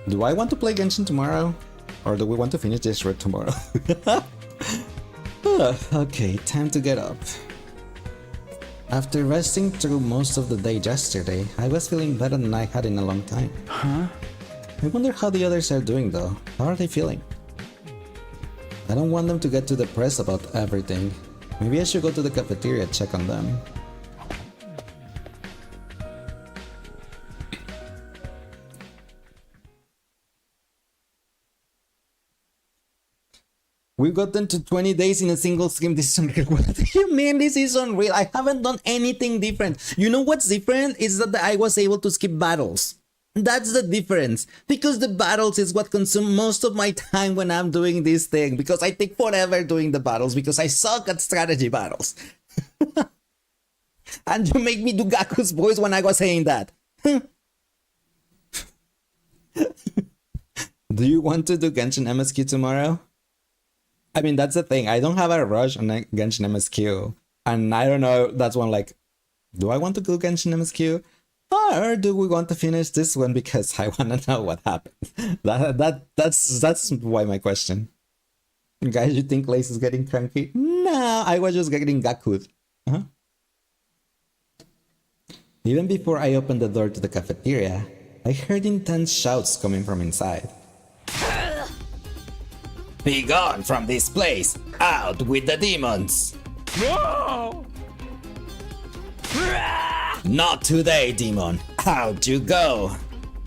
do I want to play Genshin tomorrow? Or do we want to finish this route tomorrow? Okay, time to get up. After resting through most of the day yesterday, I was feeling better than I had in a long time. I wonder how the others are doing though. How are they feeling? I don't want them to get too depressed about everything. Maybe I should go to the cafeteria and check on them. We've gotten to 20 days in a single scheme. This is unreal. What do you mean this is unreal? I haven't done anything different. You know what's different? Is that I was able to skip battles. That's the difference. Because the battles is what consumes most of my time when I'm doing this thing. Because I take forever doing the battles. Because I suck at strategy battles. And you make me do Gaku's voice when I was saying that. Do you want to do Genshin MSQ tomorrow? I mean, that's the thing. I don't have a rush on Genshin MSQ. And I don't know, that's one like, do I want to do Genshin MSQ? Or do we want to finish this one because I want to know what happens? That's why my question. Guys, you think Lace is getting cranky? No, I was just getting Gaku'd. Even before I opened the door to the cafeteria, I heard intense shouts coming from inside. Be gone from this place! Out with the demons! No! Not today, demon! Out you go!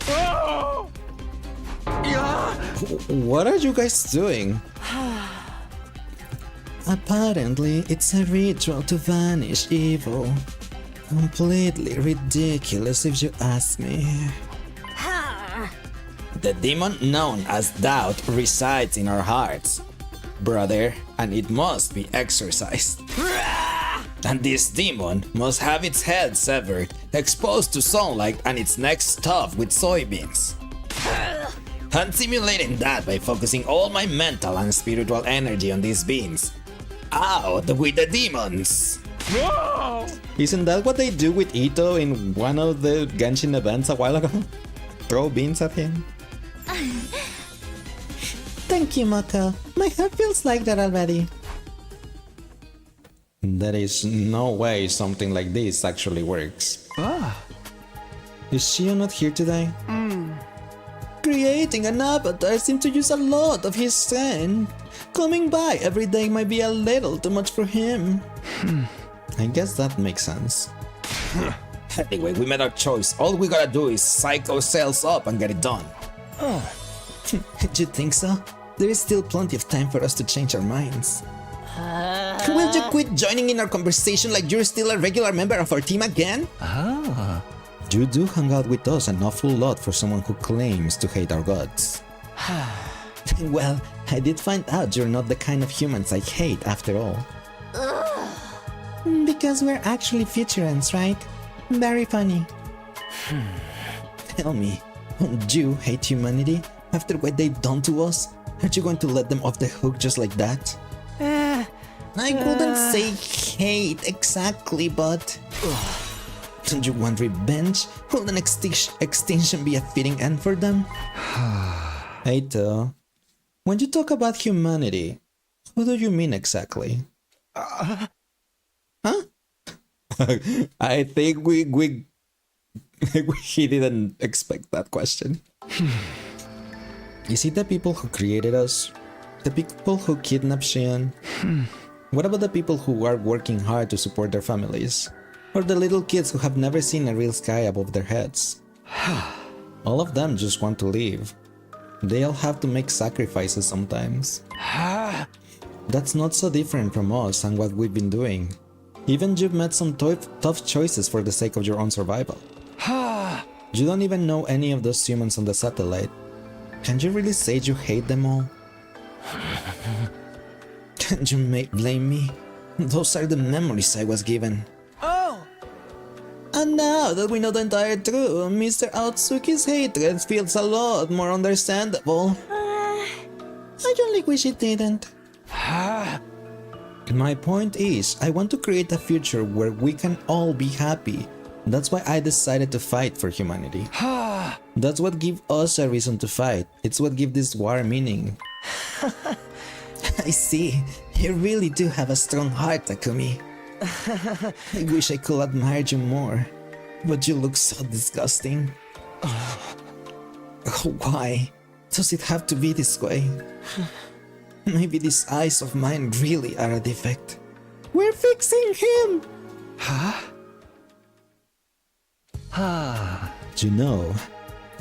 Oh! What are you guys doing? Apparently, it's a ritual to vanish evil. Completely ridiculous if you ask me. The demon known as doubt resides in our hearts, brother, and it must be exorcised. And this demon must have its head severed, exposed to sunlight, and its neck stuffed with soybeans. I'm simulating that by focusing all my mental and spiritual energy on these beans. Out with the demons! No! Isn't that what they do with Ito in one of the Genshin events a while ago? Throw beans at him? Thank you, Mako. My heart feels like that already. There is no way something like this actually works. Is Shio not here today? Creating an avatar seems to use a lot of his strength. Coming by every day might be a little too much for him. I guess that makes sense. Anyway, we made our choice. All we gotta do is psych ourselves up and get it done. Do you think so? There is still plenty of time for us to change our minds. Will you quit joining in our conversation like you're still a regular member of our team again? You do hang out with us an awful lot for someone who claims to hate our gods. Well, I did find out you're not the kind of humans I hate after all. Because we're actually futurans, right? Very funny. Tell me, won't you hate humanity after what they've done to us? Aren't you going to let them off the hook just like that? I wouldn't say hate exactly, but... Don't you want revenge? Will an extinction be a fitting end for them? Eito, when you talk about humanity, what do you mean exactly? Huh? I think he didn't expect that question. Is it the people who created us? The people who kidnapped Xian? What about the people who are working hard to support their families? Or the little kids who have never seen a real sky above their heads? All of them just want to live. They all have to make sacrifices sometimes. That's not so different from us and what we've been doing. Even you've made some tough choices for the sake of your own survival. You don't even know any of those humans on the satellite. Can you really say you hate them all? Can you blame me? Those are the memories I was given. Oh! And now that we know the entire truth, Mr. Aotsuki's hatred feels a lot more understandable. I only wish it didn't. My point is, I want to create a future where we can all be happy. That's why I decided to fight for humanity. That's what gives us a reason to fight. It's what gives this war meaning. I see. You really do have a strong heart, Takumi. I wish I could admire you more, but you look so disgusting. Why does it have to be this way? Maybe these eyes of mine really are a defect. We're fixing him! You know,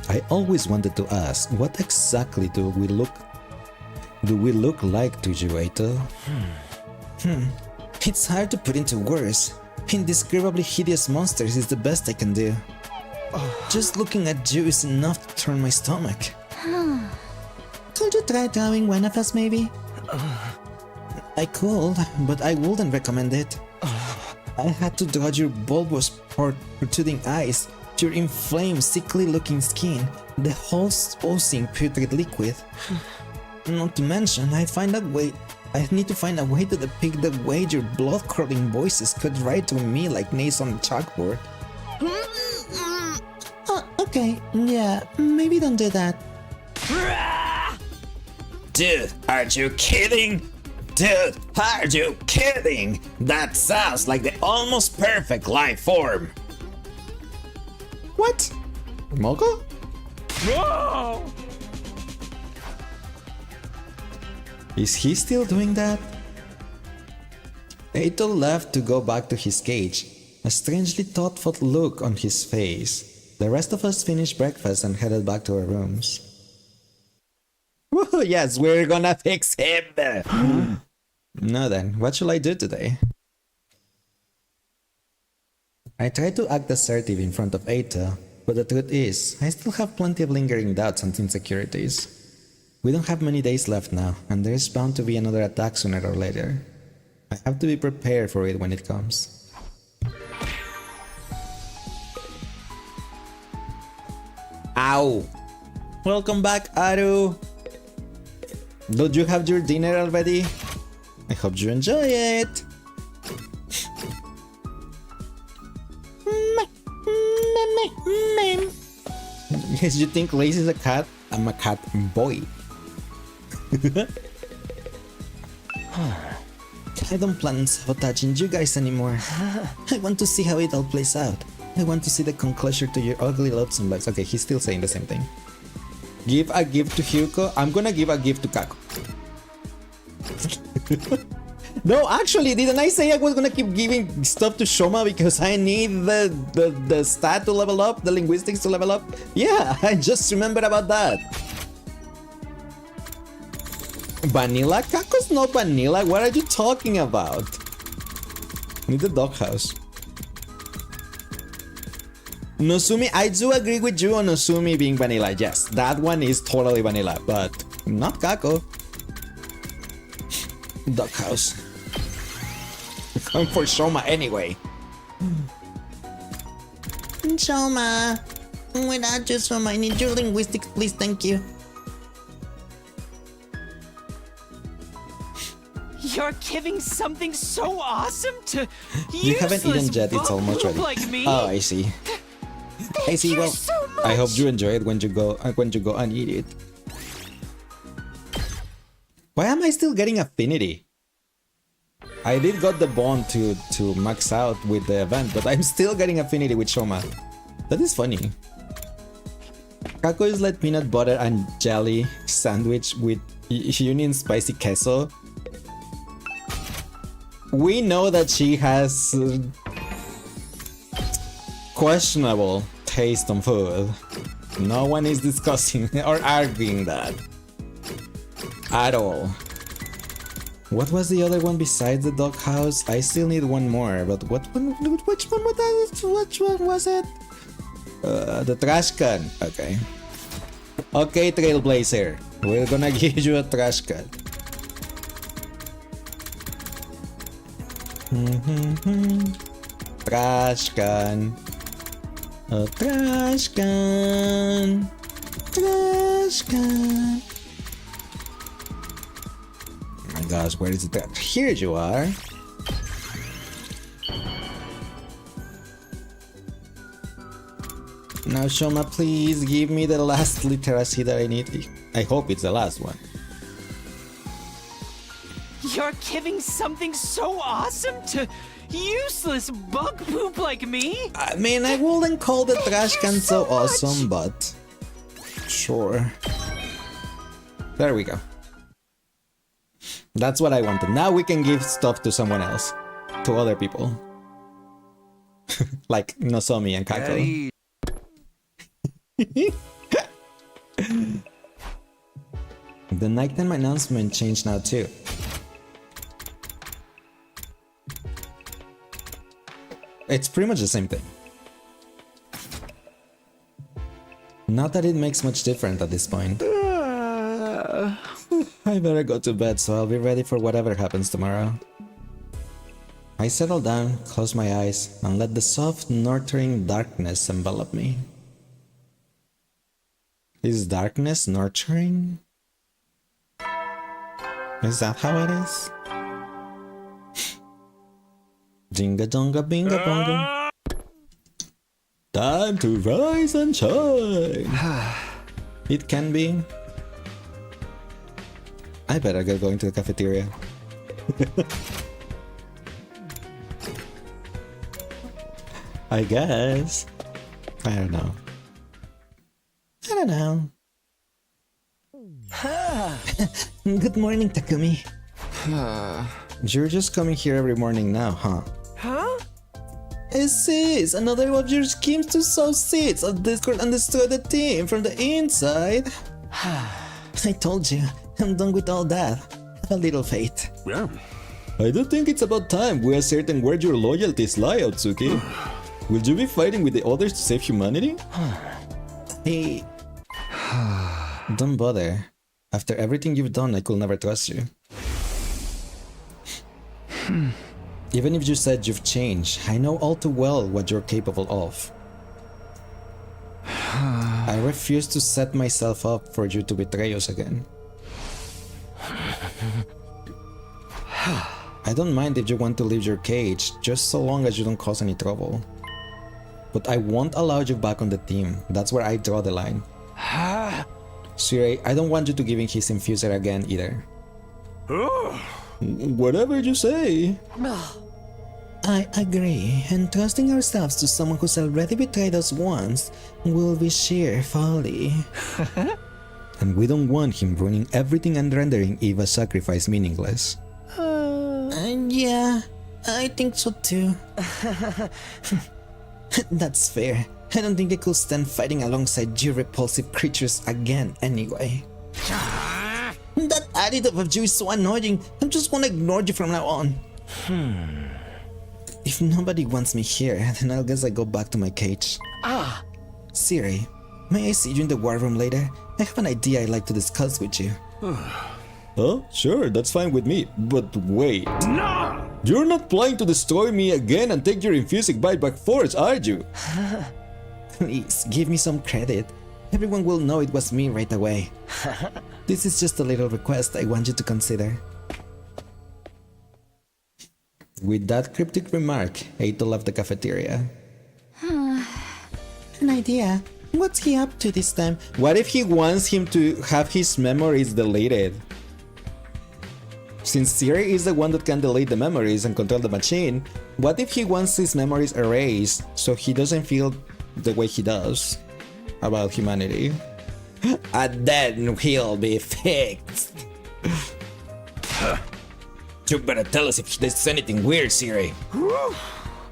I always wanted to ask, what exactly do we look like to you, Eito? It's hard to put into words. Indescribably hideous monsters is the best I can do. Just looking at you is enough to turn my stomach. Could you try drawing one of us, maybe? I could, but I wouldn't recommend it. I had to draw your bulbous protruding eyes, your inflamed, sickly-looking skin, the whole oozing putrid liquid. Not to mention, I need to find a way to depict the way your blood-curdling voices cut right through me like nails on a chalkboard. Okay, yeah, maybe don't do that. Dude, are you kidding? Dude, are you kidding? That sounds like the almost perfect life form. What? Moko? Whoa! Is he still doing that? Eito left to go back to his cage, a strangely thoughtful look on his face. The rest of us finished breakfast and headed back to our rooms. Woohoo, yes, we're gonna fix him! Now then, what shall I do today? I tried to act assertive in front of Eito, but the truth is, I still have plenty of lingering doubts and insecurities. We don't have many days left now, and there's bound to be another attack sooner or later. I have to be prepared for it when it comes. Ow! Welcome back, Aru! Don't you have your dinner already? I hope you enjoy it! Yes, you think Lace is a cat? I'm a cat boy. I don't plan on sabotaging you guys anymore. I want to see how it all plays out. I want to see the conclusion to your ugly lonesome lives. Okay, he's still saying the same thing. Give a gift to Hyuko. I'm gonna give a gift to Kako. No, actually, didn't I say I was gonna keep giving stuff to Shoma because I need the stat to level up, the linguistics to level up? Yeah, I just remembered about that. Vanilla? Kako's not vanilla. What are you talking about? Need the doghouse. Nosumi, I do agree with you on Nosumi being vanilla. Yes, that one is totally vanilla, but not Kako. Doghouse. Going for Shoma anyway. Shoma, without you, Shoma, I need your linguistics, please, thank you. You're giving something so awesome to You haven't eaten yet, it's almost ready. Like me? Oh, I see. I see. Well, so I hope you enjoy it when you go and eat it. Why am I still getting affinity? I did got the bond to max out with the event, but I'm still getting affinity with Shoma. That is funny. Kako is like peanut butter and jelly sandwich with Union spicy queso. We know that she has questionable taste on food. No one is discussing or arguing that at all. What was the other one besides the doghouse? I still need one more, but which one was that? Which one was it? The trash can. Okay. Okay, Trailblazer. We're gonna give you a trash can. Trash can. A trash can. Trash can. Oh my gosh, where is it? Here you are. Now, Shoma, please give me the last literacy that I need. I hope it's the last one. You're giving something so awesome to useless bug poop like me? I mean, I wouldn't call the trash can so awesome, but sure. There we go. That's what I wanted. Now we can give stuff to someone else. To other people. Like Nozomi and Kako. The nighttime announcement changed now too. It's pretty much the same thing. Not that it makes much difference at this point. I better go to bed so I'll be ready for whatever happens tomorrow. I settle down, close my eyes, and let the soft, nurturing darkness envelop me. Is darkness nurturing? Is that how it is? Jinga donga binga bonga. Time to rise and shine. It can be. I better get going to the cafeteria. I guess. I don't know. I don't know. Good morning, Takumi. You're just coming here every morning now, huh? Huh? Sis, another of your schemes to sow seeds of discord and destroy the team from the inside. I told you, I'm done with all that. Have a little faith. Yeah. I do think it's about time we ascertain where your loyalties lie, Otsuki. Will you be fighting with the others to save humanity? Hey. Don't bother. After everything you've done, I could never trust you. Even if you said you've changed, I know all too well what you're capable of. I refuse to set myself up for you to betray us again. I don't mind if you want to leave your cage, just so long as you don't cause any trouble. But I won't allow you back on the team. That's where I draw the line. Sirei, I don't want you to give him his infuser again either. Whatever you say. I agree, and trusting ourselves to someone who's already betrayed us once will be sheer folly. And we don't want him ruining everything and rendering Eva's sacrifice meaningless. I Yeah, I think so too. That's fair. I don't think I could stand fighting alongside you repulsive creatures again anyway. That attitude of you is so annoying. I just want to ignore you from now on. If nobody wants me here, then I guess I go back to my cage. Siri, may I see you in the war room later? I have an idea I'd like to discuss with you. Oh, sure, that's fine with me. But wait. No! You're not planning to destroy me again and take your infusing bite by force, are you? Please, give me some credit. Everyone will know it was me right away. This is just a little request I want you to consider. With that cryptic remark, Eito left the cafeteria. An idea. What's he up to this time? What if he wants him to have his memories deleted? Since Siri is the one that can delete the memories and control the machine, what if he wants his memories erased so he doesn't feel the way he does about humanity? And then he'll be fixed. You better tell us if there's anything weird, Siri.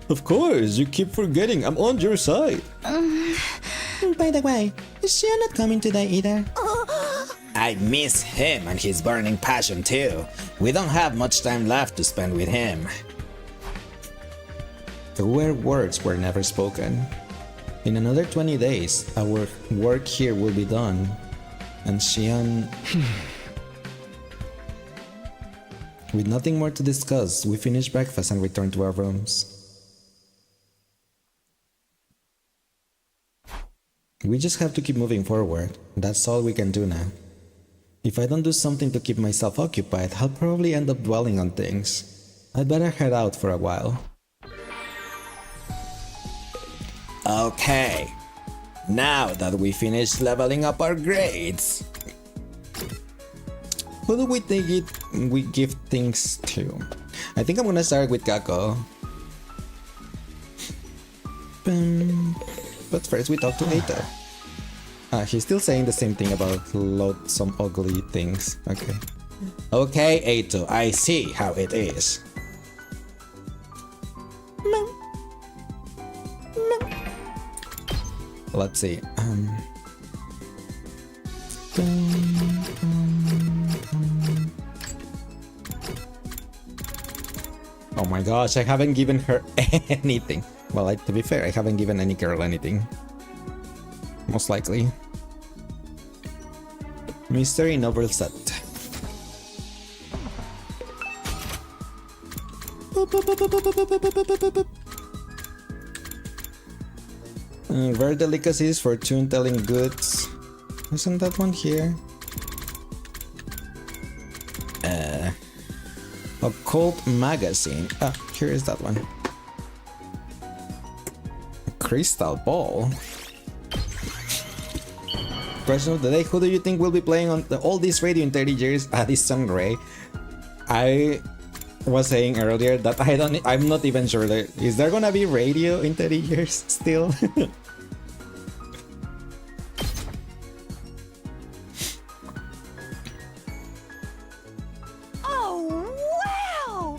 Of course, you keep forgetting I'm on your side. By the way, is Xion not coming today either? I miss him and his burning passion too. We don't have much time left to spend with him. The weird words were never spoken. In another 20 days, our work here will be done, and Xion... With nothing more to discuss, we finish breakfast and return to our rooms. We just have to keep moving forward. That's all we can do now. If I don't do something to keep myself occupied, I'll probably end up dwelling on things. I'd better head out for a while. Okay, now that we finished leveling up our grades, who do we think we give things to? I think I'm gonna start with Kako. But first we talk to Eito. He's still saying the same thing about some ugly things. Okay. Okay, Eito, I see how it is. Let's see. Oh my gosh, I haven't given her anything. Well, to be fair, I haven't given any girl anything. Most likely. Mystery novel set. Rare delicacies, fortune telling goods. Isn't that one here? Occult magazine. Ah, here is that one. Crystal ball. Question of the day: who do you think will be playing on the oldies radio in 30 years? Addison Rae. I was saying earlier that I'm not even sure. Is there gonna be radio in 30 years still? Oh, wow!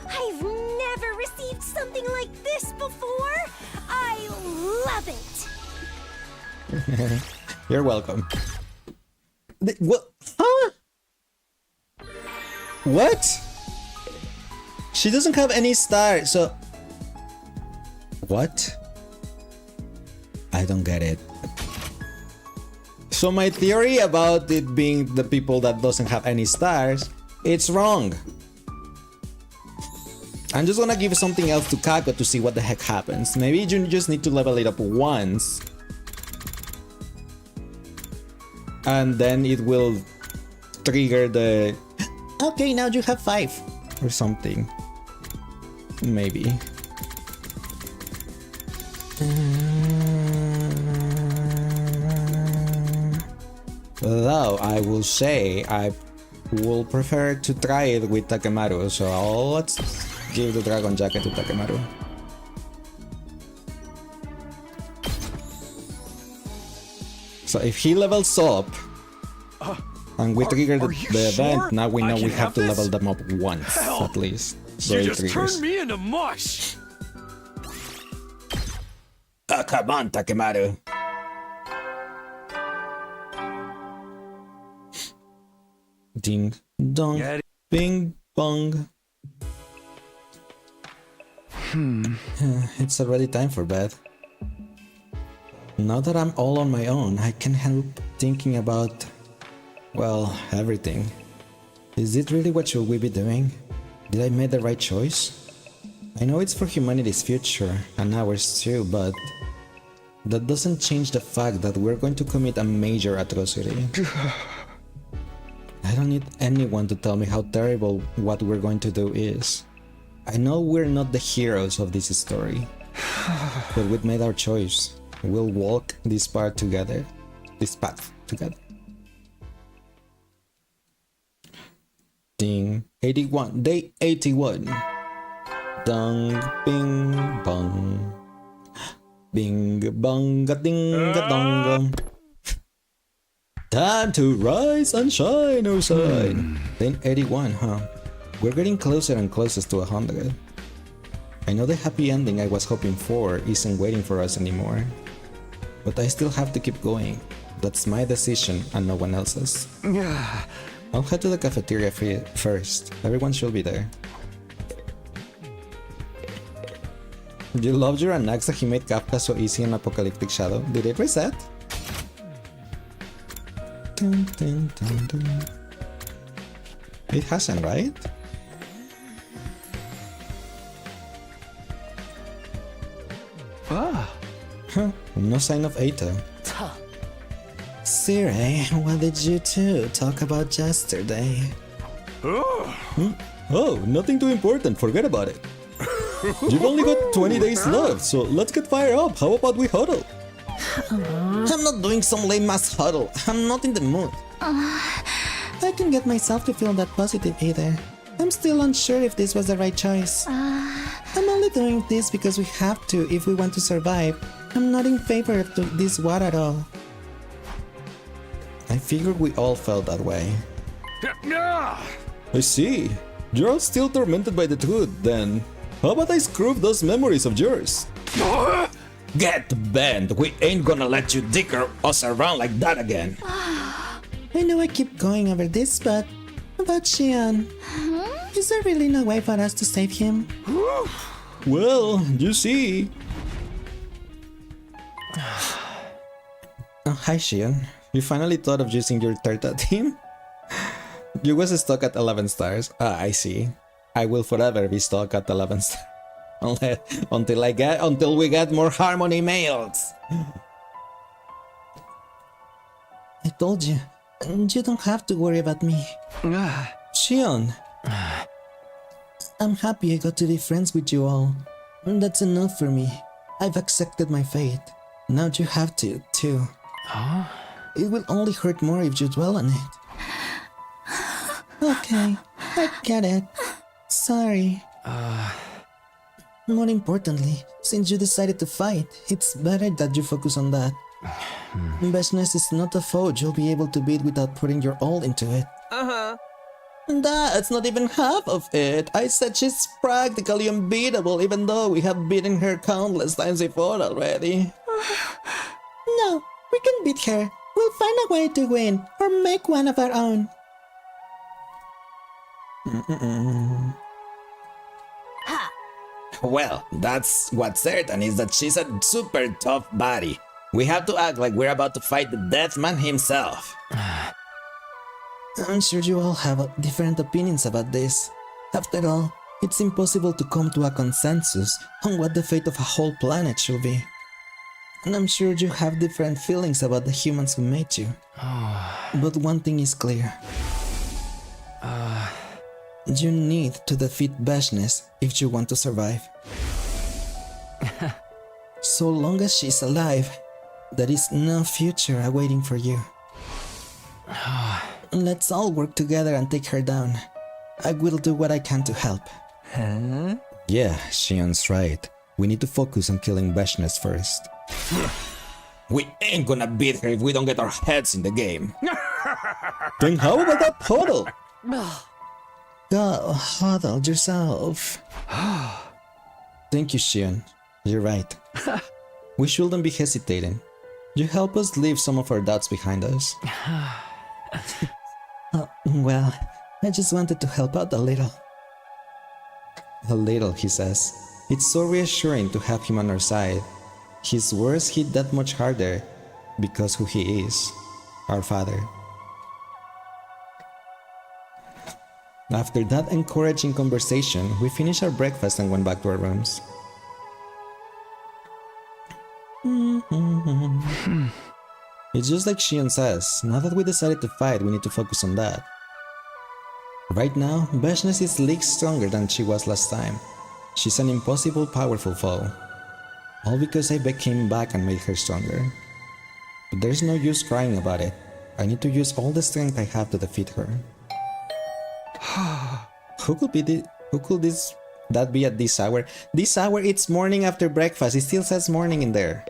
I've never received something like this before. I love it. You're welcome. What? Huh? What? She doesn't have any star, so... What? I don't get it. So my theory about it being the people that doesn't have any stars, it's wrong. I'm just gonna give something else to Kako to see what the heck happens. Maybe you just need to level it up once. And then it will trigger the... Okay, now you have 5. Or something. Maybe. Though I will say I will prefer to try it with Takemaru, so let's give the dragon jacket to Takemaru. So if he levels up and we trigger the event, now we know we have to level them up once at least. You just turned me into mush! Come on, Takemaru. Ding dong, bing bong. It's already time for bed. Now that I'm all on my own, I can't help thinking about, well, everything. Is it really what should we be doing? Did I make the right choice? I know it's for humanity's future, and ours too, but that doesn't change the fact that we're going to commit a major atrocity. I don't need anyone to tell me how terrible what we're going to do is. I know we're not the heroes of this story, but we've made our choice. We'll walk this path together. Ding. 81. Day 81. Dong, bing, bong. Bing, bong, ding, dong. Time to rise and shine, oh shine. Then 81, huh? We're getting closer and closer to 100. I know the happy ending I was hoping for isn't waiting for us anymore. But I still have to keep going. That's my decision and no one else's. I'll head to the cafeteria first. Everyone should be there. You loved your Anaxa he made Kafka so easy in Apocalyptic Shadow. Did it reset? Dun, dun, dun, dun. It hasn't, right? Huh, no sign of Ato. Sire, what did you two talk about yesterday? Oh, nothing too important, forget about it. You've only got 20 days left, so let's get fired up. How about we huddle? I'm not doing some lame ass huddle. I'm not in the mood. I can get myself to feel that positive either. I'm still unsure if this was the right choice. I'm only doing this because we have to if we want to survive. I'm not in favor of this war at all. I figured we all felt that way. I see. You're all still tormented by the truth, then. How about I screw those memories of yours? Get bent! We ain't gonna let you dick us around like that again. I know I keep going over this, but about Xion. Is there really no way for us to save him? Well, you see. Oh, hi Xion. You finally thought of using your Terta team? You was stuck at 11 stars. Ah, I see. I will forever be stuck at 11 stars. Until we get more Harmony mails. I told you. You don't have to worry about me. Xion. I'm happy I got to be friends with you all. That's enough for me. I've accepted my fate. Now you have to, too. It will only hurt more if you dwell on it. Okay, I get it. Sorry. More importantly, since you decided to fight, it's better that you focus on that. Business is not a foe you'll be able to beat without putting your all into it. That's not even half of it. I said she's practically unbeatable even though we have beaten her countless times before already. No, we can beat her. We'll find a way to win, or make one of our own. Well, that's what's certain is that she's a super tough body. We have to act like we're about to fight the Deathman himself. I'm sure you all have different opinions about this. After all, it's impossible to come to a consensus on what the fate of a whole planet should be. And I'm sure you have different feelings about the humans who made you. But one thing is clear. You need to defeat Bashness if you want to survive. So long as she's alive, there is no future awaiting for you. Let's all work together and take her down. I will do what I can to help. Yeah, Xion's right. We need to focus on killing Bashness first. We ain't gonna beat her if we don't get our heads in the game. Then how about that puddle? Go, huddle yourself. Thank you, Shion. You're right. We shouldn't be hesitating. You help us leave some of our doubts behind us. Well, I just wanted to help out a little. A little, he says. It's so reassuring to have him on our side. His words hit that much harder because who he is, our father. After that encouraging conversation, we finished our breakfast and went back to our rooms. It's just like Shion says, now that we decided to fight, we need to focus on that. Right now, Vashnes is leagues stronger than she was last time. She's an impossible powerful foe. All because I came back and made her stronger. But there's no use crying about it. I need to use all the strength I have to defeat her. Who could that be at this hour? This hour, it's morning after breakfast. It still says morning in there.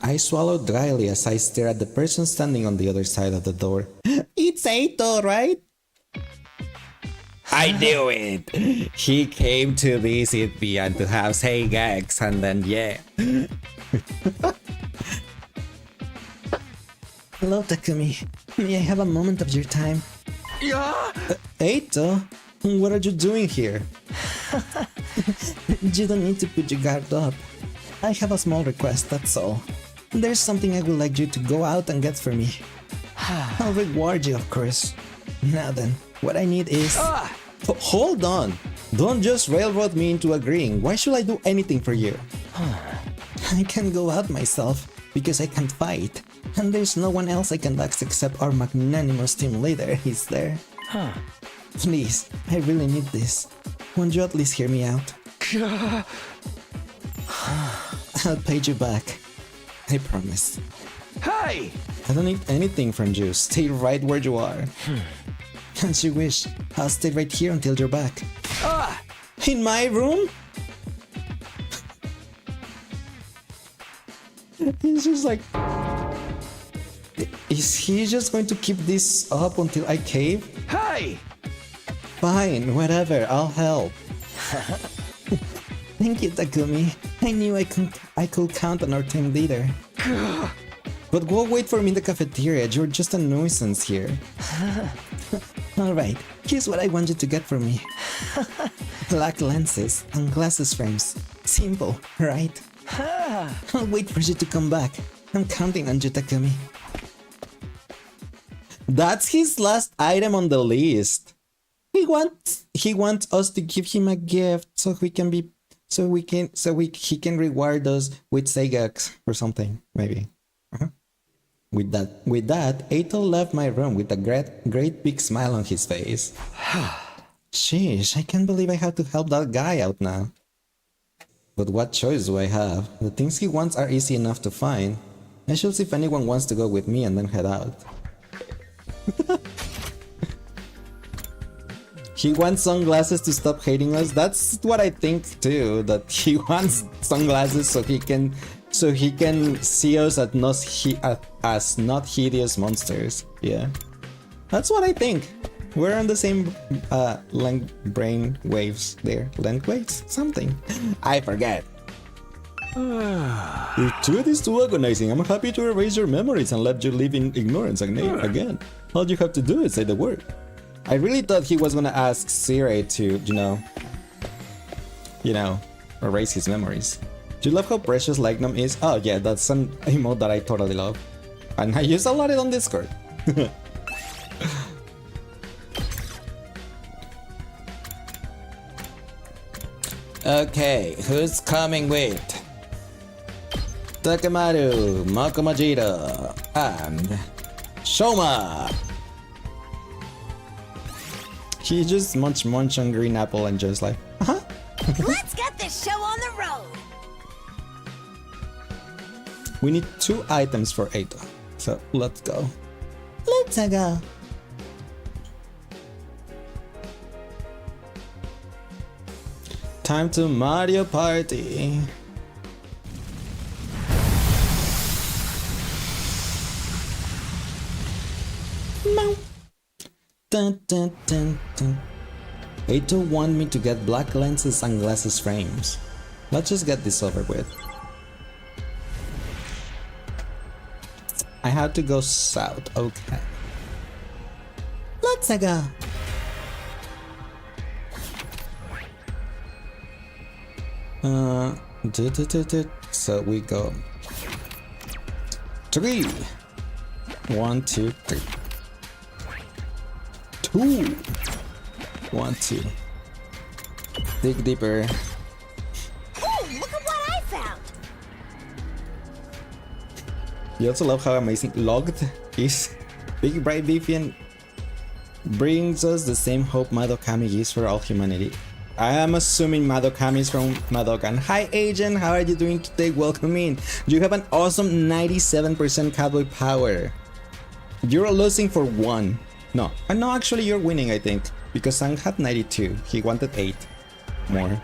I swallowed dryly as I stare at the person standing on the other side of the door. It's Eito, right? I knew it! He came to visit me and to have say gags, and then yeah. Hello, Takumi. May I have a moment of your time? Yeah? Eito, what are you doing here? You don't need to put your guard up. I have a small request, that's all. There's something I would like you to go out and get for me. I'll reward you, of course. Now then, what I need is... Hold on! Don't just railroad me into agreeing. Why should I do anything for you? I can go out myself, because I can't fight. And there's no one else I can ask except our magnanimous team leader. He's there. Please, I really need this. Won't you at least hear me out? I'll pay you back. I promise. Hey! I don't need anything from you. Stay right where you are. As you wish. I'll stay right here until you're back. In my room? He's just like... Is he just going to keep this up until I cave? Hey! Fine, whatever, I'll help. Thank you, Takumi. I knew I could count on our team leader. But go wait for me in the cafeteria, you're just a nuisance here. Alright, here's what I want you to get for me. Black lenses and glasses frames. Simple, right? I'll wait for you to come back. I'm counting on you, Takumi. That's his last item on the list. He wants us to give him a gift so he can reward us with Seigax or something, maybe. With that, Eito left my room with a great big smile on his face. Sheesh, I can't believe I have to help that guy out now. But what choice do I have? The things he wants are easy enough to find. I shall see if anyone wants to go with me and then head out. He wants sunglasses to stop hating us. That's what I think too. That he wants sunglasses so he can see us as not hideous monsters. Yeah, that's what I think. We're on the same brain waves there. Length waves? Something. I forget. If it is too agonizing, I'm happy to erase your memories and let you live in ignorance again. All you have to do is say the word. I really thought he was gonna ask Sire to, erase his memories. Do you love how precious Lignum is? Oh yeah, that's an emote that I totally love. And I use a lot on Discord. Okay, who's coming with? Takemaru, Makomajiro, and Shoma! He just munch on green apple and just like, Let's get this show on the road! We need 2 items for Eito, so let's go. Let's go! Time to Mario Party! dun, dun, dun. Ato want me to get black lenses and glasses frames. Let's just get this over with. I have to go south. Okay. Let's go. So we go 3. 1, 2, 3. 2. 1, 2. Dig deeper. Oh, look at what I found! You also love how amazing logged is. Big Bright Vivian brings us the same hope Madokami gives for all humanity. I am assuming Madokami is from Madokan. Hi Agent, how are you doing today? Welcome in. You have an awesome 97% cowboy power. You're losing for 1. No, actually you're winning, I think. Because Sang had 92. He wanted 8 more.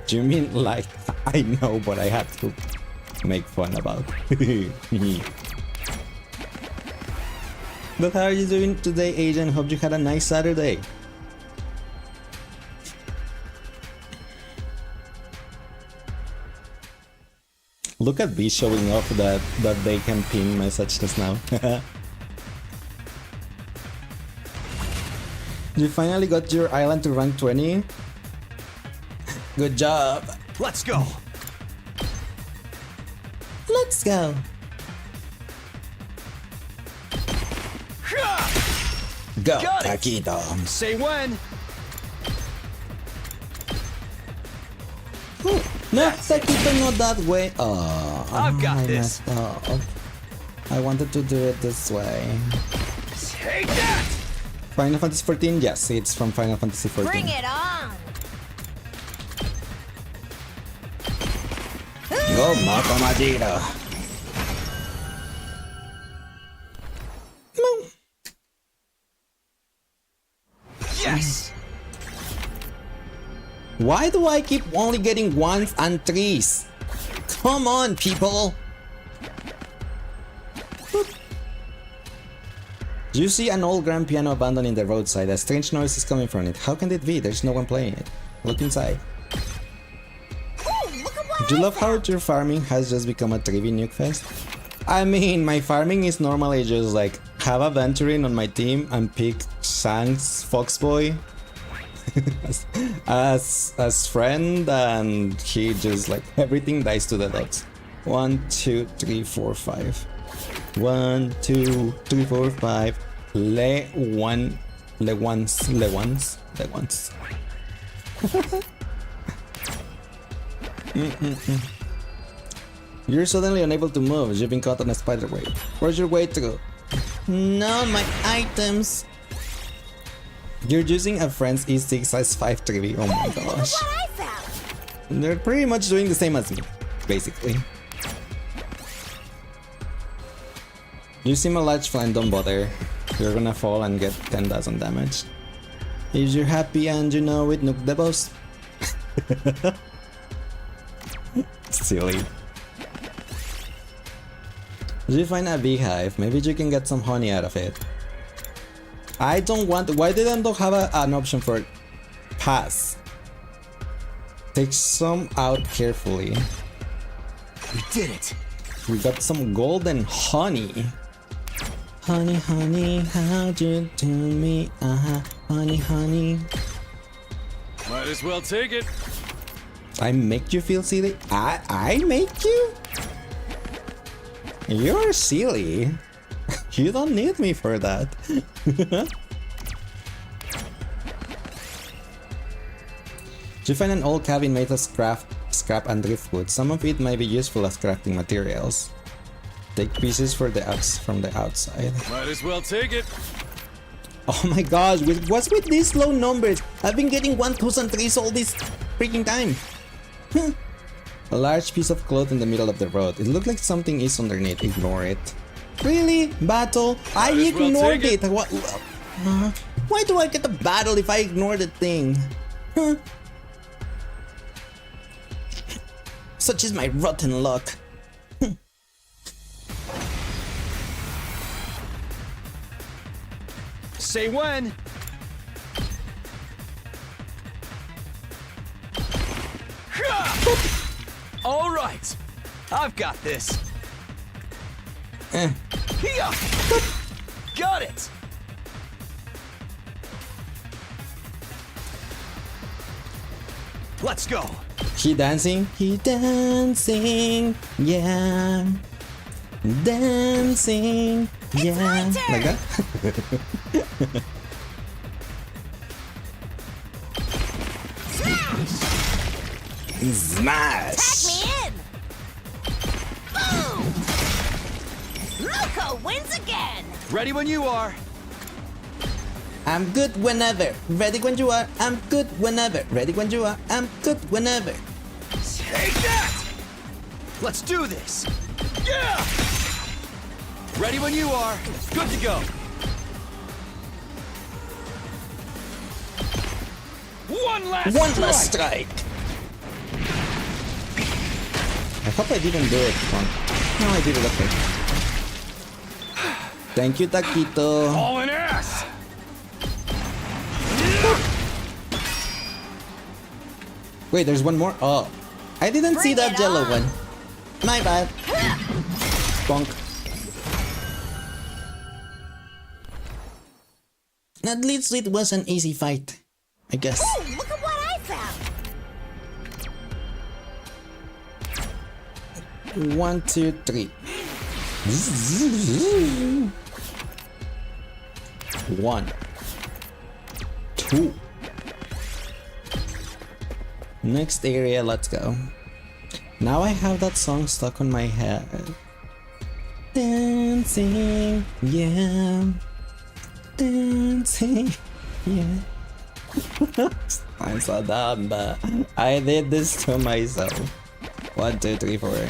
Do you mean like, I know, but I had to make fun about. But how are you doing today, Agent? Hope you had a nice Saturday. Look at B showing off that they can ping messages now. You finally got your island to rank 20? Good job. Let's go. Let's go. Go, Taquito. Say when. No, Taquito, not that way. Oh, I've got I this. messed up. I wanted to do it this way. Take that. Final Fantasy 14? Yes, it's from Final Fantasy 14. Bring it on! Go, Mako Madira. Yes. Why do I keep only getting 1s and 3s? Come on, people! You see an old grand piano abandoned in the roadside. A strange noise is coming from it. How can it be? There's no one playing it. Look inside. Do you love how your farming has just become a trivia nuke fest? I mean, my farming is normally just like have a venturing on my team and pick Sang's Foxboy as friend, and he just like everything dies to the dogs. 1, 2, 3, 4, 5. 1, 2, 3, 4, 5. Le ones. You're suddenly unable to move. You've been caught on a spider web. Where's your way to go? No, my items. You're using a friend's E6 size 5 3V. Oh my gosh. They're pretty much doing the same as me, basically. You seem a large flying, don't bother. You're gonna fall and get 10,000 damage. If you're happy and you know it, nuke the boss. Silly. Did you find a beehive? Maybe you can get some honey out of it. I don't want. Why didn't they have an option for pass? Take some out carefully. We did it. We got some golden honey. Honey, honey, how'd you do me? Honey, honey. Might as well take it. I make you feel silly? I make you? You're silly. You don't need me for that. You find an old cabin made of scrap and driftwood. Some of it might be useful as crafting materials. Take pieces from the outside. Might as well take it. Oh my gosh, what's with these low numbers? I've been getting 1,003s all this freaking time. A large piece of cloth in the middle of the road. It looked like something is underneath. Ignore it. Really? Battle? I ignored it. What? Why do I get a battle if I ignore the thing? Such is my rotten luck. Just say when. All right, I've got this. Here. Got it. Let's go. He dancing, yeah. Dancing, yeah. Like that? Smash! Pack me in! Boom! Loco wins again! Ready when you are. I'm good whenever. Ready when you are. I'm good whenever. Ready when you are. I'm good whenever. Take that! Let's do this. Yeah! Ready when you are. Good to go. One last strike. I hope I didn't do it wrong. No, I did it okay. Thank you, Taquito. All in ass. Wait, there's one more? Oh. I didn't see that yellow one. My bad. Bonk. At least it was an easy fight, I guess. Ooh, look at what I found! 1, 2, 3. 1, 2. Next area, let's go. Now I have that song stuck on my head. Dancing, yeah. Dancing, yeah. I'm so dumb, but I did this to myself. 1, 2, 3, 4.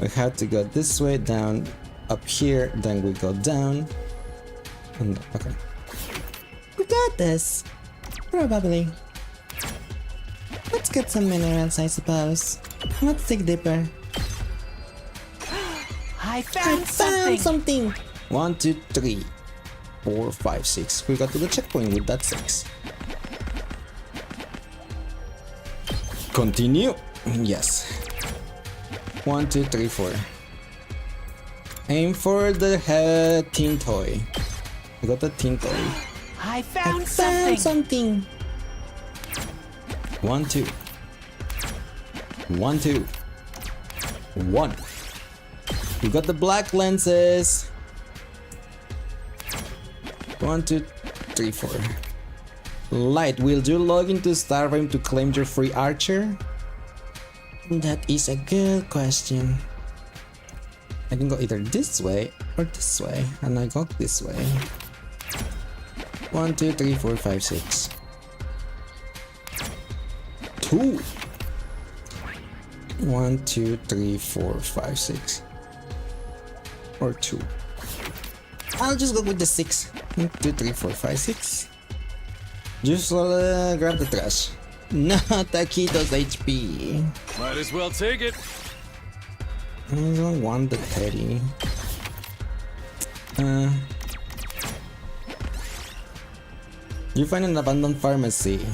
We have to go this way, down, up here, then we go down. And okay. We got this. Probably. Let's get some minerals, I suppose. Let's dig deeper. I found something. 1, 2, 3, 4, 5, 6. We got to the checkpoint with that 6. Continue. Yes. 1, 2, 3, 4. Aim for the head teen toy. I got the teen toy. I found something. 1, 2. 1, 2. 1. We got the black lenses. 1, 2, 3, 4. Light, will you log into Starframe to claim your free archer? That is a good question. I can go either this way or this way, and I go this way. 1, 2, 3, 4, 5, 6. 2. 1, 2, 3, 4, 5, 6. Or 2. I'll just go with the 6. 1, 2, 3, 4, 5, 6. Just grab the trash. No, Taquito's HP. Might as well take it. I don't want the teddy. You find an abandoned pharmacy.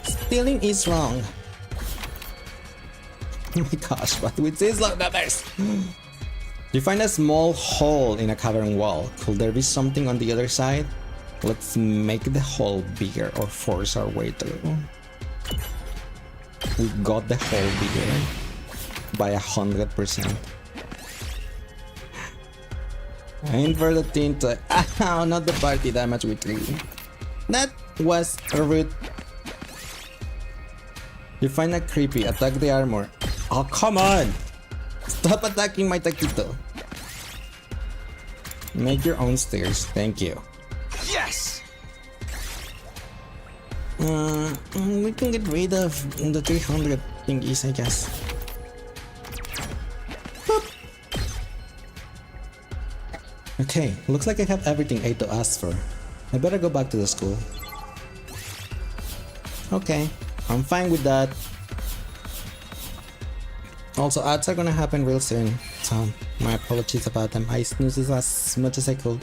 Stealing is wrong. Oh my gosh, what with these low numbers? You find a small hole in a cavern wall. Could there be something on the other side? Let's make the hole bigger or force our way through. We got the hole bigger by 100%. Aim for the teen toy. Ow, not the party damage with 3. That was rude. You find a creepy, attack the armor. Oh, come on! Stop attacking my Taquito. Make your own stairs, thank you. Yes! We can get rid of the 300 thingies, I guess. Boop. Okay, looks like I have everything Ato asked for. I better go back to the school. Okay, I'm fine with that. Also, ads are gonna happen real soon, so my apologies about them. I snoozed as much as I could.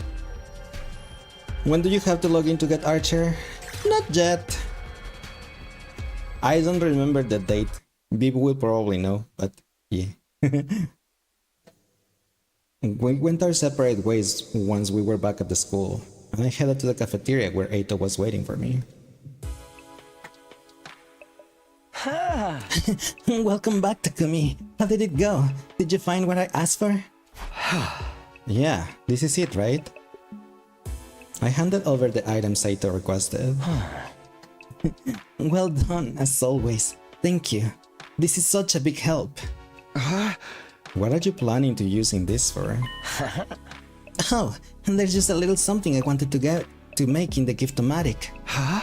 When do you have to log in to get Archer? Not yet. I don't remember the date. People will probably know, but yeah. We went our separate ways once we were back at the school, and I headed to the cafeteria where Eito was waiting for me. Welcome back, Takumi. How did it go? Did you find what I asked for? Yeah, this is it, right? I handed over the item Saito requested. Well done, as always. Thank you. This is such a big help. What are you planning to using this for? Oh, and there's just a little something I wanted to make in the Giftomatic. Huh?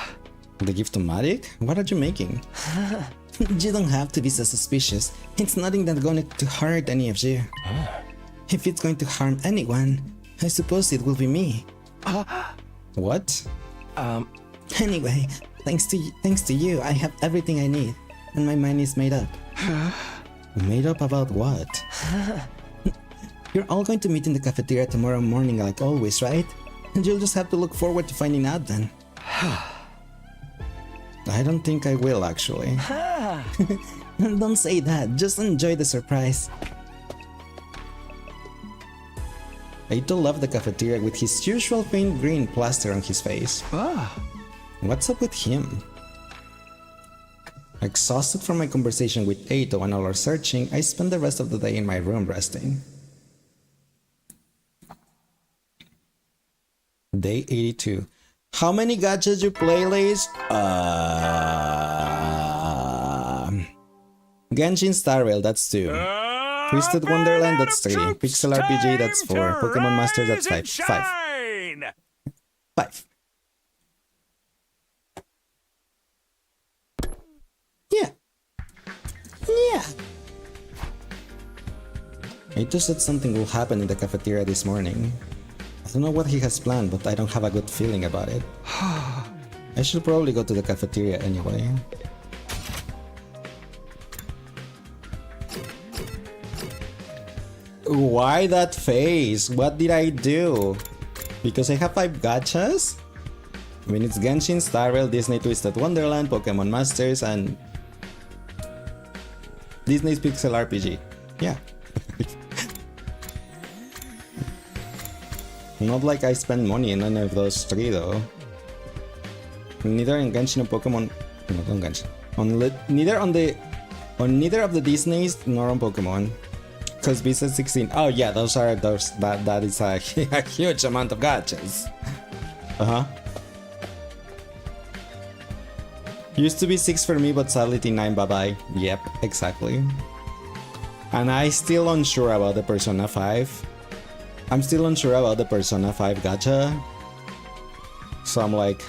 The Giftomatic? What are you making? You don't have to be so suspicious. It's nothing that's going to hurt any of you. If it's going to harm anyone, I suppose it will be me. What? Anyway, thanks to you, I have everything I need, and my mind is made up. Made up about what? You're all going to meet in the cafeteria tomorrow morning like always, right? And you'll just have to look forward to finding out then. I don't think I will, actually. Don't say that, just enjoy the surprise. Eito left the cafeteria with his usual faint green plaster on his face. What's up with him? Exhausted from my conversation with Eito and all our searching, I spent the rest of the day in my room resting. Day 82. How many gachas you play, Lace? Genshin Star Rail, that's 2. Twisted Wonderland, that's 3. Pixel RPG, that's 4. Pokemon Master, that's 5. 5. Yeah. Eito said something will happen in the cafeteria this morning. I don't know what he has planned, but I don't have a good feeling about it. I should probably go to the cafeteria anyway. Why that face? What did I do? Because I have 5 gachas? I mean, it's Genshin, Star Rail, Disney Twisted Wonderland, Pokemon Masters, and Disney's Pixel RPG. Yeah. Not like I spend money in any of those 3 though. Neither in Genshin or Pokemon. Not on Genshin. Neither of the Disneys nor on Pokemon. Because Visa 16. Oh yeah, that is a huge amount of gachas. Used to be 6 for me, but sadly T9 bye-bye. Yep, exactly. And I'm still unsure about the Persona 5. I'm still unsure about the Persona 5 gacha. So I'm like,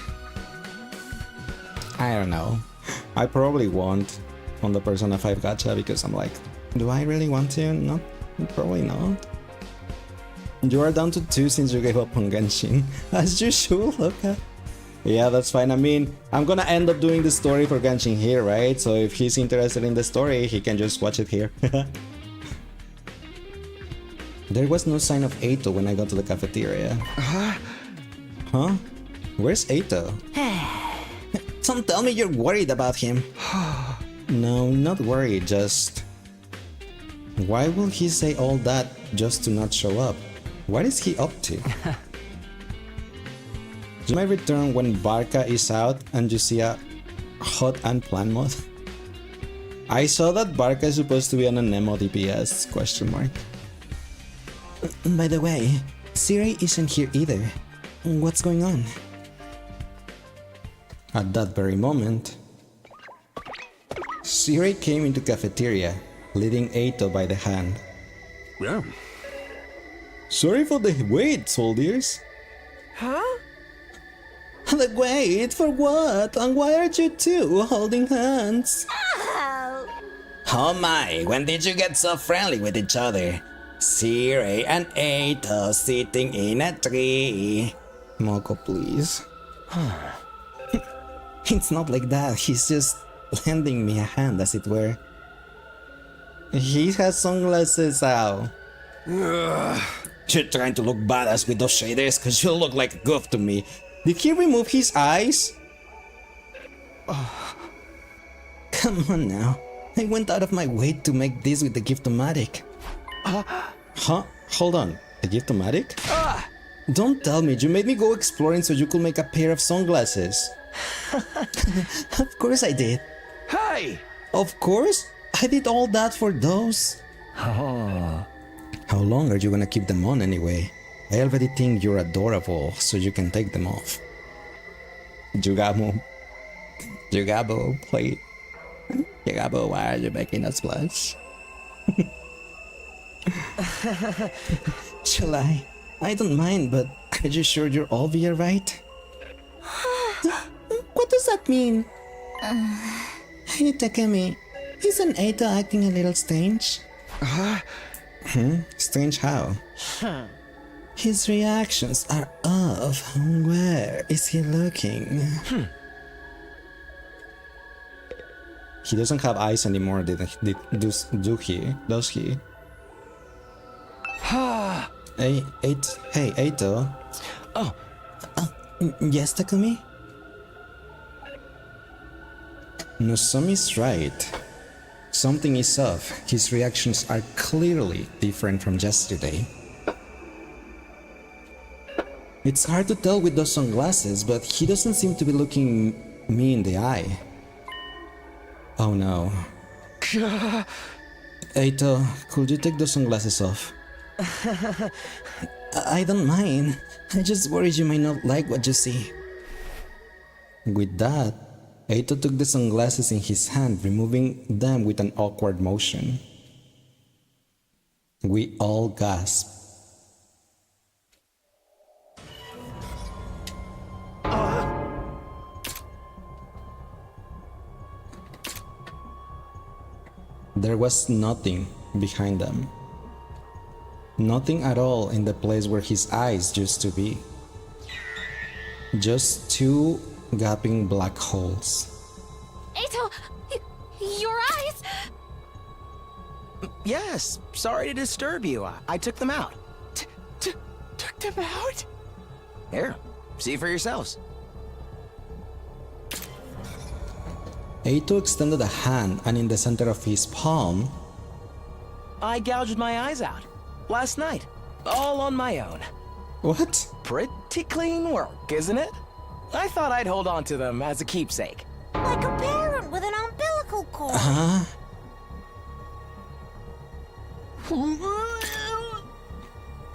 I don't know. I probably won't on the Persona 5 gacha because I'm like, do I really want to? No, probably not. You are down to 2 since you gave up on Genshin. As usual, okay. Yeah, that's fine. I mean, I'm gonna end up doing the story for Genshin here, right? So if he's interested in the story, he can just watch it here. There was no sign of Eito when I got to the cafeteria. Huh? Where's Eito? Don't tell me you're worried about him. No, not worried, just... Why will he say all that just to not show up? What is he up to? You might return when Barca is out and you see a hot and plan mode. I saw that Barca is supposed to be on an Nemo DPS, question mark. By the way, Siri isn't here either. What's going on? At that very moment, Siri came into cafeteria, leading Eito by the hand. Yeah. Sorry for the wait, soldiers. Huh? The wait? For what? And why are you two holding hands? Oh my, when did you get so friendly with each other? Siri and Eito sitting in a tree. Moko, please. It's not like that, he's just lending me a hand, as it were. He has sunglasses out. You're trying to look badass with those shaders because you look like a goof to me. Did he remove his eyes? Come on now. I went out of my way to make this with the Gift-O-Matic. Huh? Hold on. The Gift-O-Matic? Don't tell me you made me go exploring so you could make a pair of sunglasses. Of course I did. Hey! Of course? I did all that for those. Oh. How long are you gonna keep them on anyway? I already think you're adorable, so you can take them off. Jugabo, please. Jugabo, why are you making us blush? Shall I? I don't mind, but are you sure you're all be alright? What does that mean? Hey, Takemi, isn't Eito acting a little strange? Strange how? His reactions are off. Where is he looking? He doesn't have eyes anymore, does he? Hey, Eito. Oh. Yes, Takumi? Nozomi's right. Something is off. His reactions are clearly different from yesterday. It's hard to tell with those sunglasses, but he doesn't seem to be looking me in the eye. Oh no. Eito, could you take those sunglasses off? I don't mind. I just worry you might not like what you see. With that, Eito took the sunglasses in his hand, removing them with an awkward motion. We all gasped. There was nothing behind them. Nothing at all in the place where his eyes used to be. Just two gaping black holes. Eito, your eyes! Yes, sorry to disturb you. I took them out. Took them out? Here, see for yourselves. Eito extended a hand, and in the center of his palm, I gouged my eyes out last night, all on my own. What? Pretty clean work, isn't it? I thought I'd hold on to them as a keepsake. Like a parent with an umbilical cord.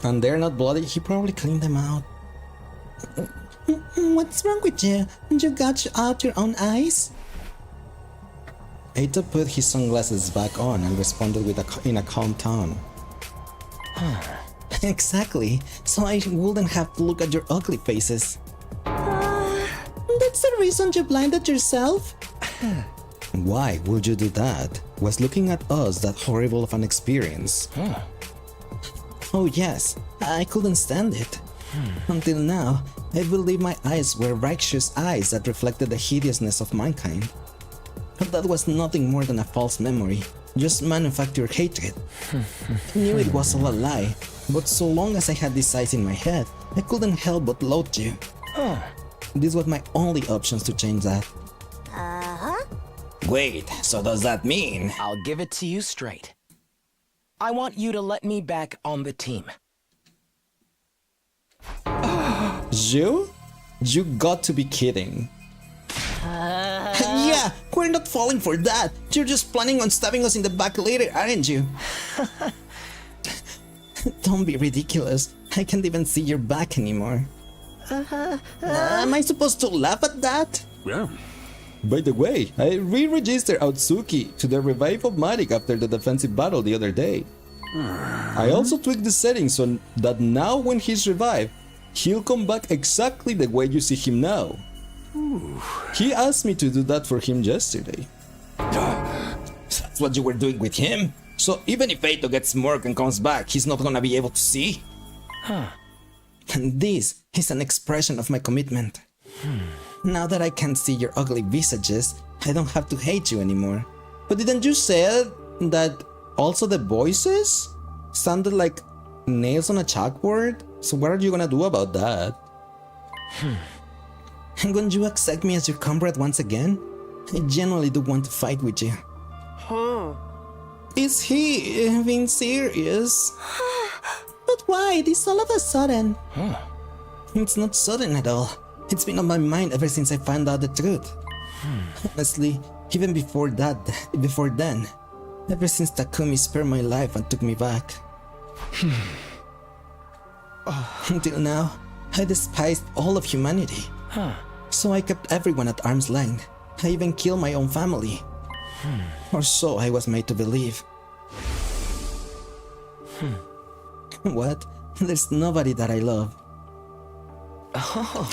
And they're not bloody. He probably cleaned them out. What's wrong with you? You gouged out your own eyes? Eito put his sunglasses back on and responded in a calm tone. Exactly, so I wouldn't have to look at your ugly faces. That's the reason you blinded yourself? Why would you do that? Was looking at us that horrible of an experience? Oh yes, I couldn't stand it. Until now, I believed my eyes were righteous eyes that reflected the hideousness of mankind. But that was nothing more than a false memory, just manufactured hatred. I knew it was all a lie, but so long as I had these eyes in my head, I couldn't help but loathe you. This was my only options to change that. Wait, so does that mean? I'll give it to you straight. I want you to let me back on the team. You? You got to be kidding. Yeah, we're not falling for that. You're just planning on stabbing us in the back later, aren't you? Don't be ridiculous. I can't even see your back anymore. Am I supposed to laugh at that? Yeah. By the way, I re-registered Aotsuki to the revive of Matic after the defensive battle the other day. I also tweaked the settings so that now when he's revived, he'll come back exactly the way you see him now. He asked me to do that for him yesterday. That's what you were doing with him? So even if Eito gets murked and comes back, he's not gonna be able to see? And this is an expression of my commitment. Now that I can't see your ugly visages, I don't have to hate you anymore. But didn't you say that also the voices sounded like nails on a chalkboard? So what are you gonna do about that? And won't you accept me as your comrade once again? I genuinely do want to fight with you. Huh. Is he being serious? But why this all of a sudden? It's not sudden at all. It's been on my mind ever since I found out the truth. Honestly, even before then, ever since Takumi spared my life and took me back. Until now, I despised all of humanity. So I kept everyone at arm's length. I even killed my own family. Or so I was made to believe. What? There's nobody that I love.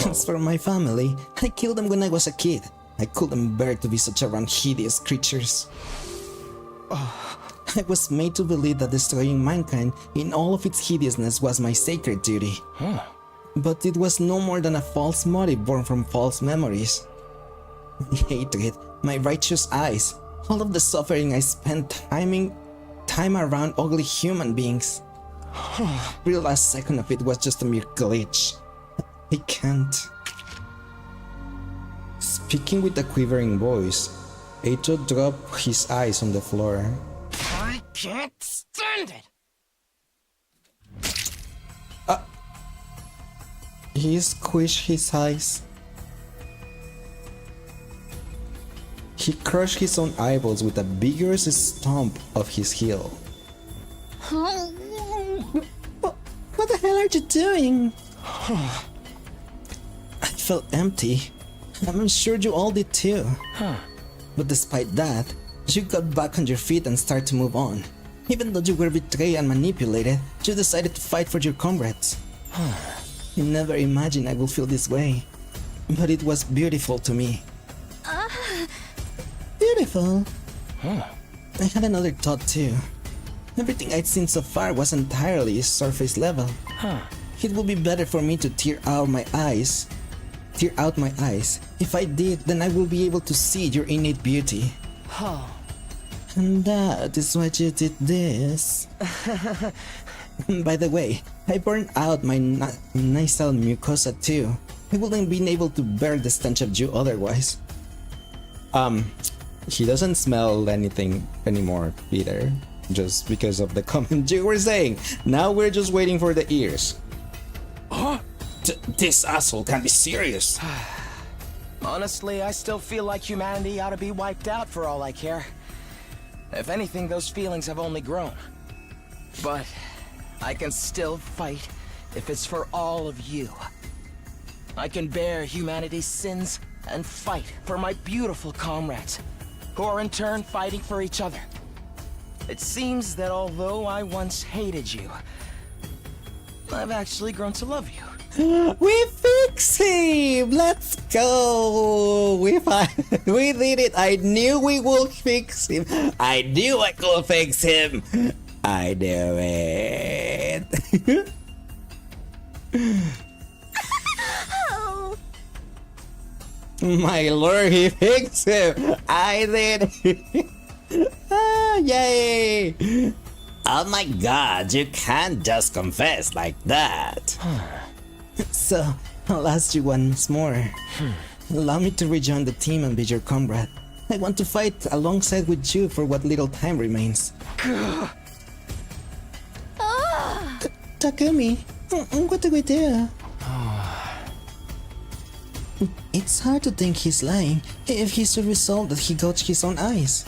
As for my family, I killed them when I was a kid. I couldn't bear to be such around hideous creatures. I was made to believe that destroying mankind in all of its hideousness was my sacred duty. But it was no more than a false motive born from false memories. My hatred, my righteous eyes, all of the suffering I spent time around ugly human beings. Real last second of it was just a mere glitch. I can't. Speaking with a quivering voice, Eito dropped his eyes on the floor. I can't stand it! He squished his eyes. He crushed his own eyeballs with a vigorous stomp of his heel. What the hell are you doing? I felt empty. I'm sure you all did too. But despite that, you got back on your feet and started to move on. Even though you were betrayed and manipulated, you decided to fight for your comrades. I never imagined I would feel this way. But it was beautiful to me. Beautiful? I had another thought too. Everything I'd seen so far was entirely surface level. It would be better for me to tear out my eyes. If I did, then I will be able to see your innate beauty. And that is why you did this. By the way, I burned out my nasal mucosa too. I wouldn't been able to bear the stench of you otherwise. He doesn't smell anything anymore either. Just because of the comment you were saying. Now we're just waiting for the ears. This asshole can't be serious. Honestly, I still feel like humanity ought to be wiped out for all I care. If anything, those feelings have only grown. But I can still fight if it's for all of you. I can bear humanity's sins and fight for my beautiful comrades, who are in turn fighting for each other. It seems that although I once hated you, I've actually grown to love you. We fix him! Let's go! We did it! I knew we would fix him! I knew I could fix him! I knew it! My lord, he fixed him! I did it! Yay! Oh my god, you can't just confess like that! So, I'll ask you once more. Allow me to rejoin the team and be your comrade. I want to fight alongside with you for what little time remains. Takumi, what do we do? It's hard to think he's lying if he's the result that he gouged his own eyes.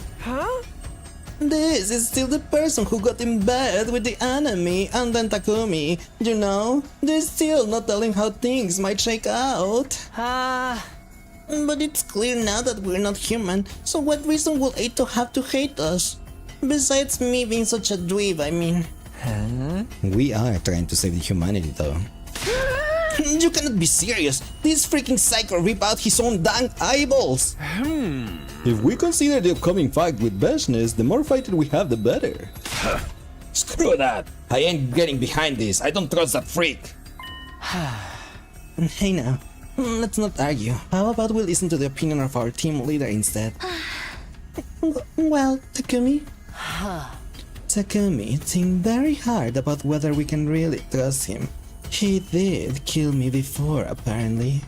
This is still the person who got in bed with the enemy and then Takumi, you know? They're still not telling how things might shake out. But it's clear now that we're not human, so what reason will Eito have to hate us? Besides me being such a dweeb, I mean. We are trying to save humanity though. You cannot be serious! This freaking psycho ripped out his own dang eyeballs! If we consider the upcoming fight with business, the more fighting we have, the better. Screw that! I ain't getting behind this. I don't trust that freak. Hey now, let's not argue. How about we listen to the opinion of our team leader instead? Well, Takumi? Takumi, think very hard about whether we can really trust him. He did kill me before, apparently.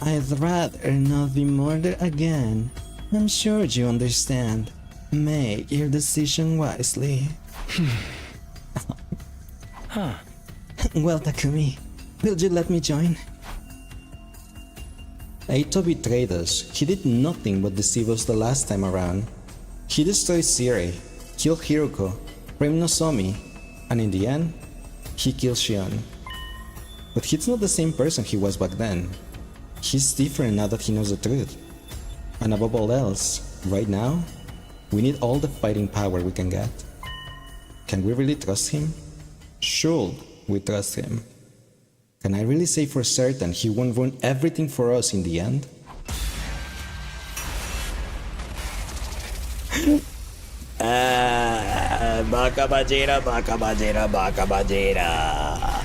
I'd rather not be murdered again. I'm sure you understand. Make your decision wisely. Well, Takumi, will you let me join? Eito betrayed us. He did nothing but deceive us the last time around. He destroyed Sire, killed Hiruko, framed Nozomi, and in the end, he killed Shion. But he's not the same person he was back then. He's different now that he knows the truth. And above all else, right now, we need all the fighting power we can get. Can we really trust him? Should we trust him? Can I really say for certain he won't ruin everything for us in the end? Baka Bajira, Baka Bajira, Baka Bajira.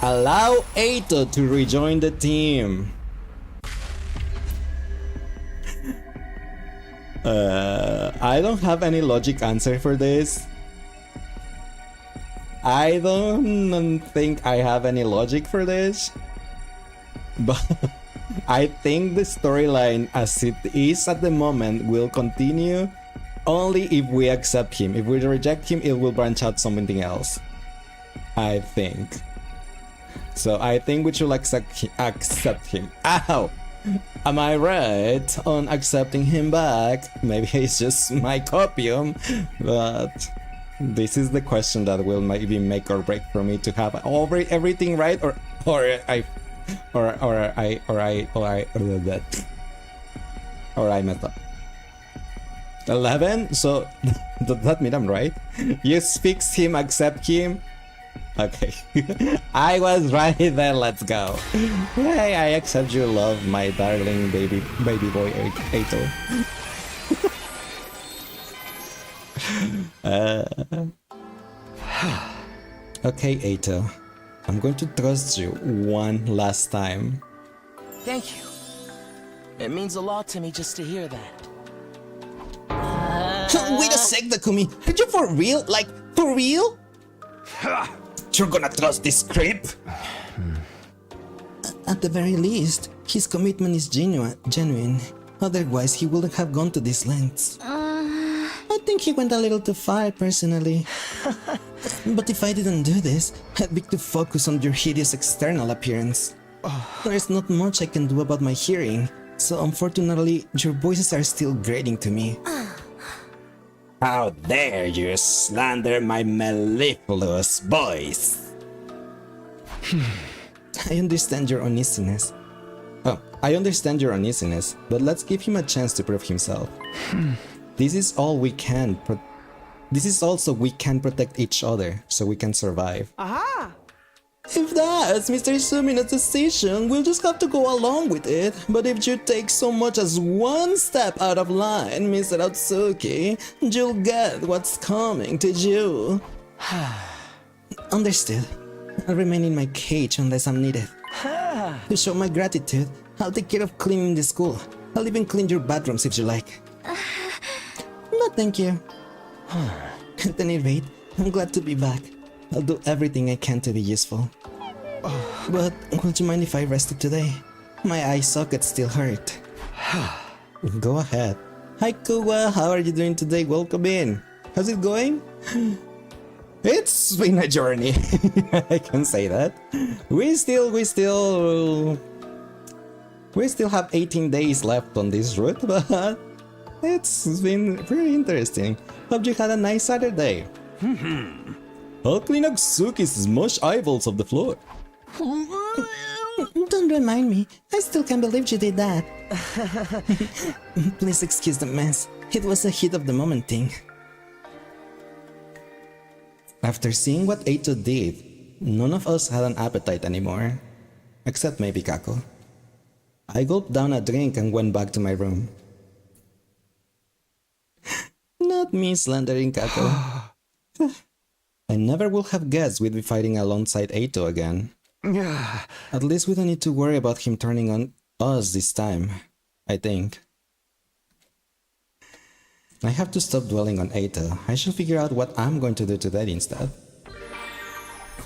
Allow Eito to rejoin the team. I don't have any logic answer for this. I don't think I have any logic for this. But I think the storyline as it is at the moment will continue only if we accept him. If we reject him, it will branch out something else. I think. So I think we should accept him. Ow! Am I right on accepting him back? Maybe it's just my copium, but this is the question that will maybe make or break for me to have everything right, or I messed up. 11. So does that mean I'm right? You fix him, accept him. Okay, I was right there. Let's go. Hey, I accept your love, my darling baby boy Eito. Okay, Eito, I'm going to trust you one last time. Thank you. It means a lot to me just to hear that. Wait a sec, Takumi. Are you for real? Like, for real? You're gonna trust this creep? At the very least, his commitment is genuine. Otherwise, he wouldn't have gone to these lengths. I think he went a little too far, personally. But if I didn't do this, I'd be too focused on your hideous external appearance. There's not much I can do about my hearing, so unfortunately, your voices are still grating to me. How dare you slander my mellifluous voice! I understand your uneasiness. I understand your uneasiness, but let's give him a chance to prove himself. This is all we can. This is also we can protect each other, so we can survive. Aha! If that's Mr. Sumina's decision, we'll just have to go along with it. But if you take so much as one step out of line, Mr. Otsuki, you'll get what's coming to you. Understood. I'll remain in my cage unless I'm needed. To show my gratitude, I'll take care of cleaning the school. I'll even clean your bathrooms if you like. No, thank you. At any rate, I'm glad to be back. I'll do everything I can to be useful. But would you mind if I rested today? My eye sockets still hurt. Go ahead. Hi Kuwa, how are you doing today? Welcome in. How's it going? It's been a journey. I can say that. We still have 18 days left on this route, but it's been pretty interesting. Hope you had a nice Saturday. I'll clean up Suki's smushed eyeballs off the floor. Don't remind me. I still can't believe you did that. Please excuse the mess. It was a heat of the moment thing. After seeing what Eito did, none of us had an appetite anymore. Except maybe Kako. I gulped down a drink and went back to my room. Not me slandering Kako. I never would have guessed we'd be fighting alongside Eito again. At least we don't need to worry about him turning on us this time, I think. I have to stop dwelling on Eito. I should figure out what I'm going to do today instead.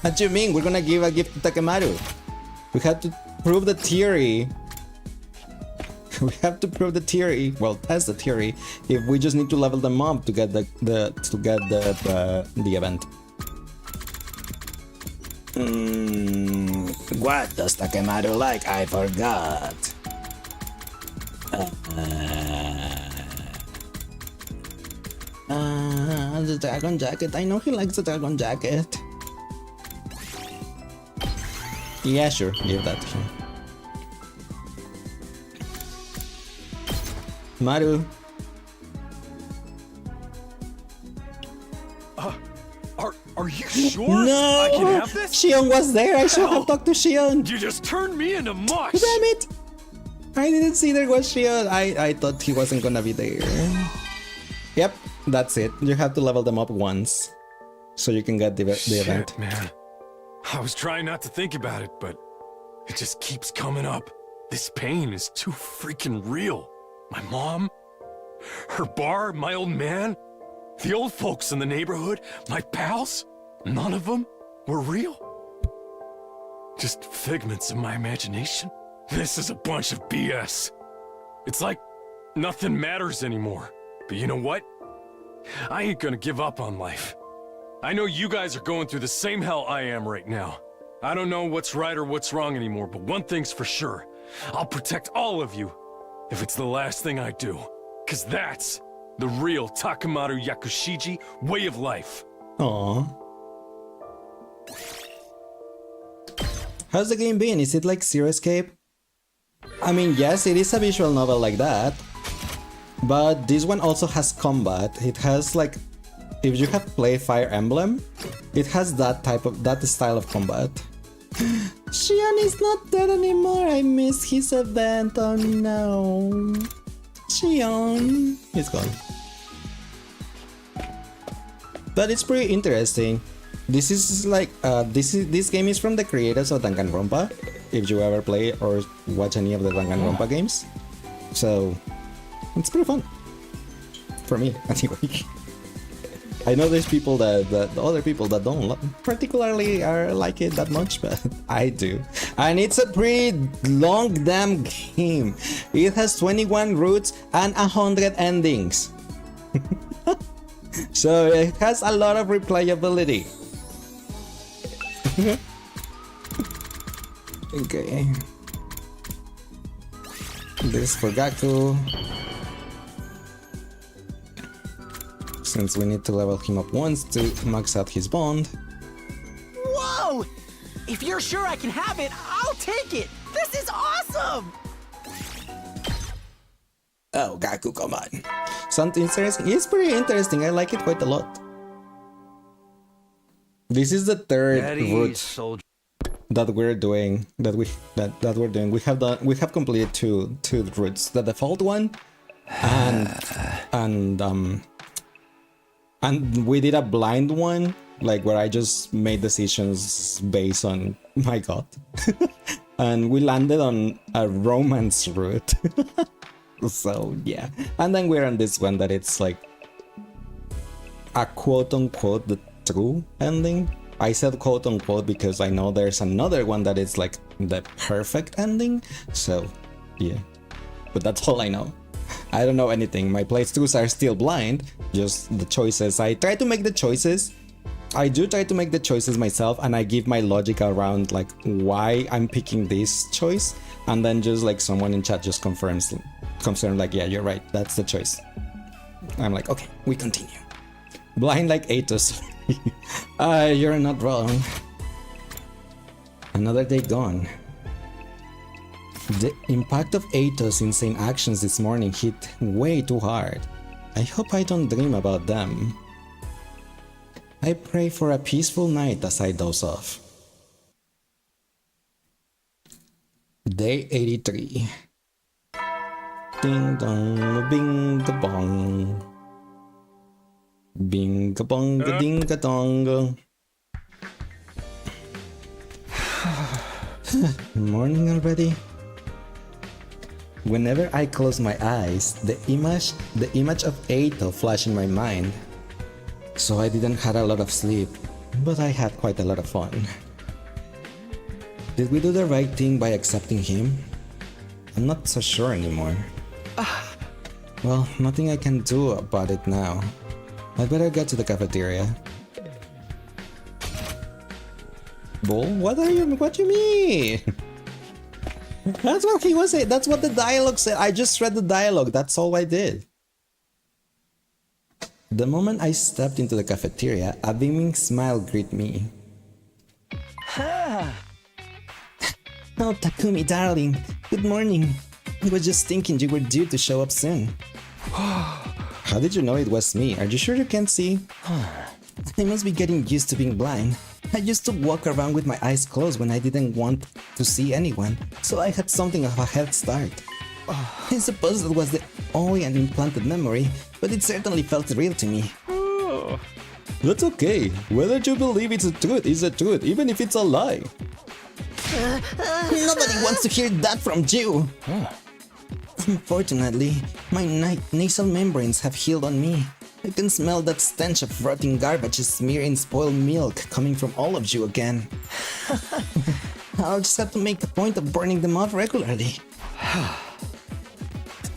What do you mean? We're gonna give a gift to Takemaru. We have to prove the theory. We have to prove the theory. Well, test the theory. If we just need to level them up to get the event. What does Takemaru like? I forgot. The dragon jacket. I know he likes the dragon jacket. Yeah, sure. Give that to him. Maru. Are you sure? No! I can have this? Shion was there. I should have talked to Shion. You just turned me into mush. Damn it! I didn't see there was Shion. I thought he wasn't gonna be there. Yep, that's it. You have to level them up once, so you can get the event. Man, I was trying not to think about it, but it just keeps coming up. This pain is too freaking real. My mom, her bar, my old man, the old folks in the neighborhood, my pals, none of them were real. Just figments of my imagination. This is a bunch of BS. It's like nothing matters anymore. But you know what? I ain't gonna give up on life. I know you guys are going through the same hell I am right now. I don't know what's right or what's wrong anymore, but one thing's for sure. I'll protect all of you if it's the last thing I do. 'Cause that's the real Takemaru Yakushiji way of life. Aww. How's the game been? Is it like Zero Escape? I mean, yes, it is a visual novel like that. But this one also has combat. It has like, if you have played Fire Emblem, it has that style of combat. Shion is not dead anymore. I miss his event. Oh no. Shion. He's gone. But it's pretty interesting. This is like this game is from the creators of Danganronpa. If you ever play or watch any of the Danganronpa games, so it's pretty fun for me anyway. I know there's people that other people that don't particularly like it that much, but I do. And it's a pretty long damn game. It has 21 routes and 100 endings. So it has a lot of replayability. Okay. This for Gaku. Since we need to level him up once to max out his bond. Whoa! If you're sure I can have it, I'll take it! This is awesome! Oh, Gaku, come on. Something interesting. It's pretty interesting. I like it quite a lot. This is the third route that we're doing. That we're doing. We have completed two routes. The default one, and we did a blind one, like where I just made decisions based on my gut, and we landed on a romance route. So yeah, and then we're on this one that it's like a quote-unquote the true ending. I said quote-unquote because I know there's another one that is like the perfect ending. So yeah, but that's all I know. I don't know anything. My playthroughs are still blind, just the choices. I try to make the choices. I do try to make the choices myself, and I give my logic around like why I'm picking this choice, and then just like someone in chat just confirms like, yeah, you're right, that's the choice. I'm like, okay, we continue. Blind like Atos. You're not wrong. Another day gone. The impact of Atos' insane actions this morning hit way too hard. I hope I don't dream about them. I pray for a peaceful night as I doze off. Day 83. Ding dong, bing da bong. Bing ga bong ga ding ga dong. Morning already? Whenever I close my eyes, the image of Eito flashed in my mind. So I didn't have a lot of sleep, but I had quite a lot of fun. Did we do the right thing by accepting him? I'm not so sure anymore. Well, nothing I can do about it now. I'd better get to the cafeteria. Bull, what do you mean? That's what he was saying. That's what the dialogue said. I just read the dialogue. That's all I did. The moment I stepped into the cafeteria, a beaming smile greeted me. Oh, Takumi, darling. Good morning. I was just thinking you were due to show up soon. How did you know it was me? Are you sure you can't see? I must be getting used to being blind. I used to walk around with my eyes closed when I didn't want to see anyone, so I had something of a head start. I suppose that was only an implanted memory, but it certainly felt real to me. That's okay. Whether you believe it's a truth is a truth, even if it's a lie. Nobody wants to hear that from you. Unfortunately, my nasal membranes have healed on me. I can smell that stench of rotting garbage smeared in spoiled milk coming from all of you again. I'll just have to make a point of burning them off regularly.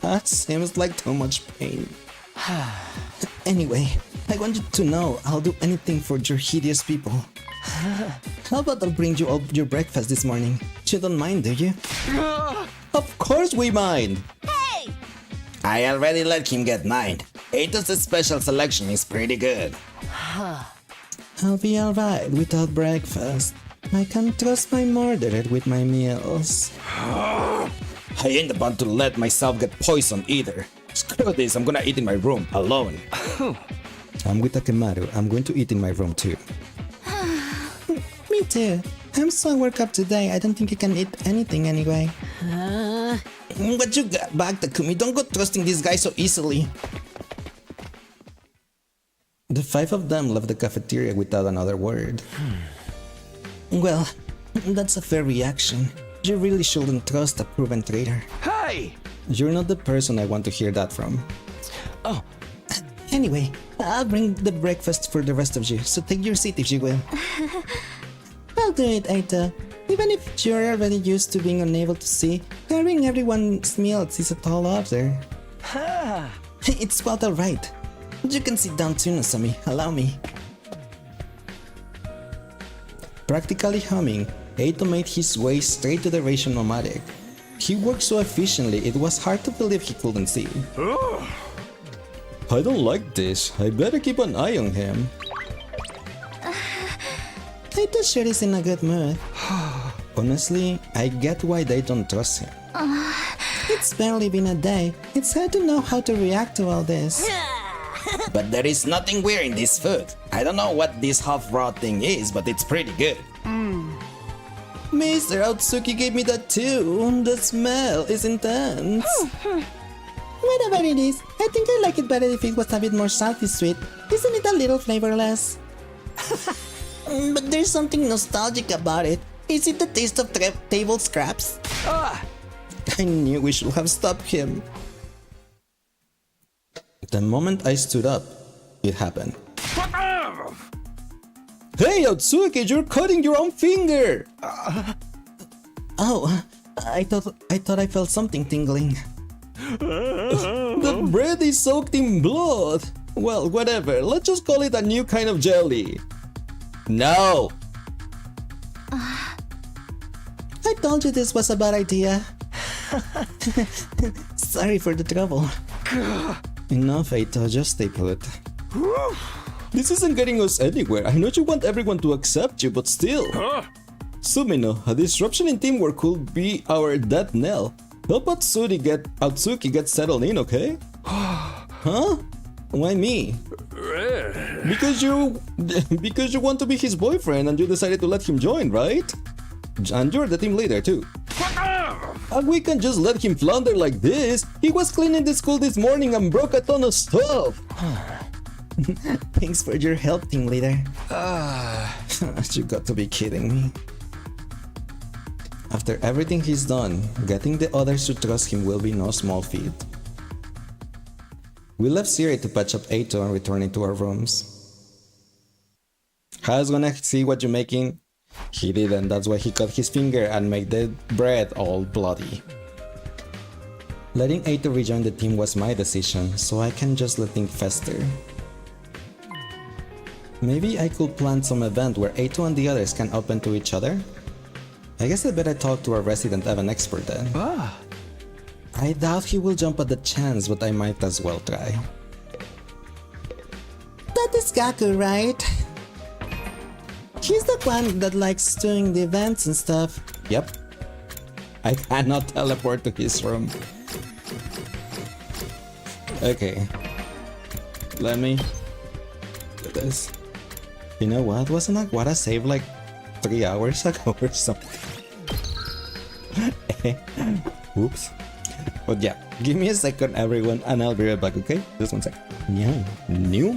That seems like too much pain. Anyway, I want you to know I'll do anything for your hideous people. How about I'll bring you all your breakfast this morning? You don't mind, do you? Of course we mind! Hey! I already let him get mine. Eito's special selection is pretty good. I'll be alright without breakfast. I can trust my murderer with my meals. I ain't about to let myself get poisoned either. Screw this, I'm gonna eat in my room, alone. I'm with Akemaru, I'm going to eat in my room too. Me too. I'm so worked up today, I don't think I can eat anything anyway. What you got back, Takumi? Don't go trusting this guy so easily. The five of them left the cafeteria without another word. Well, that's a fair reaction. You really shouldn't trust a proven traitor. Hey! You're not the person I want to hear that from. Oh. Anyway, I'll bring the breakfast for the rest of you, so take your seat if you will. I'll do it, Eito. Even if you're already used to being unable to see, carrying everyone's meals is a tall order. It's quite alright. You can sit down too, Nozomi. Allow me. Practically humming, Eito made his way straight to the ration nomadic. He worked so efficiently, it was hard to believe he couldn't see. I don't like this. I better keep an eye on him. Eito sure is in a good mood. Honestly, I get why they don't trust him. It's barely been a day. It's hard to know how to react to all this. But there is nothing weird in this food. I don't know what this half-raw thing is, but it's pretty good. Mr. Otsuki gave me that too. The smell is intense. Whatever it is, I think I like it better if it was a bit more salty sweet. Isn't it a little flavorless? But there's something nostalgic about it. Is it the taste of table scraps? I knew we should have stopped him. The moment I stood up, it happened. Hey, Otsuki, you're cutting your own finger! Oh, I thought I felt something tingling. The bread is soaked in blood! Well, whatever, let's just call it a new kind of jelly. No! I told you this was a bad idea. Sorry for the trouble. Enough, Eito, just stay put. This isn't getting us anywhere. I know you want everyone to accept you, but still. Sumino, a disruption in teamwork could be our death knell. Help Otsuki get settled in, okay? Huh? Why me? Because you want to be his boyfriend and you decided to let him join, right? And you're the team leader too. And we can just let him flounder like this. He was cleaning the school this morning and broke a ton of stuff. Thanks for your help, team leader. You got to be kidding me. After everything he's done, getting the others to trust him will be no small feat. We left Siri to patch up Ato and returning to our rooms. I was gonna see what you're making. He didn't, that's why he cut his finger and made the bread all bloody. Letting Ato rejoin the team was my decision, so I can just let things fester. Maybe I could plan some event where Ato and the others can open to each other? I guess I better talk to our resident Evan expert then. I doubt he will jump at the chance, but I might as well try. That is Gaku, right? He's the one that likes doing the events and stuff. Yep. I cannot teleport to his room. Okay. Let me do this. You know what? Wasn't Aguara saved like 3 hours ago or something? Oops. But yeah, give me a second everyone and I'll be right back, okay? Just 1 second. Yeah. New.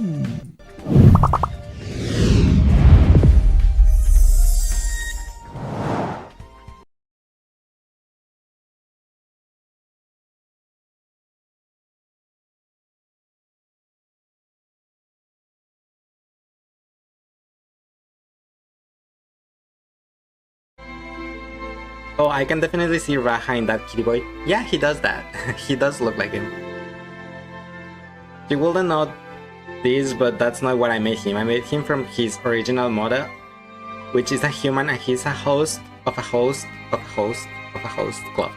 Oh, I can definitely see Raha in that kitty boy. Yeah, he does that. He does look like him. You wouldn't know this, but that's not what I made him. I made him from his original model, which is a human and he's a host of a host of a host of a host club.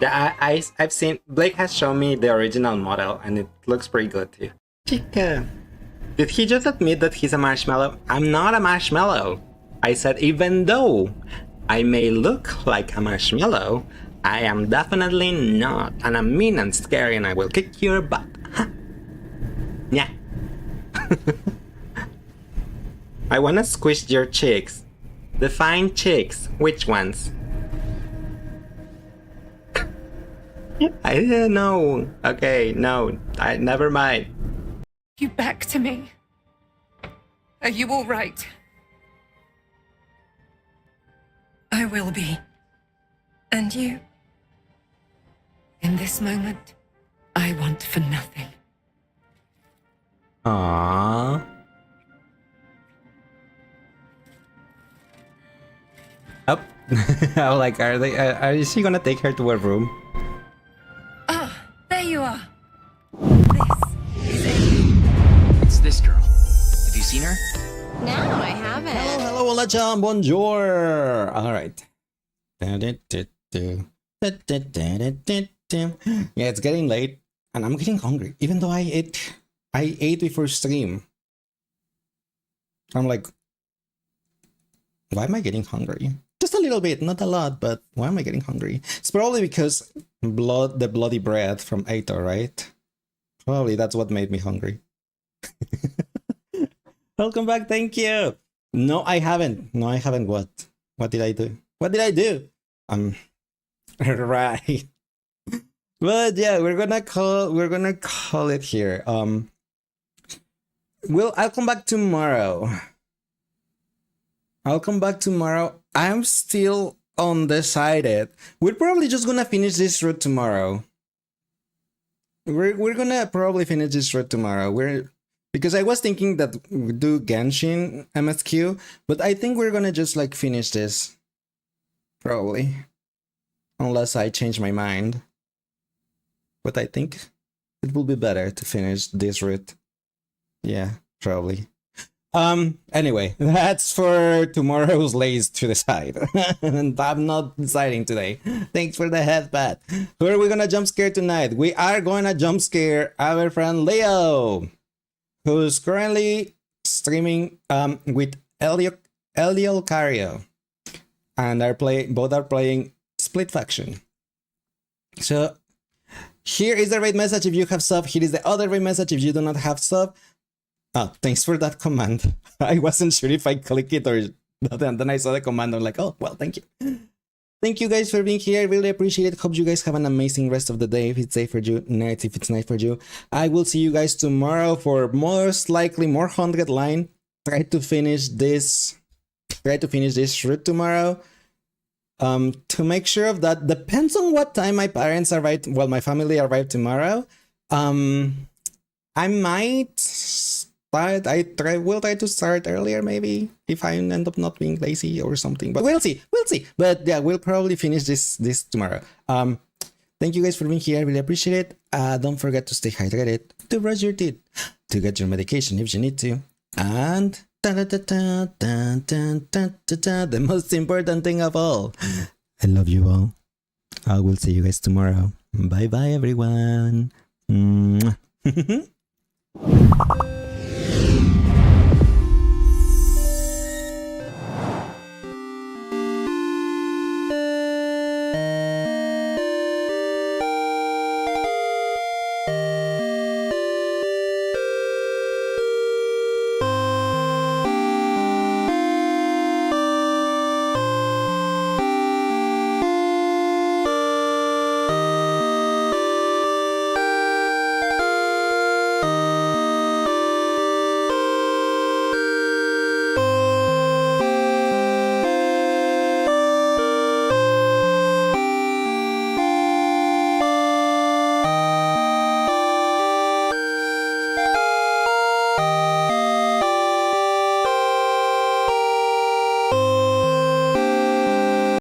Yeah, I've seen... Blake has shown me the original model and it looks pretty good too. Chica. Did he just admit that he's a marshmallow? I'm not a marshmallow. I said even though I may look like a marshmallow, I am definitely not, and I'm mean and scary and I will kick your butt. Yeah. I wanna squish your cheeks. Define cheeks. Which ones? I didn't know. Okay, no. Never mind. You back to me? Are you all right? I will be. And you? In this moment, I want for nothing. Aww. Oh. I'm like, is she gonna take her to her room? Ah, there you are. It's this girl. Have you seen her? No, I haven't. Hello, hola, chan, bonjour. All right. Yeah, it's getting late, and I'm getting hungry. Even though I ate before stream. I'm like, why am I getting hungry? Just a little bit, not a lot, but why am I getting hungry? It's probably because the bloody bread from Ato, right? Probably that's what made me hungry. Welcome back, thank you. No, I haven't. No, I haven't. What? What did I do? What did I do? Right. But yeah, we're gonna call it here. I'll come back tomorrow. I'm still undecided. We're probably just gonna finish this route tomorrow. We're gonna probably finish this route tomorrow. Because I was thinking that we do Genshin MSQ, but I think we're gonna just like finish this. Probably. Unless I change my mind. But I think it will be better to finish this route. Yeah, probably. Anyway, that's for tomorrow's lays to decide. And I'm not deciding today. Thanks for the head pat. Who are we gonna jump scare tonight? We are gonna jump scare our friend Leo, who's currently streaming with Elio Cario, and both are playing Split Faction. So here is the raid message if you have sub. Here is the other raid message if you do not have sub. Oh, thanks for that command. I wasn't sure if I click it or not, and then I saw the command. I'm like, oh well, thank you. Thank you guys for being here. I really appreciate it. Hope you guys have an amazing rest of the day. If it's day for you, night if it's night for you. I will see you guys tomorrow for most likely more 100 line. Try to finish this route tomorrow. To make sure of that, depends on what time my parents arrive. Well, my family arrive tomorrow. I might start. Will try to start earlier, maybe, if I end up not being lazy or something. But we'll see. We'll see. But yeah, we'll probably finish this tomorrow. Thank you guys for being here. I really appreciate it. Don't forget to stay hydrated, to brush your teeth, to get your medication if you need to, and the most important thing of all, I love you all. I will see you guys tomorrow. Bye bye, everyone.